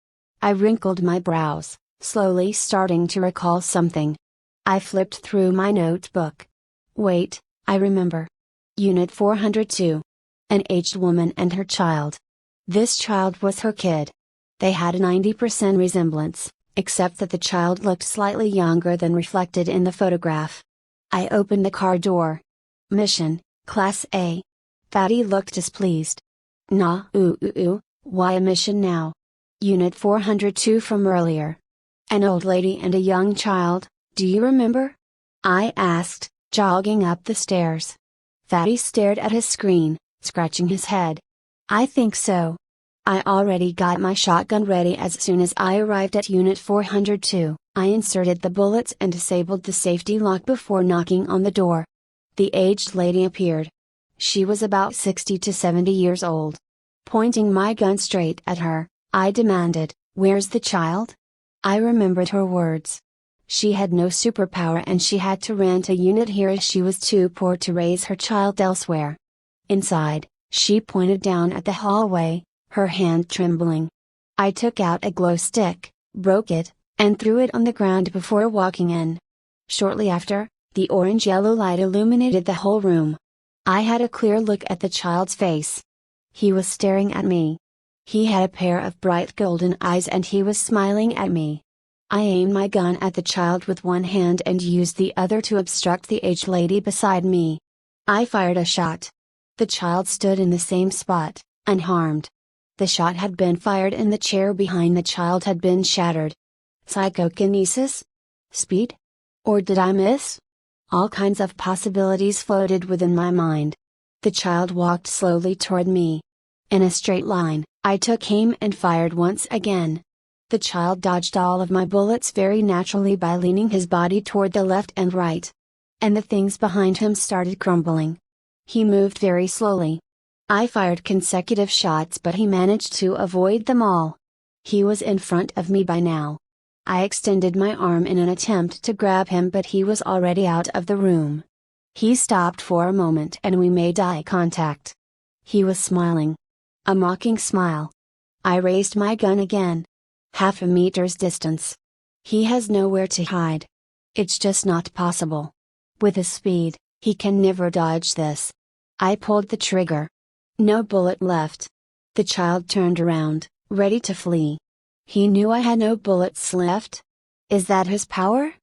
I wrinkled my brows, slowly starting to recall something. I flipped through my notebook. Wait, I remember. Unit 402. An aged woman and her child. This child was her kid. They had a 90% resemblance, except that the child looked slightly younger than reflected in the photograph. I opened the car door. Mission, Class A. Fatty looked displeased. Nah, why a mission now? Unit 402 from earlier. An old lady and a young child, do you remember? I asked, jogging up the stairs. Fatty stared at his screen, scratching his head. I think so. I already got my shotgun ready as soon as I arrived at Unit 402. I inserted the bullets and disabled the safety lock before knocking on the door. The aged lady appeared. She was about 60 to 70 years old. Pointing my gun straight at her, I demanded, Where's the child? I remembered her words. She had no superpower and she had to rent a unit here as she was too poor to raise her child elsewhere. Inside, she pointed down at the hallway, her hand trembling. I took out a glow stick, broke it, and threw it on the ground before walking in. Shortly after, the orange-yellow light illuminated the whole room. I had a clear look at the child's face. He was staring at me. He had a pair of bright golden eyes and he was smiling at me. I aimed my gun at the child with one hand and used the other to obstruct the aged lady beside me. I fired a shot. The child stood in the same spot, unharmed. The shot had been fired and the chair behind the child had been shattered. Psychokinesis? Speed? Or did I miss? All kinds of possibilities floated within my mind. The child walked slowly toward me. In a straight line, I took aim and fired once again. The child dodged all of my bullets very naturally by leaning his body toward the left and right. And the things behind him started crumbling. He moved very slowly. I fired consecutive shots but he managed to avoid them all. He was in front of me by now. I extended my arm in an attempt to grab him, but he was already out of the room. He stopped for a moment and we made eye contact. He was smiling. A mocking smile. I raised my gun again. Half a meter's distance. He has nowhere to hide. It's just not possible. With his speed, he can never dodge this. I pulled the trigger. No bullet left. The child turned around, ready to flee. He knew I had no bullets left? Is that his power?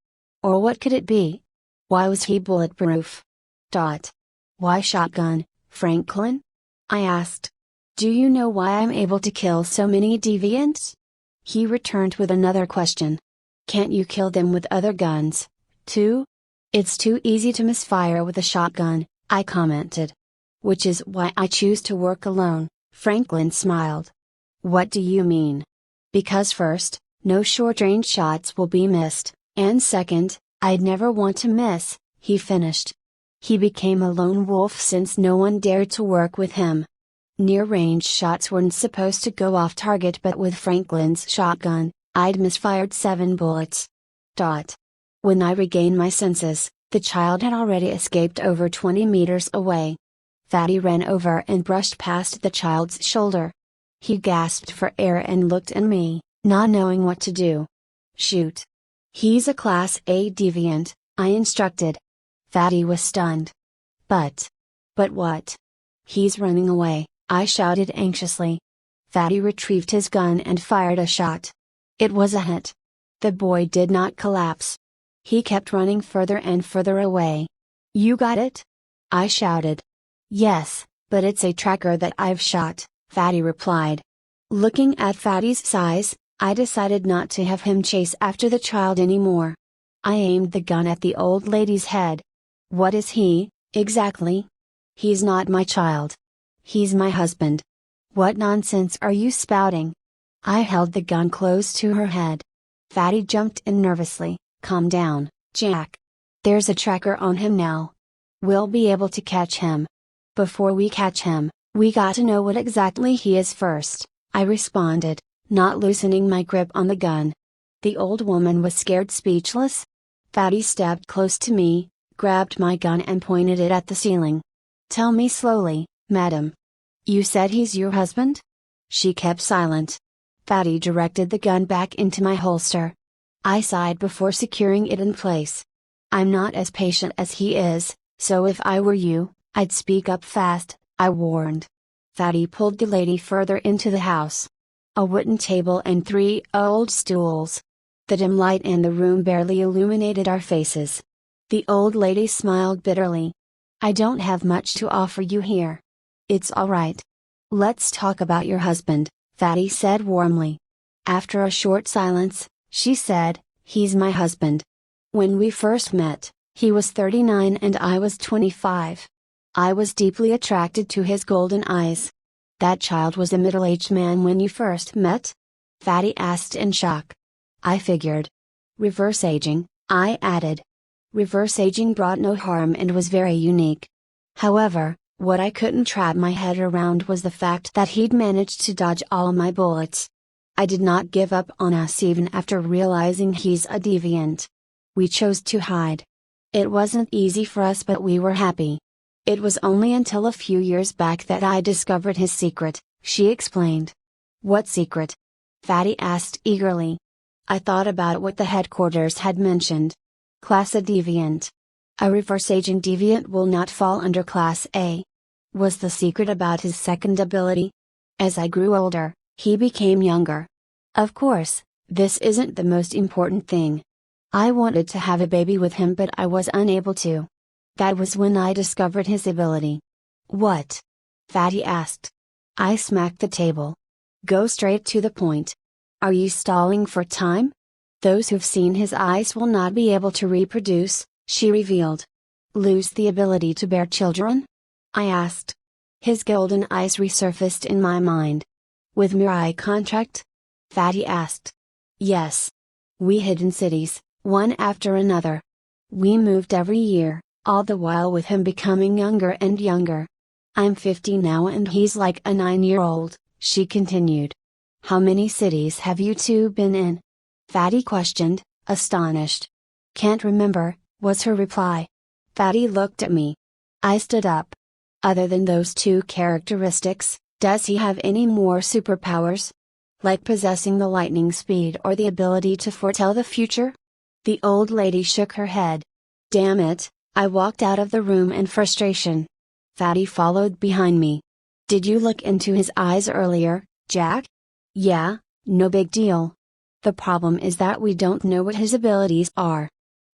Or what could it be? Why was he bulletproof? Why shotgun, Franklin? I asked. Do you know why I'm able to kill so many deviants? He returned with another question. Can't you kill them with other guns, too? It's too easy to misfire with a shotgun, I commented. Which is why I choose to work alone, Franklin smiled. What do you mean? Because first, no short-range shots will be missed, and second, I'd never want to miss, he finished. He became a lone wolf since no one dared to work with him. Near-range shots weren't supposed to go off target, but with Franklin's shotgun, I'd misfired 7 bullets. When I regained my senses, the child had already escaped over 20 meters away. Fatty ran over and brushed past the child's shoulder. He gasped for air and looked at me, not knowing what to do. Shoot. He's a Class A deviant, I instructed. Fatty was stunned. But what? He's running away, I shouted anxiously. Fatty retrieved his gun and fired a shot. It was a hit. The boy did not collapse. He kept running further and further away. You got it? I shouted. Yes, but it's a tracker that I've shot, Fatty replied. Looking at Fatty's size, I decided not to have him chase after the child anymore. I aimed the gun at the old lady's head. What is he, exactly? He's not my child. He's my husband. What nonsense are you spouting? I held the gun close to her head. Fatty jumped in nervously. Calm down, Jack. There's a tracker on him now. We'll be able to catch him. Before we catch him, we got to know what exactly he is first, I responded, not loosening my grip on the gun. The old woman was scared speechless. Fatty stepped close to me, grabbed my gun and pointed it at the ceiling. Tell me slowly, madam. You said he's your husband? She kept silent. Fatty directed the gun back into my holster. I sighed before securing it in place. I'm not as patient as he is, so if I were you, I'd speak up fast, I warned. Fatty pulled the lady further into the house. A wooden table and 3 old stools. The dim light in the room barely illuminated our faces. The old lady smiled bitterly. I don't have much to offer you here. It's all right. Let's talk about your husband, Fatty said warmly. After a short silence, she said, he's my husband. When we first met, he was 39 and I was 25. I was deeply attracted to his golden eyes. That child was a middle-aged man when you first met? Fatty asked in shock. I figured. Reverse aging, I added. Reverse aging brought no harm and was very unique. However, what I couldn't wrap my head around was the fact that he'd managed to dodge all my bullets. I did not give up on us even after realizing he's a deviant. We chose to hide. It wasn't easy for us, but we were happy. It was only until a few years back that I discovered his secret, she explained. What secret? Fatty asked eagerly. I thought about what the headquarters had mentioned. Class A deviant. A reverse aging deviant will not fall under Class A. Was the secret about his second ability? As I grew older, he became younger. Of course, this isn't the most important thing. I wanted to have a baby with him, but I was unable to. That was when I discovered his ability. What? Fatty asked. I smacked the table. Go straight to the point. Are you stalling for time? Those who've seen his eyes will not be able to reproduce, she revealed. Lose the ability to bear children? I asked. His golden eyes resurfaced in my mind. With mere eye contact? Fatty asked. Yes. We hid in cities, one after another. We moved every year, all the while with him becoming younger and younger. I'm 50 now and he's like a 9-year-old, she continued. How many cities have you two been in? Fatty questioned, astonished. Can't remember, was her reply. Fatty looked at me. I stood up. Other than those two characteristics, does he have any more superpowers? Like possessing the lightning speed or the ability to foretell the future? The old lady shook her head. Damn it, I walked out of the room in frustration. Fatty followed behind me. Did you look into his eyes earlier, Jack? Yeah, no big deal. The problem is that we don't know what his abilities are.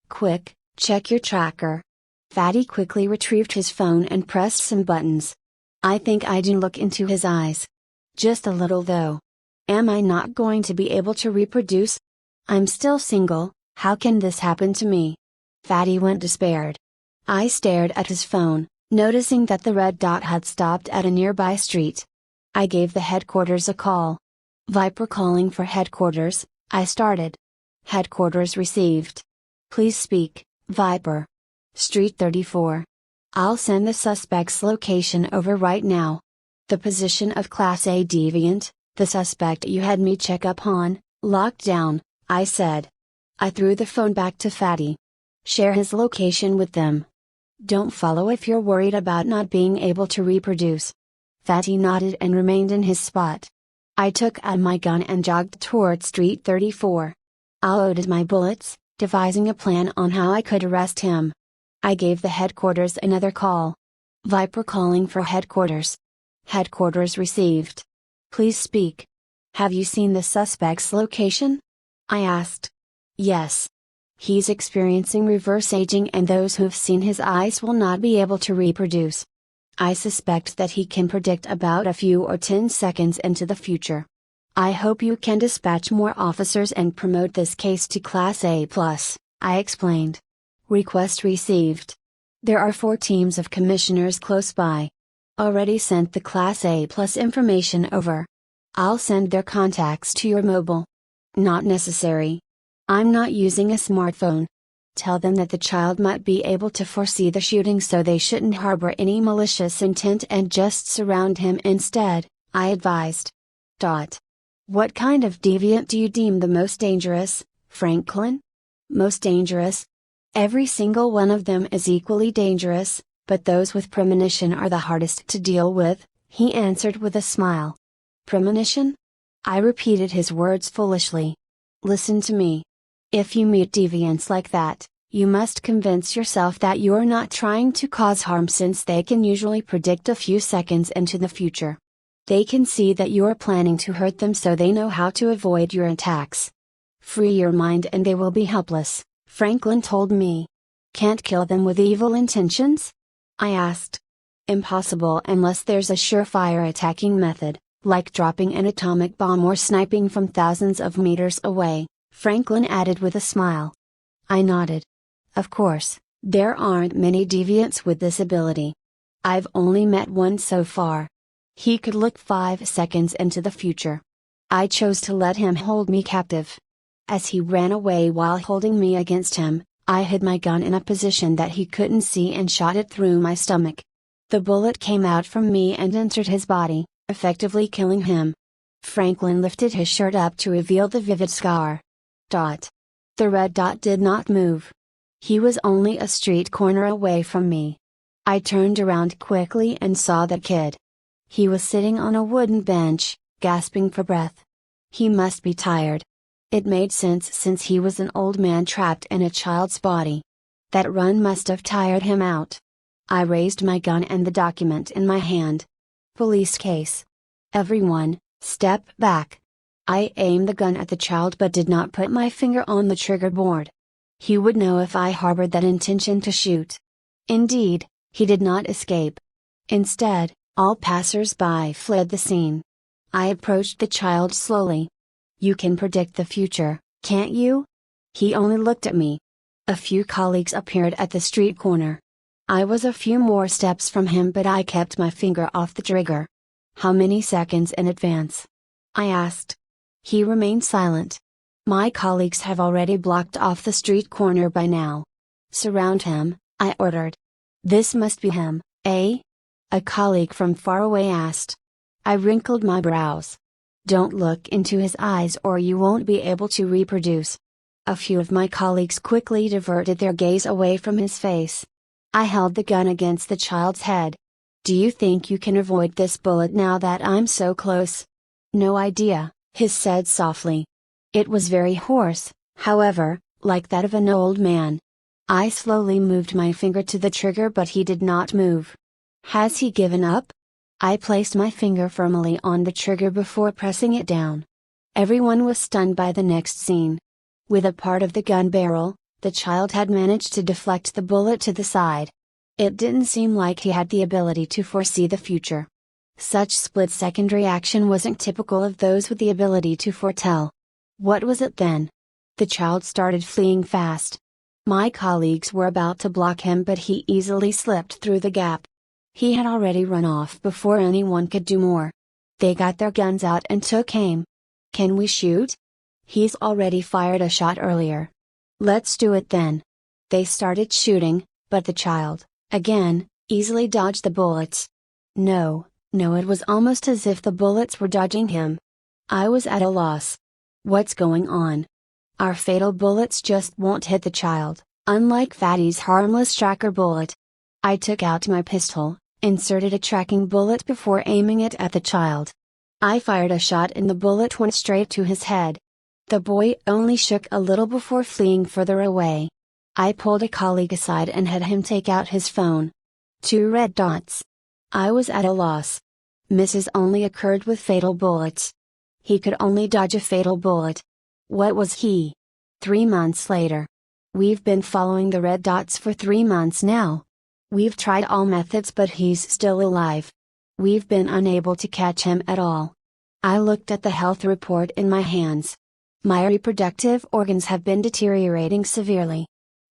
Quick, check your tracker. Fatty quickly retrieved his phone and pressed some buttons. I think I do look into his eyes. Just a little though. Am I not going to be able to reproduce? I'm still single, how can this happen to me? Fatty went despaired. I stared at his phone, noticing that the red dot had stopped at a nearby street. I gave the headquarters a call. Viper calling for headquarters, I started. Headquarters received. Please speak, Viper. Street 34. I'll send the suspect's location over right now. The position of Class A deviant, the suspect you had me check up on, locked down, I said. I threw the phone back to Fatty. Share his location with them. Don't follow if you're worried about not being able to reproduce. Fatty nodded and remained in his spot. I took out my gun and jogged toward Street 34. I loaded my bullets, devising a plan on how I could arrest him. I gave the headquarters another call. Viper calling for headquarters. Headquarters received. Please speak. Have you seen the suspect's location? I asked. Yes. He's experiencing reverse aging and those who've seen his eyes will not be able to reproduce. I suspect that he can predict about a few or 10 seconds into the future. I hope you can dispatch more officers and promote this case to Class A+, I explained. Request received. There are 4 teams of commissioners close by. Already sent the Class A+ information over. I'll send their contacts to your mobile. Not necessary. I'm not using a smartphone. Tell them that the child might be able to foresee the shooting so they shouldn't harbor any malicious intent and just surround him instead, I advised. What kind of deviant do you deem the most dangerous, Franklin? Most dangerous? Every single one of them is equally dangerous, but those with premonition are the hardest to deal with, he answered with a smile. Premonition? I repeated his words foolishly. Listen to me. If you meet deviants like that, you must convince yourself that you're not trying to cause harm since they can usually predict a few seconds into the future. They can see that you're planning to hurt them so they know how to avoid your attacks. Free your mind and they will be helpless, Franklin told me. Can't kill them with evil intentions? I asked. Impossible unless there's a surefire attacking method, like dropping an atomic bomb or sniping from thousands of meters away, Franklin added with a smile. I nodded. Of course, there aren't many deviants with this ability. I've only met one so far. He could look 5 seconds into the future. I chose to let him hold me captive. As he ran away while holding me against him, I hid my gun in a position that he couldn't see and shot it through my stomach. The bullet came out from me and entered his body, effectively killing him. Franklin lifted his shirt up to reveal the vivid scar. The red dot did not move. He was only a street corner away from me. I turned around quickly and saw the kid. He was sitting on a wooden bench, gasping for breath. He must be tired. It made sense since he was an old man trapped in a child's body. That run must have tired him out. I raised my gun and the document in my hand. Police case. Everyone, step back. I aimed the gun at the child but did not put my finger on the trigger board. He would know if I harbored that intention to shoot. Indeed, he did not escape. Instead, all passers-by fled the scene. I approached the child slowly. You can predict the future, can't you? He only looked at me. A few colleagues appeared at the street corner. I was a few more steps from him but I kept my finger off the trigger. How many seconds in advance? I asked. He remained silent. My colleagues have already blocked off the street corner by now. Surround him, I ordered. This must be him, eh? A colleague from far away asked. I wrinkled my brows. Don't look into his eyes or you won't be able to reproduce. A few of my colleagues quickly diverted their gaze away from his face. I held the gun against the child's head. Do you think you can avoid this bullet now that I'm so close? No idea, he said softly. It was very hoarse, however, like that of an old man. I slowly moved my finger to the trigger but he did not move. Has he given up? I placed my finger firmly on the trigger before pressing it down. Everyone was stunned by the next scene. With a part of the gun barrel, the child had managed to deflect the bullet to the side. It didn't seem like he had the ability to foresee the future. Such split-second reaction wasn't typical of those with the ability to foretell. What was it then? The child started fleeing fast. My colleagues were about to block him but he easily slipped through the gap. He had already run off before anyone could do more. They got their guns out and took aim. Can we shoot? He's already fired a shot earlier. Let's do it then. They started shooting, but the child, again, easily dodged the bullets. No, it was almost as if the bullets were dodging him. I was at a loss. What's going on? Our fatal bullets just won't hit the child, unlike Fatty's harmless tracker bullet. I took out my pistol, inserted a tracking bullet before aiming it at the child. I fired a shot and the bullet went straight to his head. The boy only shook a little before fleeing further away. I pulled a colleague aside and had him take out his phone. 2 red dots. I was at a loss. Misses only occurred with fatal bullets. He could only dodge a fatal bullet. What was he? 3 months later. We've been following the red dots for 3 months now. We've tried all methods but he's still alive. We've been unable to catch him at all. I looked at the health report in my hands. My reproductive organs have been deteriorating severely.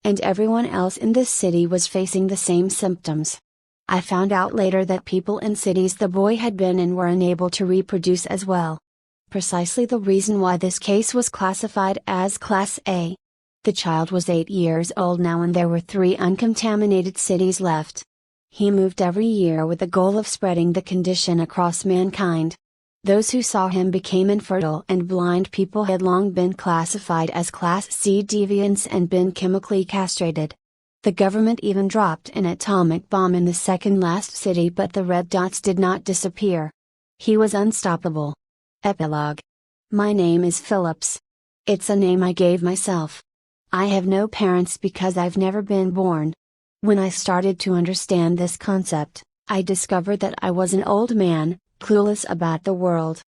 And everyone else in this city was facing the same symptoms. I found out later that people in cities the boy had been in were unable to reproduce as well. Precisely the reason why this case was classified as Class A. The child was 8 years old now and there were 3 uncontaminated cities left. He moved every year with the goal of spreading the condition across mankind. Those who saw him became infertile and blind people had long been classified as Class C deviants and been chemically castrated. The government even dropped an atomic bomb in the second last city but the red dots did not disappear. He was unstoppable. Epilogue. My name is Phillips. It's a name I gave myself. I have no parents because I've never been born. When I started to understand this concept, I discovered that I was an old man, clueless about the world.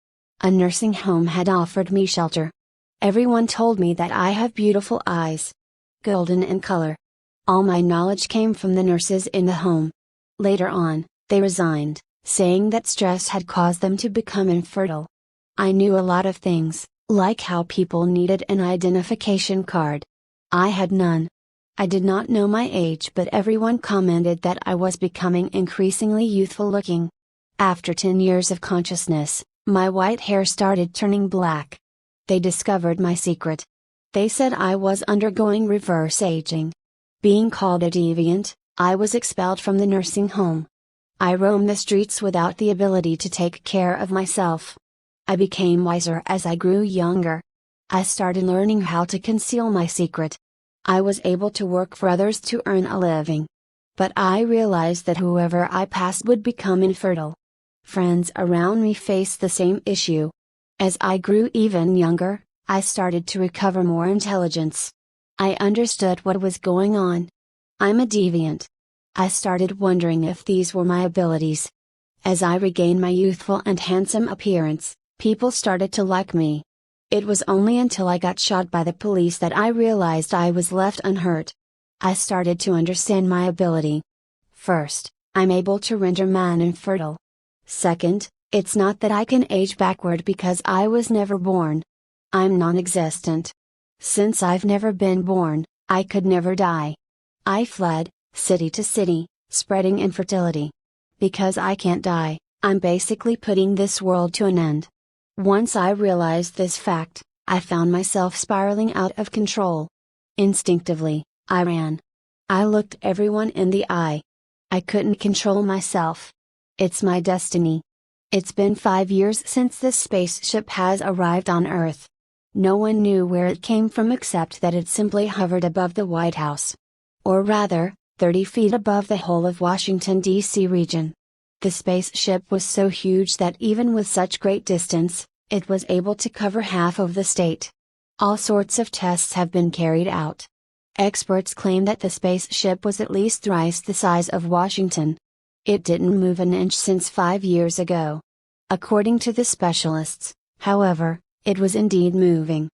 A nursing home had offered me shelter. Everyone told me that I have beautiful eyes. Golden in color. All my knowledge came from the nurses in the home. Later on, they resigned, saying that stress had caused them to become infertile. I knew a lot of things, like how people needed an identification card. I had none. I did not know my age but everyone commented that I was becoming increasingly youthful looking. After 10 years of consciousness, my white hair started turning black. They discovered my secret. They said I was undergoing reverse aging. Being called a deviant, I was expelled from the nursing home. I roamed the streets without the ability to take care of myself. I became wiser as I grew younger. I started learning how to conceal my secret. I was able to work for others to earn a living. But I realized that whoever I passed would become infertile. Friends around me faced the same issue. As I grew even younger, I started to recover more intelligence. I understood what was going on. I'm a deviant. I started wondering if these were my abilities. As I regained my youthful and handsome appearance, people started to like me. It was only until I got shot by the police that I realized I was left unhurt. I started to understand my ability. First, I'm able to render man infertile. Second, it's not that I can age backward because I was never born. I'm non-existent. Since I've never been born, I could never die. I fled, city to city, spreading infertility. Because I can't die, I'm basically putting this world to an end. Once I realized this fact, I found myself spiraling out of control. Instinctively, I ran. I looked everyone in the eye. I couldn't control myself. It's my destiny. It's been 5 years since this spaceship has arrived on Earth. No one knew where it came from except that it simply hovered above the White House. Or rather, 30 feet above the whole of Washington, D.C. region. The spaceship was so huge that even with such great distance, it was able to cover half of the state. All sorts of tests have been carried out. Experts claim that the spaceship was at least thrice the size of Washington. It didn't move an inch since 5 years ago. According to the specialists, however, it was indeed moving.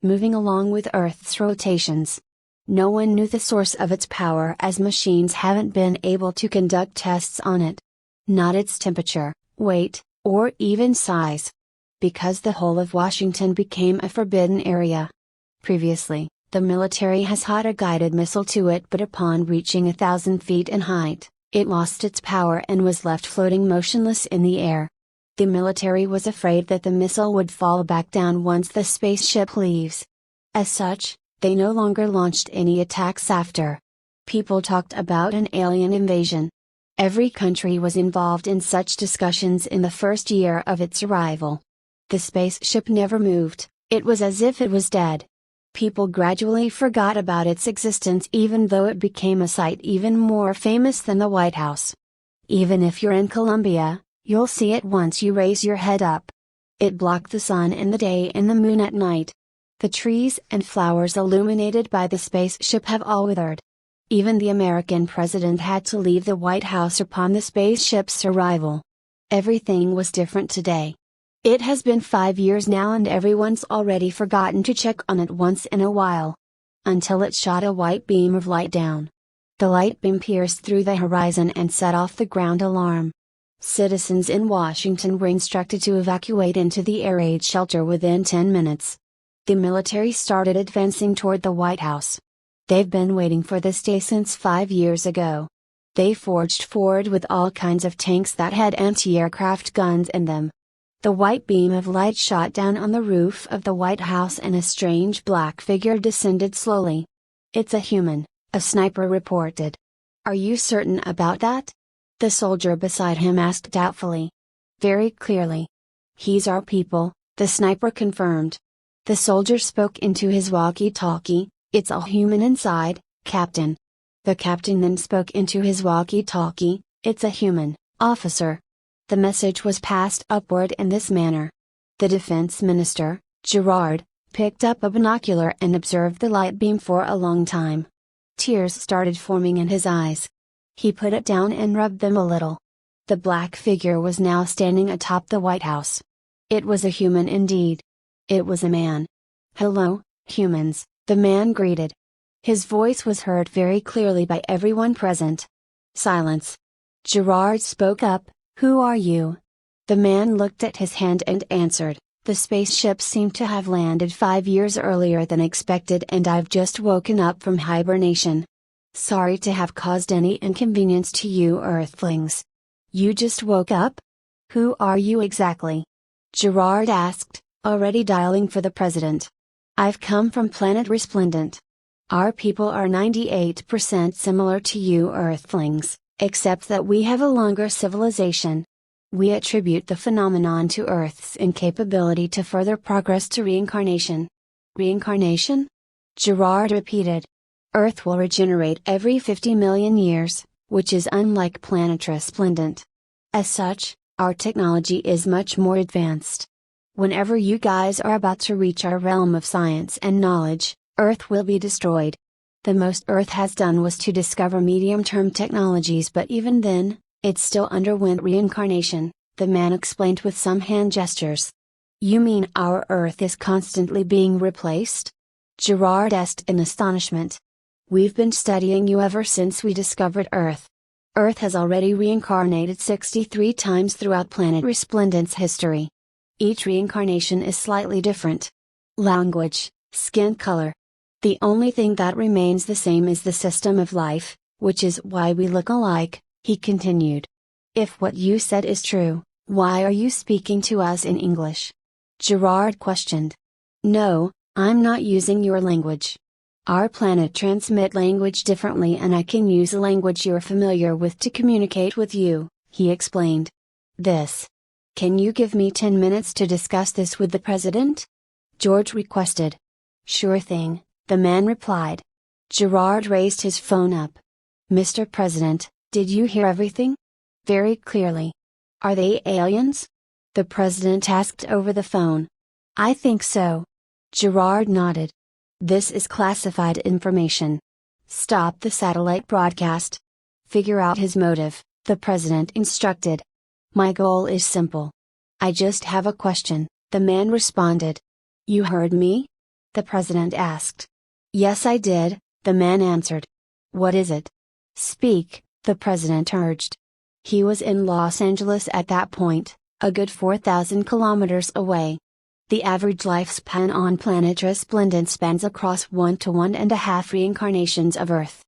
Moving along with Earth's rotations. No one knew the source of its power as machines haven't been able to conduct tests on it. Not its temperature, weight, or even size. Because the whole of Washington became a forbidden area. Previously, the military has had a guided missile to it, but upon reaching 1,000 feet in height, it lost its power and was left floating motionless in the air. The military was afraid that the missile would fall back down once the spaceship leaves. As such, they no longer launched any attacks after. People talked about an alien invasion. Every country was involved in such discussions in the first year of its arrival. The spaceship never moved, it was as if it was dead. People gradually forgot about its existence even though it became a sight even more famous than the White House. Even if you're in Colombia, you'll see it once you raise your head up. It blocked the sun in the day and the moon at night. The trees and flowers illuminated by the spaceship have all withered. Even the American president had to leave the White House upon the spaceship's arrival. Everything was different today. It has been 5 years now and everyone's already forgotten to check on it once in a while. Until it shot a white beam of light down. The light beam pierced through the horizon and set off the ground alarm. Citizens in Washington were instructed to evacuate into the air raid shelter within 10 minutes. The military started advancing toward the White House. They've been waiting for this day since 5 years ago. They forged forward with all kinds of tanks that had anti-aircraft guns in them. The white beam of light shot down on the roof of the White House and a strange black figure descended slowly. "It's a human," a sniper reported. "Are you certain about that?" The soldier beside him asked doubtfully. "Very clearly. He's our people," the sniper confirmed. The soldier spoke into his walkie-talkie, "It's a human inside, Captain." The captain then spoke into his walkie-talkie, "It's a human, officer." The message was passed upward in this manner. The defense minister, Gerard, picked up a binocular and observed the light beam for a long time. Tears started forming in his eyes. He put it down and rubbed them a little. The black figure was now standing atop the White House. It was a human indeed. It was a man. "Hello, humans," the man greeted. His voice was heard very clearly by everyone present. Silence. Gerard spoke up, "Who are you?" The man looked at his hand and answered, "The spaceship seemed to have landed 5 years earlier than expected and I've just woken up from hibernation. Sorry to have caused any inconvenience to you Earthlings." "You just woke up? Who are you exactly?" Gerard asked, already dialing for the president. "I've come from planet Resplendent. Our people are 98% similar to you Earthlings, except that we have a longer civilization. We attribute the phenomenon to Earth's incapability to further progress to reincarnation." "Reincarnation?" Gerard repeated. "Earth will regenerate every 50 million years, which is unlike planet Resplendent. As such, our technology is much more advanced. Whenever you guys are about to reach our realm of science and knowledge, Earth will be destroyed. The most Earth has done was to discover medium-term technologies, but even then, it still underwent reincarnation," the man explained with some hand gestures. "You mean our Earth is constantly being replaced?" Gerard asked in astonishment. "We've been studying you ever since we discovered Earth. Earth has already reincarnated 63 times throughout planet Resplendent's history. Each reincarnation is slightly different. Language, skin color. The only thing that remains the same is the system of life, which is why we look alike," he continued. "If what you said is true, why are you speaking to us in English?" Gerard questioned. "No, I'm not using your language. Our planet transmits language differently and I can use a language you're familiar with to communicate with you," he explained. "This Can you give me 10 minutes to discuss this with the president? George requested. Sure thing, the man replied. Gerard raised his phone up. Mr. President, did you hear everything? Very clearly. Are they aliens? The president asked over the phone. I think so. Gerard nodded. This is classified information. Stop the satellite broadcast. Figure out his motive, the president instructed. My goal is simple. I just have a question, the man responded. You heard me? The president asked. Yes, I did, the man answered. What is it? Speak, the president urged. He was in Los Angeles at that point, a good 4,000 kilometers away. The average lifespan on planet Resplendent spans across 1 to 1.5 reincarnations of Earth.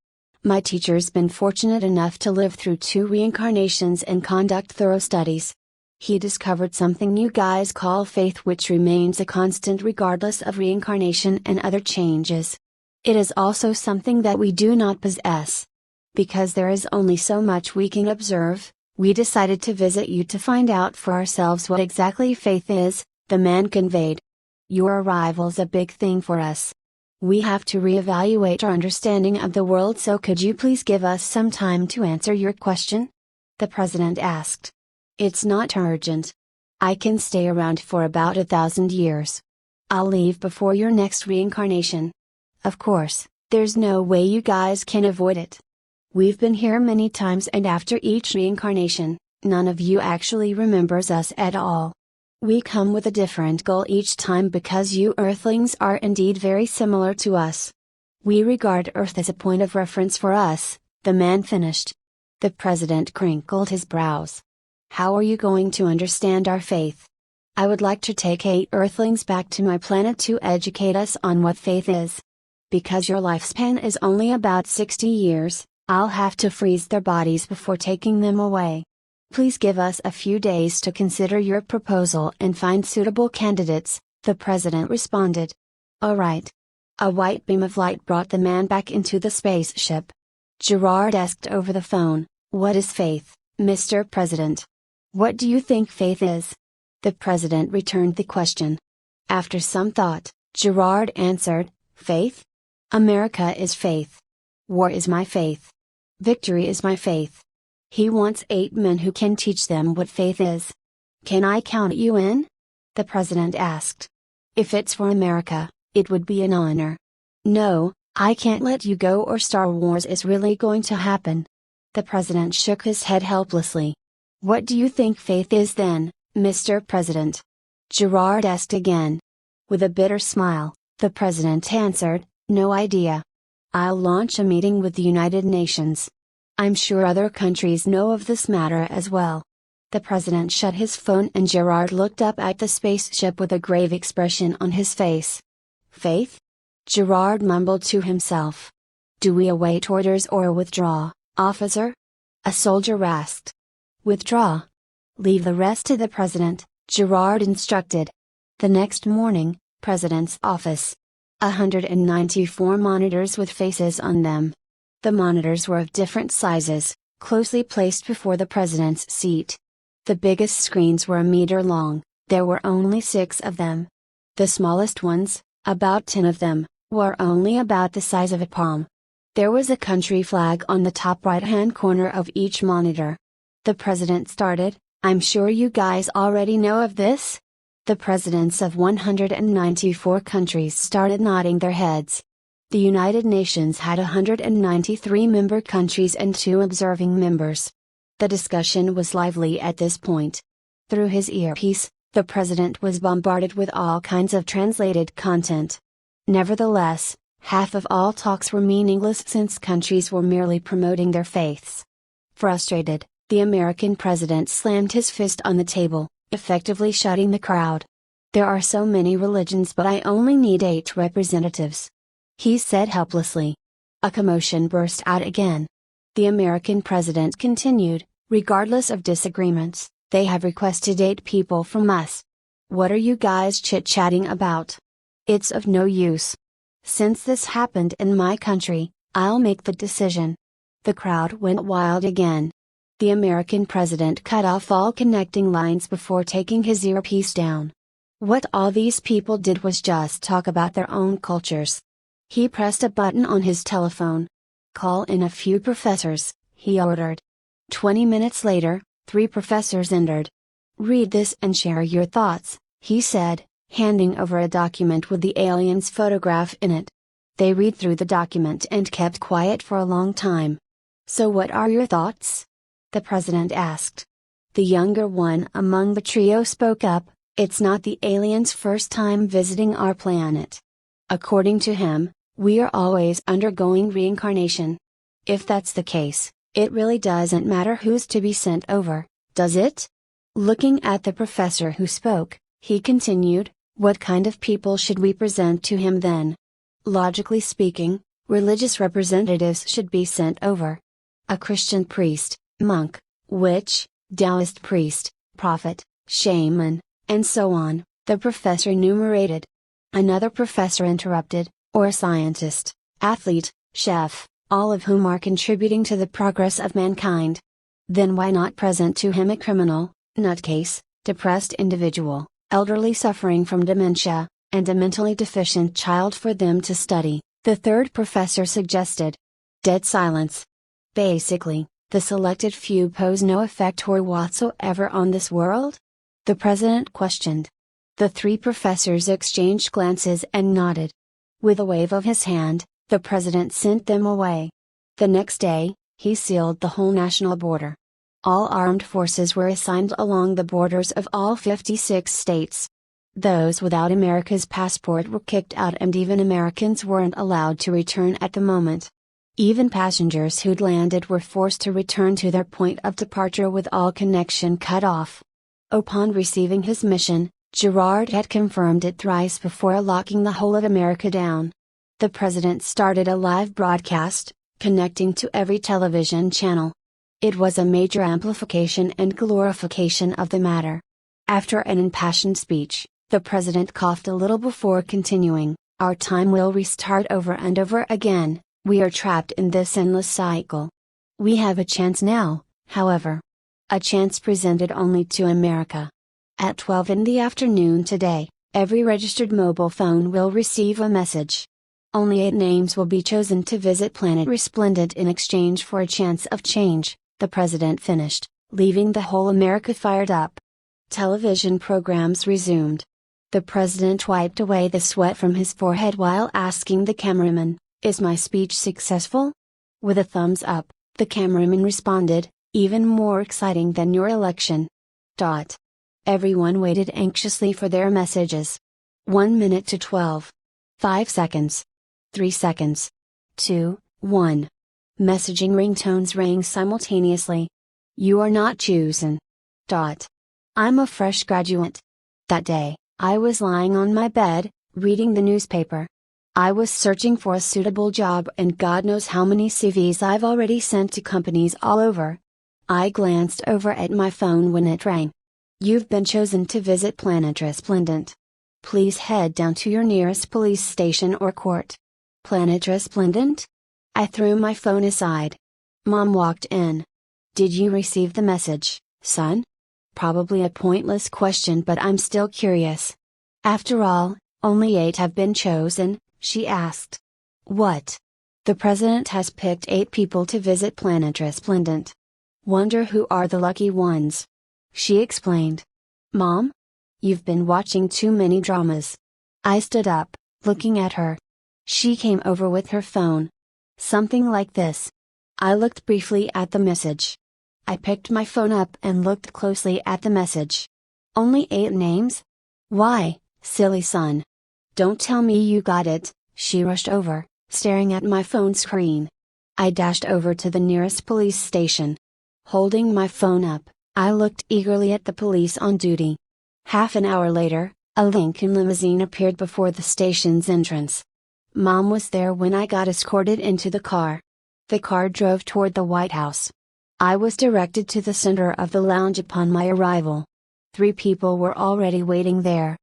My teacher's been fortunate enough to live through 2 reincarnations and conduct thorough studies. He discovered something you guys call faith, which remains a constant regardless of reincarnation and other changes. It is also something that we do not possess. Because there is only so much we can observe, we decided to visit you to find out for ourselves what exactly faith is, the man conveyed. Your arrival's a big thing for us. We have to reevaluate our understanding of the world, so could you please give us some time to answer your question? The president asked. It's not urgent. I can stay around for about 1,000 years. I'll leave before your next reincarnation. Of course, there's no way you guys can avoid it. We've been here many times, and after each reincarnation, none of you actually remembers us at all. We come with a different goal each time because you Earthlings are indeed very similar to us. We regard Earth as a point of reference for us, the man finished. The president crinkled his brows. How are you going to understand our faith? I would like to take 8 Earthlings back to my planet to educate us on what faith is. Because your lifespan is only about 60 years, I'll have to freeze their bodies before taking them away. Please give us a few days to consider your proposal and find suitable candidates, the president responded. All right. A white beam of light brought the man back into the spaceship. Gerard asked over the phone, what is faith, Mr. President? What do you think faith is? The president returned the question. After some thought, Gerard answered, faith? America is faith. War is my faith. Victory is my faith. He wants 8 men who can teach them what faith is. Can I count you in? The president asked. If it's for America, it would be an honor. No, I can't let you go, or Star Wars is really going to happen. The president shook his head helplessly. What do you think faith is then, Mr. President? Gerard asked again. With a bitter smile, the president answered, no idea. I'll launch a meeting with the United Nations. I'm sure other countries know of this matter as well. The president shut his phone and Gerard looked up at the spaceship with a grave expression on his face. Faith? Gerard mumbled to himself. Do we await orders or withdraw, officer? A soldier asked. Withdraw. Leave the rest to the president, Gerard instructed. The next morning, president's office. 194 monitors with faces on them. The monitors were of different sizes, closely placed before the president's seat. The biggest screens were a meter long, there were only 6 of them. The smallest ones, about 10 of them, were only about the size of a palm. There was a country flag on the top right-hand corner of each monitor. The president started, I'm sure you guys already know of this? The presidents of 194 countries started nodding their heads. The United Nations had 193 member countries and 2 observing members. The discussion was lively at this point. Through his earpiece, the president was bombarded with all kinds of translated content. Nevertheless, half of all talks were meaningless since countries were merely promoting their faiths. Frustrated, the American president slammed his fist on the table, effectively shutting the crowd. There are so many religions, but I only need 8 representatives. He said helplessly. A commotion burst out again. The American president continued, regardless of disagreements, they have requested 8 people from us. What are you guys chit-chatting about? It's of no use. Since this happened in my country, I'll make the decision. The crowd went wild again. The American president cut off all connecting lines before taking his earpiece down. What all these people did was just talk about their own cultures. He pressed a button on his telephone. "Call in a few professors," he ordered. 20 minutes later, 3 professors entered. "Read this and share your thoughts," he said, handing over a document with the alien's photograph in it. They read through the document and kept quiet for a long time. "So what are your thoughts?" the president asked. The younger one among the trio spoke up. "It's not the aliens' first time visiting our planet. According to him, we are always undergoing reincarnation. If that's the case, it really doesn't matter who's to be sent over, does it?" Looking at the professor who spoke, he continued, "What kind of people should we present to him then? Logically speaking, religious representatives should be sent over. A Christian priest, monk, witch, Taoist priest, prophet, shaman, and so on," the professor enumerated. Another professor interrupted, "Or a scientist, athlete, chef, all of whom are contributing to the progress of mankind. Then why not present to him a criminal, nutcase, depressed individual, elderly suffering from dementia, and a mentally deficient child for them to study?" the third professor suggested. Dead silence. "Basically, the selected few pose no effect whatsoever on this world?" the president questioned. The 3 professors exchanged glances and nodded. With a wave of his hand, the president sent them away. The next day, he sealed the whole national border. All armed forces were assigned along the borders of all 56 states. Those without America's passport were kicked out, and even Americans weren't allowed to return at the moment. Even passengers who'd landed were forced to return to their point of departure with all connection cut off. Upon receiving his mission, Gerard had confirmed it thrice before locking the whole of America down. The president started a live broadcast, connecting to every television channel. It was a major amplification and glorification of the matter. After an impassioned speech, the president coughed a little before continuing, "Our time will restart over and over again. We are trapped in this endless cycle. We have a chance now, however. A chance presented only to America. At 12 in the afternoon today, every registered mobile phone will receive a message. Only 8 names will be chosen to visit Planet Resplendent in exchange for a chance of change," the president finished, leaving the whole America fired up. Television programs resumed. The president wiped away the sweat from his forehead while asking the cameraman, "Is my speech successful?" With a thumbs up, the cameraman responded, "Even more exciting than your election." Everyone waited anxiously for their messages. 1 minute to 12. 5 seconds. 3 seconds. 2, 1. Messaging ringtones rang simultaneously. "You are not chosen. I'm a fresh graduate. That day, I was lying on my bed, reading the newspaper. I was searching for a suitable job, and God knows how many CVs I've already sent to companies all over. I glanced over at my phone when it rang. You've been chosen to visit Planet Resplendent. Please head down to your nearest police station or court." Planet Resplendent? I threw my phone aside. Mom walked in. "Did you receive the message, son?" Probably a pointless question, but I'm still curious. "After all, only 8 have been chosen," she asked. "What?" "The president has picked 8 people to visit Planet Resplendent. Wonder who are the lucky ones," she explained. "Mom? You've been watching too many dramas." I stood up, looking at her. She came over with her phone. "Something like this." I looked briefly at the message. I picked my phone up and looked closely at the message. "Only 8 names? Why, silly son? Don't tell me you got it." She rushed over, staring at my phone screen. I dashed over to the nearest police station. Holding my phone up, I looked eagerly at the police on duty. Half an hour later, a Lincoln limousine appeared before the station's entrance. Mom was there when I got escorted into the car. The car drove toward the White House. I was directed to the center of the lounge upon my arrival. 3 people were already waiting there.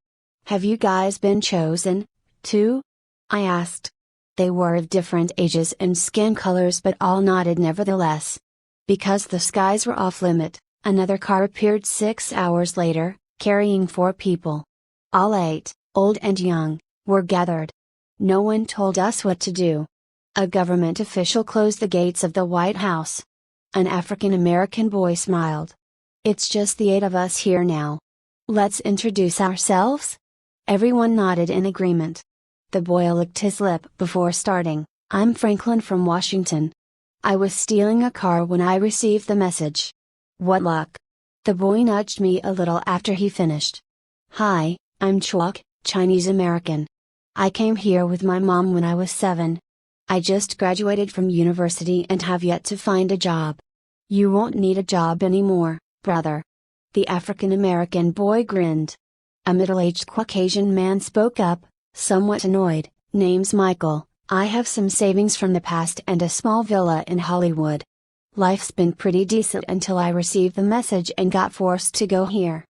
"Have you guys been chosen, too?" I asked. They were of different ages and skin colors, but all nodded nevertheless. Because the skies were off limit, another car appeared 6 hours later, carrying 4 people. All 8, old and young, were gathered. No one told us what to do. A government official closed the gates of the White House. An African American boy smiled. "It's just the 8 of us here now. Let's introduce ourselves?" Everyone nodded in agreement. The boy licked his lip before starting. "I'm Franklin from Washington. I was stealing a car when I received the message." "What luck?" The boy nudged me a little after he finished. "Hi, I'm Chuck, Chinese American. I came here with my mom when I was 7. I just graduated from university and have yet to find a job." "You won't need a job anymore, brother." The African American boy grinned. A middle-aged Caucasian man spoke up, somewhat annoyed. "Name's Michael. I have some savings from the past and a small villa in Hollywood. Life's been pretty decent until I received the message and got forced to go here."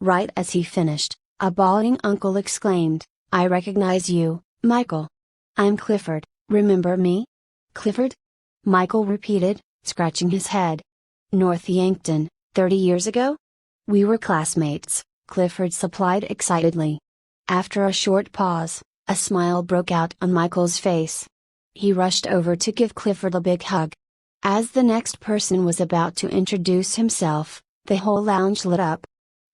Right as he finished, a balding uncle exclaimed, "I recognize you, Michael. I'm Clifford, remember me?" "Clifford?" Michael repeated, scratching his head. "North Yankton, 30 years ago? We were classmates," Clifford supplied excitedly. After a short pause, a smile broke out on Michael's face. He rushed over to give Clifford a big hug. As the next person was about to introduce himself, the whole lounge lit up.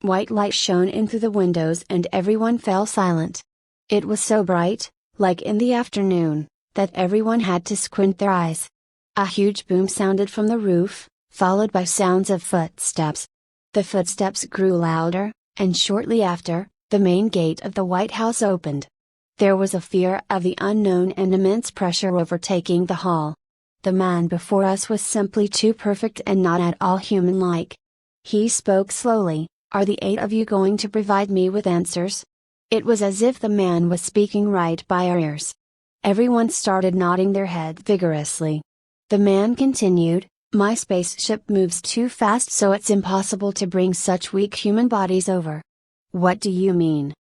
White light shone in through the windows and everyone fell silent. It was so bright, like in the afternoon, that everyone had to squint their eyes. A huge boom sounded from the roof, followed by sounds of footsteps. The footsteps grew louder, and shortly after, the main gate of the White House opened. There was a fear of the unknown and immense pressure overtaking the hall. The man before us was simply too perfect and not at all human-like. He spoke slowly. "Are the 8 of you going to provide me with answers?" It was as if the man was speaking right by our ears. Everyone started nodding their head vigorously. The man continued, "My spaceship moves too fast, so it's impossible to bring such weak human bodies over." "What do you mean?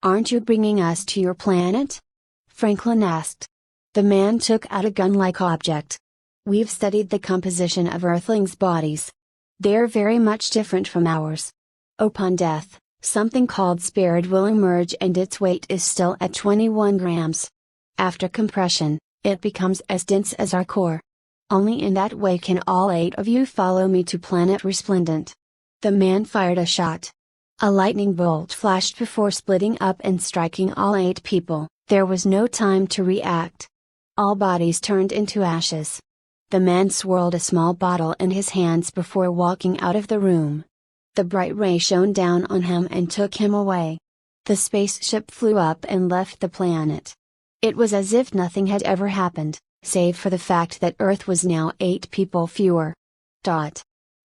Aren't you bringing us to your planet?" Franklin asked. The man took out a gun-like object. "We've studied the composition of Earthlings' bodies. They're very much different from ours. Upon death, something called spirit will emerge and its weight is still at 21 grams. After compression, it becomes as dense as our core. Only in that way can all 8 of you follow me to Planet Resplendent." The man fired a shot. A lightning bolt flashed before splitting up and striking all 8 people. There was no time to react. All bodies turned into ashes. The man swirled a small bottle in his hands before walking out of the room. The bright ray shone down on him and took him away. The spaceship flew up and left the planet. It was as if nothing had ever happened, save for the fact that Earth was now 8 people fewer.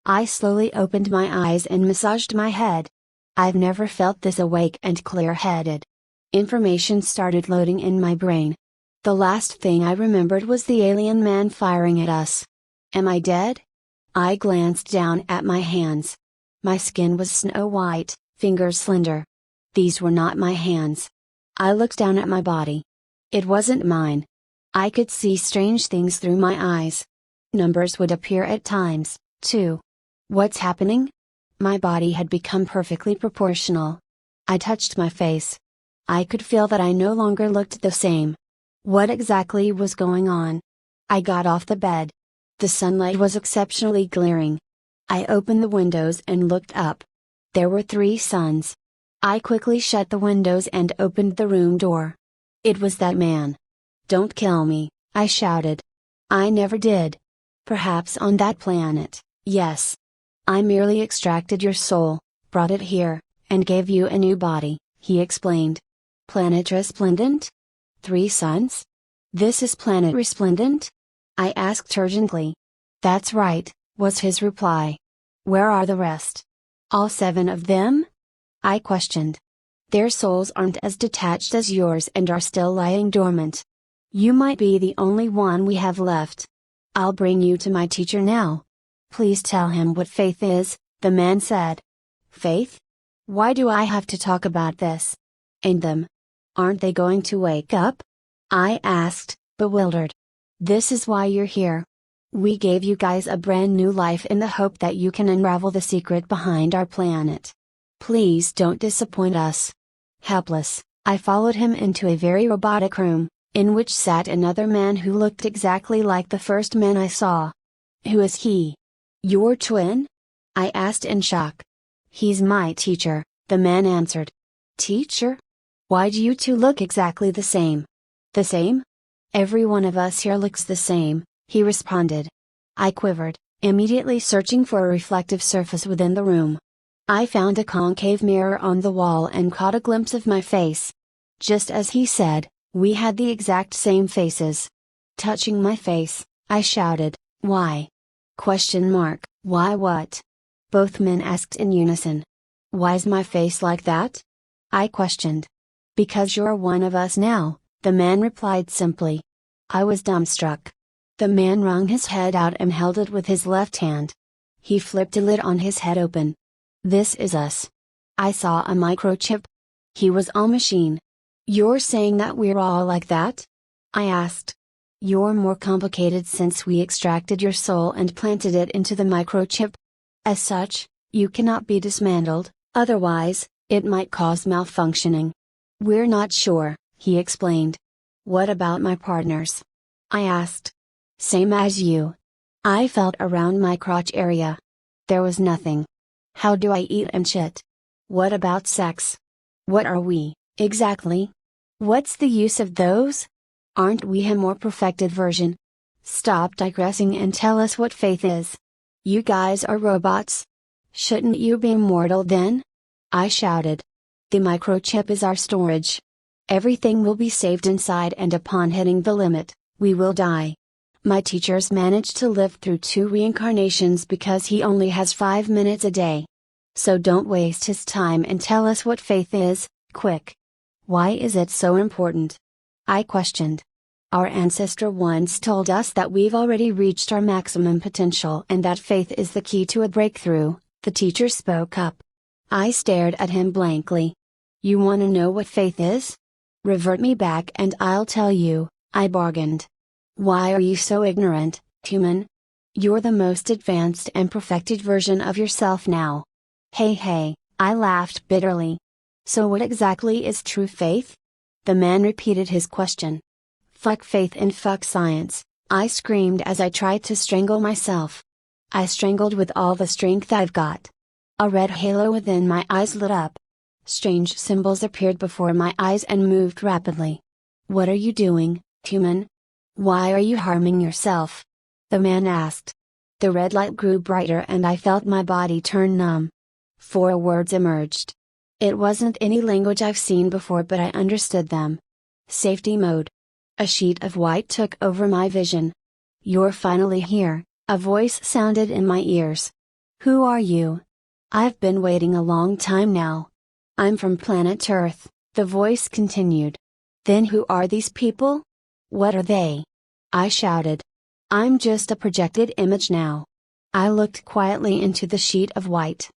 I slowly opened my eyes and massaged my head. I've never felt this awake and clear-headed. Information started loading in my brain. The last thing I remembered was the alien man firing at us. Am I dead? I glanced down at my hands. My skin was snow white, fingers slender. These were not my hands. I looked down at my body. It wasn't mine. I could see strange things through my eyes. Numbers would appear at times, too. What's happening? My body had become perfectly proportional. I touched my face. I could feel that I no longer looked the same. What exactly was going on? I got off the bed. The sunlight was exceptionally glaring. I opened the windows and looked up. There were 3 suns. I quickly shut the windows and opened the room door. It was that man. "Don't kill me," I shouted. "I never did. Perhaps on that planet, yes. I merely extracted your soul, brought it here, and gave you a new body," he explained. "Planet Resplendent? 3 suns? This is Planet Resplendent?" I asked urgently. "That's right," was his reply. "Where are the rest? All 7 of them?" I questioned. "Their souls aren't as detached as yours and are still lying dormant. You might be the only one we have left. I'll bring you to my teacher now. Please tell him what faith is," the man said. "Faith? Why do I have to talk about this? And them? Aren't they going to wake up?" I asked, bewildered. "This is why you're here. We gave you guys a brand new life in the hope that you can unravel the secret behind our planet. Please don't disappoint us." Helpless, I followed him into a very robotic room, in which sat another man who looked exactly like the first man I saw. "Who is he?" "Your twin?" I asked in shock. "He's my teacher," the man answered. "Teacher? Why do you two look exactly the same?" "The same? Every one of us here looks the same," he responded. I quivered, immediately searching for a reflective surface within the room. I found a concave mirror on the wall and caught a glimpse of my face. Just as he said, we had the exact same faces. Touching my face, I shouted, "Why?" "Why what?" Both men asked in unison. "Why's my face like that?" I questioned. "Because you're one of us now," the man replied simply. I was dumbstruck. The man wrung his head out and held it with his left hand. He flipped a lid on his head open. "This is us." I saw a microchip. He was all machine. "You're saying that we're all like that?" I asked. "You're more complicated since we extracted your soul and planted it into the microchip. As such, you cannot be dismantled, otherwise, it might cause malfunctioning." "We're not sure," he explained. "What about my partners?" I asked. "Same as you." I felt around my crotch area. There was nothing. "How do I eat and shit? What about sex? What are we, exactly? What's the use of those? Aren't we a more perfected version? Stop digressing and tell us what faith is. You guys are robots. Shouldn't you be immortal then?" I shouted. "The microchip is our storage. Everything will be saved inside, and upon hitting the limit, we will die. My teacher's managed to live through 2 reincarnations because he only has 5 minutes a day. So don't waste his time and tell us what faith is, quick. Why is it so important?" I questioned. "Our ancestor once told us that we've already reached our maximum potential and that faith is the key to a breakthrough," the teacher spoke up. I stared at him blankly. "You want to know what faith is? Revert me back and I'll tell you," I bargained. "Why are you so ignorant, human? You're the most advanced and perfected version of yourself now." Hey, I laughed bitterly. "So what exactly is true faith?" The man repeated his question. "Fuck faith and fuck science," I screamed as I tried to strangle myself. I strangled with all the strength I've got. A red halo within my eyes lit up. Strange symbols appeared before my eyes and moved rapidly. "What are you doing, human? Why are you harming yourself?" the man asked. The red light grew brighter and I felt my body turn numb. 4 words emerged. It wasn't any language I've seen before, but I understood them. "Safety mode." A sheet of white took over my vision. "You're finally here," a voice sounded in my ears. "Who are you?" "I've been waiting a long time now." "I'm from planet Earth," the voice continued. "Then who are these people? What are they?" I shouted. "I'm just a projected image now." I looked quietly into the sheet of white.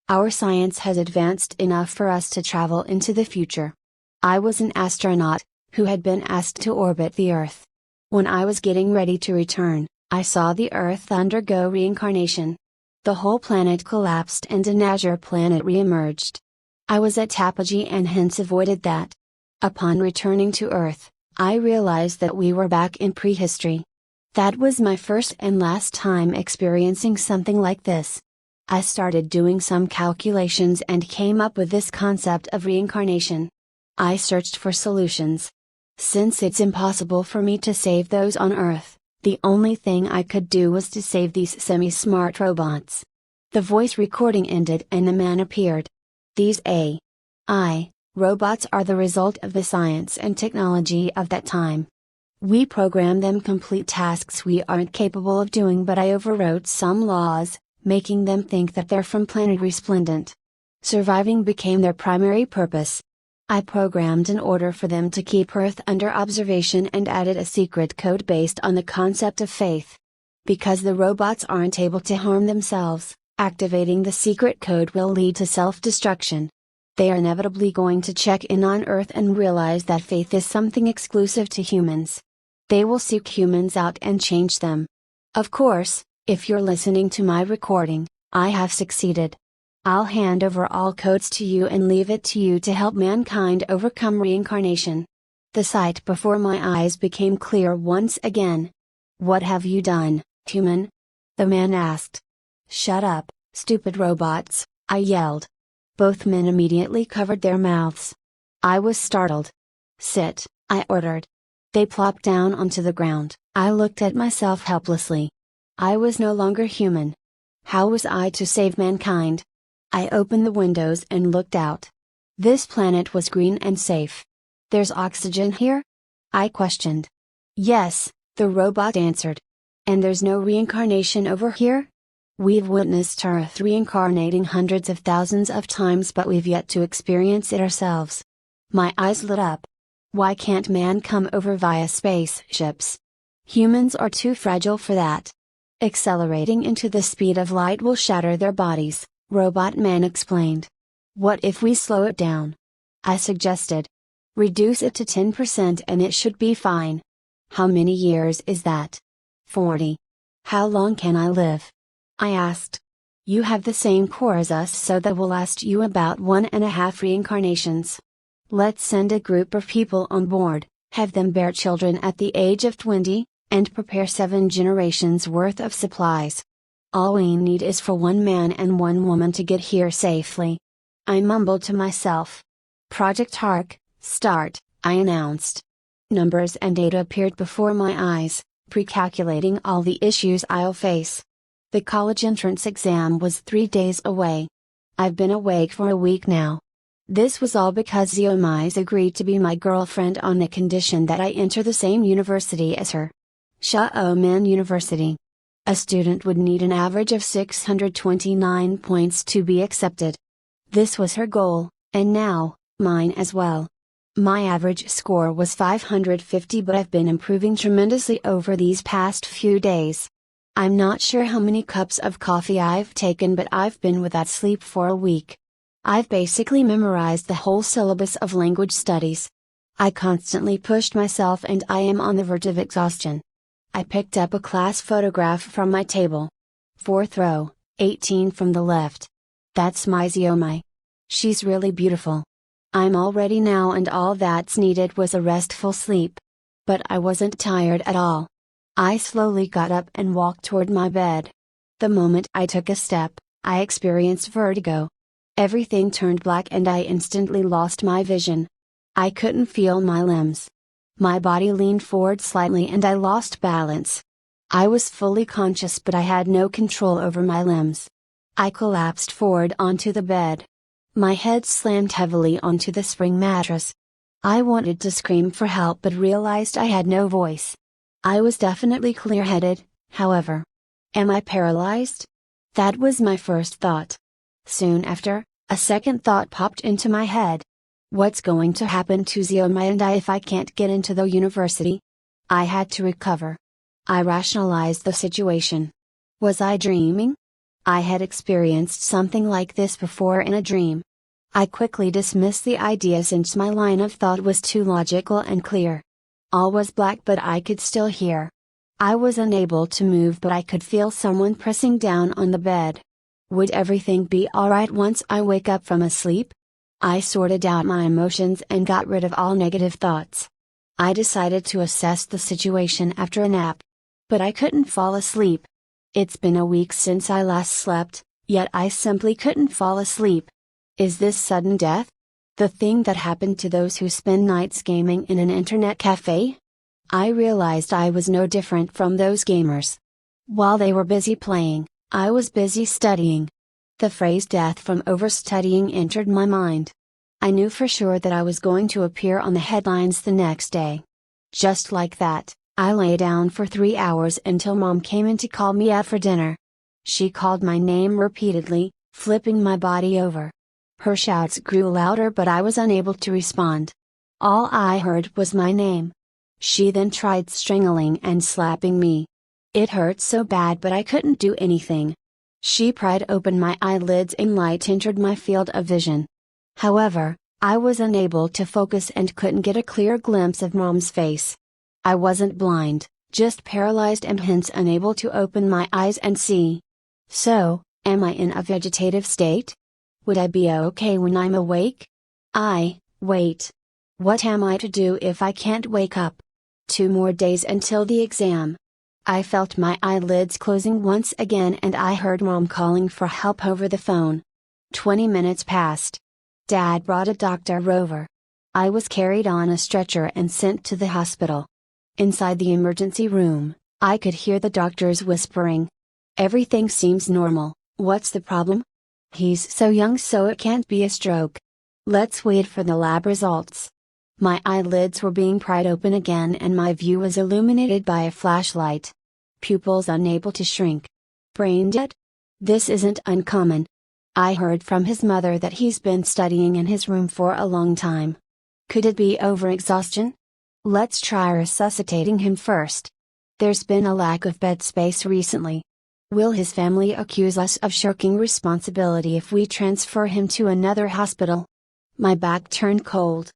"Our science has advanced enough for us to travel into the future. I was an astronaut, who had been asked to orbit the Earth. When I was getting ready to return, I saw the Earth undergo reincarnation. The whole planet collapsed and an azure planet re-emerged. I was at apogee and hence avoided that. Upon returning to Earth, I realized that we were back in prehistory. That was my first and last time experiencing something like this. I started doing some calculations and came up with this concept of reincarnation. I searched for solutions. Since it's impossible for me to save those on Earth, the only thing I could do was to save these semi-smart robots. The voice recording ended and a man appeared. These AI robots are the result of the science and technology of that time. We program them complete tasks we aren't capable of doing, but I overwrote some laws, making them think that they're from planet Resplendent. Surviving became their primary purpose. I programmed an order for them to keep Earth under observation and added a secret code based on the concept of faith. Because the robots aren't able to harm themselves, activating the secret code will lead to self-destruction. They are inevitably going to check in on Earth and realize that faith is something exclusive to humans. They will seek humans out and change them. Of course, if you're listening to my recording, I have succeeded. I'll hand over all codes to you and leave it to you to help mankind overcome reincarnation. The sight before my eyes became clear once again. What have you done, human? The man asked. Shut up, stupid robots, I yelled. Both men immediately covered their mouths. I was startled. Sit, I ordered. They plopped down onto the ground. I looked at myself helplessly. I was no longer human. How was I to save mankind? I opened the windows and looked out. This planet was green and safe. There's oxygen here? I questioned. Yes, the robot answered. And there's no reincarnation over here? We've witnessed Earth reincarnating hundreds of thousands of times, but we've yet to experience it ourselves. My eyes lit up. Why can't man come over via spaceships? Humans are too fragile for that. Accelerating into the speed of light will shatter their bodies, Robot Man explained. What if we slow it down? I suggested. Reduce it to 10% and it should be fine. How many years is that? 40. How long can I live? I asked. You have the same core as us, so that will last you about 1.5 reincarnations. Let's send a group of people on board, have them bear children at the age of 20, and prepare 7 generations worth of supplies. All we need is for 1 man and 1 woman to get here safely. I mumbled to myself. Project Arc, start, I announced. Numbers and data appeared before my eyes, pre-calculating all the issues I'll face. The college entrance exam was 3 days away. I've been awake for a week now. This was all because Xiaomai's agreed to be my girlfriend on the condition that I enter the same university as her. Xiaoman University. A student would need an average of 629 points to be accepted. This was her goal, and now, mine as well. My average score was 550, but I've been improving tremendously over these past few days. I'm not sure how many cups of coffee I've taken, but I've been without sleep for a week. I've basically memorized the whole syllabus of language studies. I constantly pushed myself and I am on the verge of exhaustion. I picked up a class photograph from my table. 4th row, 18 from the left. That's my Xiaomai. She's really beautiful. I'm all ready now and all that's needed was a restful sleep. But I wasn't tired at all. I slowly got up and walked toward my bed. The moment I took a step, I experienced vertigo. Everything turned black and I instantly lost my vision. I couldn't feel my limbs. My body leaned forward slightly and I lost balance. I was fully conscious but I had no control over my limbs. I collapsed forward onto the bed. My head slammed heavily onto the spring mattress. I wanted to scream for help but realized I had no voice. I was definitely clear-headed, however. Am I paralyzed? That was my first thought. Soon after, a second thought popped into my head. What's going to happen to Xiaomai and I if I can't get into the university? I had to recover. I rationalized the situation. Was I dreaming? I had experienced something like this before in a dream. I quickly dismissed the idea since my line of thought was too logical and clear. All was black but I could still hear. I was unable to move but I could feel someone pressing down on the bed. Would everything be alright once I wake up from a sleep? I sorted out my emotions and got rid of all negative thoughts. I decided to assess the situation after a nap. But I couldn't fall asleep. It's been a week since I last slept, yet I simply couldn't fall asleep. Is this sudden death? The thing that happened to those who spend nights gaming in an internet cafe? I realized I was no different from those gamers. While they were busy playing, I was busy studying. The phrase death from overstudying entered my mind. I knew for sure that I was going to appear on the headlines the next day. Just like that, I lay down for 3 hours until Mom came in to call me out for dinner. She called my name repeatedly, flipping my body over. Her shouts grew louder but I was unable to respond. All I heard was my name. She then tried strangling and slapping me. It hurt so bad but I couldn't do anything. She pried open my eyelids and light entered my field of vision. However, I was unable to focus and couldn't get a clear glimpse of Mom's face. I wasn't blind, Just paralyzed and hence unable to open my eyes and see. So, am I in a vegetative state? Would I be okay when I'm awake? Wait. What am I to do if I can't wake up? 2 more days until the exam. I felt my eyelids closing once again and I heard Mom calling for help over the phone. 20 minutes passed. Dad brought a doctor over. I was carried on a stretcher and sent to the hospital. Inside the emergency room, I could hear the doctors whispering. Everything seems normal, what's the problem? He's so young so it can't be a stroke. Let's wait for the lab results. My eyelids were being pried open again and my view was illuminated by a flashlight. Pupils unable to shrink. Brain dead? This isn't uncommon. I heard from his mother that he's been studying in his room for a long time. Could it be overexhaustion? Let's try resuscitating him first. There's been a lack of bed space recently. Will his family accuse us of shirking responsibility if we transfer him to another hospital? My back turned cold.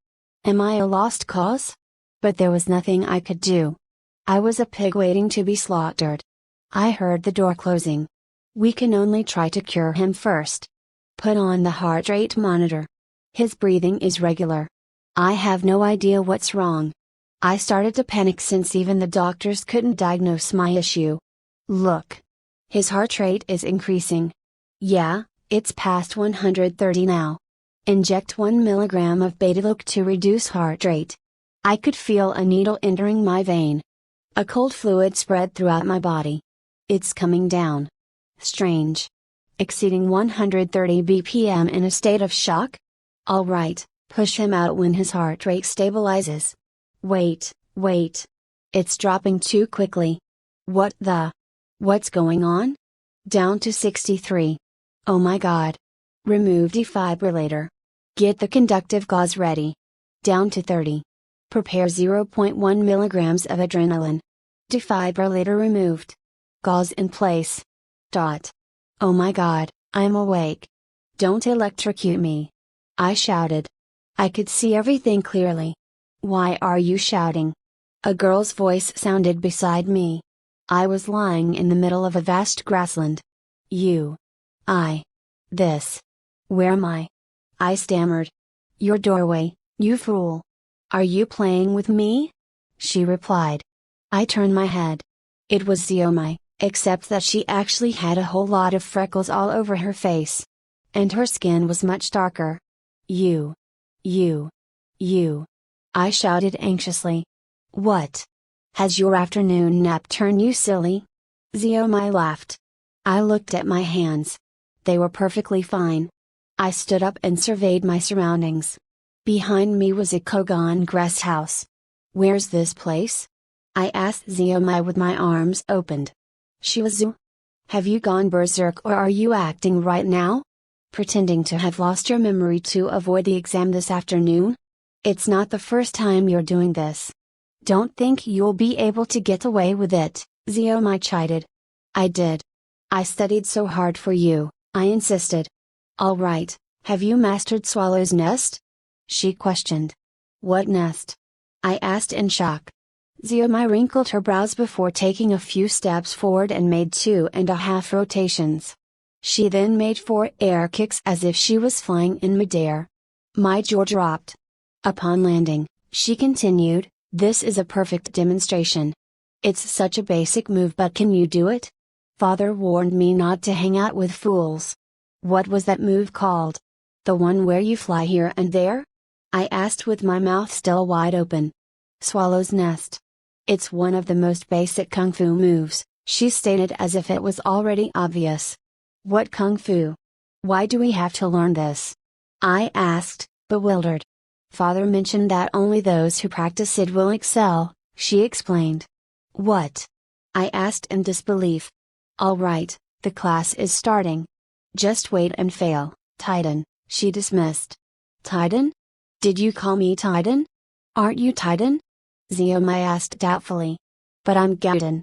Am I a lost cause? But there was nothing I could do. I was a pig waiting to be slaughtered. I heard the door closing. We can only try to cure him first. Put on the heart rate monitor. His breathing is regular. I have no idea what's wrong. I started to panic since even the doctors couldn't diagnose my issue. Look. His heart rate is increasing. Yeah, it's past 130 now. Inject 1 milligram of beta-leuc to reduce heart rate. I could feel a needle entering my vein. A cold fluid spread throughout my body. It's coming down. Strange. Exceeding 130 bpm in a state of shock? Alright, push him out when his heart rate stabilizes. Wait. It's dropping too quickly. What's going on? Down to 63. Oh my god. Remove defibrillator. Get the conductive gauze ready. Down to 30. Prepare 0.1 milligrams of adrenaline. Defibrillator removed. Gauze in place. Oh my god, I'm awake. Don't electrocute me. I shouted. I could see everything clearly. Why are you shouting? A girl's voice sounded beside me. I was lying in the middle of a vast grassland. Where am I? I stammered. Your doorway, you fool. Are you playing with me? She replied. I turned my head. It was Xiaomai, except that she actually had a whole lot of freckles all over her face. And her skin was much darker. You. I shouted anxiously. What? Has your afternoon nap turned you silly? Xiaomai laughed. I looked at my hands. They were perfectly fine. I stood up and surveyed my surroundings. Behind me was a Kogan grass house. Where's this place? I asked Xiaomai with my arms opened. She was Zhu. Have you gone berserk or are you acting right now? Pretending to have lost your memory to avoid the exam this afternoon? It's not the first time you're doing this. Don't think you'll be able to get away with it, Xiaomai chided. I did. I studied so hard for you, I insisted. Alright, have you mastered Swallow's Nest? She questioned. What nest? I asked in shock. Xiaomai wrinkled her brows before taking a few steps forward and made 2.5 rotations. She then made 4 air kicks as if she was flying in midair. My jaw dropped. Upon landing, she continued, this is a perfect demonstration. It's such a basic move, but can you do it? Father warned me not to hang out with fools. What was that move called? The one where you fly here and there? I asked with my mouth still wide open. Swallow's Nest. It's one of the most basic kung fu moves, she stated as if it was already obvious. What kung fu? Why do we have to learn this? I asked, bewildered. Father mentioned that only those who practice it will excel, she explained. What? I asked in disbelief. Alright, the class is starting. Just wait and fail, Titan, she dismissed. Titan? Did you call me Titan? Aren't you Titan? Xiaomai asked doubtfully. But I'm Gaiden.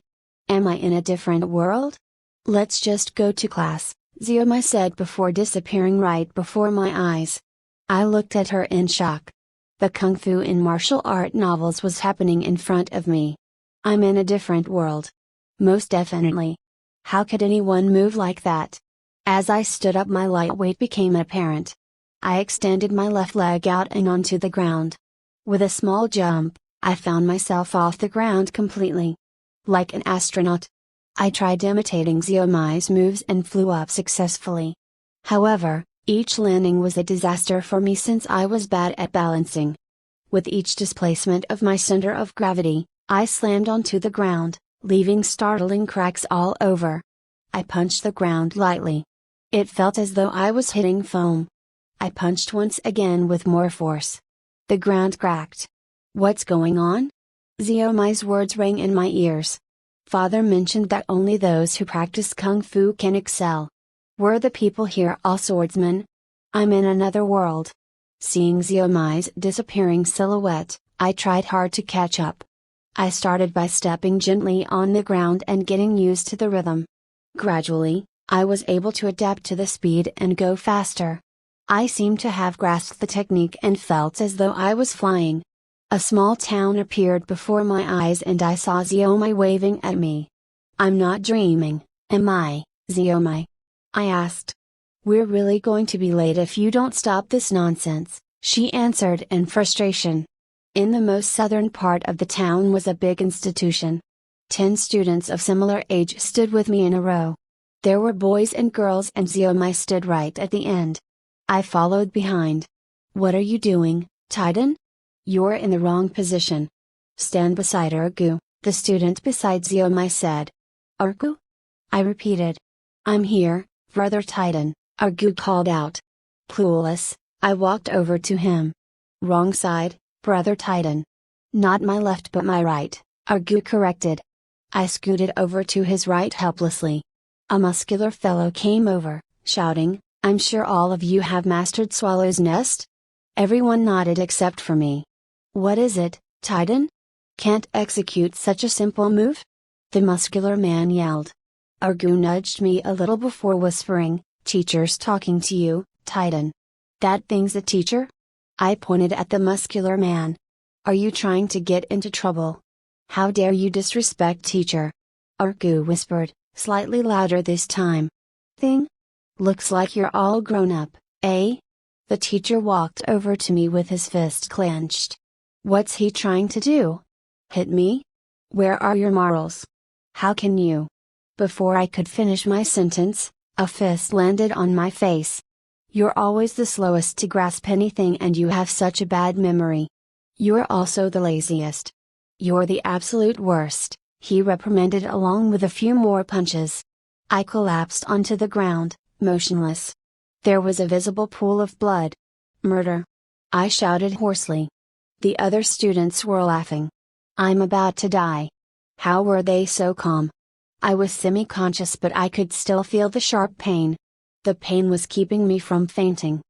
Am I in a different world? Let's just go to class, Xiaomai said before disappearing right before my eyes. I looked at her in shock. The kung fu in martial art novels was happening in front of me. I'm in a different world. Most definitely. How could anyone move like that? As I stood up, my light weight became apparent. I extended my left leg out and onto the ground. With a small jump, I found myself off the ground completely. Like an astronaut. I tried imitating Xiaomai's moves and flew up successfully. However, each landing was a disaster for me since I was bad at balancing. With each displacement of my center of gravity, I slammed onto the ground, leaving startling cracks all over. I punched the ground lightly. It felt as though I was hitting foam. I punched once again with more force. The ground cracked. What's going on? Xiaomai's words rang in my ears. Father mentioned that only those who practice kung fu can excel. Were the people here all swordsmen? I'm in another world. Seeing Xiaomai's disappearing silhouette, I tried hard to catch up. I started by stepping gently on the ground and getting used to the rhythm. Gradually, I was able to adapt to the speed and go faster. I seemed to have grasped the technique and felt as though I was flying. A small town appeared before my eyes and I saw Xiaomai waving at me. I'm not dreaming, am I, Xiaomai? I asked. We're really going to be late if you don't stop this nonsense, she answered in frustration. In the most southern part of the town was a big institution. 10 students of similar age stood with me in a row. There were boys and girls and Xiaomai stood right at the end. I followed behind. What are you doing, Titan? You're in the wrong position. Stand beside Ergu, the student beside Xiaomai said. Ergu? I repeated. I'm here, brother Titan, Ergu called out. Clueless, I walked over to him. Wrong side, brother Titan. Not my left but my right, Ergu corrected. I scooted over to his right helplessly. A muscular fellow came over, shouting, I'm sure all of you have mastered Swallow's Nest? Everyone nodded except for me. What is it, Titan? Can't execute such a simple move? The muscular man yelled. Ergu nudged me a little before whispering, Teacher's talking to you, Titan. That thing's a teacher? I pointed at the muscular man. Are you trying to get into trouble? How dare you disrespect teacher? Ergu whispered, slightly louder this time. Thing? Looks like you're all grown up, eh? The teacher walked over to me with his fist clenched. What's he trying to do? Hit me? Where are your morals? How can you? Before I could finish my sentence, a fist landed on my face. You're always the slowest to grasp anything and you have such a bad memory. You're also the laziest. You're the absolute worst, he reprimanded along with a few more punches. I collapsed onto the ground, motionless. There was a visible pool of blood. Murder! I shouted hoarsely. The other students were laughing. I'm about to die. How were they so calm? I was semi-conscious but I could still feel the sharp pain. The pain was keeping me from fainting.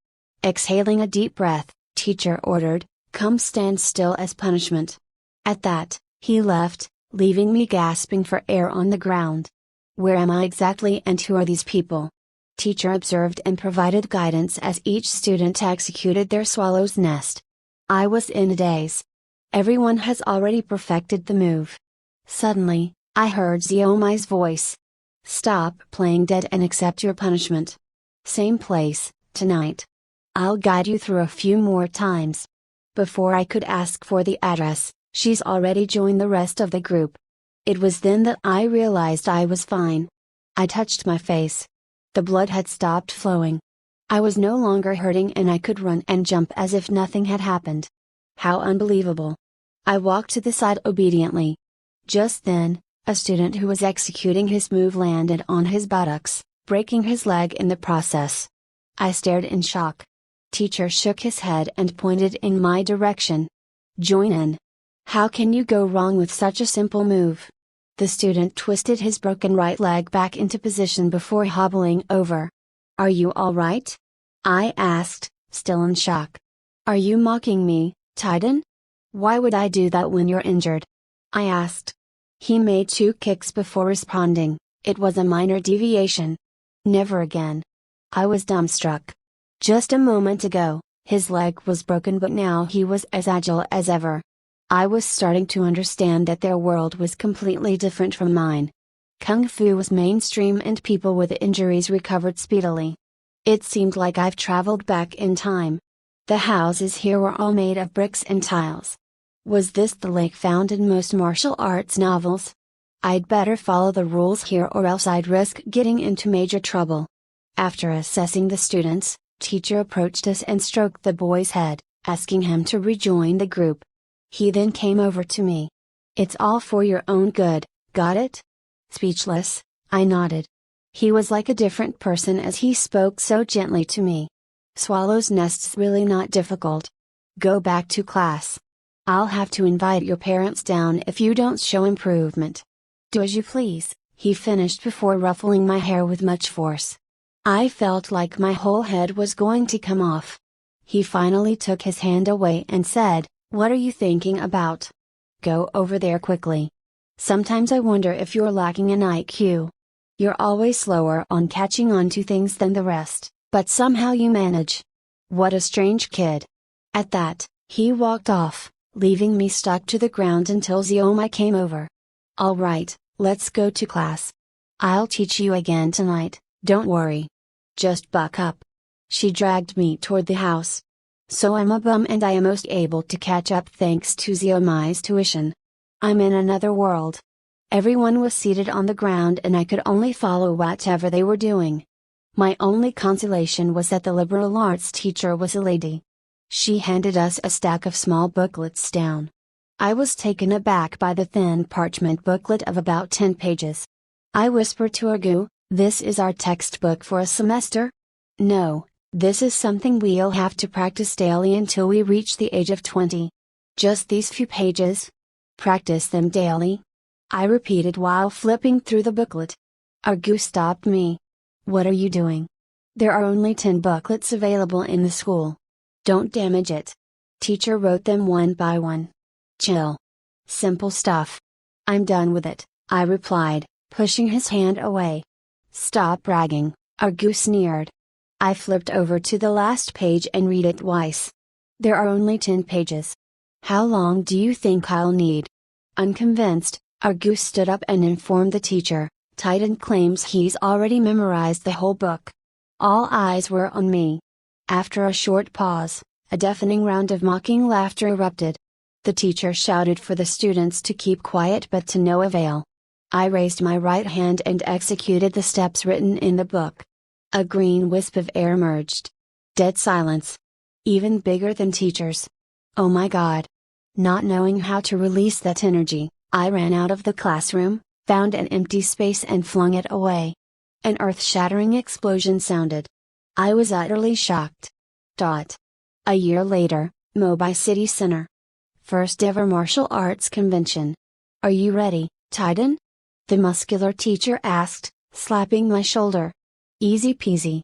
Exhaling a deep breath, teacher ordered, come stand still as punishment. At that, he left, leaving me gasping for air on the ground. Where am I exactly and who are these people? Teacher observed and provided guidance as each student executed their swallow's nest. I was in a daze. Everyone has already perfected the move. Suddenly, I heard Xiaomai's voice. Stop playing dead and accept your punishment. Same place, tonight. I'll guide you through a few more times. Before I could ask for the address, she's already joined the rest of the group. It was then that I realized I was fine. I touched my face. The blood had stopped flowing. I was no longer hurting and I could run and jump as if nothing had happened. How unbelievable. I walked to the side obediently. Just then, a student who was executing his move landed on his buttocks, breaking his leg in the process. I stared in shock. Teacher shook his head and pointed in my direction. Join in. How can you go wrong with such a simple move? The student twisted his broken right leg back into position before hobbling over. Are you all right? I asked, still in shock. Are you mocking me, Titan? Why would I do that when you're injured? I asked. He made 2 kicks before responding, it was a minor deviation. Never again. I was dumbstruck. Just a moment ago, his leg was broken but now he was as agile as ever. I was starting to understand that their world was completely different from mine. Kung Fu was mainstream and people with injuries recovered speedily. It seemed like I've traveled back in time. The houses here were all made of bricks and tiles. Was this the lake found in most martial arts novels? I'd better follow the rules here or else I'd risk getting into major trouble. After assessing the students, teacher approached us and stroked the boy's head, asking him to rejoin the group. He then came over to me. "It's all for your own good, got it?" Speechless, I nodded. He was like a different person as he spoke so gently to me. Swallow's nest's really not difficult. Go back to class. I'll have to invite your parents down if you don't show improvement. Do as you please, he finished before ruffling my hair with much force. I felt like my whole head was going to come off. He finally took his hand away and said, "What are you thinking about? Go over there quickly. Sometimes I wonder if you're lacking in IQ. You're always slower on catching on to things than the rest, but somehow you manage. What a strange kid." At that, he walked off, leaving me stuck to the ground until Xiaomai came over. "All right, let's go to class. I'll teach you again tonight, don't worry. Just buck up." She dragged me toward the house. So I'm a bum and I am most able to catch up thanks to Xiaomai's tuition. I'm in another world. Everyone was seated on the ground and I could only follow whatever they were doing. My only consolation was that the liberal arts teacher was a lady. She handed us a stack of small booklets down. I was taken aback by the thin parchment booklet of about 10 pages. I whispered to Argu, "This is our textbook for a semester?" "No, this is something we'll have to practice daily until we reach the age of 20. Just these few pages? Practice them daily?" I repeated while flipping through the booklet. Argu stopped me. "What are you doing? There are only 10 booklets available in the school. Don't damage it. Teacher wrote them one by one. Chill. Simple stuff." "I'm done with it," I replied, pushing his hand away. "Stop bragging," Argu sneered. I flipped over to the last page and read it twice. There are only 10 pages. How long do you think I'll need? Unconvinced, Argu stood up and informed the teacher, Titan claims he's already memorized the whole book. All eyes were on me. After a short pause, a deafening round of mocking laughter erupted. The teacher shouted for the students to keep quiet but to no avail. I raised my right hand and executed the steps written in the book. A green wisp of air emerged. Dead silence. Even bigger than teachers. Oh my God. Not knowing how to release that energy, I ran out of the classroom, found an empty space and flung it away. An earth-shattering explosion sounded. I was utterly shocked. A year later, Mobile City Center. First ever martial arts convention. "Are you ready, Titan?" the muscular teacher asked, slapping my shoulder. Easy peasy.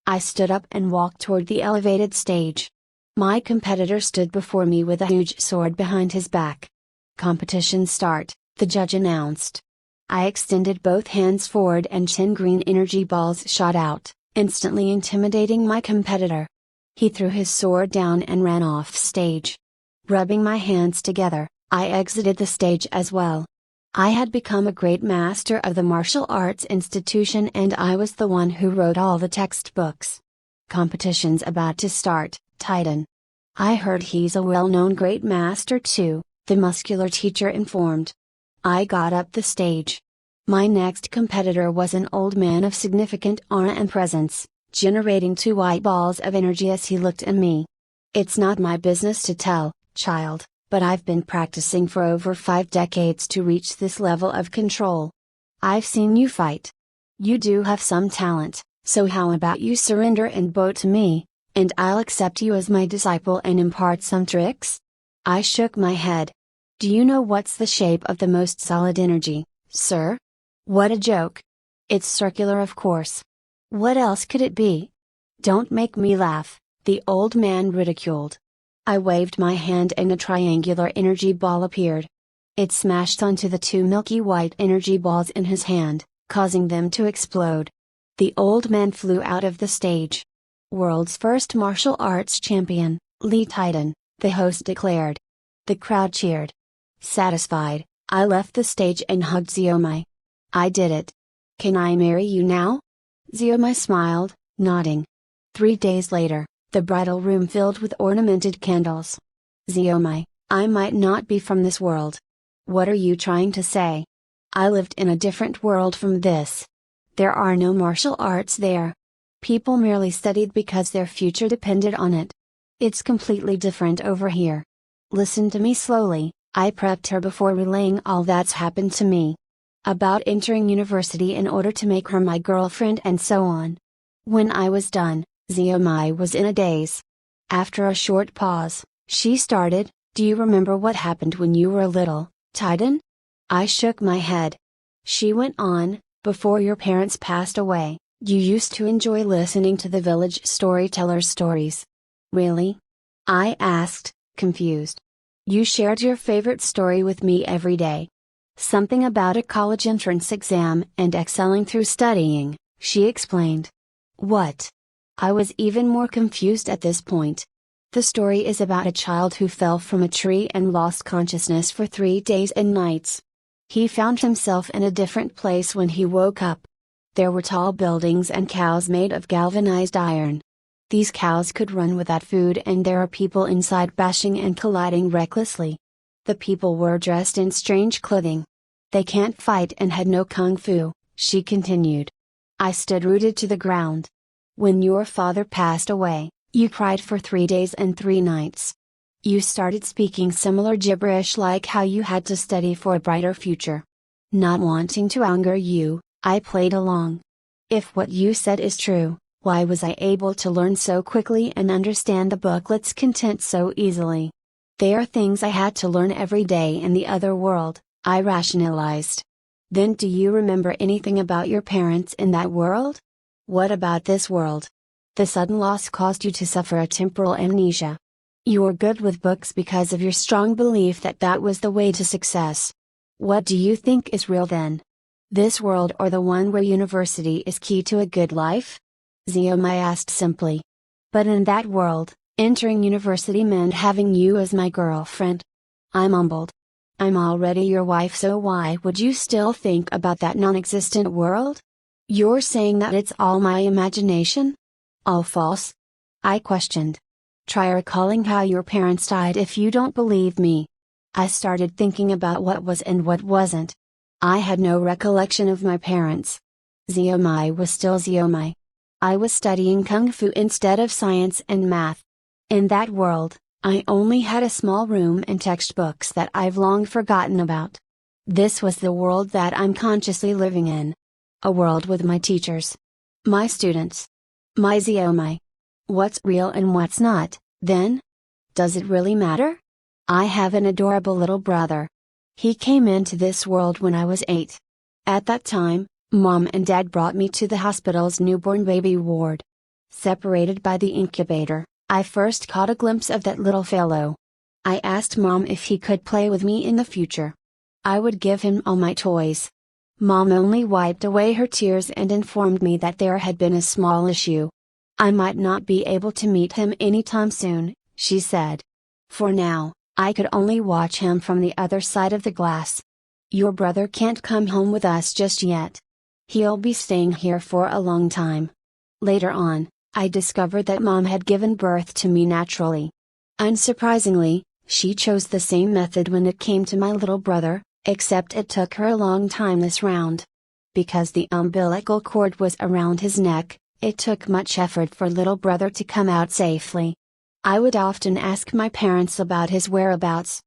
I stood up and walked toward the elevated stage. My competitor stood before me with a huge sword behind his back. "Competition start," the judge announced. I extended both hands forward and 10 green energy balls shot out, instantly intimidating my competitor. He threw his sword down and ran off stage. Rubbing my hands together, I exited the stage as well. I had become a great master of the martial arts institution and I was the one who wrote all the textbooks. "Competition's about to start, Titan." "I heard he's a well-known great master too," the muscular teacher informed. I got up the stage. My next competitor was an old man of significant aura and presence, generating 2 white balls of energy as he looked at me. "It's not my business to tell, child, but I've been practicing for over 5 decades to reach this level of control. I've seen you fight. You do have some talent, so how about you surrender and bow to me, and I'll accept you as my disciple and impart some tricks?" I shook my head. "Do you know what's the shape of the most solid energy, sir?" "What a joke. It's circular, of course. What else could it be?" "Don't make me laugh," the old man ridiculed. I waved my hand and a triangular energy ball appeared. It smashed onto the 2 milky white energy balls in his hand, causing them to explode. The old man flew out of the stage. "World's first martial arts champion, Lee Titan," the host declared. The crowd cheered, Satisfied, I left the stage and hugged Xiaomai. I did it. Can I marry you now? Xiaomai smiled, nodding. 3 days later, the bridal room filled with ornamented candles. Xiaomai, I might not be from this world. What are you trying to say? I lived in a different world from this. There are no martial arts there. People merely studied because their future depended on it. It's completely different over here. Listen to me slowly, I prepped her before relaying all that's happened to me. About entering university in order to make her my girlfriend and so on. When I was done, Xiaomai was in a daze. After a short pause, she started, do you remember what happened when you were little, Titan? I shook my head. She went on, before your parents passed away, you used to enjoy listening to the village storytellers' stories. Really? I asked, confused. You shared your favorite story with me every day. Something about a college entrance exam and excelling through studying, she explained. What? I was even more confused at this point. The story is about a child who fell from a tree and lost consciousness for 3 days and nights. He found himself in a different place when he woke up. There were tall buildings and cows made of galvanized iron. These cows could run without food and there are people inside bashing and colliding recklessly. The people were dressed in strange clothing. They can't fight and had no kung fu, she continued. I stood rooted to the ground. When your father passed away, you cried for 3 days and 3 nights. You started speaking similar gibberish like how you had to study for a brighter future. Not wanting to anger you, I played along. If what you said is true, why was I able to learn so quickly and understand the booklet's content so easily? They are things I had to learn every day in the other world, I rationalized. Then do you remember anything about your parents in that world? What about this world? The sudden loss caused you to suffer a temporal amnesia. You were good with books because of your strong belief that that was the way to success. What do you think is real then? This world or the one where university is key to a good life? Xiaomai asked simply. But in that world, entering university meant having you as my girlfriend. I mumbled. I'm already your wife, so why would you still think about that non-existent world? You're saying that it's all my imagination? All false? I questioned. Try recalling how your parents died if you don't believe me. I started thinking about what was and what wasn't. I had no recollection of my parents. Xiaomai was still Xiaomai. I was studying Kung Fu instead of science and math. In that world, I only had a small room and textbooks that I've long forgotten about. This was the world that I'm consciously living in. A world with my teachers. My students. My Xiaomai. What's real and what's not, then? Does it really matter? I have an adorable little brother. He came into this world when I was 8. At that time, Mom and Dad brought me to the hospital's newborn baby ward. Separated by the incubator, I first caught a glimpse of that little fellow. I asked Mom if he could play with me in the future. I would give him all my toys. Mom only wiped away her tears and informed me that there had been a small issue. I might not be able to meet him anytime soon, she said. For now, I could only watch him from the other side of the glass. Your brother can't come home with us just yet. He'll be staying here for a long time. Later on, I discovered that Mom had given birth to me naturally. Unsurprisingly, she chose the same method when it came to my little brother, except it took her a long time this round. Because the umbilical cord was around his neck, it took much effort for little brother to come out safely. I would often ask my parents about his whereabouts.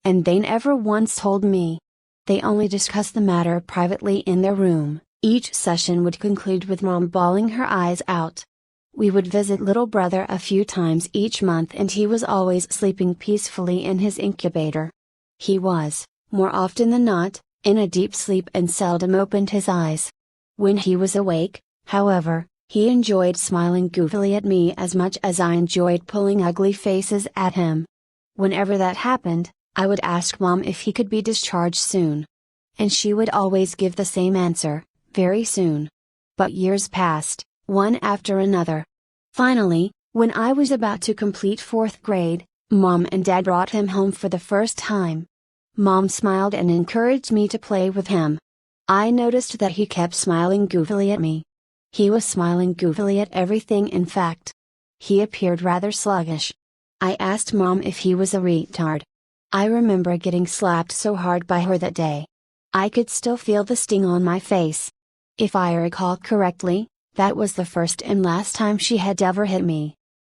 And they never once told me. They only discussed the matter privately in their room. Each session would conclude with Mom bawling her eyes out. We would visit little brother a few times each month and he was always sleeping peacefully in his incubator. He was, more often than not, in a deep sleep and seldom opened his eyes. When he was awake, however, he enjoyed smiling goofily at me as much as I enjoyed pulling ugly faces at him. Whenever that happened, I would ask Mom if he could be discharged soon. And she would always give the same answer, very soon. But years passed, one after another. Finally, when I was about to complete 4th grade, Mom and Dad brought him home for the first time. Mom smiled and encouraged me to play with him. I noticed that he kept smiling goofily at me. He was smiling goofily at everything, in fact. He appeared rather sluggish. I asked Mom if he was a retard. I remember getting slapped so hard by her that day. I could still feel the sting on my face. If I recall correctly, that was the first and last time she had ever hit me.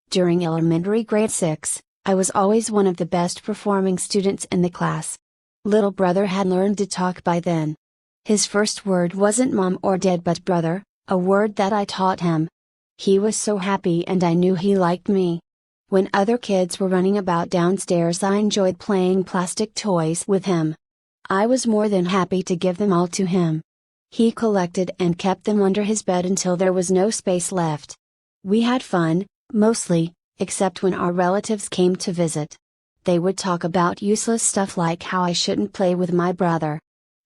During elementary grade 6, I was always one of the best performing students in the class. Little brother had learned to talk by then. His first word wasn't mom or dad but brother, a word that I taught him. He was so happy and I knew he liked me. When other kids were running about downstairs, I enjoyed playing plastic toys with him. I was more than happy to give them all to him. He collected and kept them under his bed until there was no space left. We had fun, mostly, except when our relatives came to visit. They would talk about useless stuff like how I shouldn't play with my brother.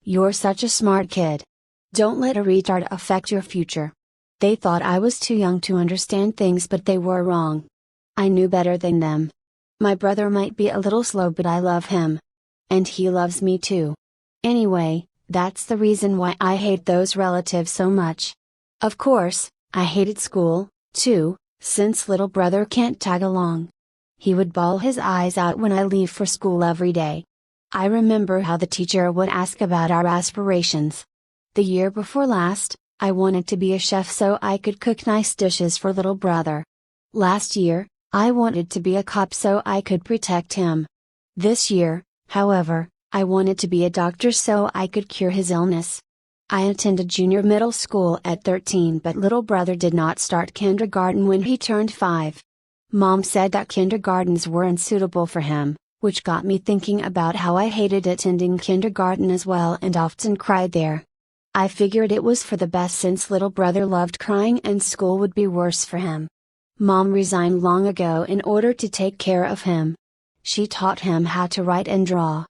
"You're such a smart kid. Don't let a retard affect your future." They thought I was too young to understand things, but they were wrong. I knew better than them. My brother might be a little slow, but I love him. And he loves me too. Anyway, that's the reason why I hate those relatives so much. Of course, I hated school, too, since little brother can't tag along. He would bawl his eyes out when I leave for school every day. I remember how the teacher would ask about our aspirations. The year before last, I wanted to be a chef so I could cook nice dishes for little brother. Last year, I wanted to be a cop so I could protect him. This year, however, I wanted to be a doctor so I could cure his illness. I attended junior middle school at 13, but little brother did not start kindergarten when he turned 5. Mom said that kindergartens were unsuitable for him, which got me thinking about how I hated attending kindergarten as well and often cried there. I figured it was for the best since little brother loved crying and school would be worse for him. Mom resigned long ago in order to take care of him. She taught him how to write and draw.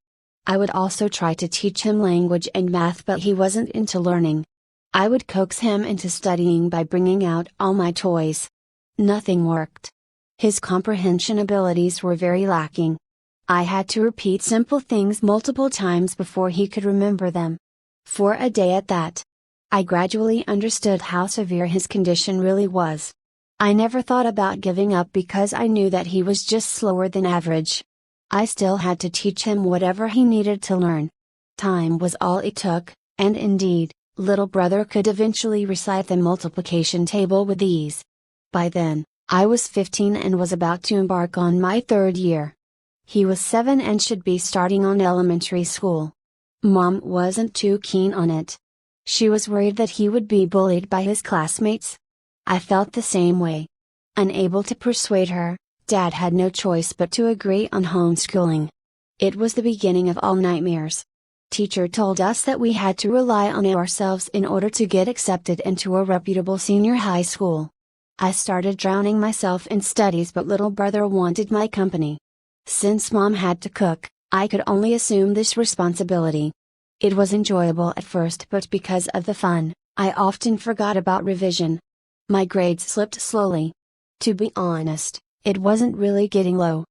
I would also try to teach him language and math, but he wasn't into learning. I would coax him into studying by bringing out all my toys. Nothing worked. His comprehension abilities were very lacking. I had to repeat simple things multiple times before he could remember them. For a day at that. I gradually understood how severe his condition really was. I never thought about giving up because I knew that he was just slower than average. I still had to teach him whatever he needed to learn. Time was all it took, and indeed, little brother could eventually recite the multiplication table with ease. By then, I was 15 and was about to embark on my 3rd year. He was 7 and should be starting on elementary school. Mom wasn't too keen on it. She was worried that he would be bullied by his classmates. I felt the same way. Unable to persuade her, Dad had no choice but to agree on homeschooling. It was the beginning of all nightmares. Teacher told us that we had to rely on ourselves in order to get accepted into a reputable senior high school. I started drowning myself in studies, but little brother wanted my company. Since Mom had to cook, I could only assume this responsibility. It was enjoyable at first, but because of the fun, I often forgot about revision. My grades slipped slowly. To be honest, it wasn't really getting low.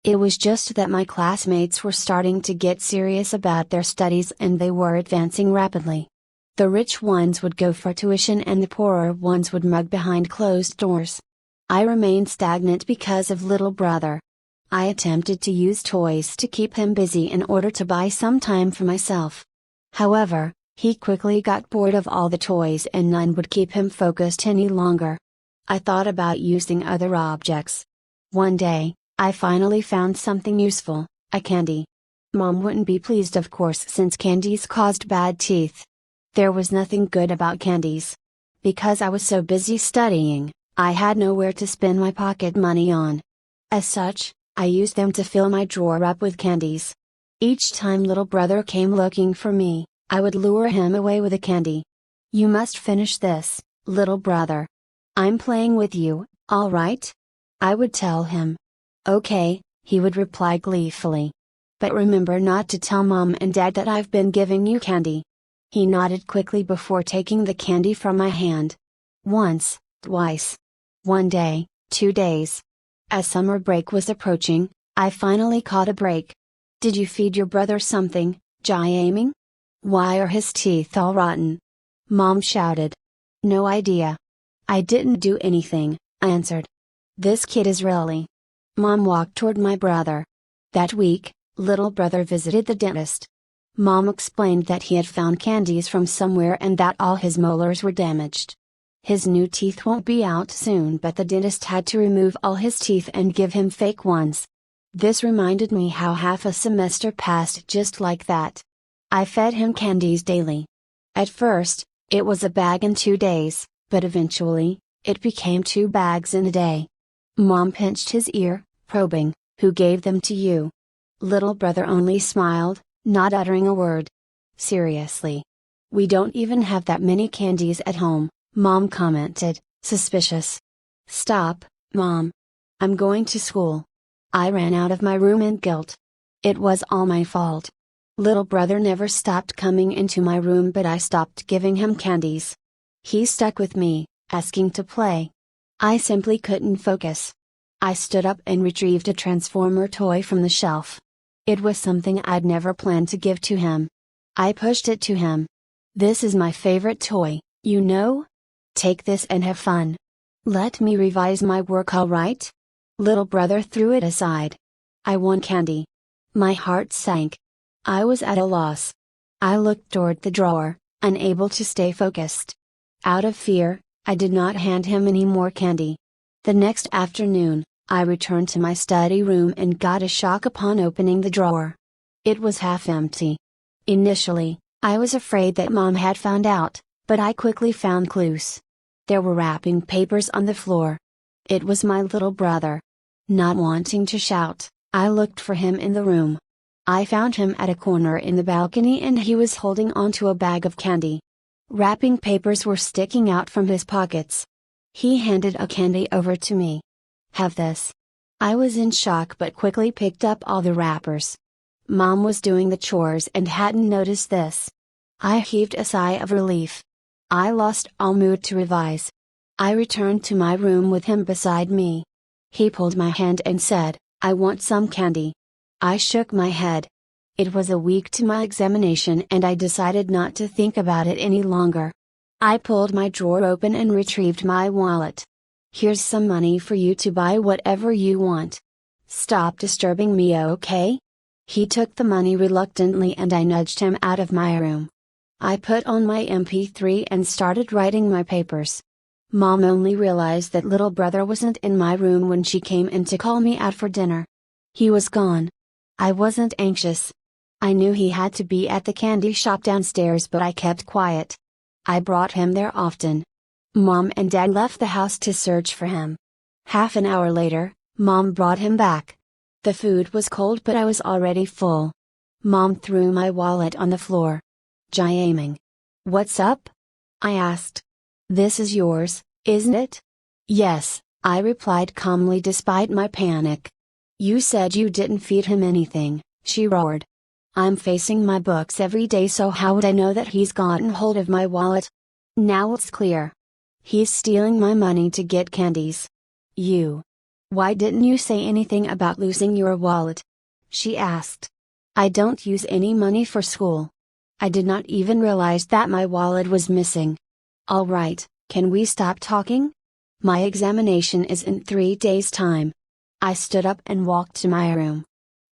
It was just that my classmates were starting to get serious about their studies and they were advancing rapidly. The rich ones would go for tuition and the poorer ones would mug behind closed doors. I remained stagnant because of little brother. I attempted to use toys to keep him busy in order to buy some time for myself. However, he quickly got bored of all the toys and none would keep him focused any longer. I thought about using other objects. One day, I finally found something useful, a candy. Mom wouldn't be pleased, of course, since candies caused bad teeth. There was nothing good about candies. Because I was so busy studying, I had nowhere to spend my pocket money on. As such, I used them to fill my drawer up with candies. Each time little brother came looking for me, I would lure him away with a candy. "You must finish this, little brother. I'm playing with you, all right?" I would tell him. "Okay," he would reply gleefully. "But remember not to tell Mom and Dad that I've been giving you candy." He nodded quickly before taking the candy from my hand. Once, twice. One day, 2 days. As summer break was approaching, I finally caught a break. Did you feed your brother something, Jiaming? Why are his teeth all rotten? Mom shouted. No idea. I didn't do anything, I answered. This kid is really. Mom walked toward my brother. That week, little brother visited the dentist. Mom explained that he had found candies from somewhere and that all his molars were damaged. His new teeth won't be out soon, but the dentist had to remove all his teeth and give him fake ones. This reminded me how half a semester passed just like that. I fed him candies daily. At first, it was a bag in 2 days, but eventually, it became 2 bags in a day. Mom pinched his ear, probing, "Who gave them to you?" Little brother only smiled, not uttering a word. Seriously. We don't even have that many candies at home, Mom commented, suspicious. Stop, Mom. I'm going to school. I ran out of my room in guilt. It was all my fault. Little brother never stopped coming into my room, but I stopped giving him candies. He stuck with me, asking to play. I simply couldn't focus. I stood up and retrieved a Transformer toy from the shelf. It was something I'd never planned to give to him. I pushed it to him. This is my favorite toy, you know? Take this and have fun. Let me revise my work, alright? Little brother threw it aside. I want candy. My heart sank. I was at a loss. I looked toward the drawer, unable to stay focused. Out of fear, I did not hand him any more candy. The next afternoon, I returned to my study room and got a shock upon opening the drawer. It was half empty. Initially, I was afraid that Mom had found out, but I quickly found clues. There were wrapping papers on the floor. It was my little brother. Not wanting to shout, I looked for him in the room. I found him at a corner in the balcony and he was holding onto a bag of candy. Wrapping papers were sticking out from his pockets. He handed a candy over to me. Have this. I was in shock but quickly picked up all the wrappers. Mom was doing the chores and hadn't noticed this. I heaved a sigh of relief. I lost all mood to revise. I returned to my room with him beside me. He pulled my hand and said, "I want some candy." I shook my head. It was a week to my examination and I decided not to think about it any longer. I pulled my drawer open and retrieved my wallet. "Here's some money for you to buy whatever you want. Stop disturbing me, okay?" He took the money reluctantly and I nudged him out of my room. I put on my MP3 and started writing my papers. Mom only realized that little brother wasn't in my room when she came in to call me out for dinner. He was gone. I wasn't anxious. I knew he had to be at the candy shop downstairs, but I kept quiet. I brought him there often. Mom and Dad left the house to search for him. Half an hour later, Mom brought him back. The food was cold but I was already full. Mom threw my wallet on the floor. Jiaming. "What's up?" I asked. "This is yours, isn't it?" "Yes," I replied calmly despite my panic. "You said you didn't feed him anything," she roared. "I'm facing my books every day, so how would I know that he's gotten hold of my wallet? Now it's clear. He's stealing my money to get candies. Why didn't you say anything about losing your wallet?" she asked. "I don't use any money for school. I did not even realize that my wallet was missing. Alright, can we stop talking? My examination is in 3 days' time." I stood up and walked to my room.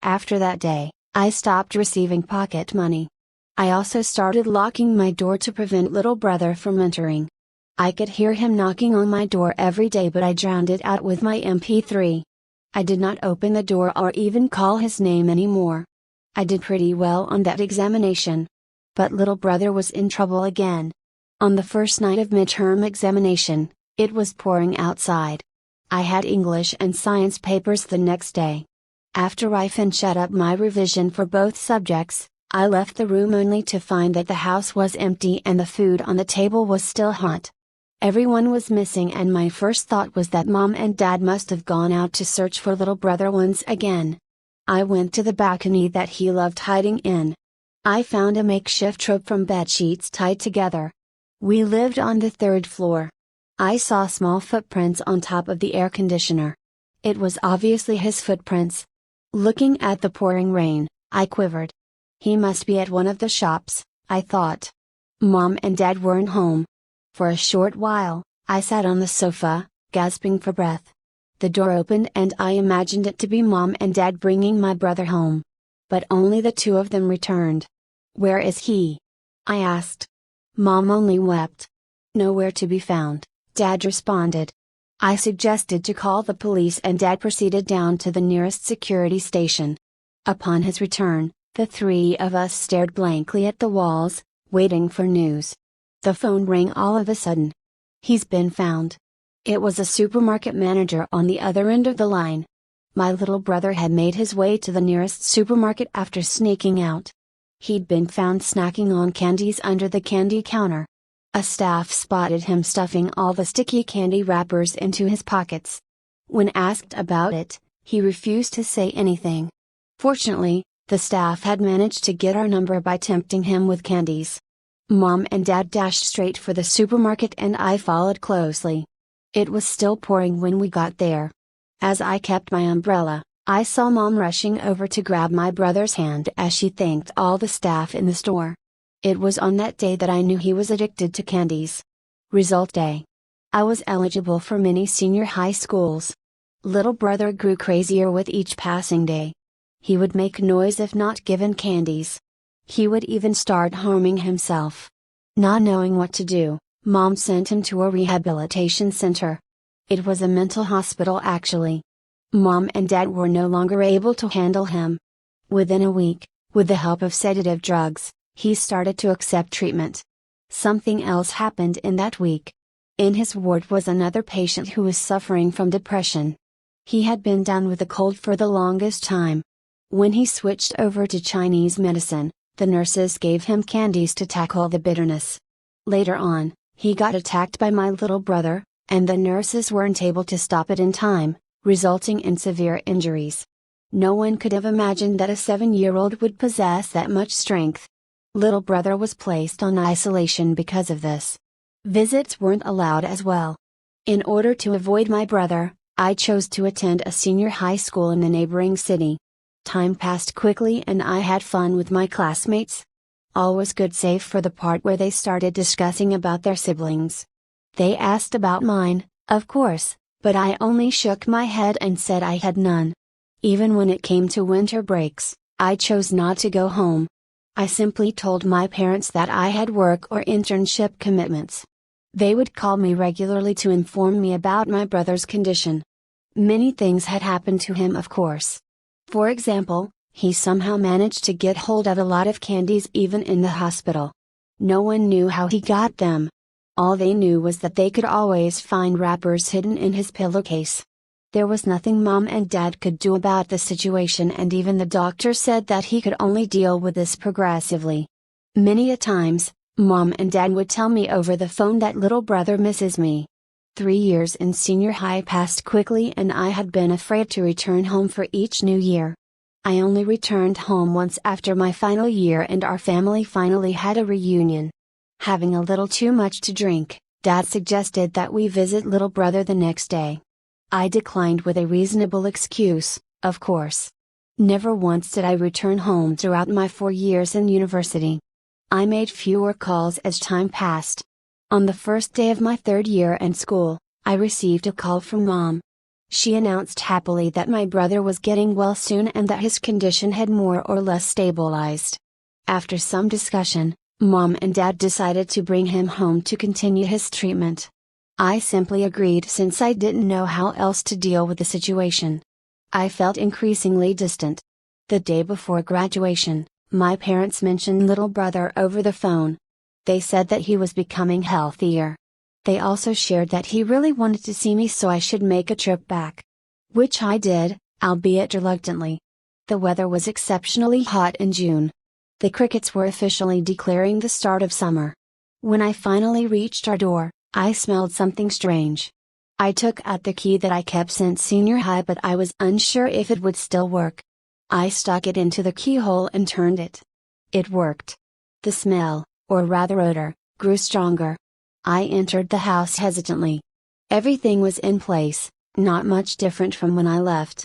After that day, I stopped receiving pocket money. I also started locking my door to prevent little brother from entering. I could hear him knocking on my door every day, but I drowned it out with my MP3. I did not open the door or even call his name anymore. I did pretty well on that examination. But little brother was in trouble again. On the first night of midterm examination, it was pouring outside. I had English and science papers the next day. After I finished up my revision for both subjects, I left the room only to find that the house was empty and the food on the table was still hot. Everyone was missing and my first thought was that Mom and Dad must have gone out to search for little brother once again. I went to the balcony that he loved hiding in. I found a makeshift rope from bed sheets tied together. We lived on the 3rd floor. I saw small footprints on top of the air conditioner. It was obviously his footprints. Looking at the pouring rain, I quivered. He must be at one of the shops, I thought. Mom and Dad weren't home. For a short while, I sat on the sofa, gasping for breath. The door opened and I imagined it to be Mom and Dad bringing my brother home. But only the two of them returned. "Where is he?" I asked. Mom only wept. "Nowhere to be found," Dad responded. I suggested to call the police and Dad proceeded down to the nearest security station. Upon his return, the three of us stared blankly at the walls, waiting for news. The phone rang all of a sudden. "He's been found." It was a supermarket manager on the other end of the line. My little brother had made his way to the nearest supermarket after sneaking out. He'd been found snacking on candies under the candy counter. A staff spotted him stuffing all the sticky candy wrappers into his pockets. When asked about it, he refused to say anything. Fortunately, the staff had managed to get our number by tempting him with candies. Mom and Dad dashed straight for the supermarket and I followed closely. It was still pouring when we got there. As I kept my umbrella, I saw Mom rushing over to grab my brother's hand as she thanked all the staff in the store. It was on that day that I knew he was addicted to candies. Result day. I was eligible for many senior high schools. Little brother grew crazier with each passing day. He would make noise if not given candies. He would even start harming himself. Not knowing what to do, Mom sent him to a rehabilitation center. It was a mental hospital actually. Mom and Dad were no longer able to handle him. Within a week, with the help of sedative drugs, he started to accept treatment. Something else happened in that week. In his ward was another patient who was suffering from depression. He had been down with a cold for the longest time. When he switched over to Chinese medicine, the nurses gave him candies to tackle the bitterness. Later on, he got attacked by my little brother, and the nurses weren't able to stop it in time, resulting in severe injuries. No one could have imagined that a 7-year-old would possess that much strength. Little brother was placed on isolation because of this. Visits weren't allowed as well. In order to avoid my brother, I chose to attend a senior high school in the neighboring city. Time passed quickly and I had fun with my classmates. All was good save for the part where they started discussing about their siblings. They asked about mine, of course, but I only shook my head and said I had none. Even when it came to winter breaks, I chose not to go home. I simply told my parents that I had work or internship commitments. They would call me regularly to inform me about my brother's condition. Many things had happened to him, of course. For example, he somehow managed to get hold of a lot of candies even in the hospital. No one knew how he got them. All they knew was that they could always find wrappers hidden in his pillowcase. There was nothing Mom and Dad could do about the situation, and even the doctor said that he could only deal with this progressively. Many a times, Mom and Dad would tell me over the phone that little brother misses me. 3 years in senior high passed quickly and I had been afraid to return home for each new year. I only returned home once after my final year and our family finally had a reunion. Having a little too much to drink, Dad suggested that we visit little brother the next day. I declined with a reasonable excuse, of course. Never once did I return home throughout my 4 years in university. I made fewer calls as time passed. On the first day of my 3rd year in school, I received a call from Mom. She announced happily that my brother was getting well soon and that his condition had more or less stabilized. After some discussion, Mom and Dad decided to bring him home to continue his treatment. I simply agreed since I didn't know how else to deal with the situation. I felt increasingly distant. The day before graduation, my parents mentioned little brother over the phone. They said that he was becoming healthier. They also shared that he really wanted to see me, so I should make a trip back. Which I did, albeit reluctantly. The weather was exceptionally hot in June. The crickets were officially declaring the start of summer. When I finally reached our door, I smelled something strange. I took out the key that I kept since senior high, but I was unsure if it would still work. I stuck it into the keyhole and turned it. It worked. The smell, or rather odor, grew stronger. I entered the house hesitantly. Everything was in place, not much different from when I left.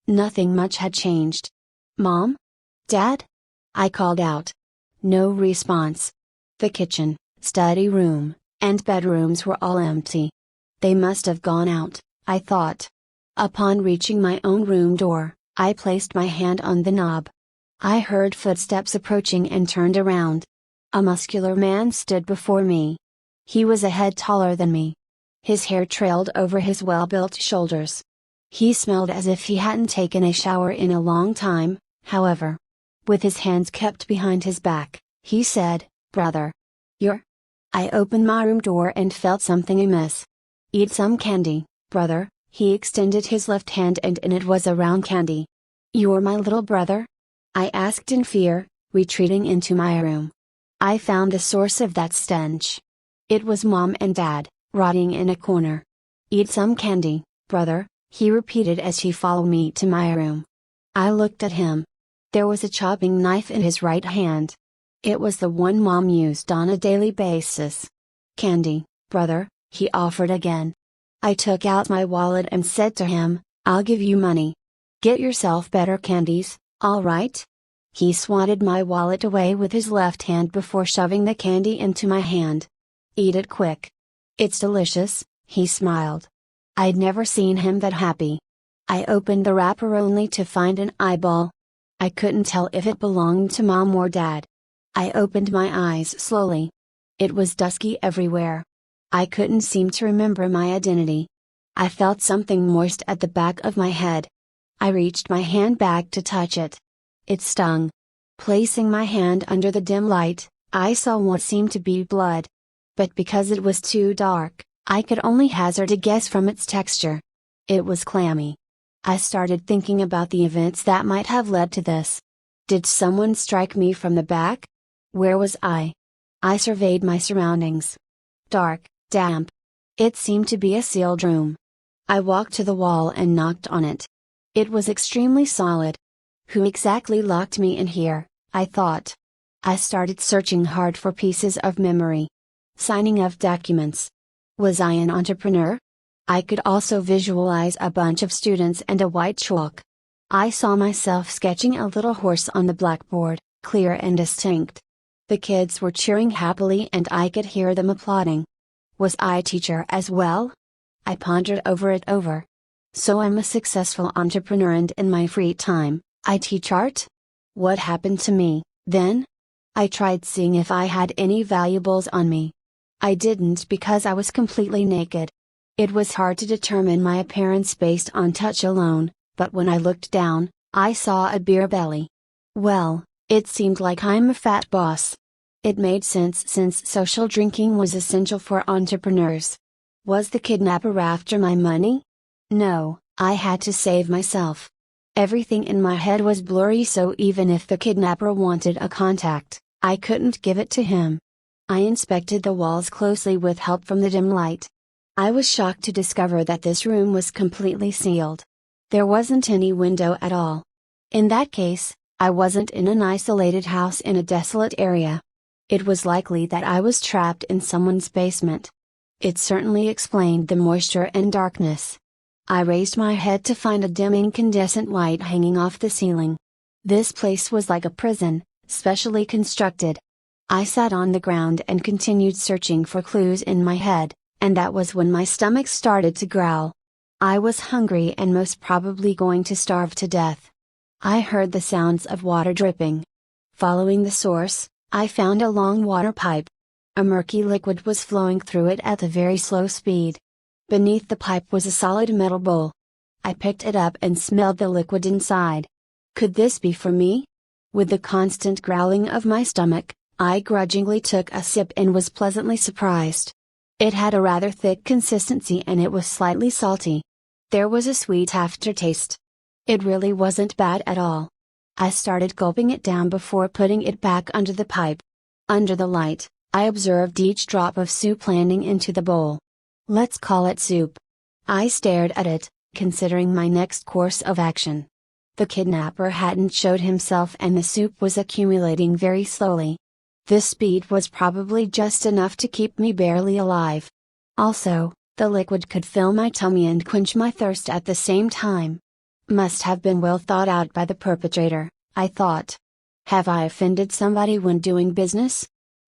Nothing much had changed. "Mom? Dad? I called out. No response. The kitchen, study room, and bedrooms were all empty. They must have gone out, I thought. Upon reaching my own room door, I placed my hand on the knob. I heard footsteps approaching and turned around. A muscular man stood before me. He was a head taller than me. His hair trailed over his well-built shoulders. He smelled as if he hadn't taken a shower in a long time, however. With his hands kept behind his back, he said, "Brother. You're..." I opened my room door and felt something amiss. "Eat some candy, brother." He extended his left hand and in it was a round candy. "You're my little brother?" I asked in fear, retreating into my room. I found the source of that stench. It was Mom and Dad, rotting in a corner. "Eat some candy, brother," he repeated as he followed me to my room. I looked at him. There was a chopping knife in his right hand. It was the one Mom used on a daily basis. "Candy, brother," he offered again. I took out my wallet and said to him, "I'll give you money. Get yourself better candies, all right?" He swatted my wallet away with his left hand before shoving the candy into my hand. "Eat it quick. It's delicious," he smiled. I'd never seen him that happy. I opened the wrapper only to find an eyeball. I couldn't tell if it belonged to Mom or Dad. I opened my eyes slowly. It was dusky everywhere. I couldn't seem to remember my identity. I felt something moist at the back of my head. I reached my hand back to touch it. It stung. Placing my hand under the dim light, I saw what seemed to be blood. But because it was too dark, I could only hazard a guess from its texture. It was clammy. I started thinking about the events that might have led to this. Did someone strike me from the back? Where was I? I surveyed my surroundings. Dark, damp. It seemed to be a sealed room. I walked to the wall and knocked on it. It was extremely solid. Who exactly locked me in here, I thought. I started searching hard for pieces of memory. Signing of documents. Was I an entrepreneur? I could also visualize a bunch of students and a white chalk. I saw myself sketching a little horse on the blackboard, clear and distinct. The kids were cheering happily and I could hear them applauding. Was I a teacher as well? I pondered over it. So I'm a successful entrepreneur and in my free time, I teach art? What happened to me, then? I tried seeing if I had any valuables on me. I didn't because I was completely naked. It was hard to determine my appearance based on touch alone, but when I looked down, I saw a beer belly. Well, it seemed like I'm a fat boss. It made sense since social drinking was essential for entrepreneurs. Was the kidnapper after my money? No, I had to save myself. Everything in my head was blurry, so even if the kidnapper wanted a contact, I couldn't give it to him. I inspected the walls closely with help from the dim light. I was shocked to discover that this room was completely sealed. There wasn't any window at all. In that case, I wasn't in an isolated house in a desolate area. It was likely that I was trapped in someone's basement. It certainly explained the moisture and darkness. I raised my head to find a dim incandescent light hanging off the ceiling. This place was like a prison, specially constructed. I sat on the ground and continued searching for clues in my head, and that was when my stomach started to growl. I was hungry and most probably going to starve to death. I heard the sounds of water dripping. Following the source, I found a long water pipe. A murky liquid was flowing through it at a very slow speed. Beneath the pipe was a solid metal bowl. I picked it up and smelled the liquid inside. Could this be for me? With the constant growling of my stomach, I grudgingly took a sip and was pleasantly surprised. It had a rather thick consistency and it was slightly salty. There was a sweet aftertaste. It really wasn't bad at all. I started gulping it down before putting it back under the pipe. Under the light, I observed each drop of soup landing into the bowl. Let's call it soup. I stared at it, considering my next course of action. The kidnapper hadn't showed himself and the soup was accumulating very slowly. This speed was probably just enough to keep me barely alive. Also, the liquid could fill my tummy and quench my thirst at the same time. Must have been well thought out by the perpetrator, I thought. Have I offended somebody when doing business?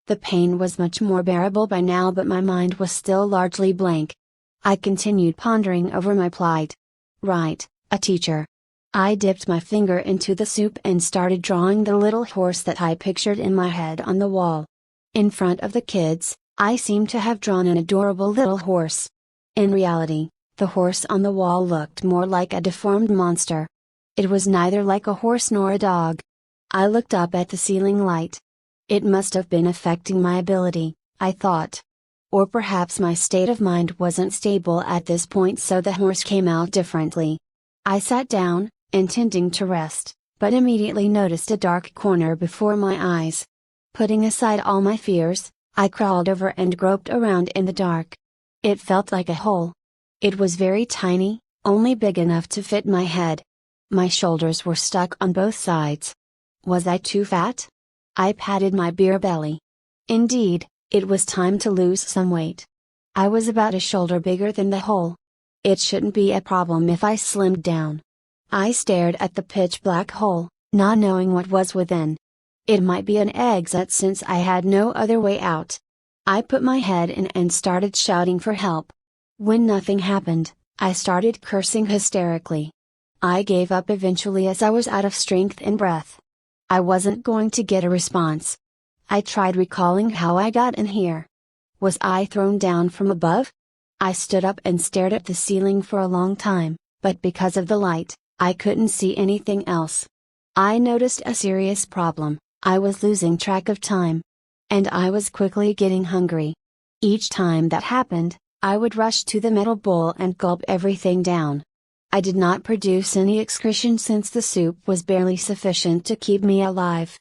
The pain was much more bearable by now, but my mind was still largely blank. I continued pondering over my plight. Right, a teacher. I dipped my finger into the soup and started drawing the little horse that I pictured in my head on the wall. In front of the kids, I seemed to have drawn an adorable little horse. In reality, the horse on the wall looked more like a deformed monster. It was neither like a horse nor a dog. I looked up at the ceiling light. It must have been affecting my ability, I thought. Or perhaps my state of mind wasn't stable at this point, so the horse came out differently. I sat down, intending to rest, but immediately noticed a dark corner before my eyes. Putting aside all my fears, I crawled over and groped around in the dark. It felt like a hole. It was very tiny, only big enough to fit my head. My shoulders were stuck on both sides. Was I too fat? I patted my beer belly. Indeed, it was time to lose some weight. I was about a shoulder bigger than the hole. It shouldn't be a problem if I slimmed down. I stared at the pitch black hole, not knowing what was within. It might be an exit since I had no other way out. I put my head in and started shouting for help. When nothing happened, I started cursing hysterically. I gave up eventually as I was out of strength and breath. I wasn't going to get a response. I tried recalling how I got in here. Was I thrown down from above? I stood up and stared at the ceiling for a long time, but because of the light, I couldn't see anything else. I noticed a serious problem. I was losing track of time. And I was quickly getting hungry. Each time that happened, I would rush to the metal bowl and gulp everything down. I did not produce any excretion since the soup was barely sufficient to keep me alive.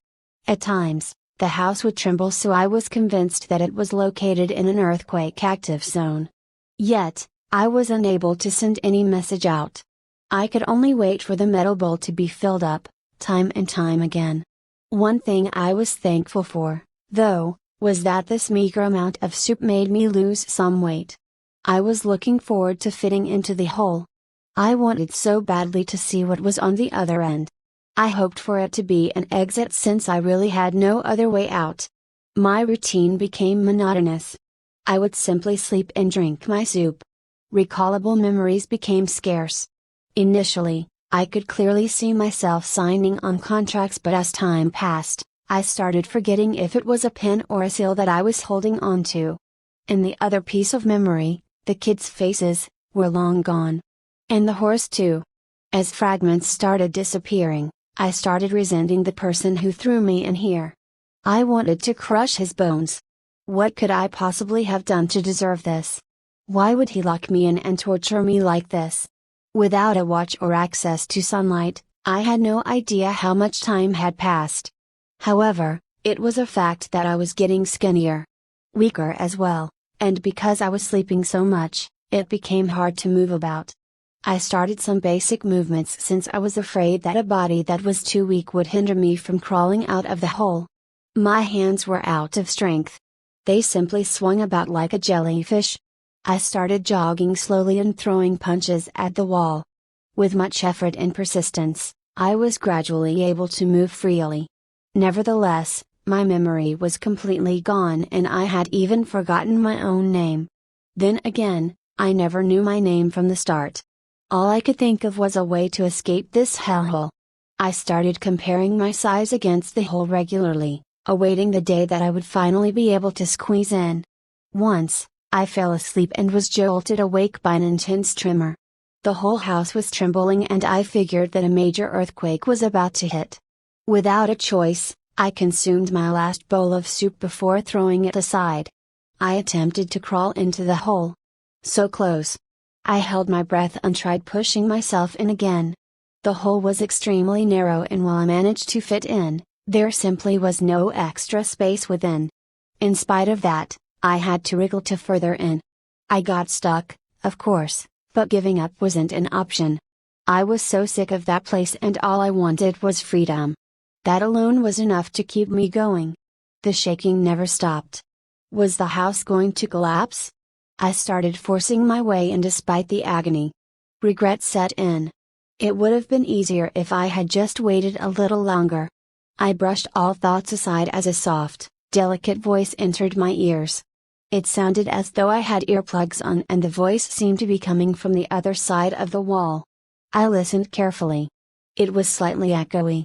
At times, the house would tremble, so I was convinced that it was located in an earthquake active zone. Yet, I was unable to send any message out. I could only wait for the metal bowl to be filled up, time and time again. One thing I was thankful for, though, was that this meager amount of soup made me lose some weight. I was looking forward to fitting into the hole. I wanted so badly to see what was on the other end. I hoped for it to be an exit since I really had no other way out. My routine became monotonous. I would simply sleep and drink my soup. Recallable memories became scarce. Initially, I could clearly see myself signing on contracts, but as time passed, I started forgetting if it was a pen or a seal that I was holding on to. In the other piece of memory, the kids' faces were long gone. And the horse too. As fragments started disappearing, I started resenting the person who threw me in here. I wanted to crush his bones. What could I possibly have done to deserve this? Why would he lock me in and torture me like this? Without a watch or access to sunlight, I had no idea how much time had passed. However, it was a fact that I was getting skinnier. Weaker as well, and because I was sleeping so much, it became hard to move about. I started some basic movements since I was afraid that a body that was too weak would hinder me from crawling out of the hole. My hands were out of strength. They simply swung about like a jellyfish. I started jogging slowly and throwing punches at the wall. With much effort and persistence, I was gradually able to move freely. Nevertheless, my memory was completely gone and I had even forgotten my own name. Then again, I never knew my name from the start. All I could think of was a way to escape this hellhole. I started comparing my size against the hole regularly, awaiting the day that I would finally be able to squeeze in. Once, I fell asleep and was jolted awake by an intense tremor. The whole house was trembling and I figured that a major earthquake was about to hit. Without a choice, I consumed my last bowl of soup before throwing it aside. I attempted to crawl into the hole. So close. I held my breath and tried pushing myself in again. The hole was extremely narrow and while I managed to fit in, there simply was no extra space within. In spite of that, I had to wriggle to further in. I got stuck, of course, but giving up wasn't an option. I was so sick of that place and all I wanted was freedom. That alone was enough to keep me going. The shaking never stopped. Was the house going to collapse? I started forcing my way in despite the agony. Regret set in. It would have been easier if I had just waited a little longer. I brushed all thoughts aside as a soft, delicate voice entered my ears. It sounded as though I had earplugs on and the voice seemed to be coming from the other side of the wall. I listened carefully. It was slightly echoey.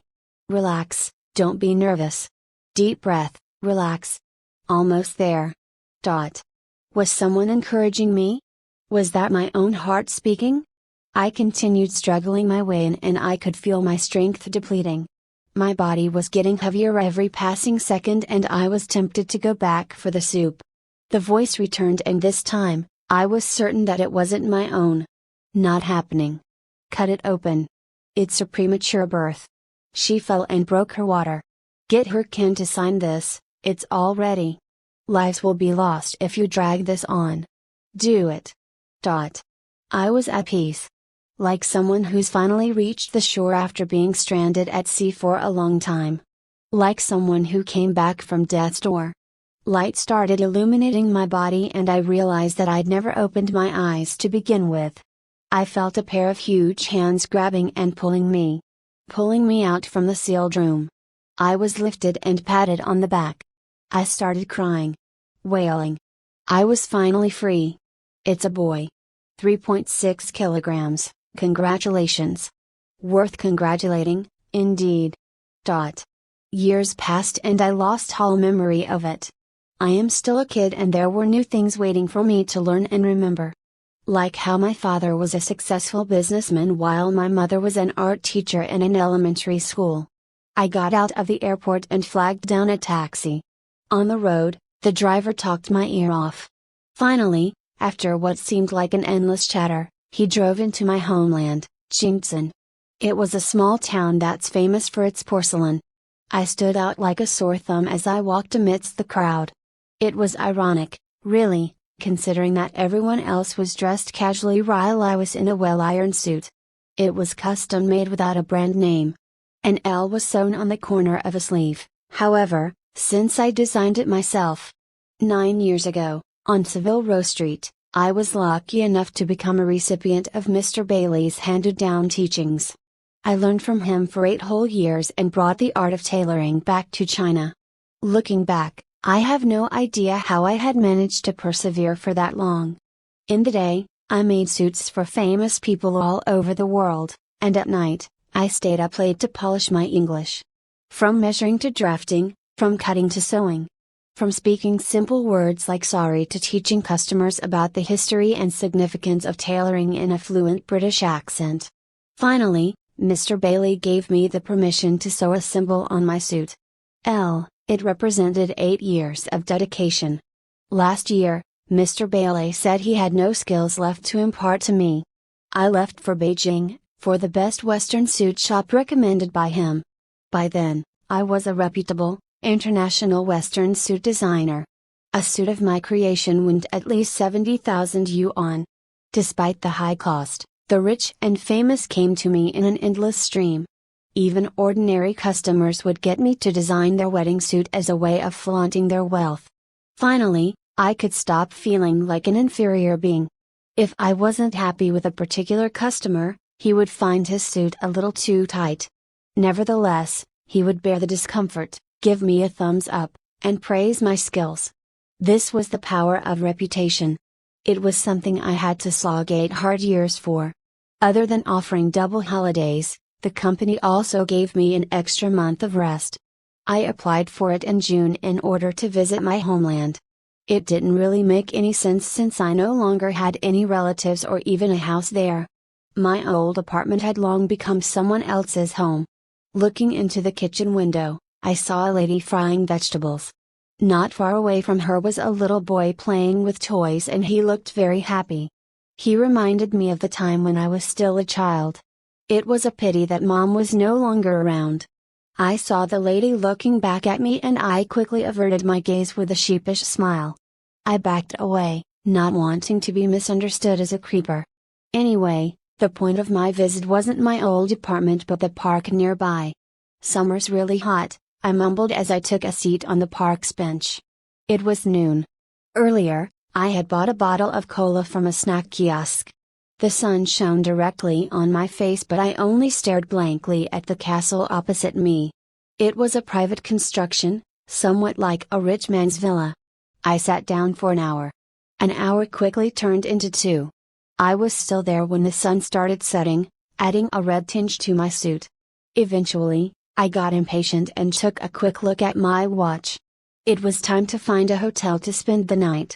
Relax, don't be nervous. Deep breath, relax. Almost there. Was someone encouraging me? Was that my own heart speaking? I continued struggling my way in and I could feel my strength depleting. My body was getting heavier every passing second and I was tempted to go back for the soup. The voice returned and this time, I was certain that it wasn't my own. Not happening. Cut it open. It's a premature birth. She fell and broke her water. Get her kin to sign this, it's all ready. Lives will be lost if you drag this on. Do it. I was at peace. Like someone who's finally reached the shore after being stranded at sea for a long time. Like someone who came back from death's door. Light started illuminating my body and I realized that I'd never opened my eyes to begin with. I felt a pair of huge hands grabbing and pulling me. Pulling me out from the sealed room. I was lifted and patted on the back. I started crying. Wailing. I was finally free. It's a boy. 3.6 kilograms, congratulations. Worth congratulating, indeed. Years passed and I lost all memory of it. I am still a kid and there were new things waiting for me to learn and remember. Like how my father was a successful businessman while my mother was an art teacher in an elementary school. I got out of the airport and flagged down a taxi. On the road, the driver talked my ear off. Finally, after what seemed like an endless chatter, he drove into my homeland, Chingson. It was a small town that's famous for its porcelain. I stood out like a sore thumb as I walked amidst the crowd. It was ironic, really, considering that everyone else was dressed casually while I was in a well-ironed suit. It was custom made without a brand name. An L was sewn on the corner of a sleeve, however, since I designed it myself. 9 years ago, on Savile Row Street, I was lucky enough to become a recipient of Mr. Bailey's handed-down teachings. I learned from him for 8 whole years and brought the art of tailoring back to China. Looking back, I have no idea how I had managed to persevere for that long. In the day, I made suits for famous people all over the world, and at night, I stayed up late to polish my English. From measuring to drafting, from cutting to sewing. From speaking simple words like sorry to teaching customers about the history and significance of tailoring in a fluent British accent. Finally, Mr. Bailey gave me the permission to sew a symbol on my suit. It represented 8 years of dedication. Last year, Mr. Bailey said he had no skills left to impart to me. I left for Beijing, for the best Western suit shop recommended by him. By then, I was a reputable, international Western suit designer. A suit of my creation went at least 70,000 yuan. Despite the high cost, the rich and famous came to me in an endless stream. Even ordinary customers would get me to design their wedding suit as a way of flaunting their wealth. Finally, I could stop feeling like an inferior being. If I wasn't happy with a particular customer, he would find his suit a little too tight. Nevertheless, he would bear the discomfort, give me a thumbs up, and praise my skills. This was the power of reputation. It was something I had to slog 8 hard years for. Other than offering double holidays, the company also gave me an extra month of rest. I applied for it in June in order to visit my homeland. It didn't really make any sense since I no longer had any relatives or even a house there. My old apartment had long become someone else's home. Looking into the kitchen window, I saw a lady frying vegetables. Not far away from her was a little boy playing with toys and he looked very happy. He reminded me of the time when I was still a child. It was a pity that Mom was no longer around. I saw the lady looking back at me and I quickly averted my gaze with a sheepish smile. I backed away, not wanting to be misunderstood as a creeper. Anyway, the point of my visit wasn't my old apartment but the park nearby. "Summer's really hot," I mumbled as I took a seat on the park's bench. It was noon. Earlier, I had bought a bottle of cola from a snack kiosk. The sun shone directly on my face but I only stared blankly at the castle opposite me. It was a private construction, somewhat like a rich man's villa. I sat down for an hour. An hour quickly turned into 2. I was still there when the sun started setting, adding a red tinge to my suit. Eventually, I got impatient and took a quick look at my watch. It was time to find a hotel to spend the night.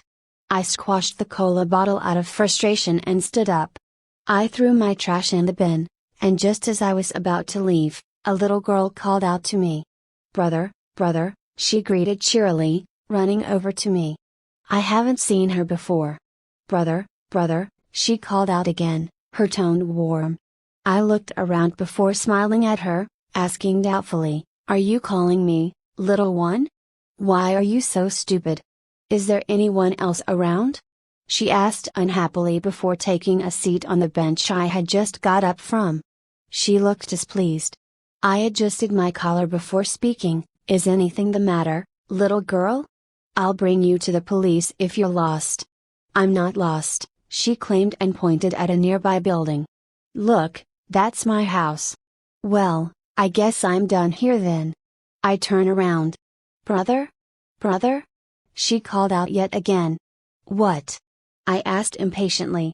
I squashed the cola bottle out of frustration and stood up. I threw my trash in the bin, and just as I was about to leave, a little girl called out to me. "Brother, brother," she greeted cheerily, running over to me. I haven't seen her before. "Brother, brother," she called out again, her tone warm. I looked around before smiling at her, asking doubtfully, "Are you calling me, little one? Why are you so stupid? Is there anyone else around?" She asked unhappily before taking a seat on the bench I had just got up from. She looked displeased. I adjusted my collar before speaking. "Is anything the matter, little girl? I'll bring you to the police if you're lost." "I'm not lost," she claimed and pointed at a nearby building. "Look, that's my house." "Well, I guess I'm done here then." I turn around. "Brother? Brother?" she called out yet again. "What?" I asked impatiently.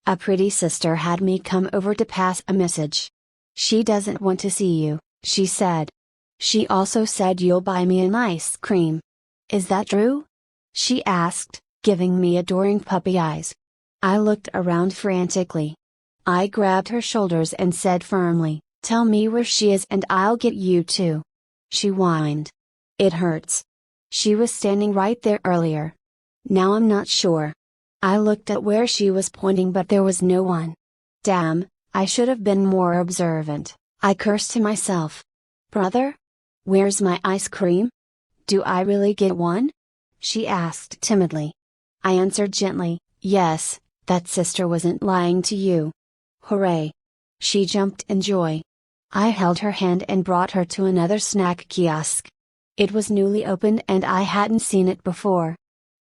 "A pretty sister had me come over to pass a message. She doesn't want to see you," she said. "She also said you'll buy me an ice cream. Is that true?" she asked, giving me adoring puppy eyes. I looked around frantically. I grabbed her shoulders and said firmly, "Tell me where she is and I'll get you too." She whined. "It hurts. She was standing right there earlier. Now I'm not sure." I looked at where she was pointing but there was no one. Damn, I should have been more observant, I cursed to myself. "Brother? Where's my ice cream? Do I really get one?" she asked timidly. I answered gently, "Yes, that sister wasn't lying to you." Hooray! She jumped in joy. I held her hand and brought her to another snack kiosk. It was newly opened and I hadn't seen it before.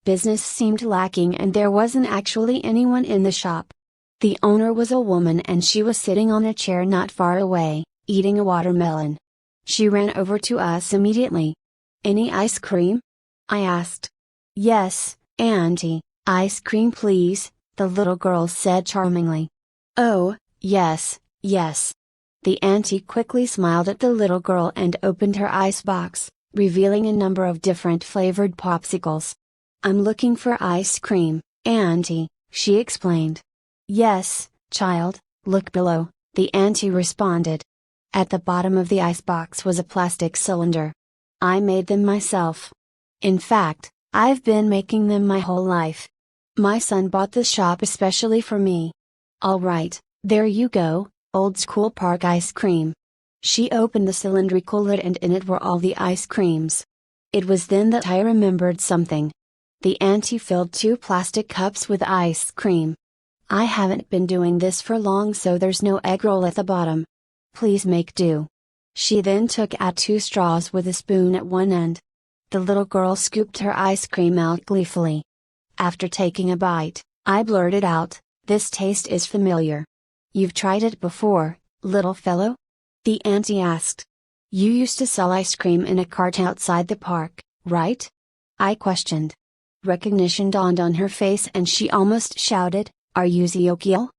Business seemed lacking and there wasn't actually anyone in the shop. The owner was a woman and she was sitting on a chair not far away, eating a watermelon. She ran over to us immediately. "Any ice cream?" I asked. "Yes, Auntie, ice cream please," the little girl said charmingly. "Oh, yes, yes." The auntie quickly smiled at the little girl and opened her ice box, revealing a number of different flavored popsicles. "I'm looking for ice cream, Auntie," she explained. "Yes, child, look below," the auntie responded. At the bottom of the icebox was a plastic cylinder. I made them myself. In fact, I've been making them my whole life. My son bought the shop especially for me. "Alright, there you go, old school park ice cream." She opened the cylindrical lid and in it were all the ice creams. It was then that I remembered something. The auntie filled 2 plastic cups with ice cream. "I haven't been doing this for long so there's no egg roll at the bottom. Please make do." She then took out 2 straws with a spoon at one end. The little girl scooped her ice cream out gleefully. After taking a bite, I blurted out, "This taste is familiar. You've tried it before, little fellow?" the auntie asked. "You used to sell ice cream in a cart outside the park, right?" I questioned. Recognition dawned on her face and she almost shouted, "Are you Ezekiel?"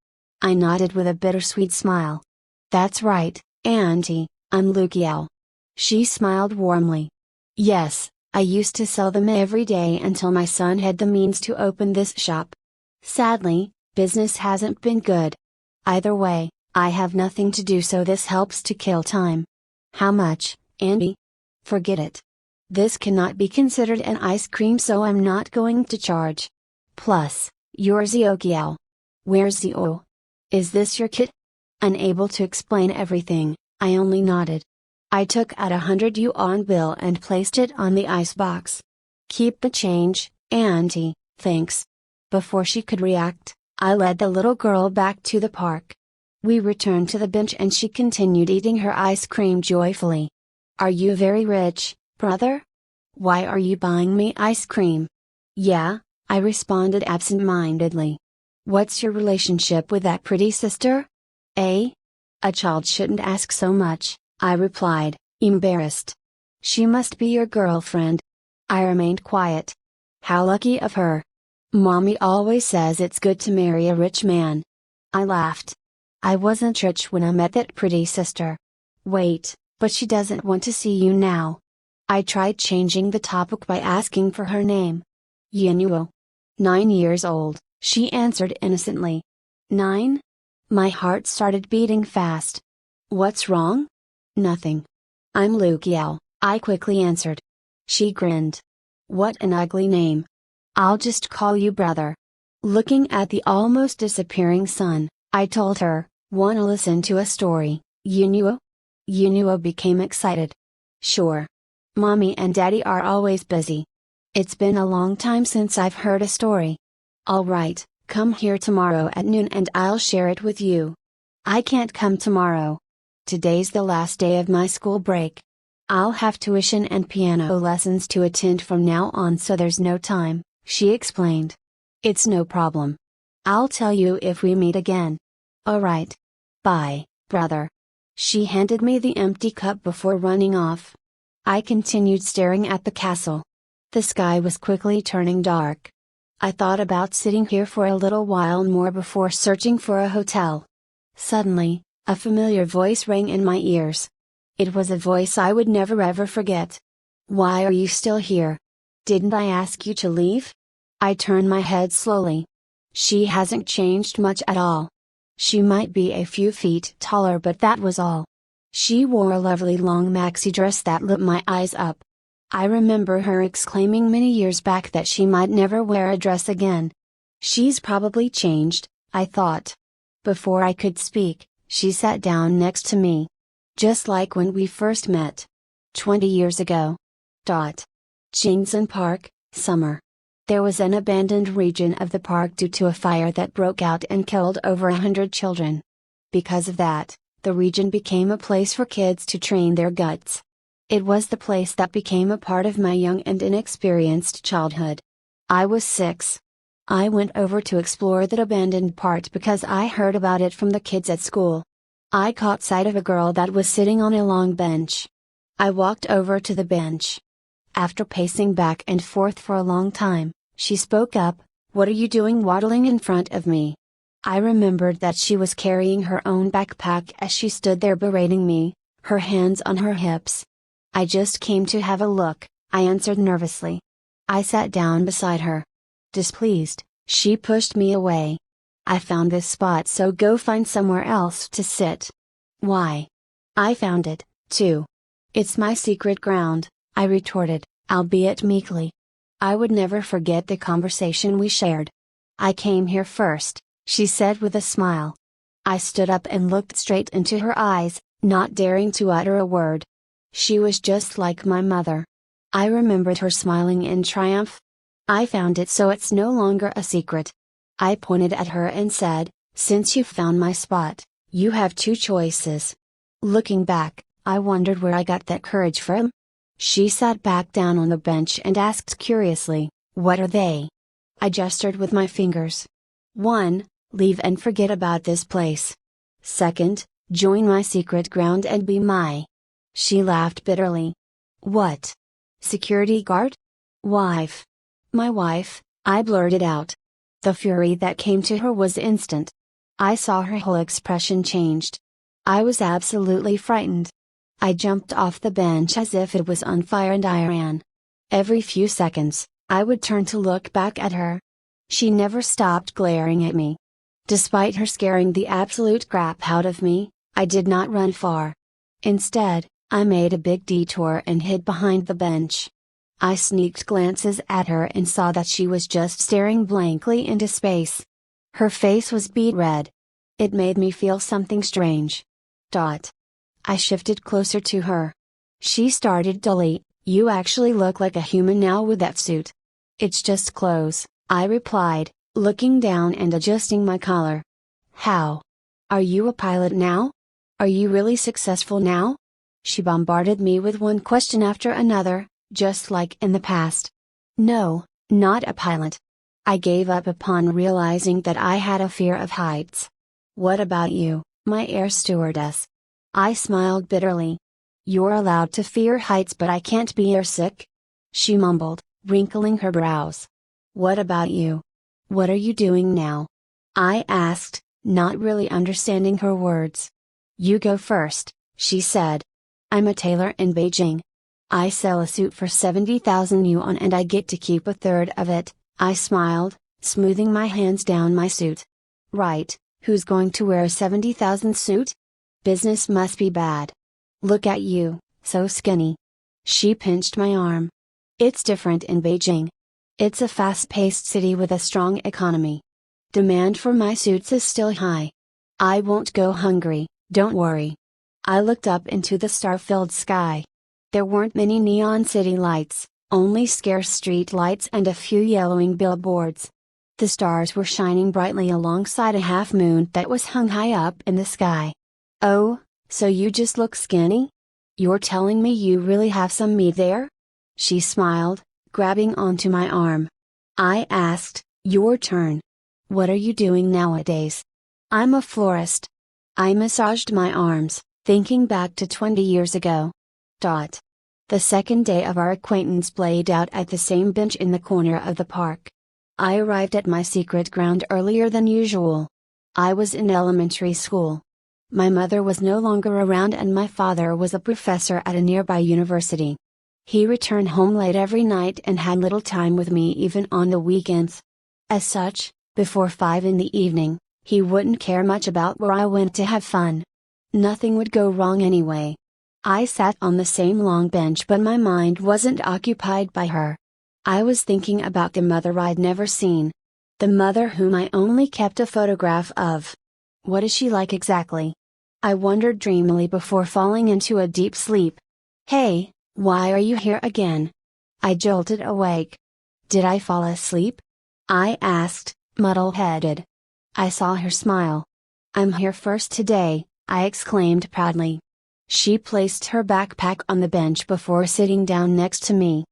I nodded with a bittersweet smile. "That's right, Auntie, I'm Lukiel." She smiled warmly. "Yes, I used to sell them every day until my son had the means to open this shop. Sadly, business hasn't been good. Either way, I have nothing to do so this helps to kill time." "How much, Auntie?" "Forget it. This cannot be considered an ice cream so I'm not going to charge. Plus, you're Ezekiel. Where's the oil? Is this your kit?" Unable to explain everything, I only nodded. I took out a 100 yuan bill and placed it on the icebox. "Keep the change, Auntie, thanks." Before she could react, I led the little girl back to the park. We returned to the bench and she continued eating her ice cream joyfully. "Are you very rich, brother? Why are you buying me ice cream?" "Yeah," I responded absent-mindedly. "What's your relationship with that pretty sister?" "Eh? A child shouldn't ask so much," I replied, embarrassed. She must be your girlfriend. I remained quiet. How lucky of her. Mommy always says it's good to marry a rich man. I laughed. I wasn't rich when I met that pretty sister. Wait, but she doesn't want to see you now. I tried changing the topic by asking for her name. Yinuo. 9 years old, she answered innocently. 9? My heart started beating fast. What's wrong? Nothing. I'm Luke Yao, I quickly answered. She grinned. What an ugly name. I'll just call you brother. Looking at the almost disappearing sun, I told her, wanna listen to a story, Yinuo? Yinuo became excited. Sure. Mommy and Daddy are always busy. It's been a long time since I've heard a story. Alright, come here tomorrow at noon and I'll share it with you. I can't come tomorrow. Today's the last day of my school break. I'll have tuition and piano lessons to attend from now on, so there's no time, she explained. It's no problem. I'll tell you if we meet again. Alright. Bye, brother. She handed me the empty cup before running off. I continued staring at the castle. The sky was quickly turning dark. I thought about sitting here for a little while more before searching for a hotel. Suddenly, a familiar voice rang in my ears. It was a voice I would never ever forget. Why are you still here? Didn't I ask you to leave? I turned my head slowly. She hasn't changed much at all. She might be a few feet taller, but that was all. She wore a lovely long maxi dress that lit my eyes up. I remember her exclaiming many years back that she might never wear a dress again. She's probably changed, I thought. Before I could speak, she sat down next to me. Just like when we first met. 20 years ago. Jingzhen Park, summer. There was an abandoned region of the park due to a fire that broke out and killed over 100 children. Because of that, the region became a place for kids to train their guts. It was the place that became a part of my young and inexperienced childhood. I was 6. I went over to explore that abandoned part because I heard about it from the kids at school. I caught sight of a girl that was sitting on a long bench. I walked over to the bench. After pacing back and forth for a long time, she spoke up, "What are you doing waddling in front of me?" I remembered that she was carrying her own backpack as she stood there berating me, her hands on her hips. "I just came to have a look," I answered nervously. I sat down beside her. Displeased, she pushed me away. "I found this spot, so go find somewhere else to sit." "Why?" "I found it, too. It's my secret ground," I retorted, albeit meekly. I would never forget the conversation we shared. "I came here first," she said with a smile. I stood up and looked straight into her eyes, not daring to utter a word. She was just like my mother. I remembered her smiling in triumph. "I found it, so it's no longer a secret." I pointed at her and said, "Since you found my spot, you have 2 choices." Looking back, I wondered where I got that courage from. She sat back down on the bench and asked curiously, "What are they?" I gestured with my fingers. 1. Leave and forget about this place. 2. Join my secret ground and be my. She laughed bitterly. "What? Security guard? Wife?" "My wife," I blurted out. The fury that came to her was instant. I saw her whole expression changed. I was absolutely frightened. I jumped off the bench as if it was on fire and I ran. Every few seconds, I would turn to look back at her. She never stopped glaring at me. Despite her scaring the absolute crap out of me, I did not run far. Instead, I made a big detour and hid behind the bench. I sneaked glances at her and saw that she was just staring blankly into space. Her face was beet red. It made me feel something strange. I shifted closer to her. She started dully, "You actually look like a human now with that suit." "It's just clothes," I replied, looking down and adjusting my collar. "How? Are you a pilot now? Are you really successful now?" She bombarded me with one question after another, just like in the past. "No, not a pilot." I gave up upon realizing that I had a fear of heights. "What about you, my air stewardess?" I smiled bitterly. You're allowed to fear heights, but I can't be airsick," she mumbled, wrinkling her brows. "What about you? What are you doing now?" I asked, not really understanding her words. "You go first," she said. "I'm a tailor in Beijing. I sell a suit for 70,000 yuan and I get to keep a third of it," I smiled, smoothing my hands down my suit. "Right, who's going to wear a 70,000 suit? Business must be bad. Look at you, so skinny." She pinched my arm. "It's different in Beijing. It's a fast-paced city with a strong economy. Demand for my suits is still high. I won't go hungry, don't worry." I looked up into the star-filled sky. There weren't many neon city lights, only scarce street lights and a few yellowing billboards. The stars were shining brightly alongside a half-moon that was hung high up in the sky. "Oh, so you just look skinny? You're telling me you really have some meat there?" She smiled, grabbing onto my arm. I asked, "Your turn. What are you doing nowadays?" "I'm a florist." I massaged my arms, thinking back to 20 years ago. The second day of our acquaintance played out at the same bench in the corner of the park. I arrived at my secret ground earlier than usual. I was in elementary school. My mother was no longer around and my father was a professor at a nearby university. He returned home late every night and had little time with me even on the weekends. As such, before 5 in the evening, he wouldn't care much about where I went to have fun. Nothing would go wrong anyway. I sat on the same long bench but my mind wasn't occupied by her. I was thinking about the mother I'd never seen. The mother whom I only kept a photograph of. What is she like exactly? I wondered dreamily before falling into a deep sleep. "Hey, why are you here again?" I jolted awake. "Did I fall asleep?" I asked, muddle-headed. I saw her smile. "I'm here first today," I exclaimed proudly. She placed her backpack on the bench before sitting down next to me.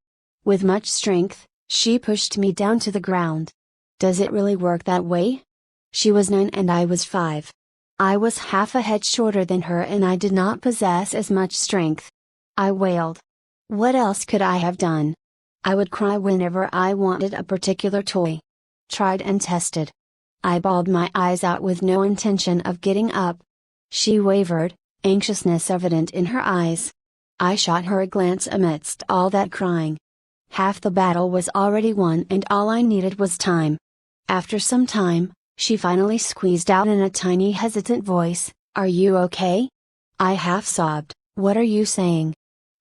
With much strength, she pushed me down to the ground. "Does it really work that way?" She was 9 and I was 5. I was half a head shorter than her and I did not possess as much strength. I wailed. What else could I have done? I would cry whenever I wanted a particular toy. Tried and tested. I bawled my eyes out with no intention of getting up. She wavered, anxiousness evident in her eyes. I shot her a glance amidst all that crying. Half the battle was already won and all I needed was time. After some time, she finally squeezed out in a tiny hesitant voice, "Are you okay?" I half sobbed, "What are you saying?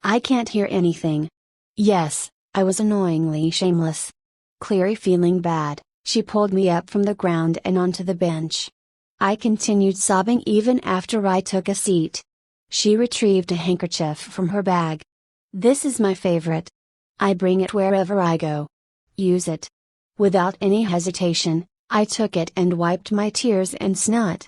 I can't hear anything." Yes, I was annoyingly shameless. Clearly feeling bad, she pulled me up from the ground and onto the bench. I continued sobbing even after I took a seat. She retrieved a handkerchief from her bag. "This is my favorite. I bring it wherever I go. Use it." Without any hesitation, I took it and wiped my tears and snot.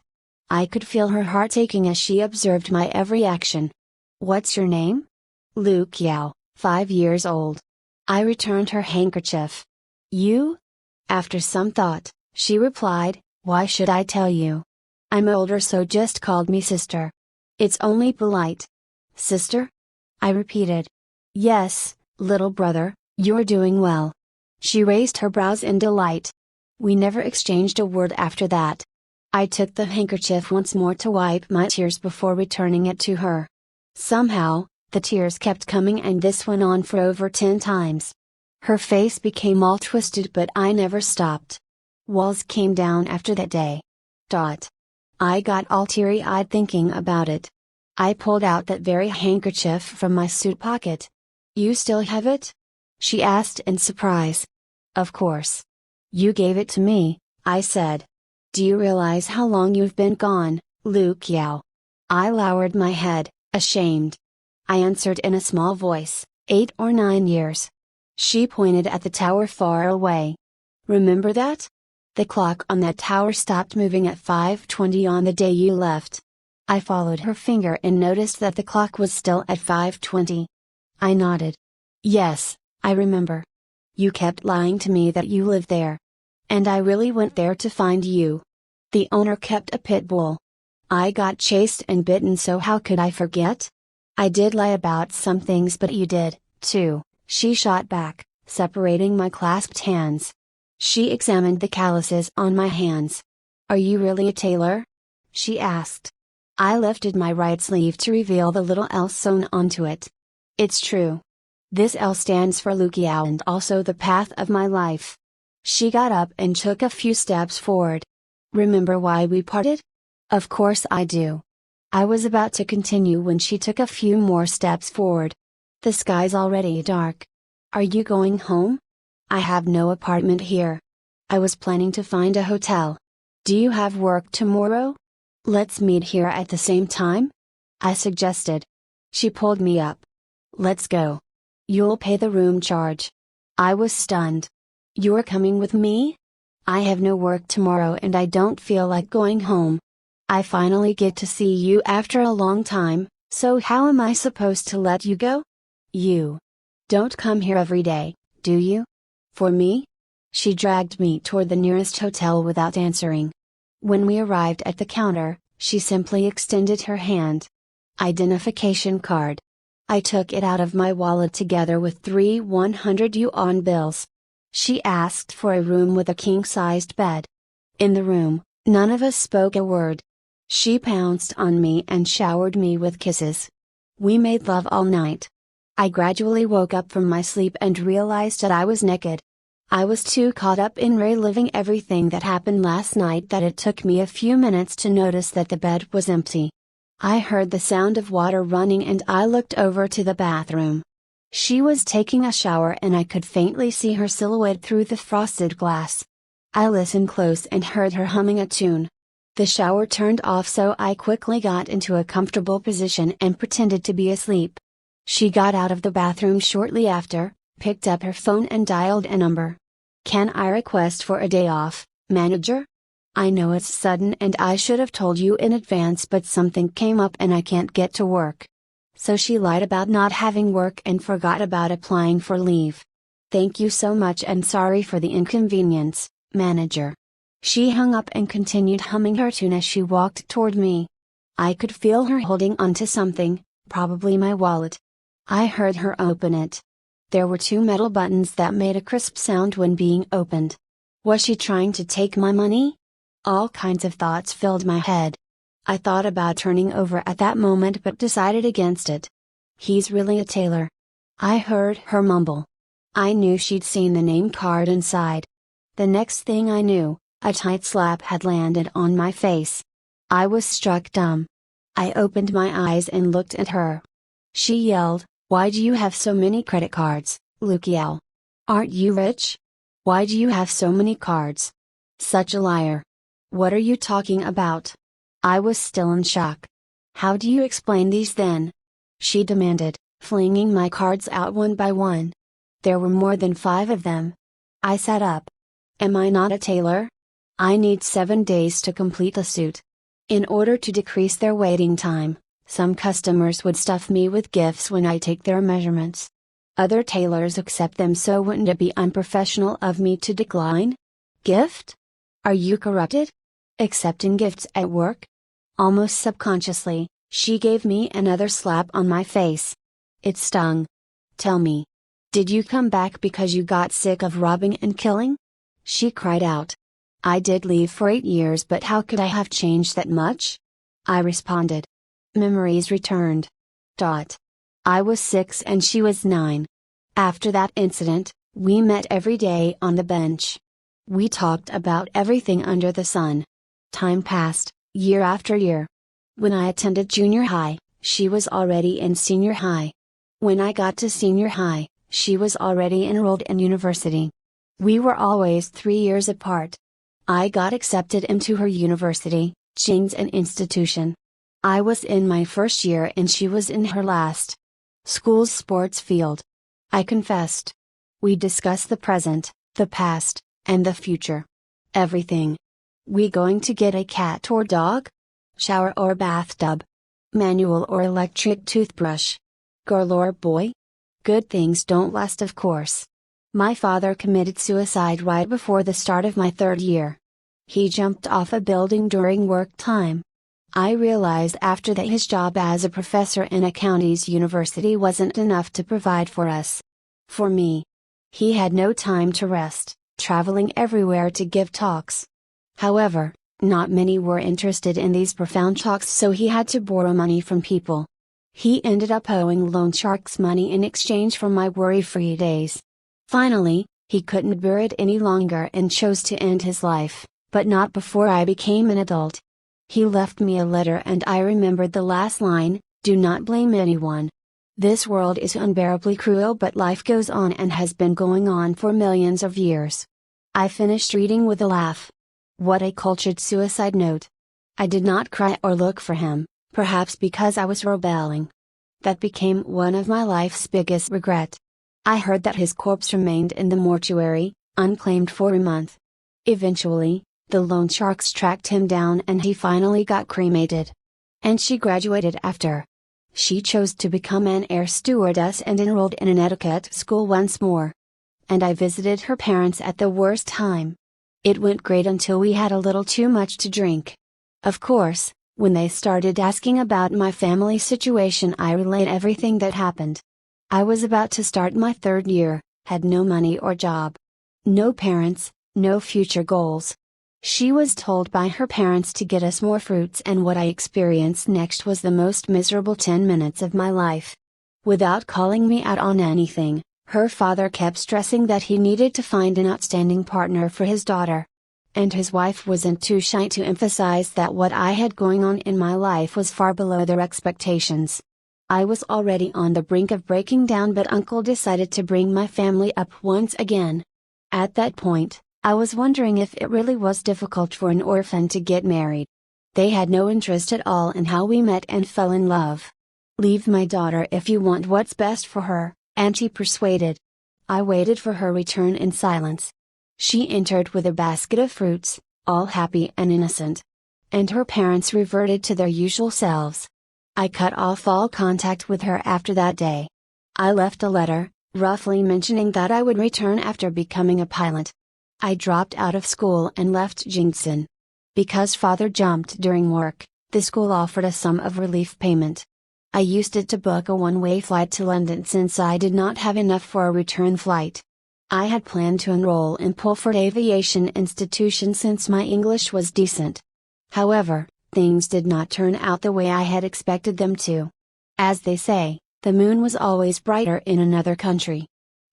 I could feel her heart aching as she observed my every action. "What's your name?" "Luke Yao, 5 years old." I returned her handkerchief. "You?" After some thought, she replied, "Why should I tell you? I'm older, so just called me sister. It's only polite." "Sister?" I repeated. "Yes, little brother, you're doing well." She raised her brows in delight. We never exchanged a word after that. I took the handkerchief once more to wipe my tears before returning it to her. Somehow, the tears kept coming and this went on for over 10 times. Her face became all twisted but I never stopped. Walls came down after that day. I got all teary-eyed thinking about it. I pulled out that very handkerchief from my suit pocket. "You still have it?" she asked in surprise. "Of course. You gave it to me," I said. "Do you realize how long you've been gone, Luke Yao?" I lowered my head, ashamed. I answered in a small voice, 8 or 9 years. She pointed at the tower far away. "Remember that? The clock on that tower stopped moving at 5:20 on the day you left." I followed her finger and noticed that the clock was still at 5:20. I nodded. "Yes, I remember. You kept lying to me that you lived there. And I really went there to find you. The owner kept a pit bull. I got chased and bitten, so how could I forget?" I did lie about some things, but you did, too, she shot back, separating my clasped hands. She examined the calluses on my hands. Are you really a tailor? She asked. I lifted my right sleeve to reveal the little L sewn onto it. It's true. This L stands for Lukiao and also the path of my life. She got up and took a few steps forward. Remember why we parted? Of course I do. I was about to continue when she took a few more steps forward. The sky's already dark. Are you going home? I have no apartment here. I was planning to find a hotel. Do you have work tomorrow? Let's meet here at the same time? I suggested. She pulled me up. Let's go. You'll pay the room charge. I was stunned. You're coming with me? I have no work tomorrow and I don't feel like going home. I finally get to see you after a long time, so how am I supposed to let you go? You don't come here every day, do you? For me? She dragged me toward the nearest hotel without answering. When we arrived at the counter, she simply extended her hand. Identification card. I took it out of my wallet together with 3 100 yuan bills. She asked for a room with a king-sized bed. In the room, none of us spoke a word. She pounced on me and showered me with kisses. We made love all night. I gradually woke up from my sleep and realized that I was naked. I was too caught up in reliving everything that happened last night that it took me a few minutes to notice that the bed was empty. I heard the sound of water running and I looked over to the bathroom. She was taking a shower and I could faintly see her silhouette through the frosted glass. I listened close and heard her humming a tune. The shower turned off, so I quickly got into a comfortable position and pretended to be asleep. She got out of the bathroom shortly after, picked up her phone and dialed a number. Can I request for a day off, manager? I know it's sudden and I should have told you in advance, but something came up and I can't get to work. So she lied about not having work and forgot about applying for leave. Thank you so much and sorry for the inconvenience, manager. She hung up and continued humming her tune as she walked toward me. I could feel her holding onto something, probably my wallet. I heard her open it. There were 2 metal buttons that made a crisp sound when being opened. Was she trying to take my money? All kinds of thoughts filled my head. I thought about turning over at that moment but decided against it. He's really a tailor. I heard her mumble. I knew she'd seen the name card inside. The next thing I knew, a tight slap had landed on my face. I was struck dumb. I opened my eyes and looked at her. She yelled, "Why do you have so many credit cards, Lukiao? Aren't you rich? Why do you have so many cards? Such a liar. What are you talking about?" I was still in shock. "How do you explain these then?" she demanded, flinging my cards out one by one. There were more than 5 of them. I sat up. Am I not a tailor? I need 7 days to complete a suit. In order to decrease their waiting time, some customers would stuff me with gifts when I take their measurements. Other tailors accept them, so wouldn't it be unprofessional of me to decline? Gift? Are you corrupted? Accepting gifts at work? Almost subconsciously, she gave me another slap on my face. It stung. Tell me. Did you come back because you got sick of robbing and killing? She cried out. I did leave for 8 years, but how could I have changed that much? I responded. Memories returned. I was 6 and she was 9. After that incident, we met every day on the bench. We talked about everything under the sun. Time passed, year after year. When I attended junior high, she was already in senior high. When I got to senior high, she was already enrolled in university. We were always 3 years apart. I got accepted into her university, Jing's an institution. I was in my first year and she was in her last. School's sports field. I confessed. We discussed the present, the past, and the future. Everything. We going to get a cat or dog? Shower or bathtub? Manual or electric toothbrush? Girl or boy? Good things don't last, of course. My father committed suicide right before the start of my 3rd year. He jumped off a building during work time. I realized after that his job as a professor in a county's university wasn't enough to provide for us. For me, he had no time to rest, traveling everywhere to give talks. However, not many were interested in these profound talks, so he had to borrow money from people. He ended up owing loan sharks money in exchange for my worry-free days. Finally, he couldn't bear it any longer and chose to end his life, but not before I became an adult. He left me a letter and I remembered the last line, "Do not blame anyone. This world is unbearably cruel, but life goes on and has been going on for millions of years." I finished reading with a laugh. What a cultured suicide note. I did not cry or look for him, perhaps because I was rebelling. That became one of my life's biggest regret. I heard that his corpse remained in the mortuary, unclaimed for a month. Eventually, the loan sharks tracked him down and he finally got cremated. And she graduated after. She chose to become an air stewardess and enrolled in an etiquette school once more. And I visited her parents at the worst time. It went great until we had a little too much to drink. Of course, when they started asking about my family situation, I relayed everything that happened. I was about to start my 3rd year, had no money or job. No parents, no future goals. She was told by her parents to get us more fruits, and what I experienced next was the most miserable 10 minutes of my life. Without calling me out on anything, her father kept stressing that he needed to find an outstanding partner for his daughter. And his wife wasn't too shy to emphasize that what I had going on in my life was far below their expectations. I was already on the brink of breaking down, but Uncle decided to bring my family up once again. At that point, I was wondering if it really was difficult for an orphan to get married. They had no interest at all in how we met and fell in love. "Leave my daughter if you want what's best for her," Auntie persuaded. I waited for her return in silence. She entered with a basket of fruits, all happy and innocent. And her parents reverted to their usual selves. I cut off all contact with her after that day. I left a letter, roughly mentioning that I would return after becoming a pilot. I dropped out of school and left Jingson. Because father jumped during work, the school offered a sum of relief payment. I used it to book a one-way flight to London since I did not have enough for a return flight. I had planned to enroll in Pulford Aviation Institution since my English was decent. However, things did not turn out the way I had expected them to. As they say, the moon was always brighter in another country.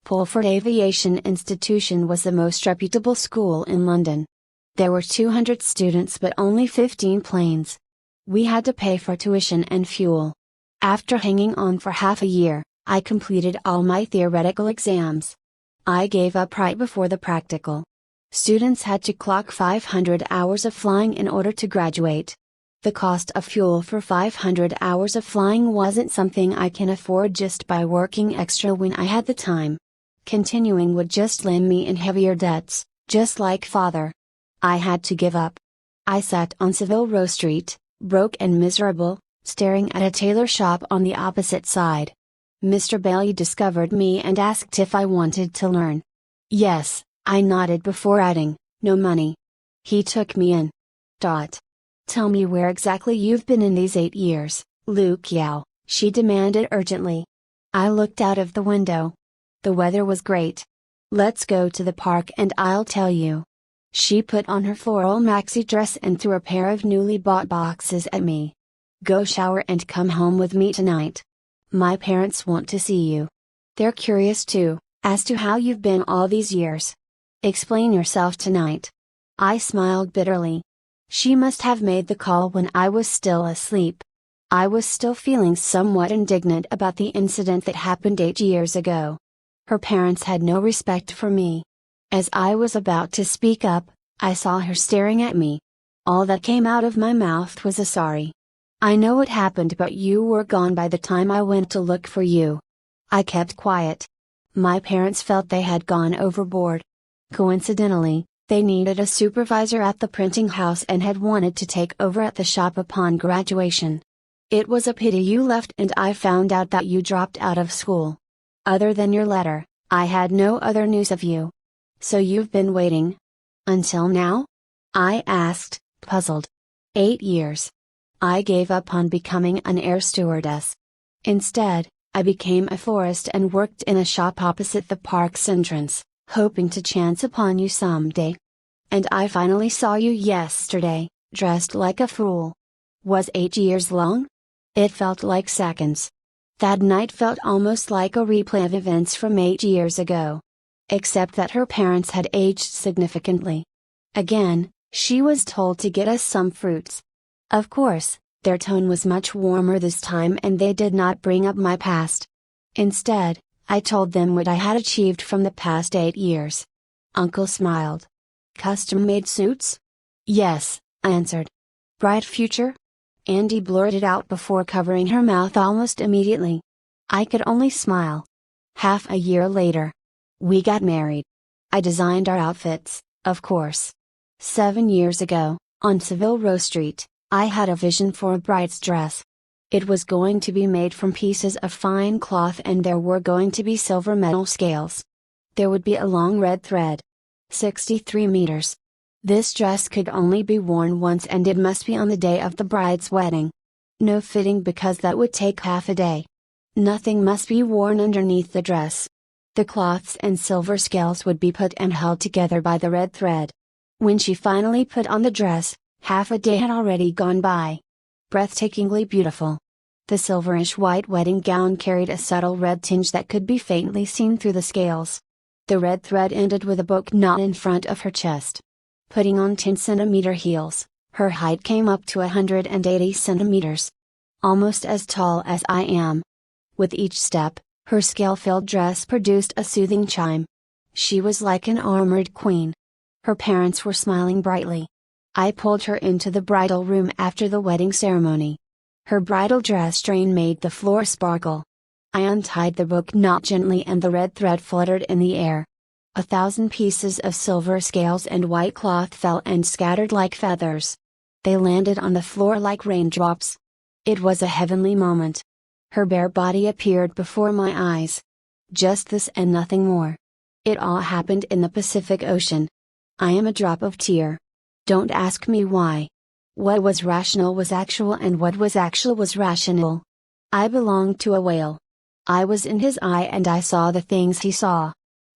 Pulford Aviation Institution was the most reputable school in London. There were 200 students but only 15 planes. We had to pay for tuition and fuel. After hanging on for half a year, I completed all my theoretical exams. I gave up right before the practical. Students had to clock 500 hours of flying in order to graduate. The cost of fuel for 500 hours of flying wasn't something I can afford just by working extra when I had the time. Continuing would just land me in heavier debts, just like father. I had to give up. I sat on Savile Row Street, broke and miserable, staring at a tailor shop on the opposite side. Mr. Bailey discovered me and asked if I wanted to learn. Yes, I nodded before adding, "No money." He took me in. "Tell me where exactly you've been in these 8 years, Luke Yao," she demanded urgently. I looked out of the window. The weather was great. "Let's go to the park and I'll tell you." She put on her floral maxi dress and threw a pair of newly bought boxes at me. "Go shower and come home with me tonight. My parents want to see you. They're curious too, as to how you've been all these years. Explain yourself tonight." I smiled bitterly. She must have made the call when I was still asleep. I was still feeling somewhat indignant about the incident that happened 8 years ago. Her parents had no respect for me. As I was about to speak up, I saw her staring at me. All that came out of my mouth was a sorry. "I know what happened, but you were gone by the time I went to look for you." I kept quiet. My parents felt they had gone overboard. Coincidentally, they needed a supervisor at the printing house and had wanted to take over at the shop upon graduation. "It was a pity you left and I found out that you dropped out of school. Other than your letter, I had no other news of you. So you've been waiting? Until now?" I asked, puzzled. 8 years. I gave up on becoming an air stewardess. Instead, I became a florist and worked in a shop opposite the park's entrance, hoping to chance upon you someday. And I finally saw you yesterday, dressed like a fool. Was 8 years long? It felt like seconds. That night felt almost like a replay of events from 8 years ago. Except that her parents had aged significantly. Again, she was told to get us some fruits. Of course, their tone was much warmer this time and they did not bring up my past. Instead, I told them what I had achieved from the past 8 years. Uncle smiled. Custom-made suits? Yes, I answered. Bright future? Andy blurted out before covering her mouth almost immediately. I could only smile. Half a year later. We got married. I designed our outfits, of course. 7 years ago, on Savile Row Street, I had a vision for a bride's dress. It was going to be made from pieces of fine cloth and there were going to be silver metal scales. There would be a long red thread. 63 meters. This dress could only be worn once and it must be on the day of the bride's wedding. No fitting because that would take half a day. Nothing must be worn underneath the dress. The cloths and silver scales would be put and held together by the red thread. When she finally put on the dress, half a day had already gone by. Breathtakingly beautiful. The silverish white wedding gown carried a subtle red tinge that could be faintly seen through the scales. The red thread ended with a book knot in front of her chest. Putting on 10-centimeter heels, her height came up to 180 centimeters. Almost as tall as I am. With each step, her scale-filled dress produced a soothing chime. She was like an armored queen. Her parents were smiling brightly. I pulled her into the bridal room after the wedding ceremony. Her bridal dress train made the floor sparkle. I untied the book knot gently and the red thread fluttered in the air. 1,000 pieces of silver scales and white cloth fell and scattered like feathers. They landed on the floor like raindrops. It was a heavenly moment. Her bare body appeared before my eyes. Just this and nothing more. It all happened in the Pacific Ocean. I am a drop of tear. Don't ask me why. What was rational was actual and what was actual was rational. I belonged to a whale. I was in his eye and I saw the things he saw.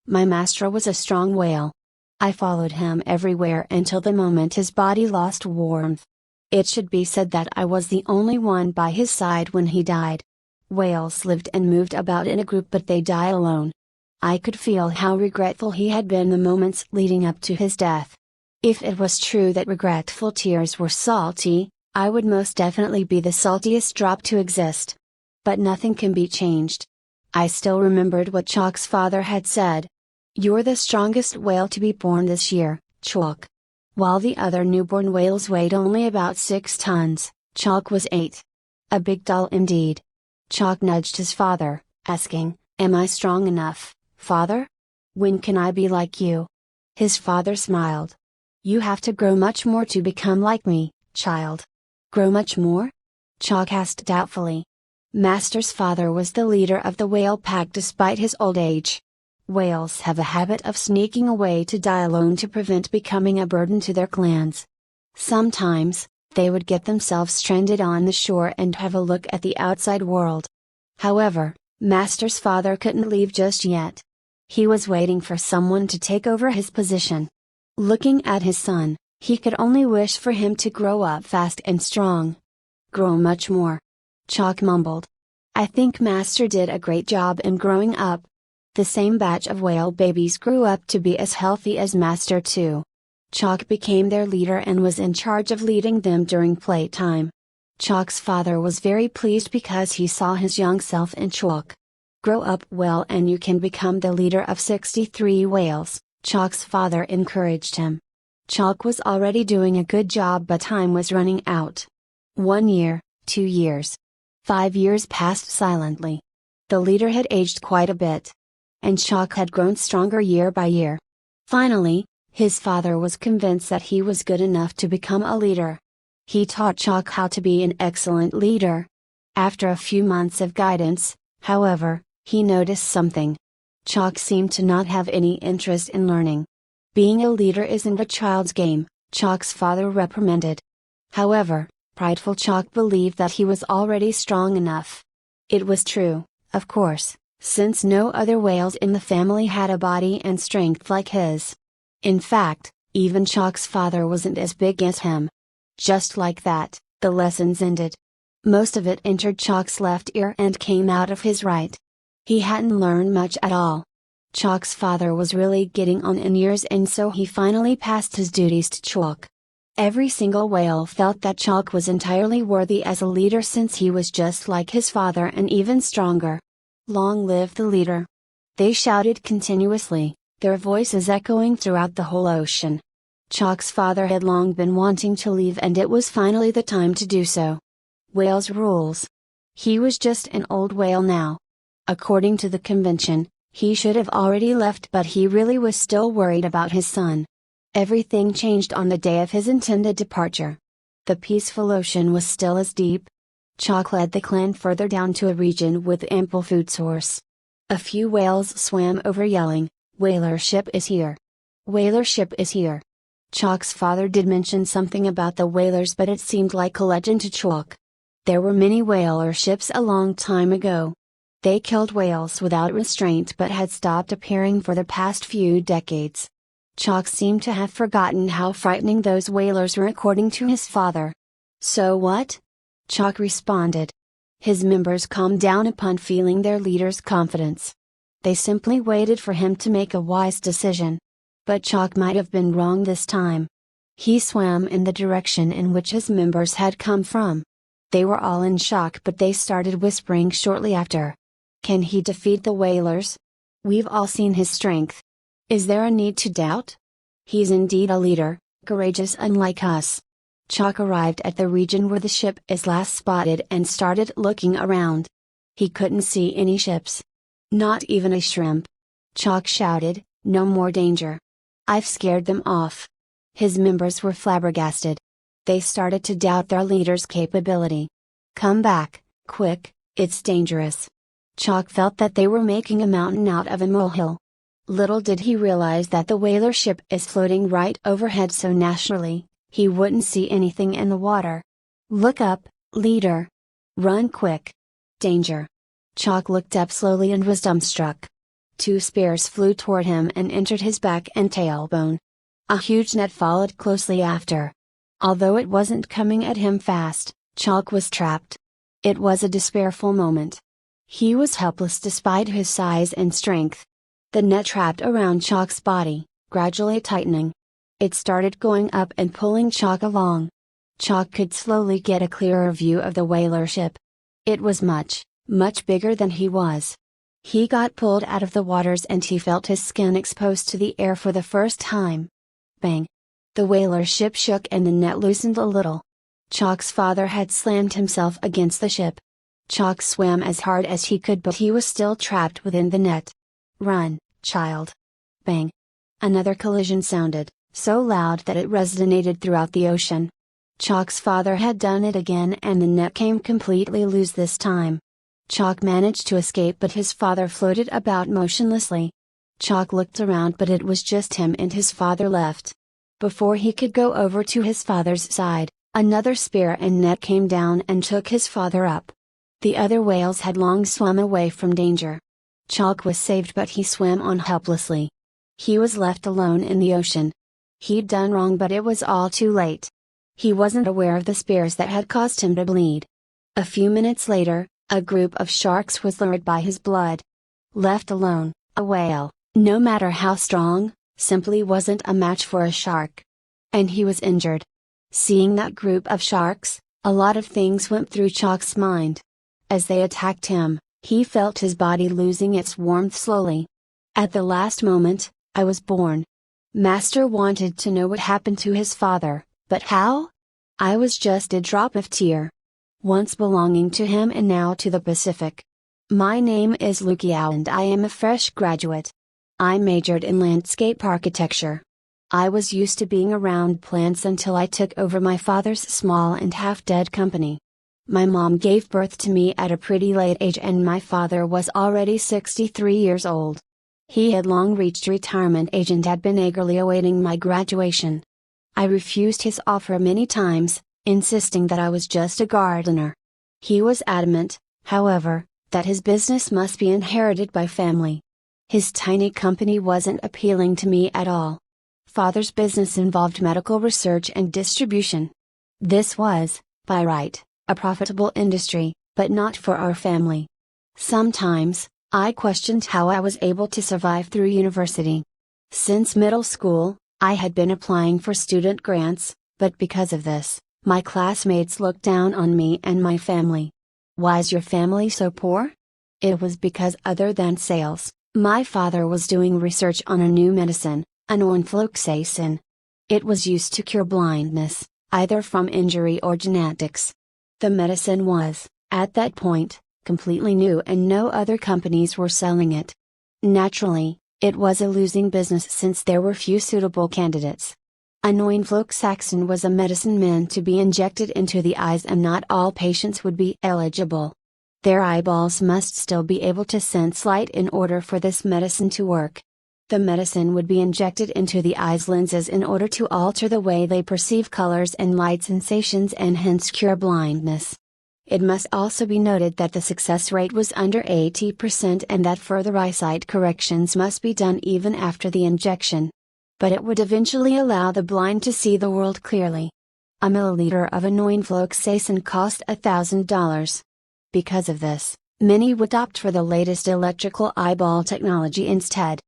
My master was a strong whale. I followed him everywhere until the moment his body lost warmth. It should be said that I was the only one by his side when he died. Whales lived and moved about in a group but they die alone. I could feel how regretful he had been the moments leading up to his death. If it was true that regretful tears were salty, I would most definitely be the saltiest drop to exist. But nothing can be changed. I still remembered what Chalk's father had said. You're the strongest whale to be born this year, Chalk. While the other newborn whales weighed only about 6 tons, Chalk was 8. A big doll indeed. Chalk nudged his father, asking, "Am I strong enough, father? When can I be like you?" His father smiled. "You have to grow much more to become like me, child." "Grow much more?" Chalk asked doubtfully. Master's father was the leader of the whale pack despite his old age. Whales have a habit of sneaking away to die alone to prevent becoming a burden to their clans. Sometimes, they would get themselves stranded on the shore and have a look at the outside world. However, Master's father couldn't leave just yet. He was waiting for someone to take over his position. Looking at his son, he could only wish for him to grow up fast and strong. "Grow much more." Chalk mumbled. "I think Master did a great job in growing up." The same batch of whale babies grew up to be as healthy as Master too. Chalk became their leader and was in charge of leading them during playtime. Chalk's father was very pleased because he saw his young self in Chalk. "Grow up well and you can become the leader of 63 whales," Chalk's father encouraged him. Chalk was already doing a good job but time was running out. 1 year, 2 years. 5 years passed silently. The leader had aged quite a bit. And Chalk had grown stronger year by year. Finally, his father was convinced that he was good enough to become a leader. He taught Chalk how to be an excellent leader. After a few months of guidance, however, he noticed something. Chalk seemed to not have any interest in learning. "Being a leader isn't a child's game," Chalk's father reprimanded. However, Prideful Chalk believed that he was already strong enough. It was true, of course, since no other whales in the family had a body and strength like his. In fact, even Chalk's father wasn't as big as him. Just like that, the lessons ended. Most of it entered Chalk's left ear and came out of his right. He hadn't learned much at all. Chalk's father was really getting on in years, and so he finally passed his duties to Chalk. Every single whale felt that Chalk was entirely worthy as a leader, since he was just like his father and even stronger. Long live the leader! They shouted continuously, their voices echoing throughout the whole ocean. Chalk's father had long been wanting to leave, and it was finally the time to do so. Whales rules. He was just an old whale now. According to the convention, he should have already left, but he really was still worried about his son. Everything changed on the day of his intended departure. The peaceful ocean was still as deep. Chalk led the clan further down to a region with ample food source. A few whales swam over, yelling, "Whaler ship is here! Whaler ship is here!" Chalk's father did mention something about the whalers, but it seemed like a legend to Chalk. There were many whaler ships a long time ago. They killed whales without restraint but had stopped appearing for the past few decades. Chalk seemed to have forgotten how frightening those whalers were, according to his father. "So what?" Chalk responded. His members calmed down upon feeling their leader's confidence. They simply waited for him to make a wise decision. But Chalk might have been wrong this time. He swam in the direction in which his members had come from. They were all in shock, but they started whispering shortly after. "Can he defeat the whalers? We've all seen his strength. Is there a need to doubt? He's indeed a leader, courageous unlike us." Chalk arrived at the region where the ship is last spotted and started looking around. He couldn't see any ships. Not even a shrimp. Chalk shouted, "No more danger. I've scared them off." His members were flabbergasted. They started to doubt their leader's capability. "Come back, quick, it's dangerous." Chalk felt that they were making a mountain out of a molehill. Little did he realize that the whaler ship is floating right overhead, so naturally, he wouldn't see anything in the water. "Look up, leader! Run quick! Danger!" Chalk looked up slowly and was dumbstruck. Two spears flew toward him and entered his back and tailbone. A huge net followed closely after. Although it wasn't coming at him fast, Chalk was trapped. It was a despairful moment. He was helpless despite his size and strength. The net trapped around Chalk's body, gradually tightening. It started going up and pulling Chalk along. Chalk could slowly get a clearer view of the whaler ship. It was much, much bigger than he was. He got pulled out of the waters and he felt his skin exposed to the air for the first time. Bang! The whaler ship shook and the net loosened a little. Chalk's father had slammed himself against the ship. Chalk swam as hard as he could, but he was still trapped within the net. "Run, child!" Bang! Another collision sounded, so loud that it resonated throughout the ocean. Chalk's father had done it again, and the net came completely loose this time. Chalk managed to escape, but his father floated about motionlessly. Chalk looked around, but it was just him and his father left. Before he could go over to his father's side, another spear and net came down and took his father up. The other whales had long swum away from danger. Chalk was saved, but he swam on helplessly. He was left alone in the ocean. He'd done wrong, but it was all too late. He wasn't aware of the spears that had caused him to bleed. A few minutes later, a group of sharks was lured by his blood. Left alone, a whale, no matter how strong, simply wasn't a match for a shark. And he was injured. Seeing that group of sharks, a lot of things went through Chalk's mind. As they attacked him, he felt his body losing its warmth slowly. At the last moment, I was born. Master wanted to know what happened to his father, but how? I was just a drop of tear. Once belonging to him and now to the Pacific. My name is Lukiao and I am a fresh graduate. I majored in landscape architecture. I was used to being around plants until I took over my father's small and half-dead company. My mom gave birth to me at a pretty late age and my father was already 63 years old. He had long reached retirement age and had been eagerly awaiting my graduation. I refused his offer many times, insisting that I was just a gardener. He was adamant, however, that his business must be inherited by family. His tiny company wasn't appealing to me at all. Father's business involved medical research and distribution. This was, by right, a profitable industry, but not for our family. Sometimes, I questioned how I was able to survive through university. Since middle school, I had been applying for student grants, but because of this, my classmates looked down on me and my family. Why's your family so poor? It was because other than sales, my father was doing research on a new medicine, aloud. It was used to cure blindness, either from injury or genetics. The medicine was, at that point, completely new and no other companies were selling it. Naturally, it was a losing business since there were few suitable candidates. Aloud was a medicine meant to be injected into the eyes and not all patients would be eligible. Their eyeballs must still be able to sense light in order for this medicine to work. The medicine would be injected into the eye's lenses in order to alter the way they perceive colors and light sensations and hence cure blindness. It must also be noted that the success rate was under 80% and that further eyesight corrections must be done even after the injection. But it would eventually allow the blind to see the world clearly. A milliliter of aloud cost $1,000. Because of this, many would opt for the latest electrical eyeball technology instead.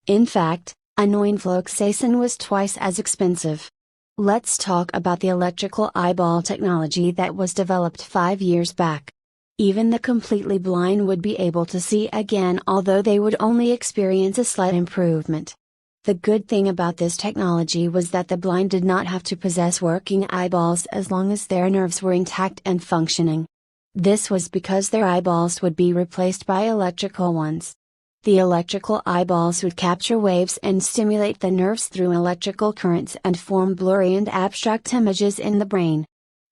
In fact, aloud was twice as expensive. Let's talk about the electrical eyeball technology that was developed 5 years back. Even the completely blind would be able to see again, although they would only experience a slight improvement. The good thing about this technology was that the blind did not have to possess working eyeballs as long as their nerves were intact and functioning. This was because their eyeballs would be replaced by electrical ones. The electrical eyeballs would capture waves and stimulate the nerves through electrical currents and form blurry and abstract images in the brain.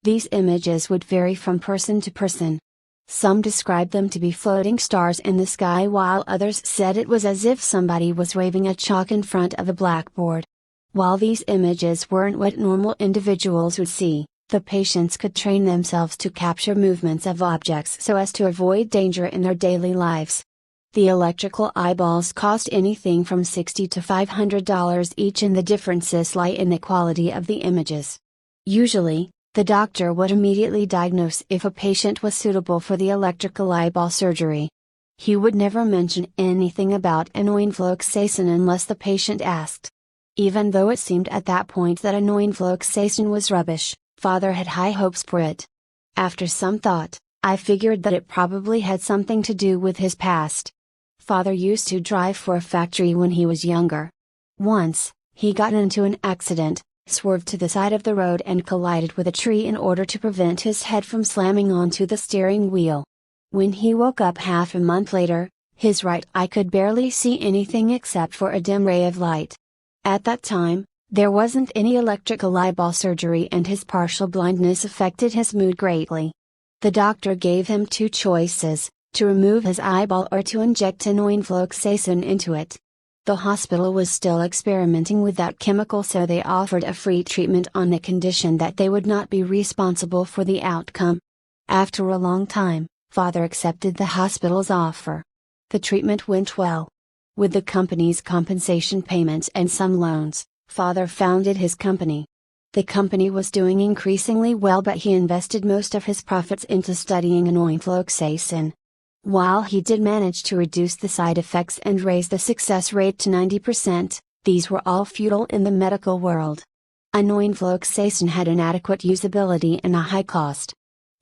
These images would vary from person to person. Some described them to be floating stars in the sky while others said it was as if somebody was waving a chalk in front of a blackboard. While these images weren't what normal individuals would see, the patients could train themselves to capture movements of objects so as to avoid danger in their daily lives. The electrical eyeballs cost anything from $60 to $500 each, and the differences lie in the quality of the images. Usually, the doctor would immediately diagnose if a patient was suitable for the electrical eyeball surgery. He would never mention anything about aloud unless the patient asked. Even though it seemed at that point that aloud was rubbish, Father had high hopes for it. After some thought, I figured that it probably had something to do with his past. Father used to drive for a factory when he was younger. Once, he got into an accident, swerved to the side of the road and collided with a tree in order to prevent his head from slamming onto the steering wheel. When he woke up half a month later, his right eye could barely see anything except for a dim ray of light. At that time, there wasn't any electrical eyeball surgery and his partial blindness affected his mood greatly. The doctor gave him two choices: to remove his eyeball or to inject aloud into it. The hospital was still experimenting with that chemical, so they offered a free treatment on the condition that they would not be responsible for the outcome. After a long time, Father accepted the hospital's offer. The treatment went well. With the company's compensation payments and some loans, Father founded his company. The company was doing increasingly well, but he invested most of his profits into studying aloud. While he did manage to reduce the side effects and raise the success rate to 90%, these were all futile in the medical world. Aloud had inadequate usability and a high cost.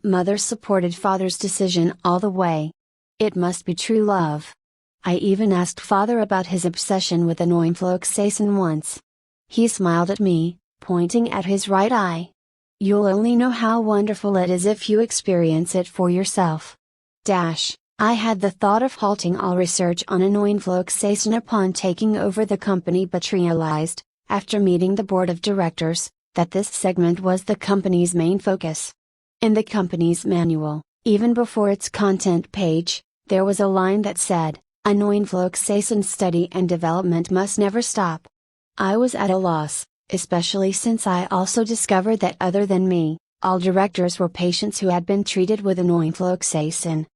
Mother supported Father's decision all the way. It must be true love. I even asked Father about his obsession with aloud once. He smiled at me, pointing at his right eye. "You'll only know how wonderful it is if you experience it for yourself." I had the thought of halting all research on aloud upon taking over the company, but realized, after meeting the board of directors, that this segment was the company's main focus. In the company's manual, even before its content page, there was a line that said, "Aloud study and development must never stop." I was at a loss, especially since I also discovered that other than me, All directors were patients who had been treated with enoinfloxacin.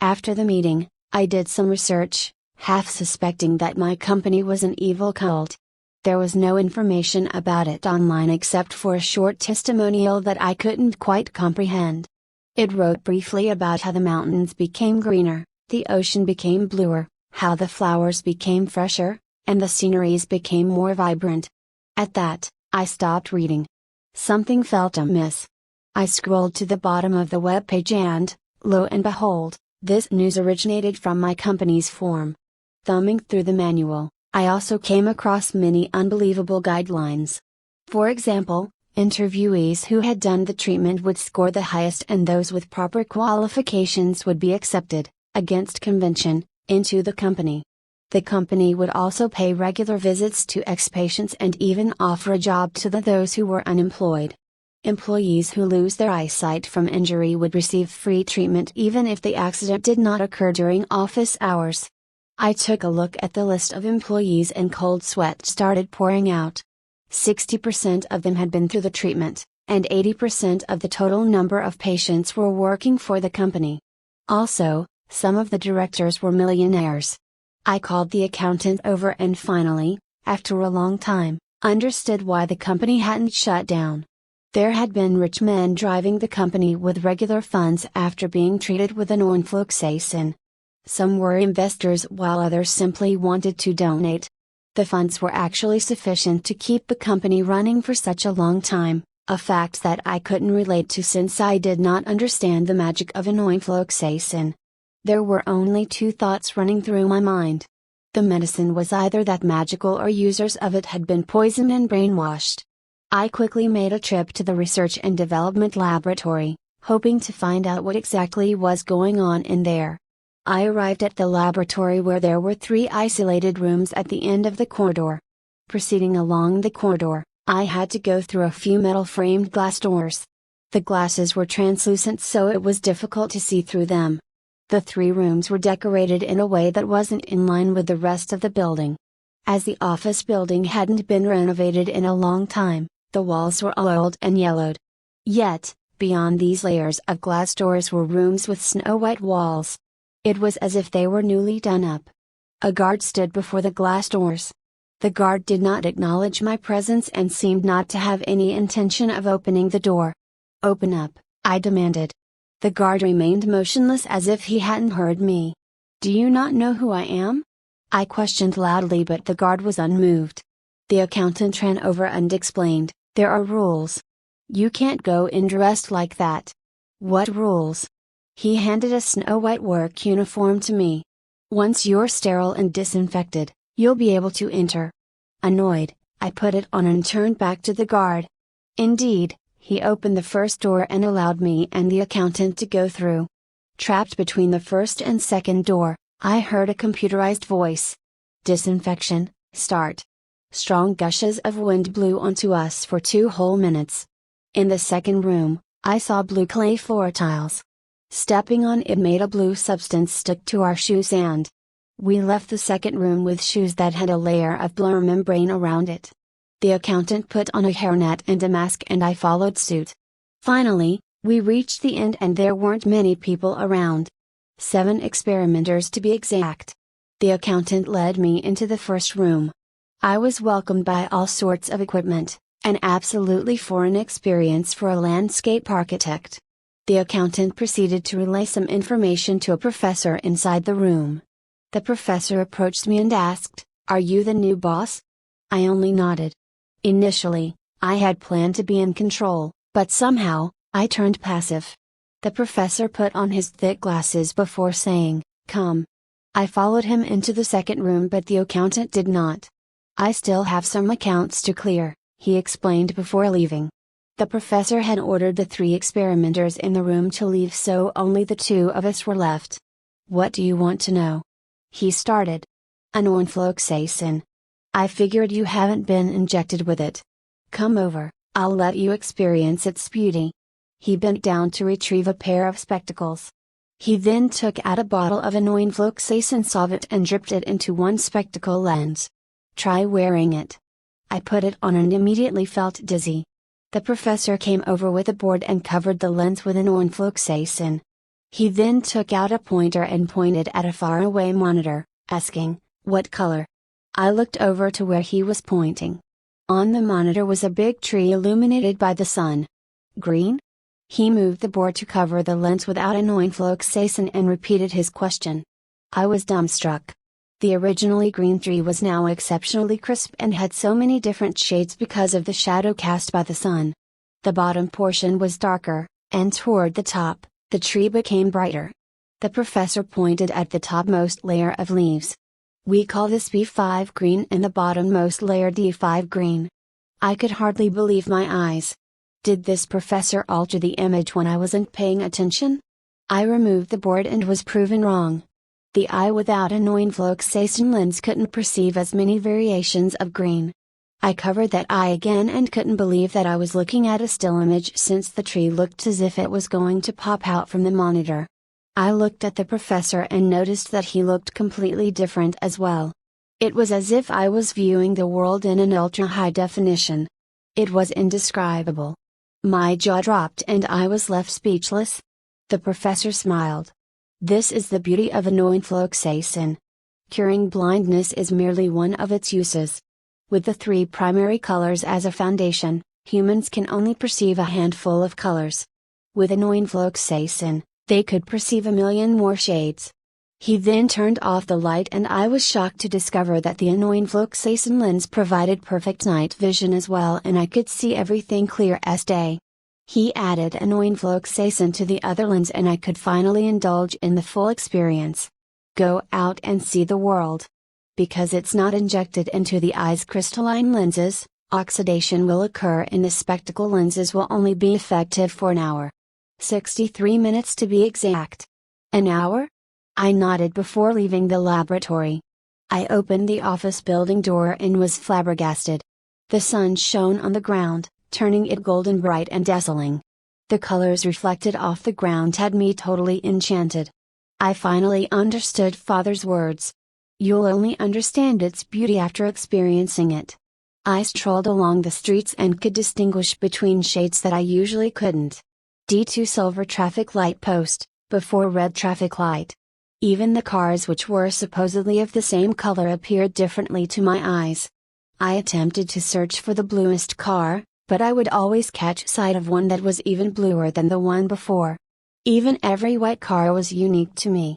After the meeting, I did some research, half suspecting that my company was an evil cult. There was no information about it online except for a short testimonial that I couldn't quite comprehend. It wrote briefly about how the mountains became greener, the ocean became bluer, how the flowers became fresher, and the sceneries became more vibrant. At that, I stopped reading. Something felt amiss. I scrolled to the bottom of the webpage and, lo and behold, this news originated from my company's forum. Thumbing through the manual, I also came across many unbelievable guidelines. For example, interviewees who had done the treatment would score the highest and those with proper qualifications would be accepted, against convention, into the company. The company would also pay regular visits to ex-patients and even offer a job to those who were unemployed. Employees who lose their eyesight from injury would receive free treatment even if the accident did not occur during office hours. I took a look at the list of employees and cold sweat started pouring out. 60% of them had been through the treatment, and 80% of the total number of patients were working for the company. Also, some of the directors were millionaires. I called the accountant over and finally, after a long time, understood why the company hadn't shut down. There had been rich men driving the company with regular funds after being treated with enoinfloxacin. Some were investors while others simply wanted to donate. The funds were actually sufficient to keep the company running for such a long time, a fact that I couldn't relate to since I did not understand the magic of enoinfloxacin. There were only two thoughts running through my mind. The medicine was either that magical or users of it had been poisoned and brainwashed. I quickly made a trip to the research and development laboratory, hoping to find out what exactly was going on in there. I arrived at the laboratory where there were 3 isolated rooms at the end of the corridor. Proceeding along the corridor, I had to go through a few metal-framed glass doors. The glasses were translucent so it was difficult to see through them. The 3 rooms were decorated in a way that wasn't in line with the rest of the building. As the office building hadn't been renovated in a long time, the walls were oiled and yellowed. Yet, beyond these layers of glass doors were rooms with snow-white walls. It was as if they were newly done up. A guard stood before the glass doors. The guard did not acknowledge my presence and seemed not to have any intention of opening the door. "Open up," I demanded. The guard remained motionless as if he hadn't heard me. "Do you not know who I am?" I questioned loudly but the guard was unmoved. The accountant ran over and explained, "There are rules. You can't go in dressed like that." "What rules?" He handed a snow-white work uniform to me. "Once you're sterile and disinfected, you'll be able to enter." Annoyed, I put it on and turned back to the guard. Indeed, he opened the first door and allowed me and the accountant to go through. Trapped between the first and second door, I heard a computerized voice. "Disinfection, start." Strong gushes of wind blew onto us for 2 whole minutes. In the second room, I saw blue clay floor tiles. Stepping on it made a blue substance stick to our shoes and we left the second room with shoes that had a layer of blur membrane around it. The accountant put on a hairnet and a mask and I followed suit. Finally, we reached the end and there weren't many people around. 7 experimenters to be exact. The accountant led me into the first room. I was welcomed by all sorts of equipment, an absolutely foreign experience for a landscape architect. The accountant proceeded to relay some information to a professor inside the room. The professor approached me and asked, "Are you the new boss?" I only nodded. Initially, I had planned to be in control, but somehow, I turned passive. The professor put on his thick glasses before saying, "Come." I followed him into the second room but the accountant did not. "I still have some accounts to clear," he explained before leaving. The professor had ordered the 3 experimenters in the room to leave so only the 2 of us were left. "What do you want to know?" he started. "Enoinfloxacin. I figured you haven't been injected with it. Come over, I'll let you experience its beauty." He bent down to retrieve a pair of spectacles. He then took out a bottle of enoinfloxacin solvent and dripped it into one spectacle lens. "Try wearing it." I put it on and immediately felt dizzy. The professor came over with a board and covered the lens with an oinfluoxacin. He then took out a pointer and pointed at a faraway monitor, asking, "What color?" I looked over to where he was pointing. On the monitor was a big tree illuminated by the sun. "Green?" He moved the board to cover the lens without an oinfluoxacin and repeated his question. I was dumbstruck. The originally green tree was now exceptionally crisp and had so many different shades because of the shadow cast by the sun. The bottom portion was darker, and toward the top, the tree became brighter. The professor pointed at the topmost layer of leaves. "We call this B5 green and the bottommost layer D5 green." I could hardly believe my eyes. Did this professor alter the image when I wasn't paying attention? I removed the board and was proven wrong. The eye without an oinfluoxacin lens couldn't perceive as many variations of green. I covered that eye again and couldn't believe that I was looking at a still image since the tree looked as if it was going to pop out from the monitor. I looked at the professor and noticed that he looked completely different as well. It was as if I was viewing the world in an ultra-high definition. It was indescribable. My jaw dropped and I was left speechless. The professor smiled. "This is the beauty of an oinfluoxacin. Curing blindness is merely one of its uses. With the three primary colors as a foundation, humans can only perceive a handful of colors. With an oinfluoxacin, they could perceive a million more shades." He then turned off the light and I was shocked to discover that the oinfluoxacin lens provided perfect night vision as well and I could see everything clear as day. He added an oinfluoxacin to the other lens and I could finally indulge in the full experience. Go out and see the world. Because it's not injected into the eye's crystalline lenses, oxidation will occur and the spectacle lenses will only be effective for an hour. 63 minutes to be exact. An hour? I nodded before leaving the laboratory. I opened the office building door and was flabbergasted. The sun shone on the ground, turning it golden bright and dazzling. The colors reflected off the ground had me totally enchanted. I finally understood Father's words. "You'll only understand its beauty after experiencing it." I strolled along the streets and could distinguish between shades that I usually couldn't. D2 silver traffic light post, before red traffic light. Even the cars which were supposedly of the same color appeared differently to my eyes. I attempted to search for the bluest car, but I would always catch sight of one that was even bluer than the one before. Even every white car was unique to me.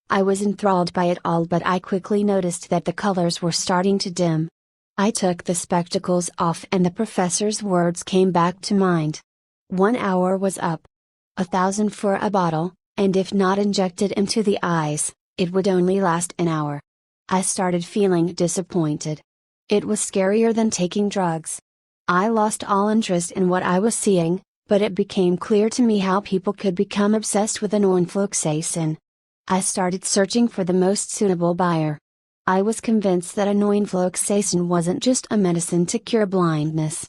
I was enthralled by it all, but I quickly noticed that the colors were starting to dim. I took the spectacles off and the professor's words came back to mind. 1 hour was up. 1,000 for a bottle, and if not injected into the eyes, it would only last an hour. I started feeling disappointed. It was scarier than taking drugs. I lost all interest in what I was seeing, but it became clear to me how people could become obsessed with an oinfluoxacin. I started searching for the most suitable buyer. I was convinced that an oinfluoxacin wasn't just a medicine to cure blindness.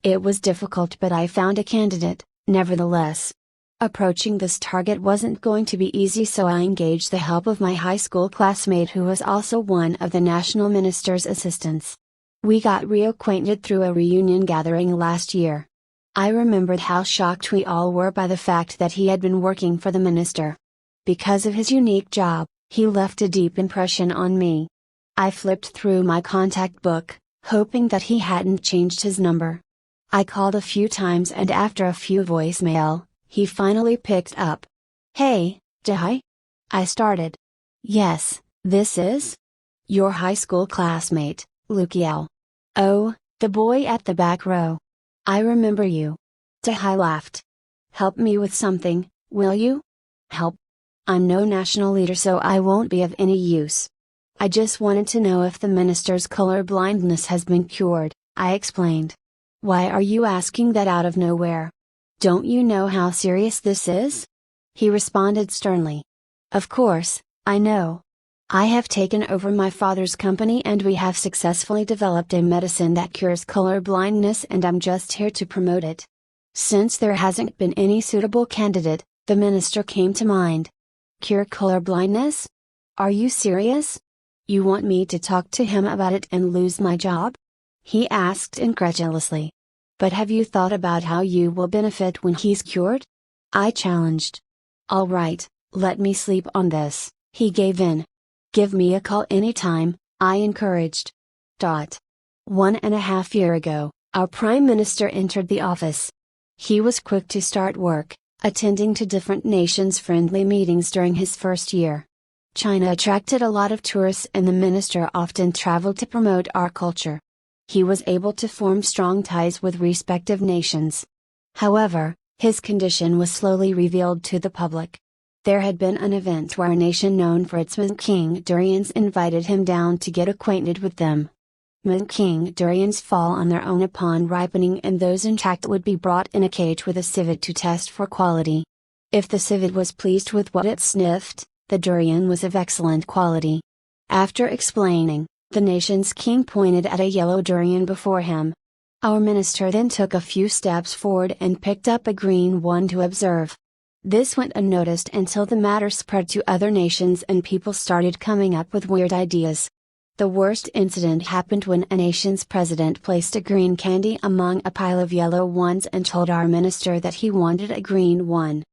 It was difficult, but I found a candidate, nevertheless. Approaching this target wasn't going to be easy, so I engaged the help of my high school classmate who was also one of the national minister's assistants. We got reacquainted through a reunion gathering last year. I remembered how shocked we all were by the fact that he had been working for the minister. Because of his unique job, he left a deep impression on me. I flipped through my contact book, hoping that he hadn't changed his number. I called a few times and after a few voicemail, he finally picked up. "Hey, Dai?" I started. "Yes, this is your high school classmate, Lukiel. Oh, the boy at the back row. I remember you." Dai laughed. "Help me with something, will you?" "Help? I'm no national leader, so I won't be of any use. I just wanted to know if the minister's color blindness has been cured," I explained. "Why are you asking that out of nowhere? Don't you know how serious this is?" He responded sternly. "Of course, I know. I have taken over my father's company and we have successfully developed a medicine that cures color blindness and I'm just here to promote it. Since there hasn't been any suitable candidate, the minister came to mind." "Cure color blindness? Are you serious? You want me to talk to him about it and lose my job?" he asked incredulously. But have you thought about how you will benefit when he's cured? I challenged. All right, let me sleep on this, he gave in. Give me a call anytime, I encouraged. 1.5 years ago, our Prime Minister entered the office. He was quick to start work, attending to different nations-friendly meetings during his first year. China attracted a lot of tourists and the minister often traveled to promote our culture. He was able to form strong ties with respective nations. However, his condition was slowly revealed to the public. There had been an event where a nation known for its King durians invited him down to get acquainted with them. King durians fall on their own upon ripening, and those intact would be brought in a cage with a civet to test for quality. If the civet was pleased with what it sniffed, the durian was of excellent quality. After explaining, the nation's king pointed at a yellow durian before him. Our minister then took a few steps forward and picked up a green one to observe. This went unnoticed until the matter spread to other nations and people started coming up with weird ideas. The worst incident happened when a nation's president placed a green candy among a pile of yellow ones and told our minister that he wanted a green one.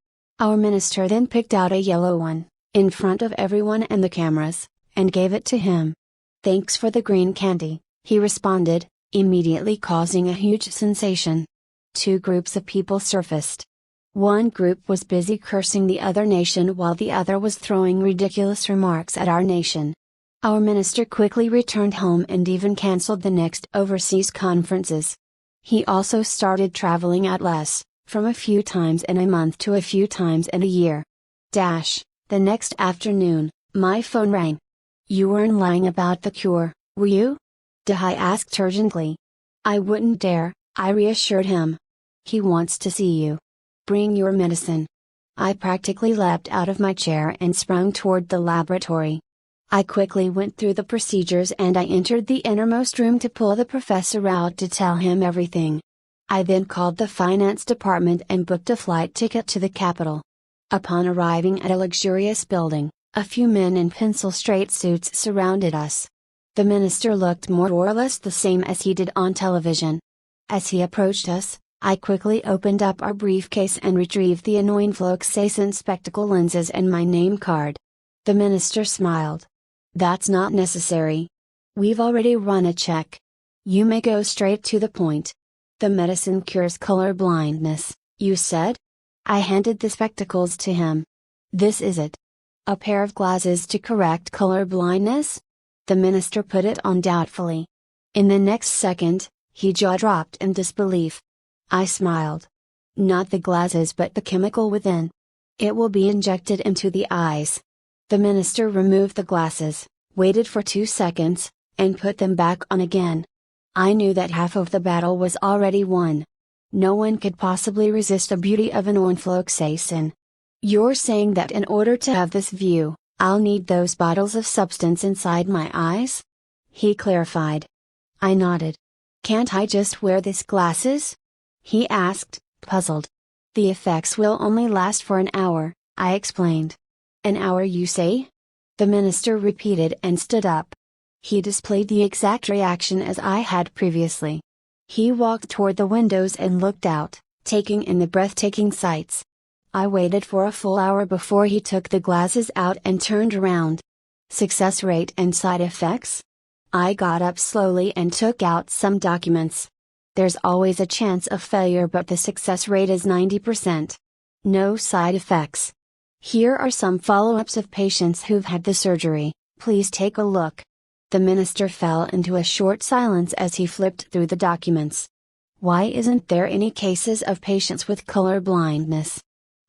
Our minister then picked out a yellow one, in front of everyone and the cameras, and gave it to him. Thanks for the green candy, he responded, immediately causing a huge sensation. Two groups of people surfaced. One group was busy cursing the other nation while the other was throwing ridiculous remarks at our nation. Our minister quickly returned home and even cancelled the next overseas conferences. He also started traveling out less, from a few times in a month to a few times in a year. The next afternoon, my phone rang. You weren't lying about the cure, were you? I asked urgently. I wouldn't dare, I reassured him. He wants to see you. Bring your medicine. I practically leapt out of my chair and sprung toward the laboratory. I quickly went through the procedures and I entered the innermost room to pull the professor out to tell him everything. I then called the finance department and booked a flight ticket to the capital. Upon arriving at a luxurious building, a few men in pencil-straight suits surrounded us. The minister looked more or less the same as he did on television. As he approached us, I quickly opened up our briefcase and retrieved the annoying fluorescent spectacle lenses and my name card. The minister smiled. That's not necessary. We've already run a check. You may go straight to the point. The medicine cures color blindness, you said? I handed the spectacles to him. This is it. A pair of glasses to correct color blindness? The minister put it on doubtfully. In the next second, he jaw-dropped in disbelief. I smiled. Not the glasses but the chemical within. It will be injected into the eyes. The minister removed the glasses, waited for 2 seconds, and put them back on again. I knew that half of the battle was already won. No one could possibly resist the beauty of an enfloxacin. You're saying that in order to have this view, I'll need those bottles of substance inside my eyes? He clarified. I nodded. Can't I just wear these glasses? He asked, puzzled. The effects will only last for an hour, I explained. An hour, you say? The minister repeated and stood up. He displayed the exact reaction as I had previously. He walked toward the windows and looked out, taking in the breathtaking sights. I waited for a full hour before he took the glasses out and turned around. Success rate and side effects? I got up slowly and took out some documents. There's always a chance of failure, but the success rate is 90%. No side effects. Here are some follow-ups of patients who've had the surgery, please take a look. The minister fell into a short silence as he flipped through the documents. Why isn't there any cases of patients with color blindness?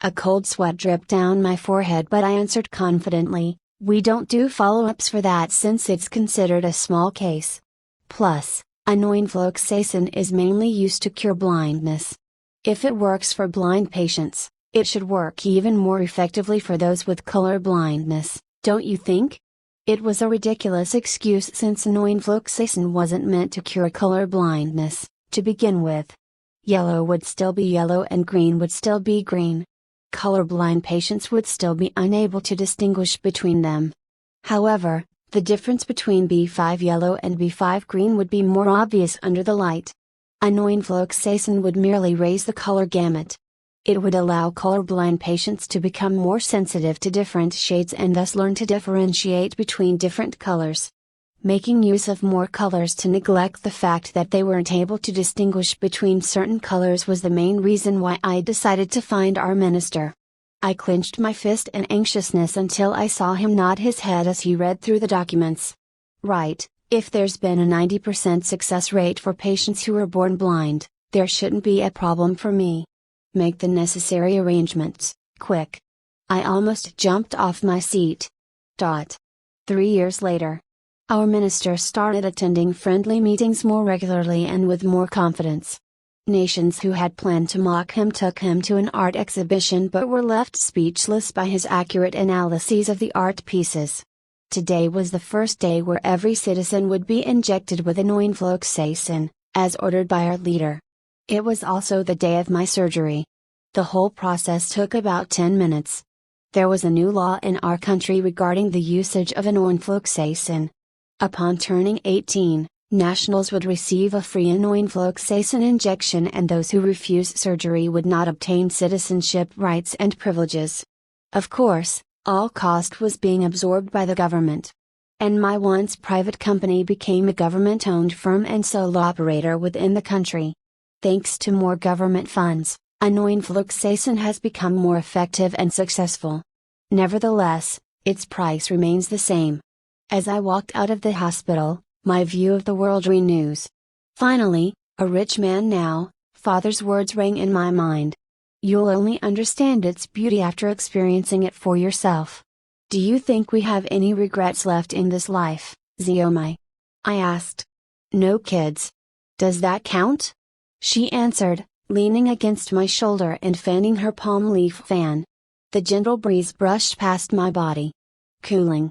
A cold sweat dripped down my forehead, but I answered confidently, we don't do follow-ups for that since it's considered a small case. Plus, enfloxacin is mainly used to cure blindness. If it works for blind patients, it should work even more effectively for those with color blindness, don't you think? It was a ridiculous excuse since enfloxacin wasn't meant to cure color blindness, to begin with. Yellow would still be yellow and green would still be green. Colorblind patients would still be unable to distinguish between them. However, the difference between B5 yellow and B5 green would be more obvious under the light. Annoying would merely raise the color gamut. It would allow colorblind patients to become more sensitive to different shades and thus learn to differentiate between different colors. Making use of more colors to neglect the fact that they weren't able to distinguish between certain colors was the main reason why I decided to find our minister. I clenched my fist in anxiousness until I saw him nod his head as he read through the documents. Right, if there's been a 90% success rate for patients who were born blind, there shouldn't be a problem for me. Make the necessary arrangements, quick. I almost jumped off my seat. 3 years later. Our minister started attending friendly meetings more regularly and with more confidence. Nations who had planned to mock him took him to an art exhibition but were left speechless by his accurate analyses of the art pieces. Today was the first day where every citizen would be injected with annoying, as ordered by our leader. It was also the day of my surgery. The whole process took about 10 minutes. There was a new law in our country regarding the usage of annoying. Upon turning 18, nationals would receive a free annoying injection and those who refuse surgery would not obtain citizenship rights and privileges. Of course, all cost was being absorbed by the government. And my once private company became a government-owned firm and sole operator within the country. Thanks to more government funds, annoying has become more effective and successful. Nevertheless, its price remains the same. As I walked out of the hospital, my view of the world renews. Finally, a rich man now, Father's words rang in my mind. You'll only understand its beauty after experiencing it for yourself. Do you think we have any regrets left in this life, Xiaomai? I asked. No kids. Does that count? She answered, leaning against my shoulder and fanning her palm leaf fan. The gentle breeze brushed past my body. Cooling.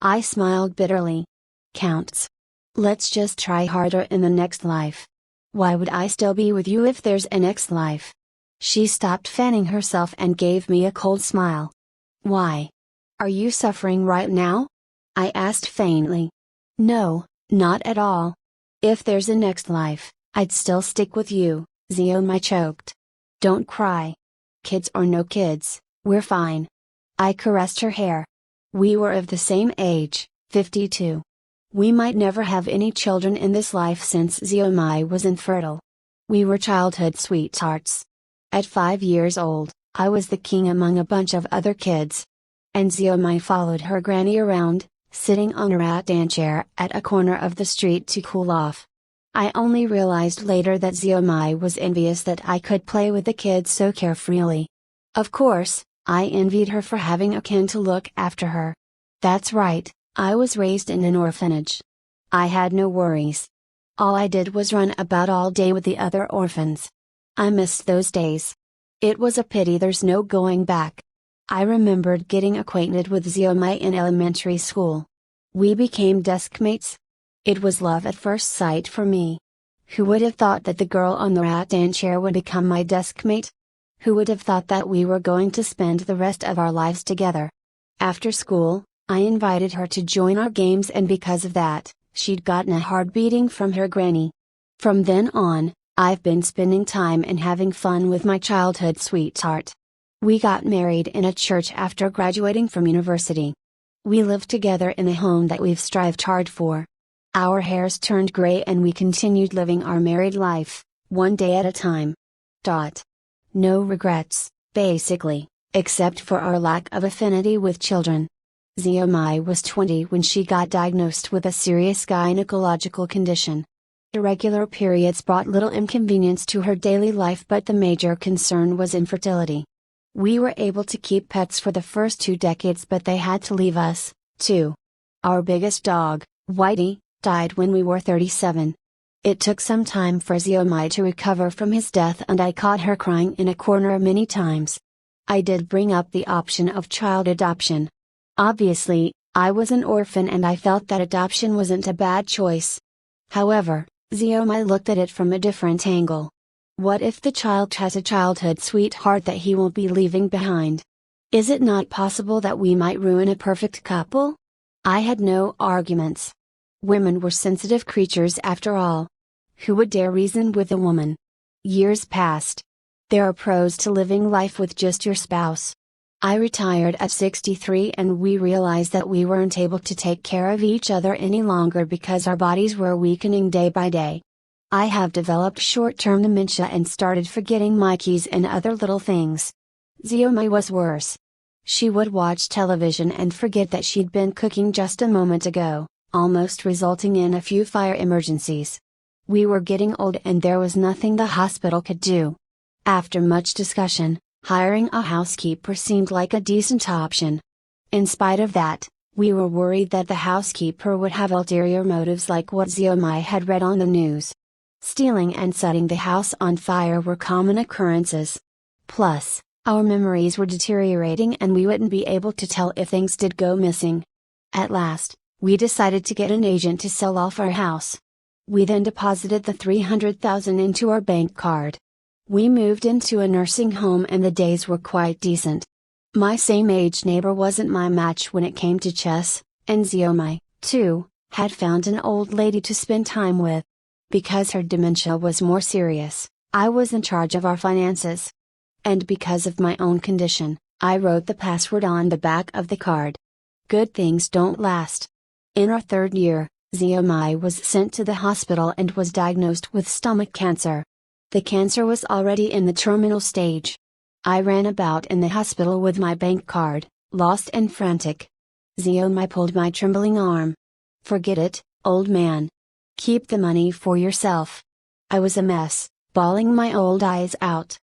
I smiled bitterly. Counts. Let's just try harder in the next life. Why would I still be with you if there's a next life? She stopped fanning herself and gave me a cold smile. Why? Are you suffering right now? I asked faintly. No, not at all. If there's a next life, I'd still stick with you, Xiaomai choked. Don't cry. Kids or no kids, we're fine. I caressed her hair. We were of the same age, 52. We might never have any children in this life since Xiaomai was infertile. We were childhood sweethearts. At 5 years old, I was the king among a bunch of other kids. And Xiaomai followed her granny around, sitting on a rattan chair at a corner of the street to cool off. I only realized later that Xiaomai was envious that I could play with the kids so carefreely. Of course, I envied her for having a kin to look after her. That's right, I was raised in an orphanage. I had no worries. All I did was run about all day with the other orphans. I missed those days. It was a pity there's no going back. I remembered getting acquainted with Xiaomai in elementary school. We became deskmates. It was love at first sight for me. Who would have thought that the girl on the rattan chair would become my deskmate? Who would have thought that we were going to spend the rest of our lives together? After school, I invited her to join our games and because of that, she'd gotten a hard beating from her granny. From then on, I've been spending time and having fun with my childhood sweetheart. We got married in a church after graduating from university. We lived together in a home that we've strived hard for. Our hairs turned gray and we continued living our married life, one day at a time. No regrets, basically, except for our lack of affinity with children. Xiaomai was 20 when she got diagnosed with a serious gynecological condition. Irregular periods brought little inconvenience to her daily life, but the major concern was infertility. We were able to keep pets for the first 2 decades, but they had to leave us, too. Our biggest dog, Whitey, died when we were 37. It took some time for Xiaomai to recover from his death and I caught her crying in a corner many times. I did bring up the option of child adoption. Obviously, I was an orphan and I felt that adoption wasn't a bad choice. However, Xiaomai looked at it from a different angle. What if the child has a childhood sweetheart that he won't be leaving behind? Is it not possible that we might ruin a perfect couple? I had no arguments. Women were sensitive creatures after all. Who would dare reason with a woman? Years passed. There are pros to living life with just your spouse. I retired at 63 and we realized that we weren't able to take care of each other any longer because our bodies were weakening day by day. I have developed short-term dementia and started forgetting my keys and other little things. Xiaomai was worse. She would watch television and forget that she'd been cooking just a moment ago, almost resulting in a few fire emergencies. We were getting old and there was nothing the hospital could do. After much discussion, hiring a housekeeper seemed like a decent option. In spite of that, we were worried that the housekeeper would have ulterior motives like what Xiaomai had read on the news. Stealing and setting the house on fire were common occurrences. Plus, our memories were deteriorating and we wouldn't be able to tell if things did go missing. At last, we decided to get an agent to sell off our house. We then deposited the $300,000 into our bank card. We moved into a nursing home and the days were quite decent. My same-age neighbor wasn't my match when it came to chess, and Xiaomai, too, had found an old lady to spend time with. Because her dementia was more serious, I was in charge of our finances. And because of my own condition, I wrote the password on the back of the card. Good things don't last. In our third year, Xiaomai was sent to the hospital and was diagnosed with stomach cancer. The cancer was already in the terminal stage. I ran about in the hospital with my bank card, lost and frantic. Xiaomai pulled my trembling arm. Forget it, old man. Keep the money for yourself. I was a mess, bawling my old eyes out.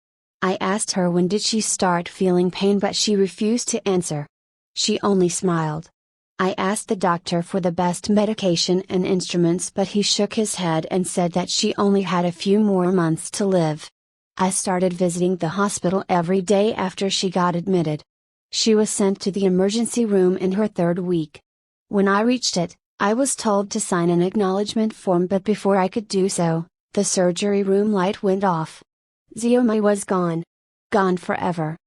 I asked her when did she start feeling pain but she refused to answer. She only smiled. I asked the doctor for the best medication and instruments but he shook his head and said that she only had a few more months to live. I started visiting the hospital every day after she got admitted. She was sent to the emergency room in her third week. When I reached it, I was told to sign an acknowledgement form but before I could do so, the surgery room light went off. Xiaomai was gone. Gone forever.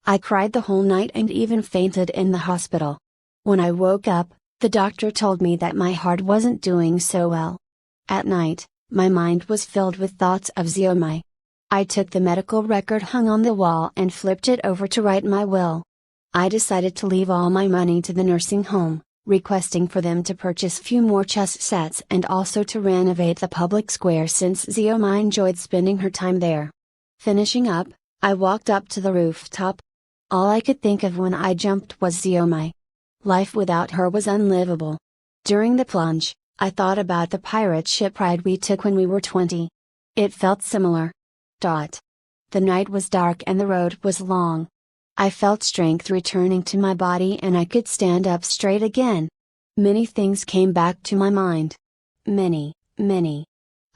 I cried the whole night and even fainted in the hospital. When I woke up, the doctor told me that my heart wasn't doing so well. At night, my mind was filled with thoughts of Xiaomai. I took the medical record hung on the wall and flipped it over to write my will. I decided to leave all my money to the nursing home, requesting for them to purchase few more chess sets and also to renovate the public square since Xiaomai enjoyed spending her time there. Finishing up, I walked up to the rooftop. All I could think of when I jumped was Xiaomai. Life without her was unlivable. During the plunge, I thought about the pirate ship ride we took when we were 20. It felt similar. The night was dark and the road was long. I felt strength returning to my body and I could stand up straight again. Many things came back to my mind. Many.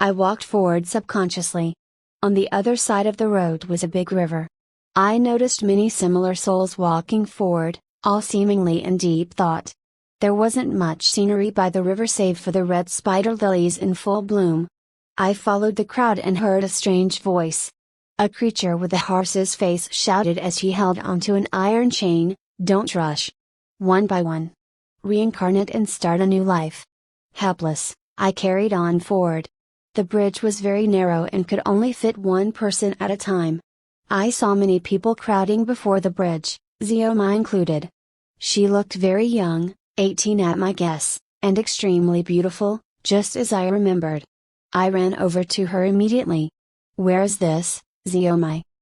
I walked forward subconsciously. On the other side of the road was a big river. I noticed many similar souls walking forward, all seemingly in deep thought. There wasn't much scenery by the river save for the red spider lilies in full bloom. I followed the crowd and heard a strange voice. A creature with a horse's face shouted as he held onto an iron chain, "Don't rush. One by one. Reincarnate and start a new life." Helpless, I carried on forward. The bridge was very narrow and could only fit one person at a time. I saw many people crowding before the bridge, Xiaomai included. She looked very young, 18 at my guess, and extremely beautiful, just as I remembered. I ran over to her immediately. "Where is this, Xiaomai?"